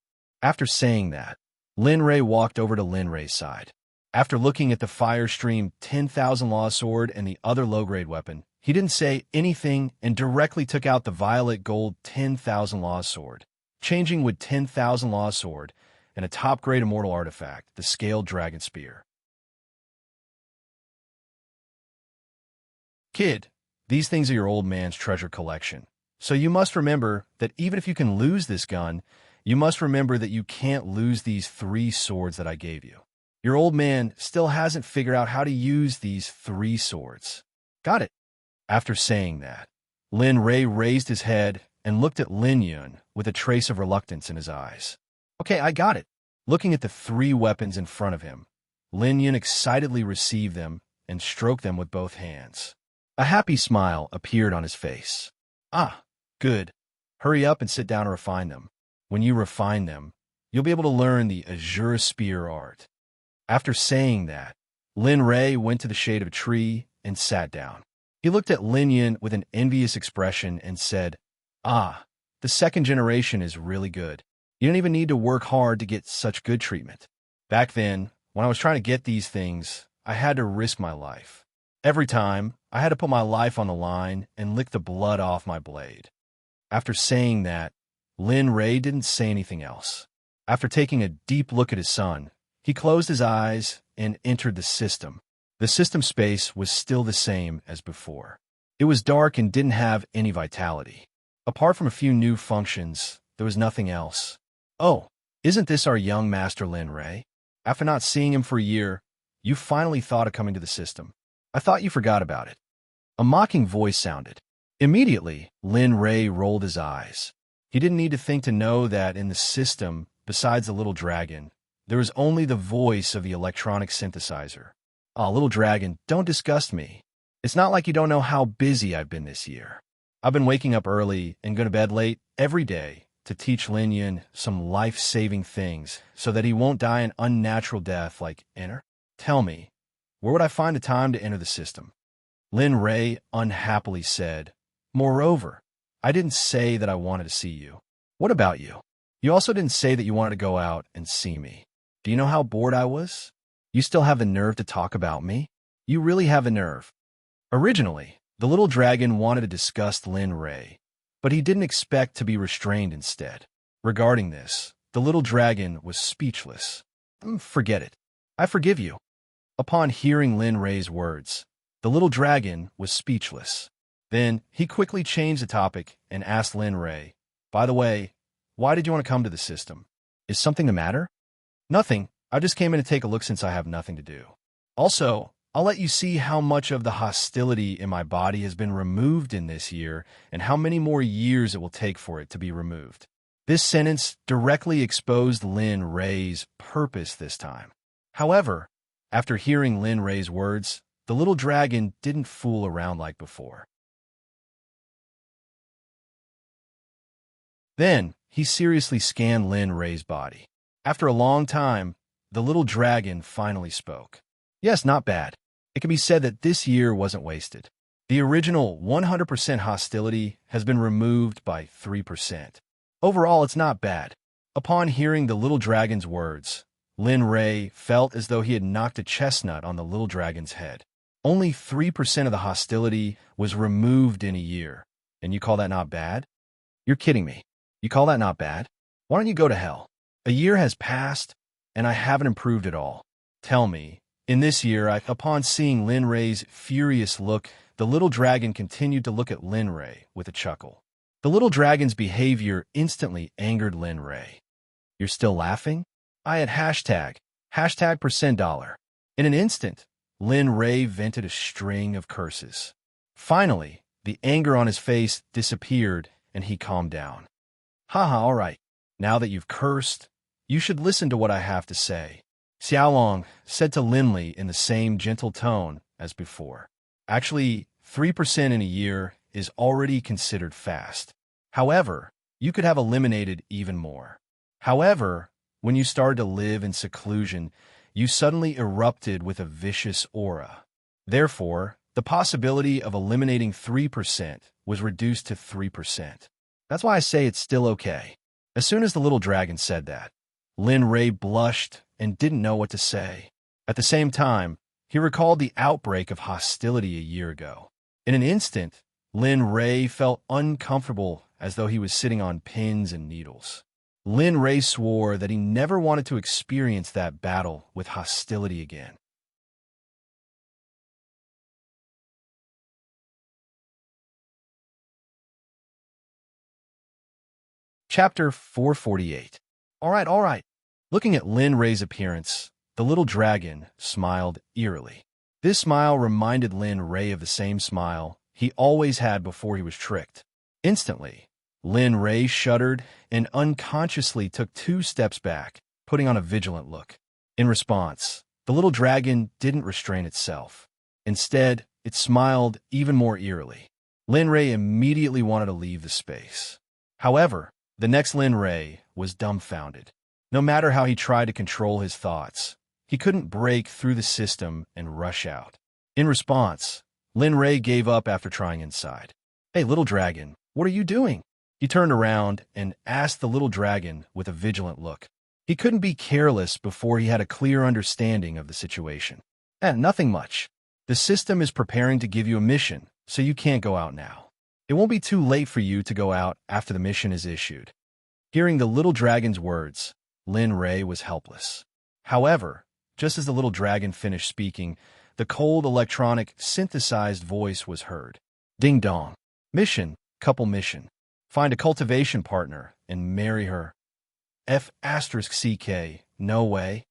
After saying that, Lin Rei walked over to Lin Rei's side. After looking at the Fire Stream 10,000 Law Sword and the other low-grade weapon, he didn't say anything and directly took out the Violet Gold 10,000 Law Sword, changing with 10,000 Law Sword and a top-grade immortal artifact, the Scaled Dragon Spear. Kid, these things are your old man's treasure collection. So you must remember that even if you can lose this gun, you must remember that you can't lose these 3 swords that I gave you. Your old man still hasn't figured out how to use these 3 swords. Got it? After saying that, Lin Rei raised his head and looked at Lin Yun with a trace of reluctance in his eyes. Okay, I got it. Looking at the 3 weapons in front of him, Lin Yun excitedly received them and stroked them with both hands. A happy smile appeared on his face. Ah, good. Hurry up and sit down and refine them. When you refine them, you'll be able to learn the azure spear art. After saying that, Lin Ray went to the shade of a tree and sat down. He looked at Lin Yin with an envious expression and said, "Ah, the second generation is really good. You don't even need to work hard to get such good treatment. Back then, when I was trying to get these things, I had to risk my life. Every time, I had to put my life on the line and lick the blood off my blade." After saying that, Lin Ray didn't say anything else. After taking a deep look at his son, he closed his eyes and entered the system. The system space was still the same as before. It was dark and didn't have any vitality. Apart from a few new functions, there was nothing else. "Oh, isn't this our young master Lin Ray? After not seeing him for a year, you finally thought of coming to the system. I thought you forgot about it." A mocking voice sounded. Immediately, Lin Ray rolled his eyes. He didn't need to think to know that in the system, besides the little dragon, there was only the voice of the electronic synthesizer. "Aw, little dragon, don't disgust me. It's not like you don't know how busy I've been this year. I've been waking up early and going to bed late every day to teach Lin Yin some life-saving things so that he won't die an unnatural death like enter. Tell me, where would I find the time to enter the system?" Lin Ray unhappily said, "Moreover, I didn't say that I wanted to see you. What about you? You also didn't say that you wanted to go out and see me. Do you know how bored I was? You still have the nerve to talk about me? You really have the nerve." Originally, the little dragon wanted to disgust Lin Ray, but he didn't expect to be restrained instead. Regarding this, the little dragon was speechless. Forget it. I forgive you." Upon hearing Lin Ray's words, the little dragon was speechless. Then he quickly changed the topic and asked Lin Ray, "By the way, why did you want to come to the system? Is something the matter?" "Nothing. I just came in to take a look since I have nothing to do. Also, I'll let you see how much of the hostility in my body has been removed in this year and how many more years it will take for it to be removed." This sentence directly exposed Lin Ray's purpose this time. However, after hearing Lin Ray's words, the little dragon didn't fool around like before. Then, he seriously scanned Lin Ray's body. After a long time, the little dragon finally spoke. "Yes, not bad. It can be said that this year wasn't wasted. The original 100% hostility has been removed by 3%. Overall, it's not bad." Upon hearing the little dragon's words, Lin Ray felt as though he had knocked a chestnut on the little dragon's head. Only 3% of the hostility was removed in a year, and you call that not bad? You're kidding me. You call that not bad? Why don't you go to hell? A year has passed, and I haven't improved at all. Tell me, in this year, upon seeing Lin Ray's furious look, the little dragon continued to look at Lin Ray with a chuckle. The little dragon's behavior instantly angered Lin Ray. "You're still laughing? I had hashtag $%. In an instant, Lin Ray vented a string of curses. Finally, the anger on his face disappeared, and he calmed down. "Haha, all right. Now that you've cursed, you should listen to what I have to say," Xiaolong said to Lin Li in the same gentle tone as before. Actually, 3% in a year is already considered fast. However, you could have eliminated even more. However, when you started to live in seclusion, you suddenly erupted with a vicious aura. Therefore, the possibility of eliminating 3% was reduced to 3%. That's why I say it's still okay. As soon as the little dragon said that, Lin Ray blushed and didn't know what to say. At the same time, he recalled the outbreak of hostility a year ago. In an instant, Lin Ray felt uncomfortable as though he was sitting on pins and needles. Lin Ray swore that he never wanted to experience that battle with hostility again. Chapter 448. All right. Looking at Lin Ray's appearance, the little dragon smiled eerily. This smile reminded Lin Ray of the same smile he always had before he was tricked. Instantly, Lin Ray shuddered and unconsciously took 2 steps back, putting on a vigilant look. In response, the little dragon didn't restrain itself. Instead, it smiled even more eerily. Lin Ray immediately wanted to leave the space. However, the next Lin Ray was dumbfounded. No matter how he tried to control his thoughts, he couldn't break through the system and rush out. In response, Lin Ray gave up after trying inside. "Hey, little dragon, what are you doing?" He turned around and asked the little dragon with a vigilant look. He couldn't be careless before he had a clear understanding of the situation. Nothing much. The system is preparing to give you a mission, so you can't go out now. It won't be too late for you to go out after the mission is issued." Hearing the little dragon's words, Lin Ray was helpless. However, just as the little dragon finished speaking, the cold electronic synthesized voice was heard. "Ding dong. Mission, couple mission. Find a cultivation partner and marry her. F***CK, no way."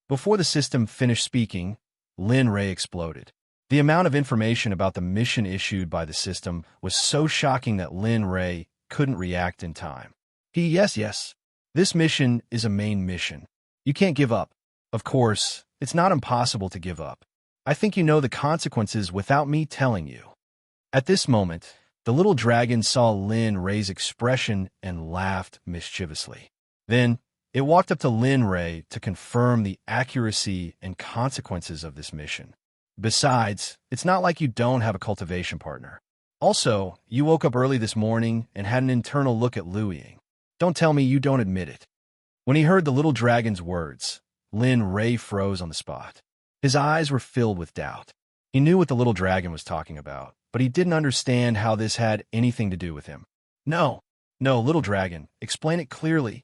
Before the system finished speaking, Lin Ray exploded. The amount of information about the mission issued by the system was so shocking that Lin Ray couldn't react in time. Yes. This mission is a main mission. You can't give up. Of course, it's not impossible to give up. I think you know the consequences without me telling you. At this moment, the little dragon saw Lin Ray's expression and laughed mischievously. Then, it walked up to Lin Ray to confirm the accuracy and consequences of this mission. Besides, it's not like you don't have a cultivation partner. Also, you woke up early this morning and had an internal look at Luiying. Don't tell me you don't admit it. When he heard the little dragon's words, Lin Ray froze on the spot. His eyes were filled with doubt. He knew what the little dragon was talking about, but he didn't understand how this had anything to do with him. No, little dragon, explain it clearly."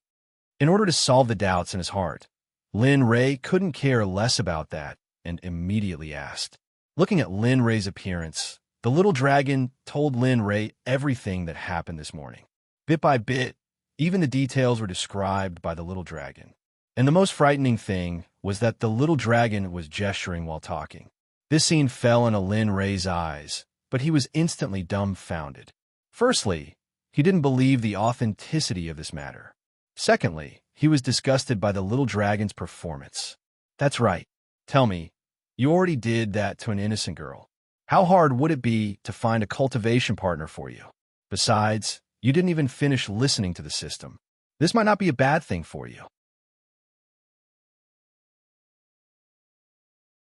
In order to solve the doubts in his heart, Lin Ray couldn't care less about that and immediately asked. Looking at Lin Ray's appearance, the little dragon told Lin Ray everything that happened this morning. Bit by bit, even the details were described by the little dragon. And the most frightening thing was that the little dragon was gesturing while talking. This scene fell into Lin Ray's eyes, but he was instantly dumbfounded. Firstly, he didn't believe the authenticity of this matter. Secondly, he was disgusted by the little dragon's performance. That's right. Tell me, you already did that to an innocent girl. How hard would it be to find a cultivation partner for you? Besides, you didn't even finish listening to the system. This might not be a bad thing for you.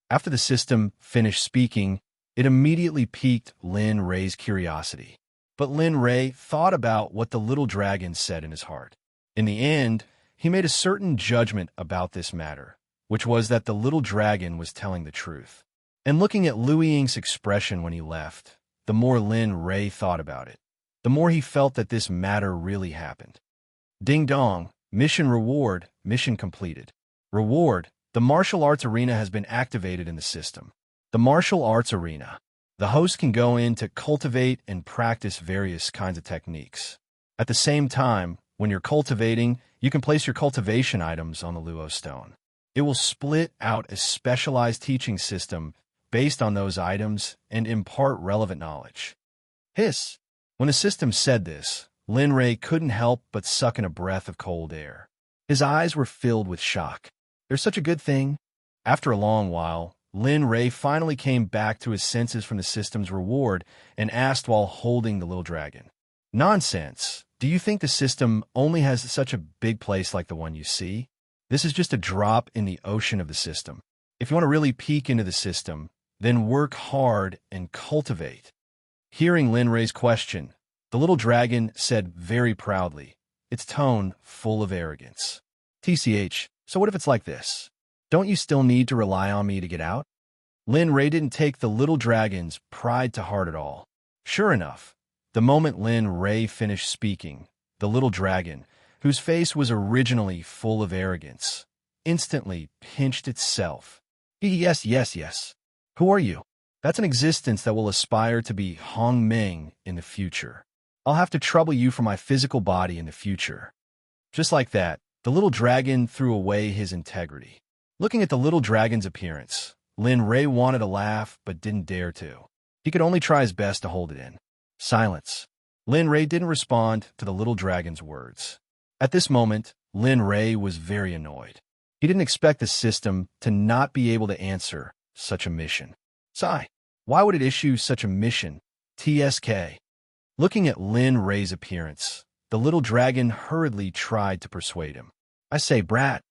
After the system finished speaking, it immediately piqued Lin Ray's curiosity. But Lin Ray thought about what the little dragon said in his heart. In the end, he made a certain judgment about this matter, which was that the little dragon was telling the truth. And looking at Luiying's expression when he left, the more Lin Ray thought about it, the more he felt that this matter really happened. Ding dong, mission reward, mission completed. Reward, the martial arts arena has been activated in the system. The martial arts arena. The host can go in to cultivate and practice various kinds of techniques. At the same time, when you're cultivating, you can place your cultivation items on the Luo stone. It will split out a specialized teaching system based on those items and impart relevant knowledge. Hiss. When the system said this, Lin Ray couldn't help but suck in a breath of cold air. His eyes were filled with shock. There's such a good thing. After a long while, Lin Ray finally came back to his senses from the system's reward and asked while holding the little dragon. Nonsense. Do you think the system only has such a big place like the one you see? This is just a drop in the ocean of the system. If you want to really peek into the system, then work hard and cultivate. Hearing Lin Ray's question, the little dragon said very proudly, its tone full of arrogance. TCH, so what if it's like this? Don't you still need to rely on me to get out? Lin Ray didn't take the little dragon's pride to heart at all. Sure enough, the moment Lin Ray finished speaking, the little dragon, whose face was originally full of arrogance, instantly pinched itself. Yes. Who are you? That's an existence that will aspire to be Hong Meng in the future. I'll have to trouble you for my physical body in the future. Just like that, the little dragon threw away his integrity. Looking at the little dragon's appearance, Lin Ray wanted to laugh but didn't dare to. He could only try his best to hold it in. Silence. Lin Ray didn't respond to the little dragon's words. At this moment, Lin Ray was very annoyed. He didn't expect the system to not be able to answer such a mission. Sigh. Why would it issue such a mission? TSK. Looking at Lin Ray's appearance, The little dragon hurriedly tried to persuade him. I say, brat,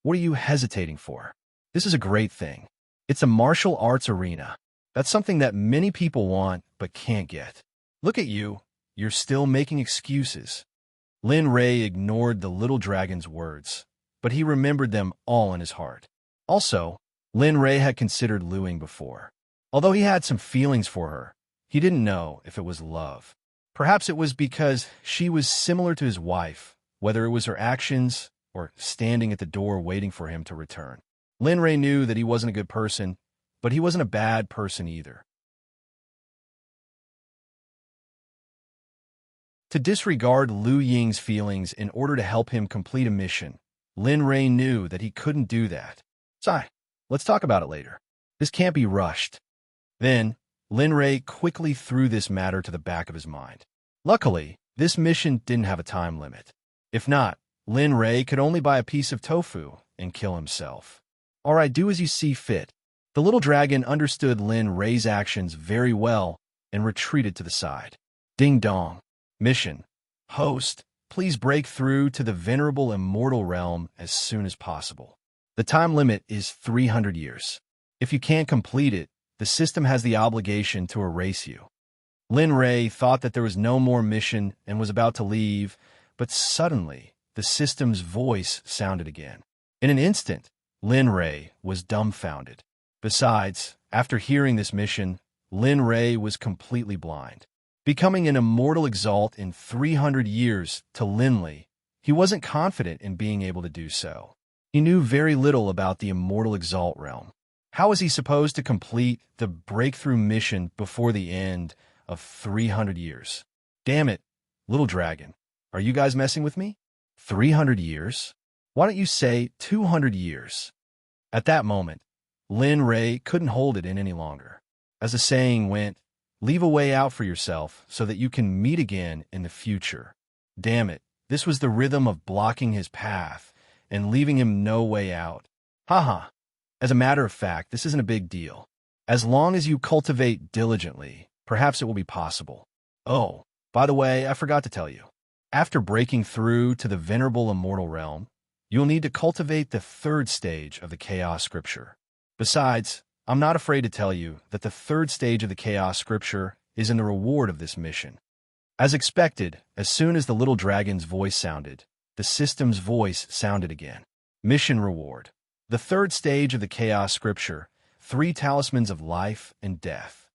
what are you hesitating for? This is a great thing. It's a martial arts arena. That's something that many people want but can't get. Look at you. You're still making excuses. Lin Rei ignored the little dragon's words, but he remembered them all in his heart. Also, Lin Rei had considered Luing before. Although he had some feelings for her, he didn't know if it was love. Perhaps it was because she was similar to his wife, whether it was her actions or standing at the door waiting for him to return. Lin Rei knew that he wasn't a good person, but he wasn't a bad person either. To disregard Lu Ying's feelings in order to help him complete a mission, Lin Rei knew that he couldn't do that. Sai, let's talk about it later. This can't be rushed. Then, Lin Rei quickly threw this matter to the back of his mind. Luckily, this mission didn't have a time limit. If not, Lin Rei could only buy a piece of tofu and kill himself. All right, do as you see fit. The little dragon understood Lin Rei's actions very well and retreated to the side. Ding dong. Mission. Host, please break through to the venerable immortal realm as soon as possible. The time limit is 300 years. If you can't complete it, the system has the obligation to erase you. Lin Rei thought that there was no more mission and was about to leave, but suddenly, the system's voice sounded again. In an instant, Lin Rei was dumbfounded. Besides, after hearing this mission, Lin Rei was completely blind. Becoming an immortal exalt in 300 years to Linley, he wasn't confident in being able to do so. He knew very little about the immortal exalt realm. How was he supposed to complete the breakthrough mission before the end of 300 years? Damn it, little dragon. Are you guys messing with me? 300 years? Why don't you say 200 years? At that moment, Lin Rei couldn't hold it in any longer. As the saying went, leave a way out for yourself so that you can meet again in the future. Damn it, this was the rhythm of blocking his path and leaving him no way out. Haha. As a matter of fact, this isn't a big deal. As long as you cultivate diligently, perhaps it will be possible. Oh, by the way, I forgot to tell you. After breaking through to the venerable immortal realm, you'll need to cultivate the third stage of the Chaos Scripture. Besides, I'm not afraid to tell you that the third stage of the Chaos Scripture is in the reward of this mission. As expected, as soon as the little dragon's voice sounded, the system's voice sounded again. Mission reward. The third stage of the Chaos Scripture, 3 talismans of life and death.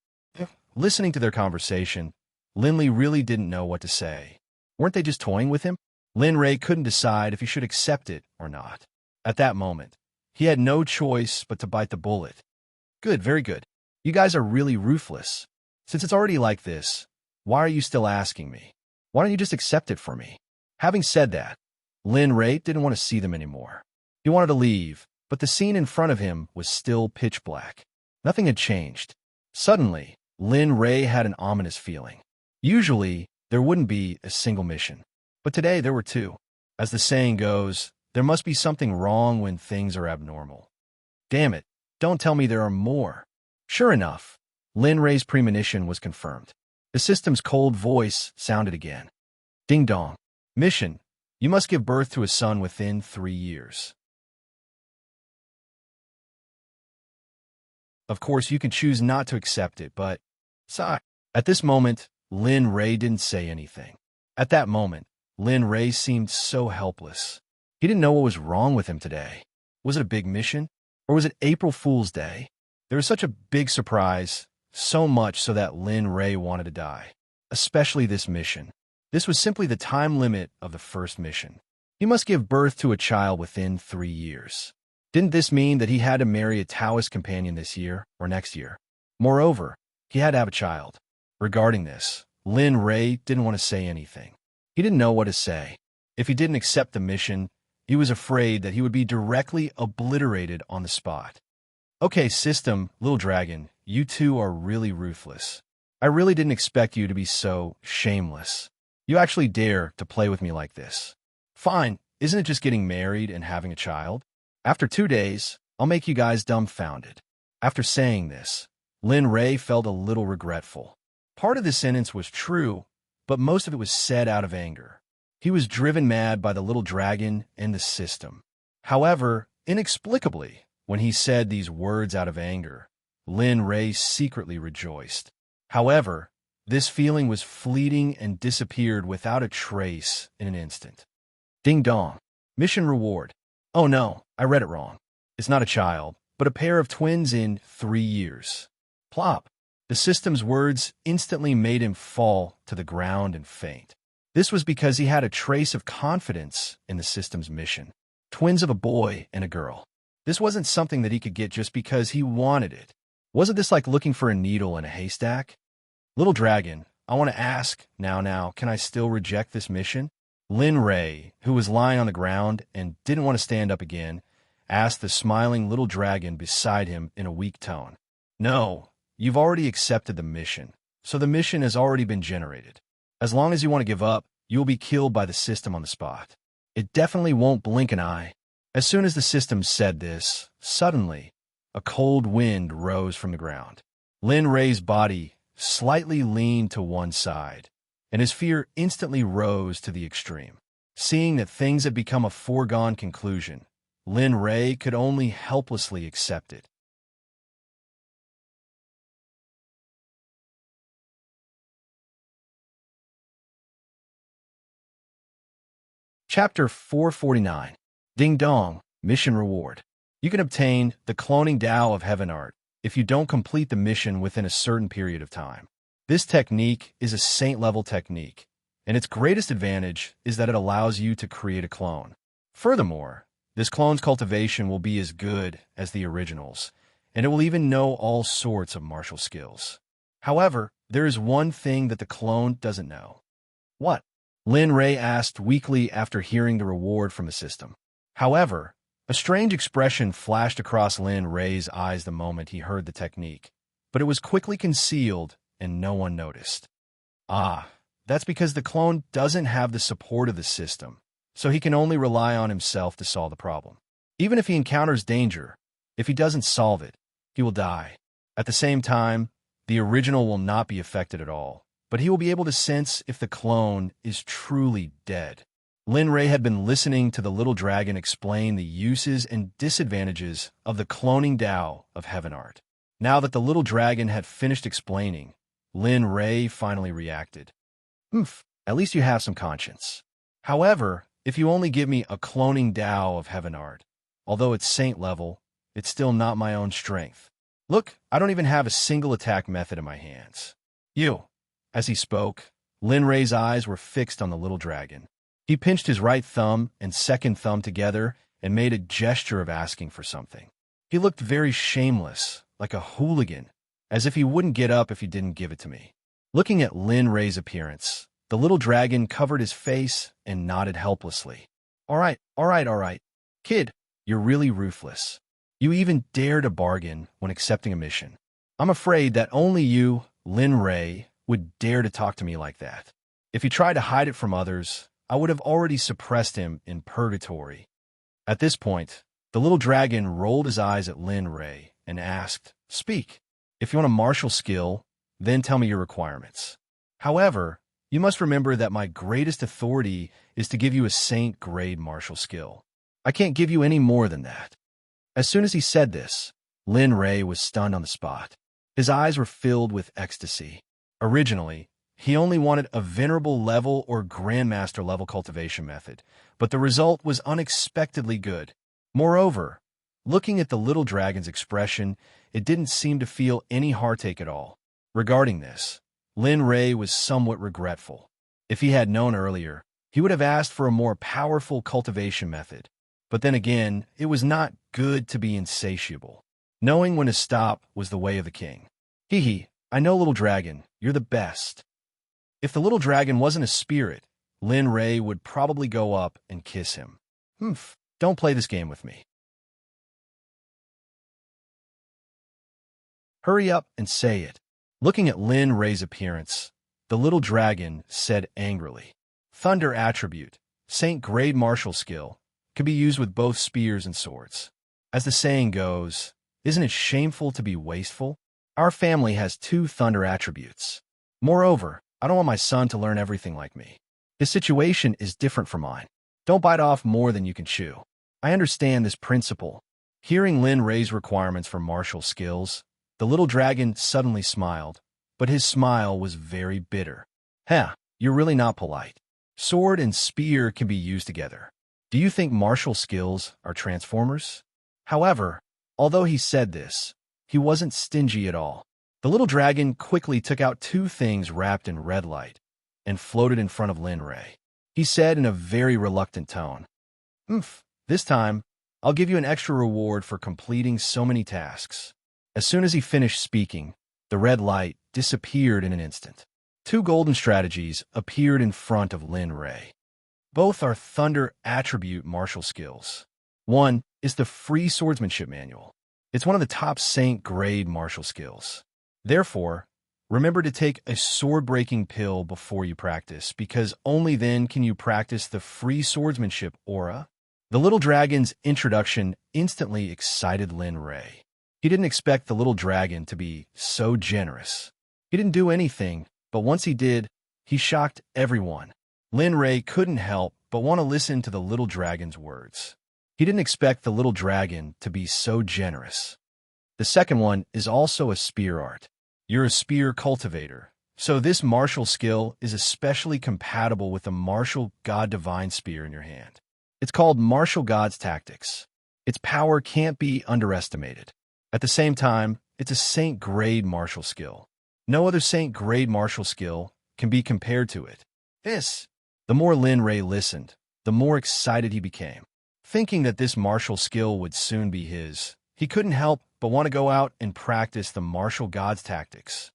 Listening to their conversation, Linley really didn't know what to say. Weren't they just toying with him? Lin Rei couldn't decide if he should accept it or not. At that moment, he had no choice but to bite the bullet. Good, very good. You guys are really ruthless. Since it's already like this, why are you still asking me? Why don't you just accept it for me? Having said that, Lin Rei didn't want to see them anymore. He wanted to leave, but the scene in front of him was still pitch black. Nothing had changed. Suddenly, Lin Rei had an ominous feeling. Usually, there wouldn't be a single mission, but today there were 2. As the saying goes, there must be something wrong when things are abnormal. Damn it, don't tell me there are more. Sure enough, Lin Rei's premonition was confirmed. The system's cold voice sounded again. Ding dong. Mission. You must give birth to a son within 3 years. Of course, you can choose not to accept it, but... Sigh. At this moment, Lin Rei didn't say anything. At that moment, Lin Rei seemed so helpless. He didn't know what was wrong with him today. Was it a big mission? Or was it April Fool's Day? There was such a big surprise, so much so that Lin Rei wanted to die. Especially this mission. This was simply the time limit of the first mission. He must give birth to a child within 3 years. Didn't this mean that he had to marry a Taoist companion this year or next year? Moreover, he had to have a child. Regarding this, Lin Rei didn't want to say anything. He didn't know what to say. If he didn't accept the mission, he was afraid that he would be directly obliterated on the spot. Okay, system, little dragon, you two are really ruthless. I really didn't expect you to be so shameless. You actually dare to play with me like this. Fine, isn't it just getting married and having a child? After 2 days, I'll make you guys dumbfounded. After saying this, Lin Rei felt a little regretful. Part of the sentence was true, but most of it was said out of anger. He was driven mad by the little dragon and the system. However, inexplicably, when he said these words out of anger, Lin Ray secretly rejoiced. However, this feeling was fleeting and disappeared without a trace in an instant. Ding dong. Mission reward. Oh no, I read it wrong. It's not a child, but a pair of twins in 3 years. Plop. The system's words instantly made him fall to the ground and faint. This was because he had a trace of confidence in the system's mission. Twins of a boy and a girl. This wasn't something that he could get just because he wanted it. Wasn't this like looking for a needle in a haystack? Little dragon, I want to ask, now, can I still reject this mission? Lin Ray, who was lying on the ground and didn't want to stand up again, asked the smiling little dragon beside him in a weak tone. No, you've already accepted the mission, so the mission has already been generated. As long as you want to give up, you will be killed by the system on the spot. It definitely won't blink an eye. As soon as the system said this, suddenly, a cold wind rose from the ground. Lin Ray's body slightly leaned to one side, and his fear instantly rose to the extreme. Seeing that things had become a foregone conclusion, Lin Ray could only helplessly accept it. Chapter 449. Ding Dong, Mission Reward. You can obtain the Cloning Tao of Heaven Art if you don't complete the mission within a certain period of time. This technique is a saint-level technique, and its greatest advantage is that it allows you to create a clone. Furthermore, this clone's cultivation will be as good as the originals, and it will even know all sorts of martial skills. However, there is one thing that the clone doesn't know. What? Lin Ray asked weakly after hearing the reward from the system. However, a strange expression flashed across Lin Ray's eyes the moment he heard the technique, but it was quickly concealed and no one noticed. Ah, that's because the clone doesn't have the support of the system, so he can only rely on himself to solve the problem. Even if he encounters danger, if he doesn't solve it, he will die. At the same time, the original will not be affected at all, but he will be able to sense if the clone is truly dead. Lin Ray had been listening to the little dragon explain the uses and disadvantages of the Cloning Tao of Heaven Art. Now that the little dragon had finished explaining, Lin Ray finally reacted. At least you have some conscience. However, if you only give me a Cloning Tao of Heaven Art, although it's saint level, it's still not my own strength. Look, I don't even have a single attack method in my hands. You. As he spoke, Lin Ray's eyes were fixed on the little dragon. He pinched his right thumb and second thumb together and made a gesture of asking for something. He looked very shameless, like a hooligan, as if he wouldn't get up if he didn't give it to me. Looking at Lin Ray's appearance, the little dragon covered his face and nodded helplessly. All right. Kid, you're really ruthless. You even dare to bargain when accepting a mission. I'm afraid that only you, Lin Ray, would dare to talk to me like that. If he tried to hide it from others, I would have already suppressed him in purgatory. At this point, the little dragon rolled his eyes at Lin Ray and asked, Speak. If you want a martial skill, then tell me your requirements. However, you must remember that my greatest authority is to give you a saint-grade martial skill. I can't give you any more than that. As soon as he said this, Lin Ray was stunned on the spot. His eyes were filled with ecstasy. Originally, he only wanted a venerable level or grandmaster level cultivation method, but the result was unexpectedly good. Moreover, looking at the little dragon's expression, it didn't seem to feel any heartache at all. Regarding this, Lin Ray was somewhat regretful. If he had known earlier, he would have asked for a more powerful cultivation method. But then again, it was not good to be insatiable. Knowing when to stop was the way of the king. Hee, I know, little dragon, you're the best. If the little dragon wasn't a spirit, Lin Ray would probably go up and kiss him. Don't play this game with me. Hurry up and say it. Looking at Lin Ray's appearance, the little dragon said angrily, Thunder attribute, saint-grade martial skill, can be used with both spears and swords. As the saying goes, isn't it shameful to be wasteful? Our family has 2 thunder attributes. Moreover, I don't want my son to learn everything like me. His situation is different from mine. Don't bite off more than you can chew. I understand this principle. Hearing Lin Rei's requirements for martial skills, the little dragon suddenly smiled, but his smile was very bitter. You're really not polite. Sword and spear can be used together. Do you think martial skills are transformers? However, although he said this, he wasn't stingy at all. The little dragon quickly took out two things wrapped in red light and floated in front of Lin Rei. He said in a very reluctant tone, This time, I'll give you an extra reward for completing so many tasks." As soon as he finished speaking, the red light disappeared in an instant. Two golden strategies appeared in front of Lin Rei. Both are Thunder attribute martial skills. One is the Free Swordsmanship Manual. It's one of the top Saint grade martial skills. Therefore, remember to take a sword-breaking pill before you practice, because only then can you practice the Free Swordsmanship aura. The little dragon's introduction instantly excited Lin Rei. He didn't expect the little dragon to be so generous. He didn't do anything, but once he did, he shocked everyone. Lin Rei couldn't help but want to listen to the little dragon's words. He didn't expect the little dragon to be so generous. The second one is also a spear art. You're a spear cultivator, so this martial skill is especially compatible with the martial god divine spear in your hand. It's called Martial God's Tactics. Its power can't be underestimated. At the same time, it's a Saint-grade martial skill. No other Saint-grade martial skill can be compared to it. The more Lin Rei listened, the more excited he became. Thinking that this martial skill would soon be his, he couldn't help but want to go out and practice the Martial God's Tactics.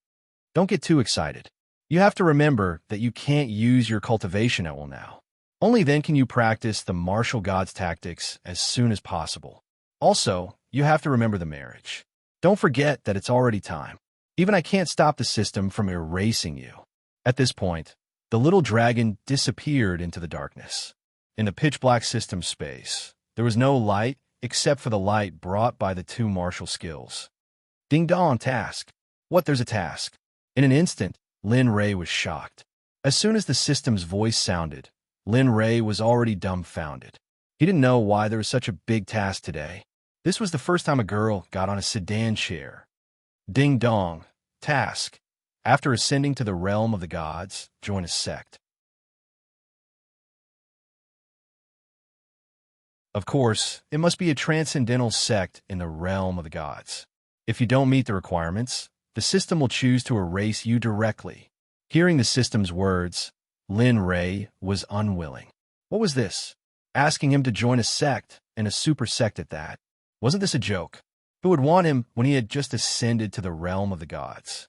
Don't get too excited. You have to remember that you can't use your cultivation at will now. Only then can you practice the Martial God's Tactics as soon as possible. Also, you have to remember the marriage. Don't forget that it's already time. Even I can't stop the system from erasing you. At this point, the little dragon disappeared into the darkness. In the pitch-black system space, there was no light except for the light brought by the two martial skills. Ding dong, task. What, there's a task? In an instant, Lin Rei was shocked. As soon as the system's voice sounded, Lin Rei was already dumbfounded. He didn't know why there was such a big task today. This was the first time a girl got on a sedan chair. Ding dong, task. After ascending to the realm of the gods, join a sect. Of course, it must be a transcendental sect in the realm of the gods. If you don't meet the requirements, the system will choose to erase you directly. Hearing the system's words, Lin Rei was unwilling. What was this? Asking him to join a sect, and a super sect at that. Wasn't this a joke? Who would want him when he had just ascended to the realm of the gods?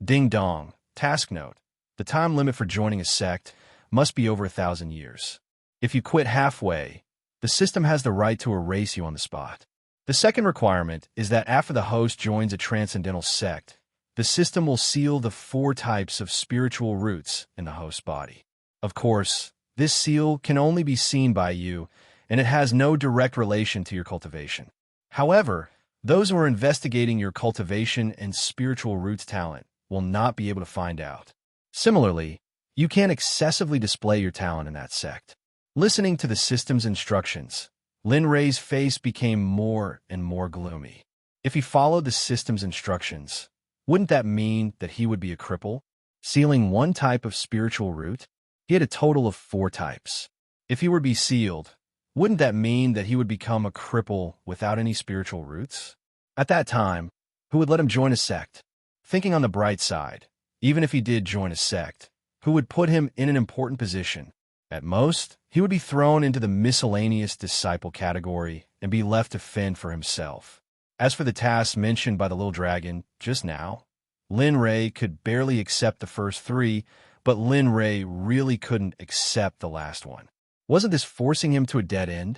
Ding dong, task note. The time limit for joining a sect must be over 1,000 years. If you quit halfway, the system has the right to erase you on the spot. The second requirement is that after the host joins a transcendental sect, the system will seal the 4 types of spiritual roots in the host's body. Of course, this seal can only be seen by you, and it has no direct relation to your cultivation. However, those who are investigating your cultivation and spiritual roots talent will not be able to find out. Similarly, you can't excessively display your talent in that sect. Listening to the system's instructions, Lin Rei's face became more and more gloomy. If he followed the system's instructions, wouldn't that mean that he would be a cripple? Sealing 1 type of spiritual root? He had a total of 4 types. If he were to be sealed, wouldn't that mean that he would become a cripple without any spiritual roots? At that time, who would let him join a sect? Thinking on the bright side, even if he did join a sect, who would put him in an important position? At most, he would be thrown into the miscellaneous disciple category and be left to fend for himself. As for the tasks mentioned by the little dragon just now, Lin Rei could barely accept the first 3, but Lin Rei really couldn't accept the last one. Wasn't this forcing him to a dead end?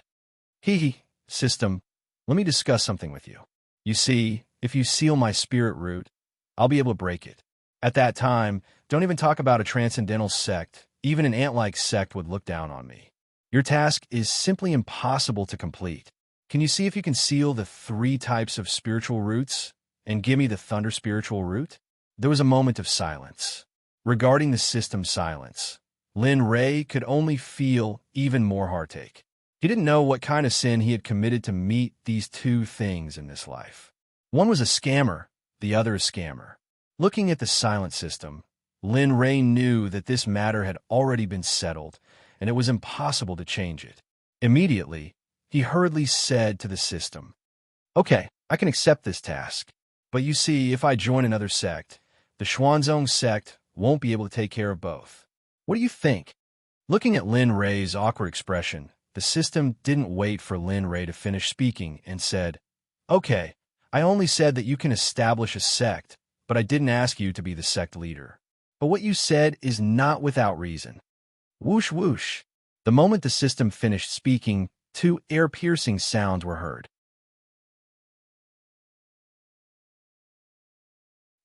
System, let me discuss something with you. You see, if you seal my spirit root, I'll be able to break it. At that time, don't even talk about a transcendental sect. Even an ant-like sect would look down on me. Your task is simply impossible to complete. Can you see if you can seal the 3 types of spiritual roots and give me the thunder spiritual root? There was a moment of silence. Regarding the system's silence, Lin Ray could only feel even more heartache. He didn't know what kind of sin he had committed to meet these two things in this life. One was a scammer, the other a scammer. Looking at the silent system, Lin Ray knew that this matter had already been settled, and it was impossible to change it. Immediately, he hurriedly said to the system, "Okay, I can accept this task. But you see, if I join another sect, the Xuanzong sect won't be able to take care of both. What do you think?" Looking at Lin Ray's awkward expression, the system didn't wait for Lin Ray to finish speaking and said, "Okay, I only said that you can establish a sect, but I didn't ask you to be the sect leader. But what you said is not without reason." Whoosh whoosh. The moment the system finished speaking, two ear-piercing sounds were heard.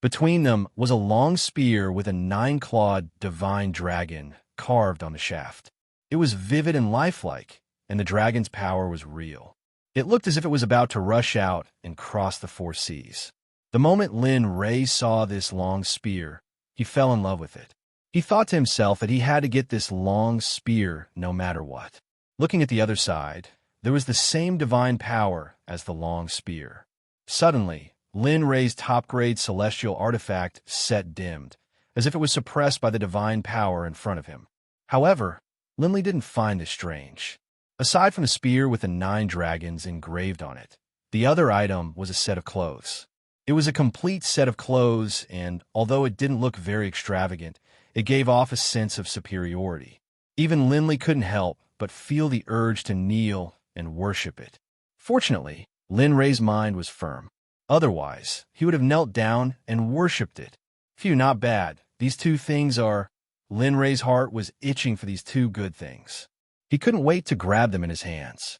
Between them was a long spear with a 9-clawed divine dragon carved on the shaft. It was vivid and lifelike, and the dragon's power was real. It looked as if it was about to rush out and cross the 4 seas. The moment Lin Ray saw this long spear, he fell in love with it. He thought to himself that he had to get this long spear no matter what. Looking at the other side, there was the same divine power as the long spear. Suddenly, Lin Ray's top-grade celestial artifact set dimmed, as if it was suppressed by the divine power in front of him. However, Linley didn't find this strange. Aside from the spear with the 9 dragons engraved on it, the other item was a set of clothes. It was a complete set of clothes, and although it didn't look very extravagant, it gave off a sense of superiority. Even Linley couldn't help but feel the urge to kneel and worship it. Fortunately, Lin Ray's mind was firm. Otherwise, he would have knelt down and worshipped it. Phew, not bad. These two things are... Lin Ray's heart was itching for these two good things. He couldn't wait to grab them in his hands.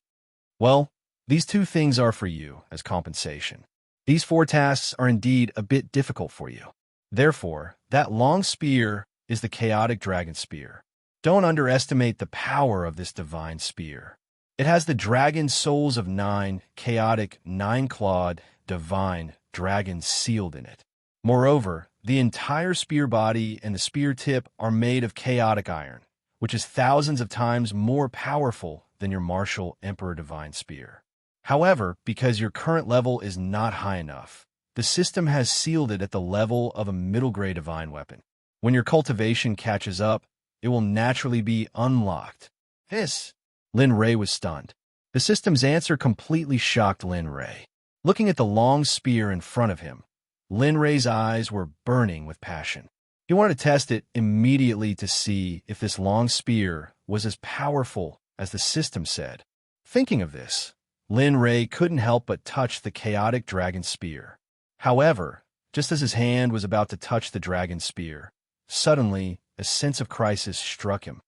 Well, these two things are for you as compensation. These 4 tasks are indeed a bit difficult for you. Therefore, that long spear is the chaotic dragon spear. Don't underestimate the power of this divine spear. It has the dragon souls of 9, chaotic, 9-clawed, divine dragons sealed in it. Moreover, the entire spear body and the spear tip are made of chaotic iron, which is thousands of times more powerful than your martial Emperor Divine Spear. However, because your current level is not high enough, the system has sealed it at the level of a middle-grade divine weapon. When your cultivation catches up, it will naturally be unlocked. This. Lin Ray was stunned. The system's answer completely shocked Lin Ray. Looking at the long spear in front of him, Lin Ray's eyes were burning with passion. He wanted to test it immediately to see if this long spear was as powerful as the system said. Thinking of this, Lin Ray couldn't help but touch the chaotic dragon spear. However, just as his hand was about to touch the dragon spear, suddenly a sense of crisis struck him.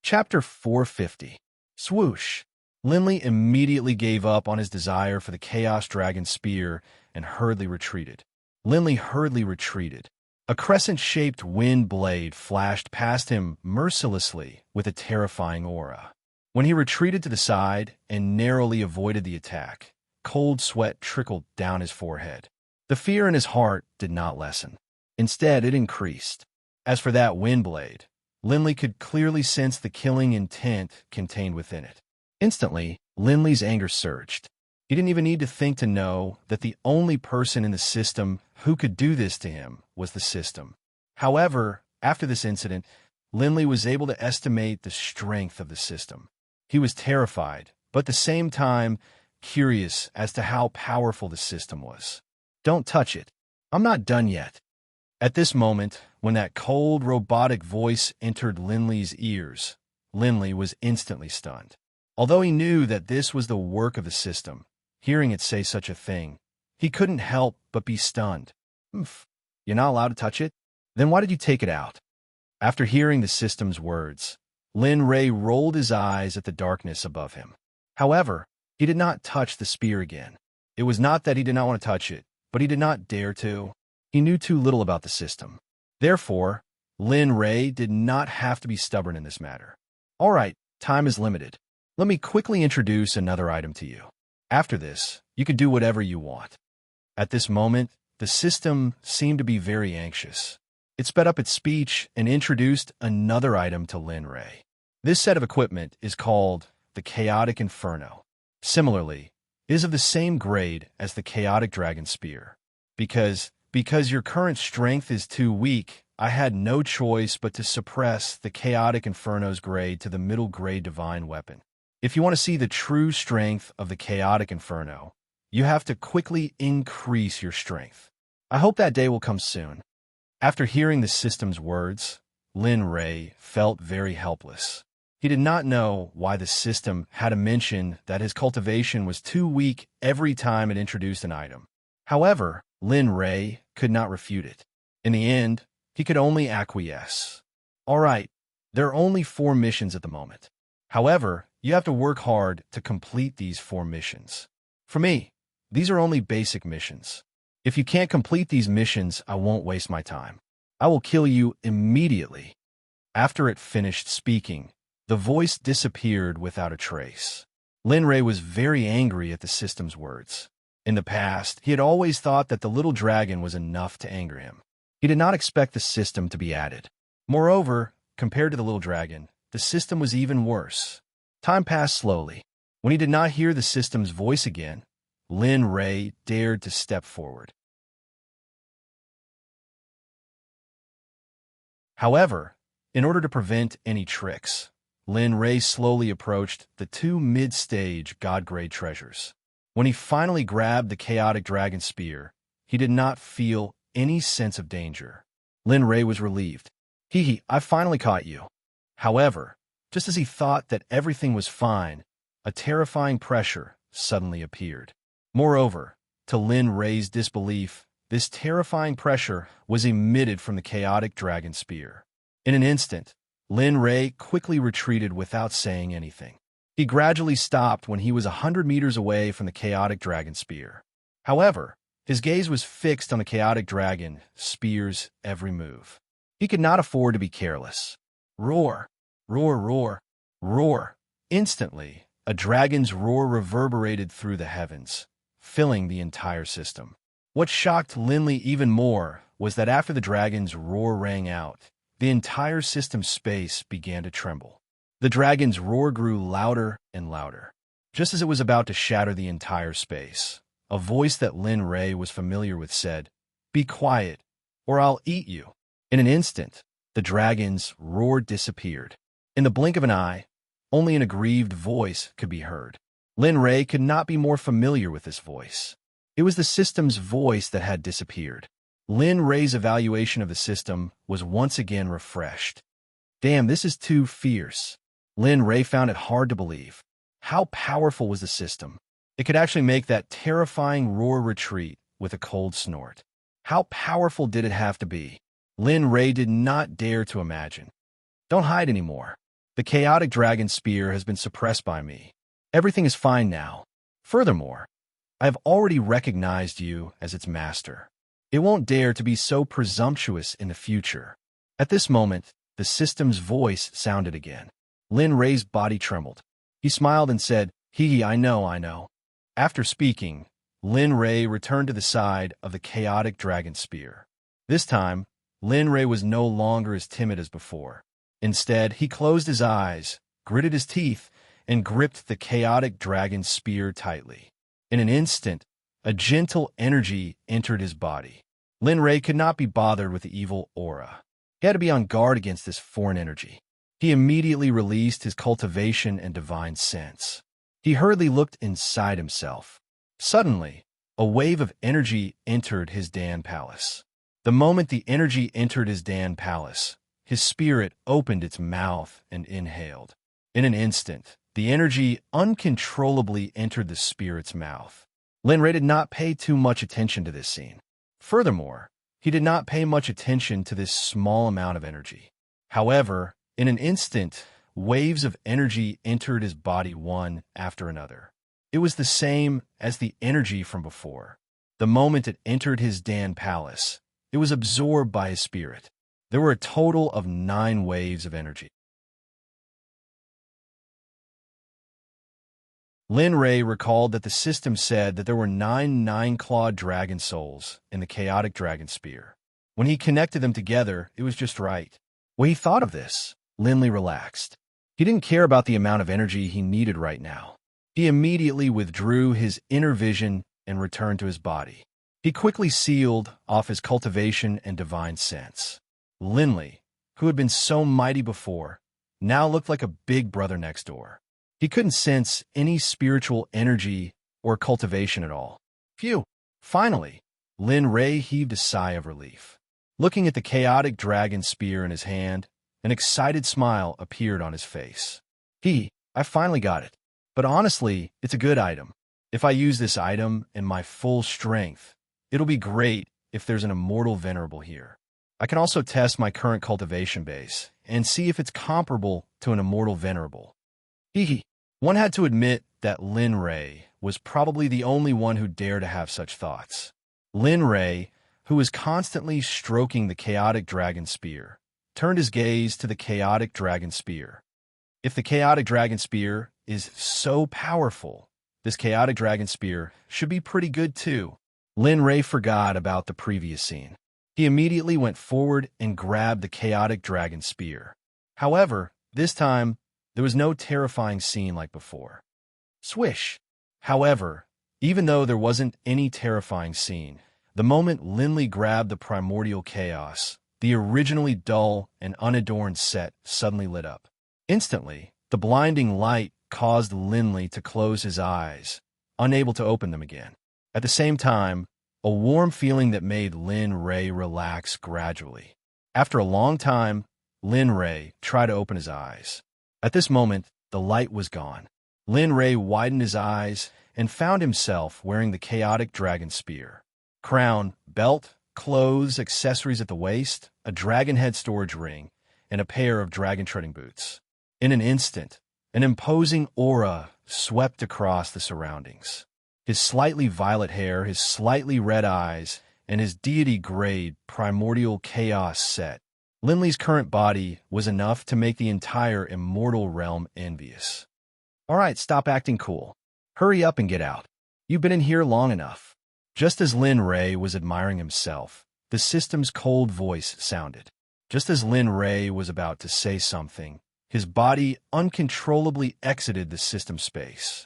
Chapter 450. Swoosh. Linley immediately gave up on his desire for the Chaos Dragon Spear and hurriedly retreated. A crescent-shaped wind blade flashed past him mercilessly with a terrifying aura. When he retreated to the side and narrowly avoided the attack, cold sweat trickled down his forehead. The fear in his heart did not lessen. Instead, it increased. As for that wind blade, Linley could clearly sense the killing intent contained within it. Instantly, Linley's anger surged. He didn't even need to think to know that the only person in the system who could do this to him was the system. However, after this incident, Linley was able to estimate the strength of the system. He was terrified, but at the same time, curious as to how powerful the system was. "Don't touch it. I'm not done yet." At this moment, when that cold, robotic voice entered Linley's ears, Linley was instantly stunned. Although he knew that this was the work of the system, hearing it say such a thing, he couldn't help but be stunned. You're not allowed to touch it? Then why did you take it out?" After hearing the system's words, Lin Ray rolled his eyes at the darkness above him. However, he did not touch the spear again. It was not that he did not want to touch it, but he did not dare to. He knew too little about the system. Therefore, Lin Ray did not have to be stubborn in this matter. "All right, time is limited. Let me quickly introduce another item to you." After this, you could do whatever you want. At this moment, the system seemed to be very anxious. It sped up its speech and introduced another item to Lin Ray. This set of equipment is called the Chaotic Inferno. Similarly, it is of the same grade as the Chaotic Dragon Spear. Because your current strength is too weak, I had no choice but to suppress the Chaotic Inferno's grade to the middle grade divine weapon. If you want to see the true strength of the Chaotic Inferno, you have to quickly increase your strength. I hope that day will come soon. After hearing the system's words, Lin Ray felt very helpless. He did not know why the system had to mention that his cultivation was too weak every time it introduced an item. However, Lin Ray could not refute it. In the end, he could only acquiesce. All right, there are only 4 missions at the moment. However, you have to work hard to complete these 4 missions. For me, these are only basic missions. If you can't complete these missions, I won't waste my time. I will kill you immediately. After it finished speaking, the voice disappeared without a trace. Lin Ray was very angry at the system's words. In the past, he had always thought that the little dragon was enough to anger him. He did not expect the system to be added. Moreover, compared to the little dragon, the system was even worse. Time passed slowly. When he did not hear the system's voice again, Lin Ray dared to step forward. However, in order to prevent any tricks, Lin Ray slowly approached the 2 mid-stage God-grade treasures. When he finally grabbed the Chaotic Dragon Spear, he did not feel any sense of danger. Lin Ray was relieved. I finally caught you. However, just as he thought that everything was fine, a terrifying pressure suddenly appeared. Moreover, to Lin Ray's disbelief, this terrifying pressure was emitted from the Chaotic Dragon Spear. In an instant, Lin Ray quickly retreated without saying anything. He gradually stopped when he was 100 meters away from the Chaotic Dragon Spear. However, his gaze was fixed on the Chaotic Dragon Spear's every move. He could not afford to be careless. Roar! Roar, roar, roar! Instantly, a dragon's roar reverberated through the heavens, filling the entire system. What shocked Linley even more was that after the dragon's roar rang out, the entire system's space began to tremble. The dragon's roar grew louder and louder. Just as it was about to shatter the entire space, a voice that Lin Ray was familiar with said, "Be quiet, or I'll eat you." In an instant, the dragon's roar disappeared. In the blink of an eye, only an aggrieved voice could be heard. Lin Ray could not be more familiar with this voice. It was the system's voice that had disappeared. Lin Ray's evaluation of the system was once again refreshed. Damn, this is too fierce. Lin Ray found it hard to believe. How powerful was the system? It could actually make that terrifying roar retreat with a cold snort. How powerful did it have to be? Lin Ray did not dare to imagine. Don't hide anymore. The Chaotic Dragon Spear has been suppressed by me. Everything is fine now. Furthermore, I have already recognized you as its master. It won't dare to be so presumptuous in the future. At this moment, the system's voice sounded again. Lin Ray's body trembled. He smiled and said, I know. After speaking, Lin Ray returned to the side of the Chaotic Dragon Spear. This time, Lin Ray was no longer as timid as before. Instead, he closed his eyes, gritted his teeth, and gripped the Chaotic Dragon Spear tightly. In an instant, a gentle energy entered his body. Lin Ray could not be bothered with the evil aura. He had to be on guard against this foreign energy. He immediately released his cultivation and divine sense. He hurriedly looked inside himself. Suddenly, a wave of energy entered his Dan Palace. The moment the energy entered his Dan Palace, his spirit opened its mouth and inhaled. In an instant, the energy uncontrollably entered the spirit's mouth. Lin Ray did not pay too much attention to this scene. Furthermore, he did not pay much attention to this small amount of energy. However, in an instant, waves of energy entered his body one after another. It was the same as the energy from before. The moment it entered his Dan Palace, it was absorbed by his spirit. There were a total of 9 waves of energy. Lin Ray recalled that the system said that there were 9 nine-clawed dragon souls in the chaotic dragon spear. When he connected them together, it was just right. When he thought of this, Linley relaxed. He didn't care about the amount of energy he needed right now. He immediately withdrew his inner vision and returned to his body. He quickly sealed off his cultivation and divine sense. Linley, who had been so mighty before, now looked like a big brother next door. He couldn't sense any spiritual energy or cultivation at all. Phew! Finally, Lin Ray heaved a sigh of relief. Looking at the chaotic dragon spear in his hand, an excited smile appeared on his face. I finally got it. But honestly, it's a good item. If I use this item in my full strength, it'll be great if there's an immortal venerable here. I can also test my current cultivation base and see if it's comparable to an immortal venerable. One had to admit that Lin Ray was probably the only one who dared to have such thoughts. Lin Ray, who was constantly stroking the chaotic dragon spear, turned his gaze to the chaotic dragon spear. If the chaotic dragon spear is so powerful, this chaotic dragon spear should be pretty good too. Lin Ray forgot about the previous scene. He immediately went forward and grabbed the chaotic dragon spear. However, this time, there was no terrifying scene like before. Swish! However, even though there wasn't any terrifying scene, the moment Linley grabbed the primordial chaos, the originally dull and unadorned set suddenly lit up. Instantly, the blinding light caused Linley to close his eyes, unable to open them again. At the same time, a warm feeling that made Lin Ray relax gradually. After a long time, Lin Ray tried to open his eyes. At this moment, the light was gone. Lin Ray widened his eyes and found himself wearing the chaotic dragon spear. Crown, belt, clothes, accessories at the waist, a dragon head storage ring, and a pair of dragon treading boots. In an instant, an imposing aura swept across the surroundings. His slightly violet hair, his slightly red eyes, and his deity-grade primordial chaos set. Linley's current body was enough to make the entire immortal realm envious. All right, stop acting cool. Hurry up and get out. You've been in here long enough. Just as Lin Ray was admiring himself, the system's cold voice sounded. Just as Lin Ray was about to say something, his body uncontrollably exited the system space.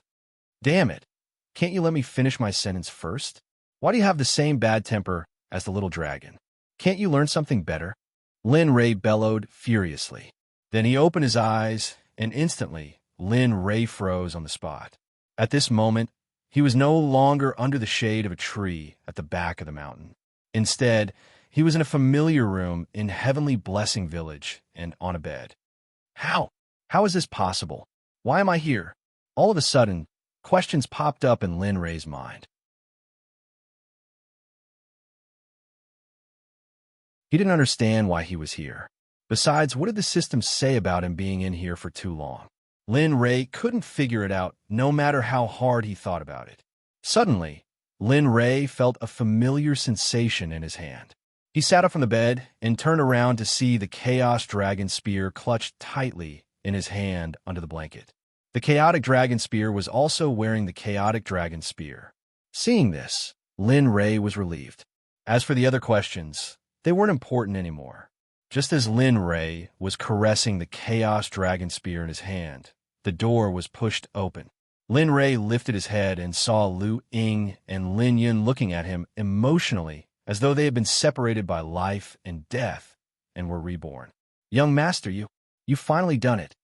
Damn it. Can't you let me finish my sentence first? Why do you have the same bad temper as the little dragon? Can't you learn something better? Lin Ray bellowed furiously. Then he opened his eyes, and instantly, Lin Ray froze on the spot. At this moment, he was no longer under the shade of a tree at the back of the mountain. Instead, he was in a familiar room in Heavenly Blessing Village and on a bed. How? How is this possible? Why am I here? All of a sudden, questions popped up in Lin Ray's mind. He didn't understand why he was here. Besides, what did the system say about him being in here for too long? Lin Ray couldn't figure it out, no matter how hard he thought about it. Suddenly, Lin Ray felt a familiar sensation in his hand. He sat up from the bed and turned around to see the Chaos Dragon Spear clutched tightly in his hand under the blanket. The Chaotic Dragon Spear was also wearing the Chaotic Dragon Spear. Seeing this, Lin Ray was relieved. As for the other questions, they weren't important anymore. Just as Lin Ray was caressing the Chaos Dragon Spear in his hand, the door was pushed open. Lin Ray lifted his head and saw Lu Ying and Lin Yun looking at him emotionally as though they had been separated by life and death and were reborn. Young master, you finally done it.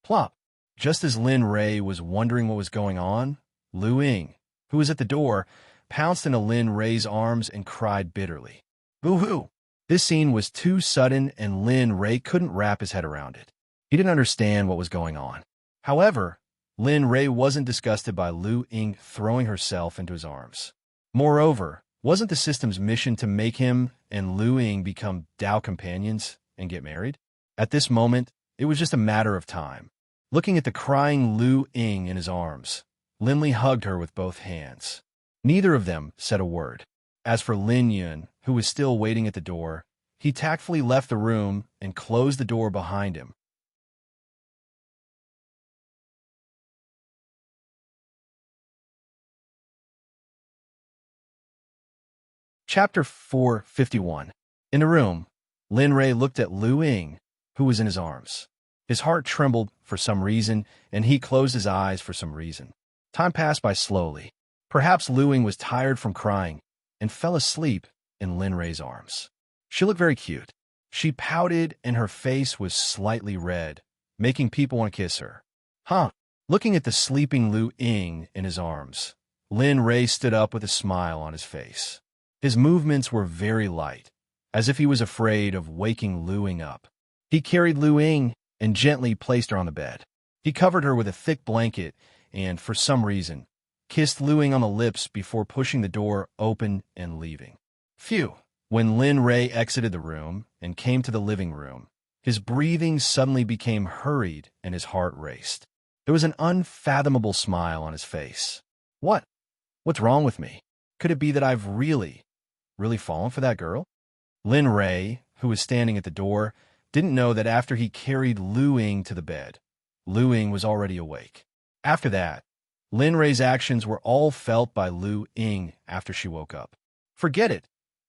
Plop. Just as Lin Ray was wondering what was going on, Lu Ying, who was at the door, pounced into Lin Ray's arms and cried bitterly. Boo-hoo! This scene was too sudden and Lin Ray couldn't wrap his head around it. He didn't understand what was going on. However, Lin Ray wasn't disgusted by Lu Ying throwing herself into his arms. Moreover, wasn't the system's mission to make him and Lu Ying become Dao companions and get married? At this moment, it was just a matter of time. Looking at the crying Lu Ying in his arms, Linley hugged her with both hands. Neither of them said a word. As for Lin Yun, who was still waiting at the door, he tactfully left the room and closed the door behind him. Chapter 451. In the room, Lin Rei looked at Lu Ying, who was in his arms. His heart trembled for some reason, and he closed his eyes for some reason. Time passed by slowly. Perhaps Lu Ying was tired from crying and fell asleep in Lin Rei's arms. She looked very cute. She pouted and her face was slightly red, making people want to kiss her. Huh? Looking at the sleeping Lu Ying in his arms, Lin Rei stood up with a smile on his face. His movements were very light, as if he was afraid of waking Lu Ying up. He carried Lu Ying and gently placed her on the bed. He covered her with a thick blanket and, for some reason, kissed Lu Ying on the lips before pushing the door open and leaving. Phew! When Lin Rei exited the room and came to the living room, his breathing suddenly became hurried and his heart raced. There was an unfathomable smile on his face. What? What's wrong with me? Could it be that I've really fallen for that girl? Lin Rei, who was standing at the door, didn't know that after he carried Lu Ying to the bed, Lu Ying was already awake. After that, Lin Rei's actions were all felt by Lu Ying after she woke up. Forget it.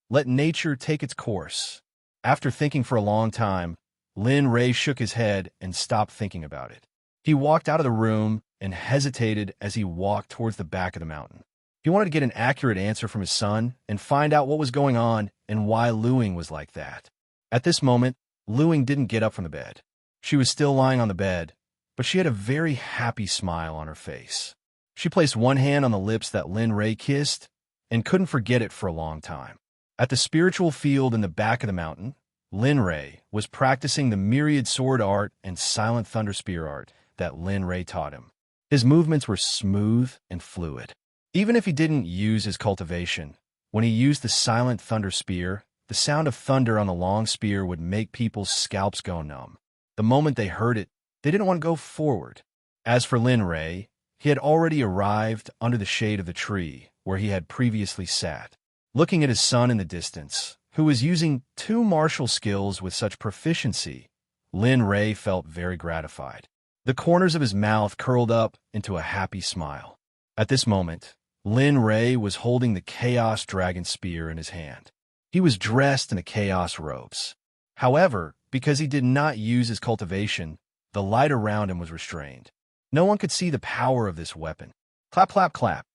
Let nature take its course. After thinking for a long time, Lin Rei shook his head and stopped thinking about it. He walked out of the room and hesitated as he walked towards the back of the mountain. He wanted to get an accurate answer from his son and find out what was going on and why Lu Ying was like that. At this moment, Lu Ying didn't get up from the bed. She was still lying on the bed, but she had a very happy smile on her face. She placed one hand on the lips that Lin Rei kissed and couldn't forget it for a long time. At the spiritual field in the back of the mountain, Lin Rei was practicing the myriad sword art and silent thunder spear art that Lin Rei taught him. His movements were smooth and fluid. Even if he didn't use his cultivation, when he used the silent thunder spear, the sound of thunder on the long spear would make people's scalps go numb. The moment they heard it, they didn't want to go forward. As for Lin Rei, he had already arrived under the shade of the tree where he had previously sat. Looking at his son in the distance, who was using 2 martial skills with such proficiency, Lin Rei felt very gratified. The corners of his mouth curled up into a happy smile. At this moment, Lin Rei was holding the Chaos Dragon Spear in his hand. He was dressed in the Chaos robes. However, because he did not use his cultivation, the light around him was restrained. No one could see the power of this weapon. Clap, clap, clap.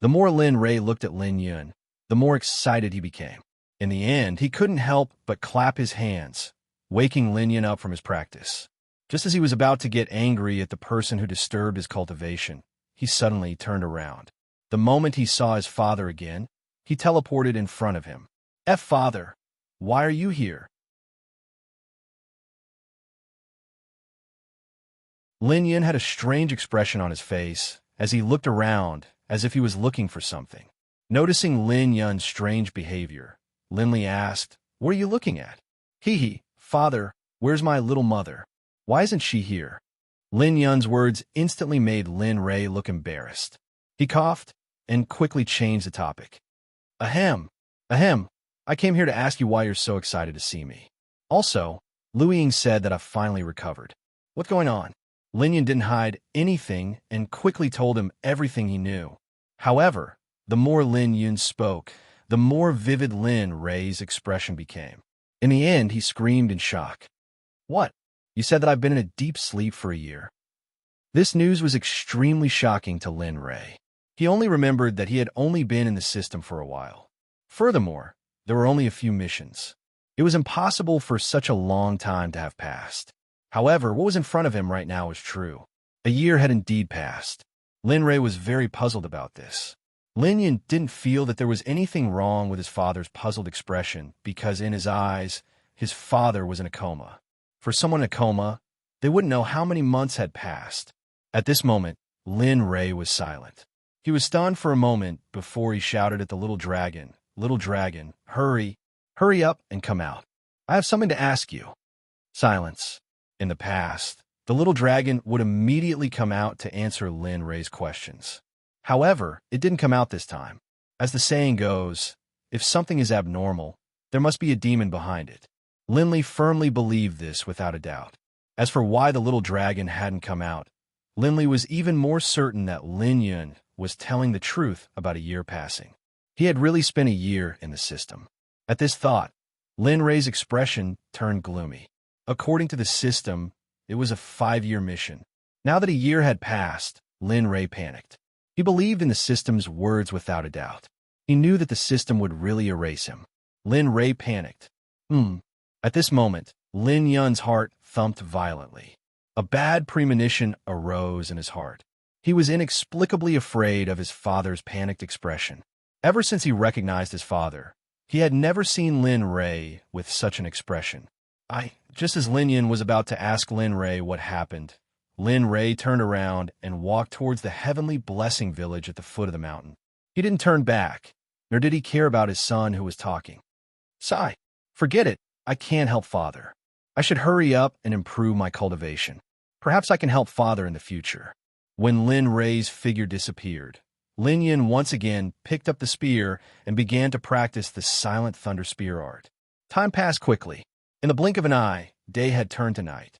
The more Lin Rei looked at Lin Yun, the more excited he became. In the end, he couldn't help but clap his hands, waking Lin Yun up from his practice. Just as he was about to get angry at the person who disturbed his cultivation, he suddenly turned around. The moment he saw his father again, he teleported in front of him. Father, why are you here? Lin Yun had a strange expression on his face as he looked around as if he was looking for something. Noticing Lin Yun's strange behavior, Lin Li asked, "What are you looking at?" Hee, father, where's my little mother? Why isn't she here? Lin Yun's words instantly made Lin Rei look embarrassed. He coughed and quickly changed the topic. Ahem, I came here to ask you why you're so excited to see me. Also, Lu Ying said that I've finally recovered. What's going on? Lin Yun didn't hide anything and quickly told him everything he knew. However, the more Lin Yun spoke, the more vivid Lin Rei's expression became. In the end, he screamed in shock. What? You said that I've been in a deep sleep for a year. This news was extremely shocking to Lin Rei. He only remembered that he had only been in the system for a while. Furthermore, there were only a few missions. It was impossible for such a long time to have passed. However, what was in front of him right now was true. A year had indeed passed. Lin Rei was very puzzled about this. Lin Yun didn't feel that there was anything wrong with his father's puzzled expression because in his eyes, his father was in a coma. For someone in a coma, they wouldn't know how many months had passed. At this moment, Lin Rei was silent. He was stunned for a moment before he shouted at the little dragon, "Little dragon, hurry up and come out. I have something to ask you." Silence. In the past, the little dragon would immediately come out to answer Lin Rei's questions. However, it didn't come out this time. As the saying goes, if something is abnormal, there must be a demon behind it. Lin Li firmly believed this without a doubt. As for why the little dragon hadn't come out, Lin Li was even more certain that Lin Yun was telling the truth about a year passing. He had really spent a year in the system. At this thought, Lin Ray's expression turned gloomy. According to the system, it was a 5-year mission. Now that a year had passed, Lin Ray panicked. He believed in the system's words without a doubt. He knew that the system would really erase him. Lin Ray panicked. At this moment, Lin Yun's heart thumped violently. A bad premonition arose in his heart. He was inexplicably afraid of his father's panicked expression. Ever since he recognized his father, he had never seen Lin Ray with such an expression. Just as Lin Yun was about to ask Lin Ray what happened, Lin Ray turned around and walked towards the heavenly blessing village at the foot of the mountain. He didn't turn back, nor did he care about his son who was talking. Sigh, forget it. I can't help father. I should hurry up and improve my cultivation. Perhaps I can help father in the future. When Lin Ray's figure disappeared, Lin Yun once again picked up the spear and began to practice the silent thunder spear art. Time passed quickly. In the blink of an eye, day had turned to night.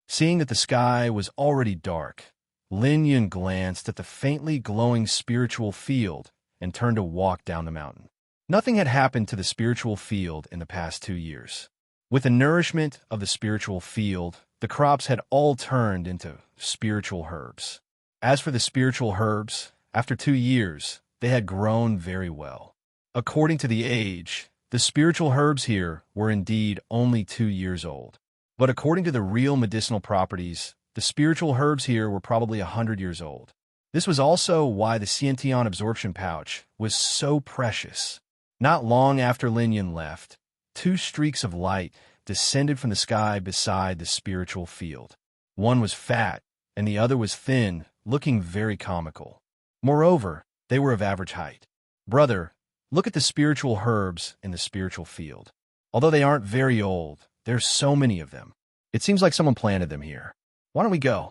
Seeing that the sky was already dark, Lin Yun glanced at the faintly glowing spiritual field and turned to walk down the mountain. Nothing had happened to the spiritual field in the past 2 years. With the nourishment of the spiritual field, the crops had all turned into spiritual herbs. As for the spiritual herbs, after 2 years, they had grown very well. According to the age, the spiritual herbs here were indeed only 2 years old. But according to the real medicinal properties, the spiritual herbs here were probably 100 years old. This was also why the Xiantian absorption pouch was so precious. Not long after Lin Yun left, 2 streaks of light descended from the sky beside the spiritual field. One was fat, and the other was thin, looking very comical. Moreover, they were of average height. Brother, look at the spiritual herbs in the spiritual field. Although they aren't very old, there's so many of them. It seems like someone planted them here. Why don't we go?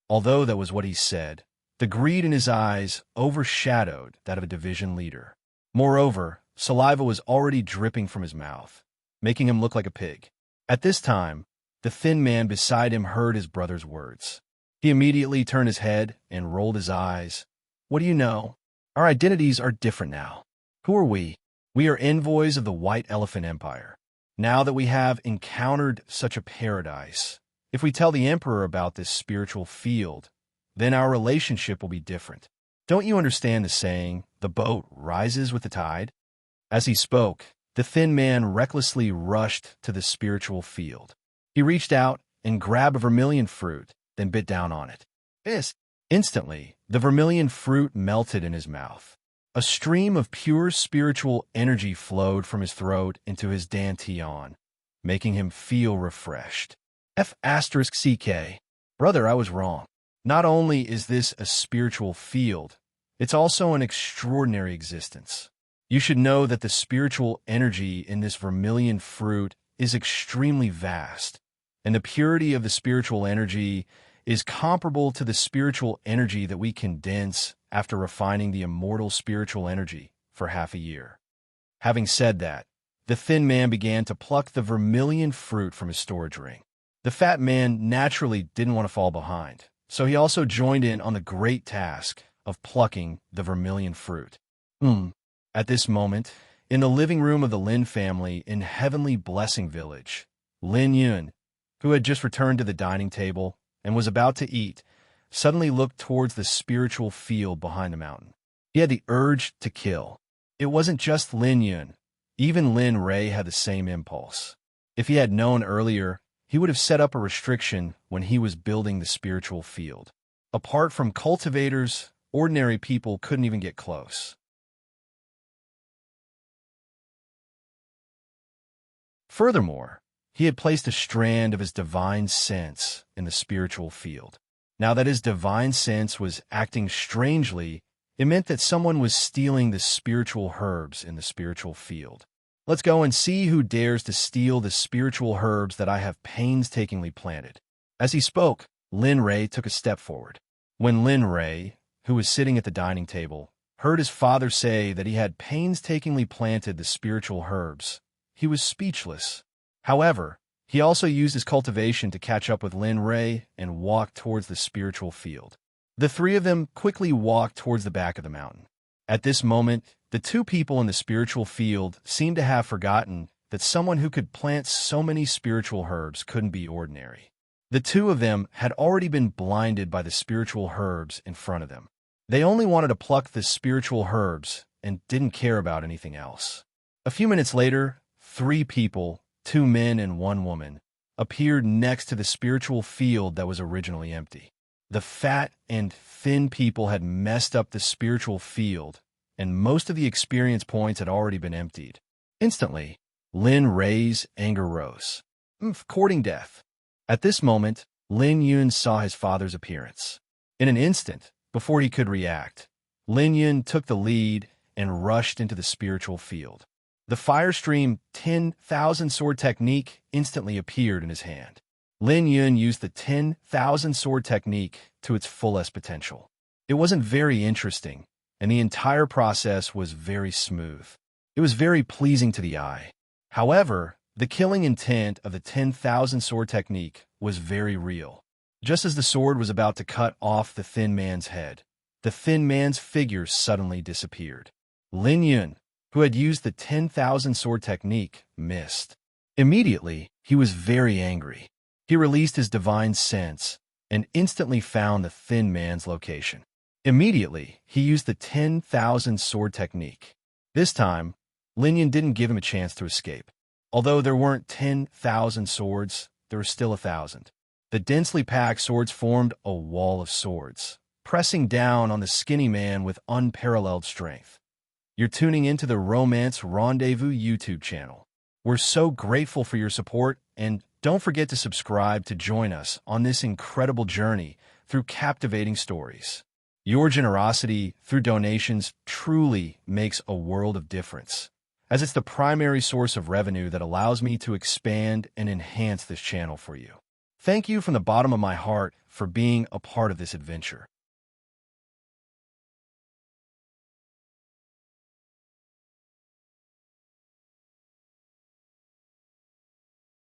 Although that was what he said, the greed in his eyes overshadowed that of a division leader. Moreover, saliva was already dripping from his mouth, making him look like a pig. At this time, the thin man beside him heard his brother's words. He immediately turned his head and rolled his eyes. What do you know? Our identities are different now. Who are we? We are envoys of the White Elephant Empire. Now that we have encountered such a paradise, if we tell the Emperor about this spiritual field, then our relationship will be different. Don't you understand the saying, the boat rises with the tide? As he spoke, the thin man recklessly rushed to the spiritual field. He reached out and grabbed a vermilion fruit, then bit down on it. Instantly, the vermilion fruit melted in his mouth. A stream of pure spiritual energy flowed from his throat into his dantian, making him feel refreshed. F***CK. Brother, I was wrong. Not only is this a spiritual field, it's also an extraordinary existence. You should know that the spiritual energy in this vermilion fruit is extremely vast, and the purity of the spiritual energy is comparable to the spiritual energy that we condense after refining the immortal spiritual energy for half a year. Having said that, the thin man began to pluck the vermilion fruit from his storage ring. The fat man naturally didn't want to fall behind, so he also joined in on the great task of plucking the vermilion fruit. At this moment, in the living room of the Lin family in Heavenly Blessing Village, Lin Yun, who had just returned to the dining table and was about to eat, suddenly looked towards the spiritual field behind the mountain. He had the urge to kill. It wasn't just Lin Yun. Even Lin Ray had the same impulse. If he had known earlier, he would have set up a restriction when he was building the spiritual field. Apart from cultivators, ordinary people couldn't even get close. Furthermore, he had placed a strand of his divine sense in the spiritual field. Now that his divine sense was acting strangely, it meant that someone was stealing the spiritual herbs in the spiritual field. Let's go and see who dares to steal the spiritual herbs that I have painstakingly planted. As he spoke, Lin Ray took a step forward. When Lin Ray, who was sitting at the dining table, heard his father say that he had painstakingly planted the spiritual herbs, he was speechless. However, he also used his cultivation to catch up with Lin Ray and walk towards the spiritual field. The three of them quickly walked towards the back of the mountain. At this moment, the two people in the spiritual field seemed to have forgotten that someone who could plant so many spiritual herbs couldn't be ordinary. The two of them had already been blinded by the spiritual herbs in front of them. They only wanted to pluck the spiritual herbs and didn't care about anything else. A few minutes later, three people, two men and one woman, appeared next to the spiritual field that was originally empty. The fat and thin people had messed up the spiritual field, and most of the experience points had already been emptied. Instantly, Lin Rei's anger rose. Courting death. At this moment, Lin Yun saw his father's appearance. In an instant, before he could react, Lin Yun took the lead and rushed into the spiritual field. The fire stream 10,000 sword technique instantly appeared in his hand. Lin Yun used the 10,000 sword technique to its fullest potential. It wasn't very interesting, and the entire process was very smooth. It was very pleasing to the eye. However, the killing intent of the 10,000 sword technique was very real. Just as the sword was about to cut off the thin man's head, the thin man's figure suddenly disappeared. Lin Yun, who had used the 10,000 sword technique, missed. Immediately, he was very angry. He released his divine sense and instantly found the thin man's location. Immediately, he used the 10,000 sword technique. This time, Lin Yun didn't give him a chance to escape. Although there weren't 10,000 swords, there were still 1,000. The densely packed swords formed a wall of swords, pressing down on the skinny man with unparalleled strength. You're tuning into the Romance Rendezvous YouTube channel. We're so grateful for your support, and don't forget to subscribe to join us on this incredible journey through captivating stories. Your generosity through donations truly makes a world of difference, as it's the primary source of revenue that allows me to expand and enhance this channel for you. Thank you from the bottom of my heart for being a part of this adventure.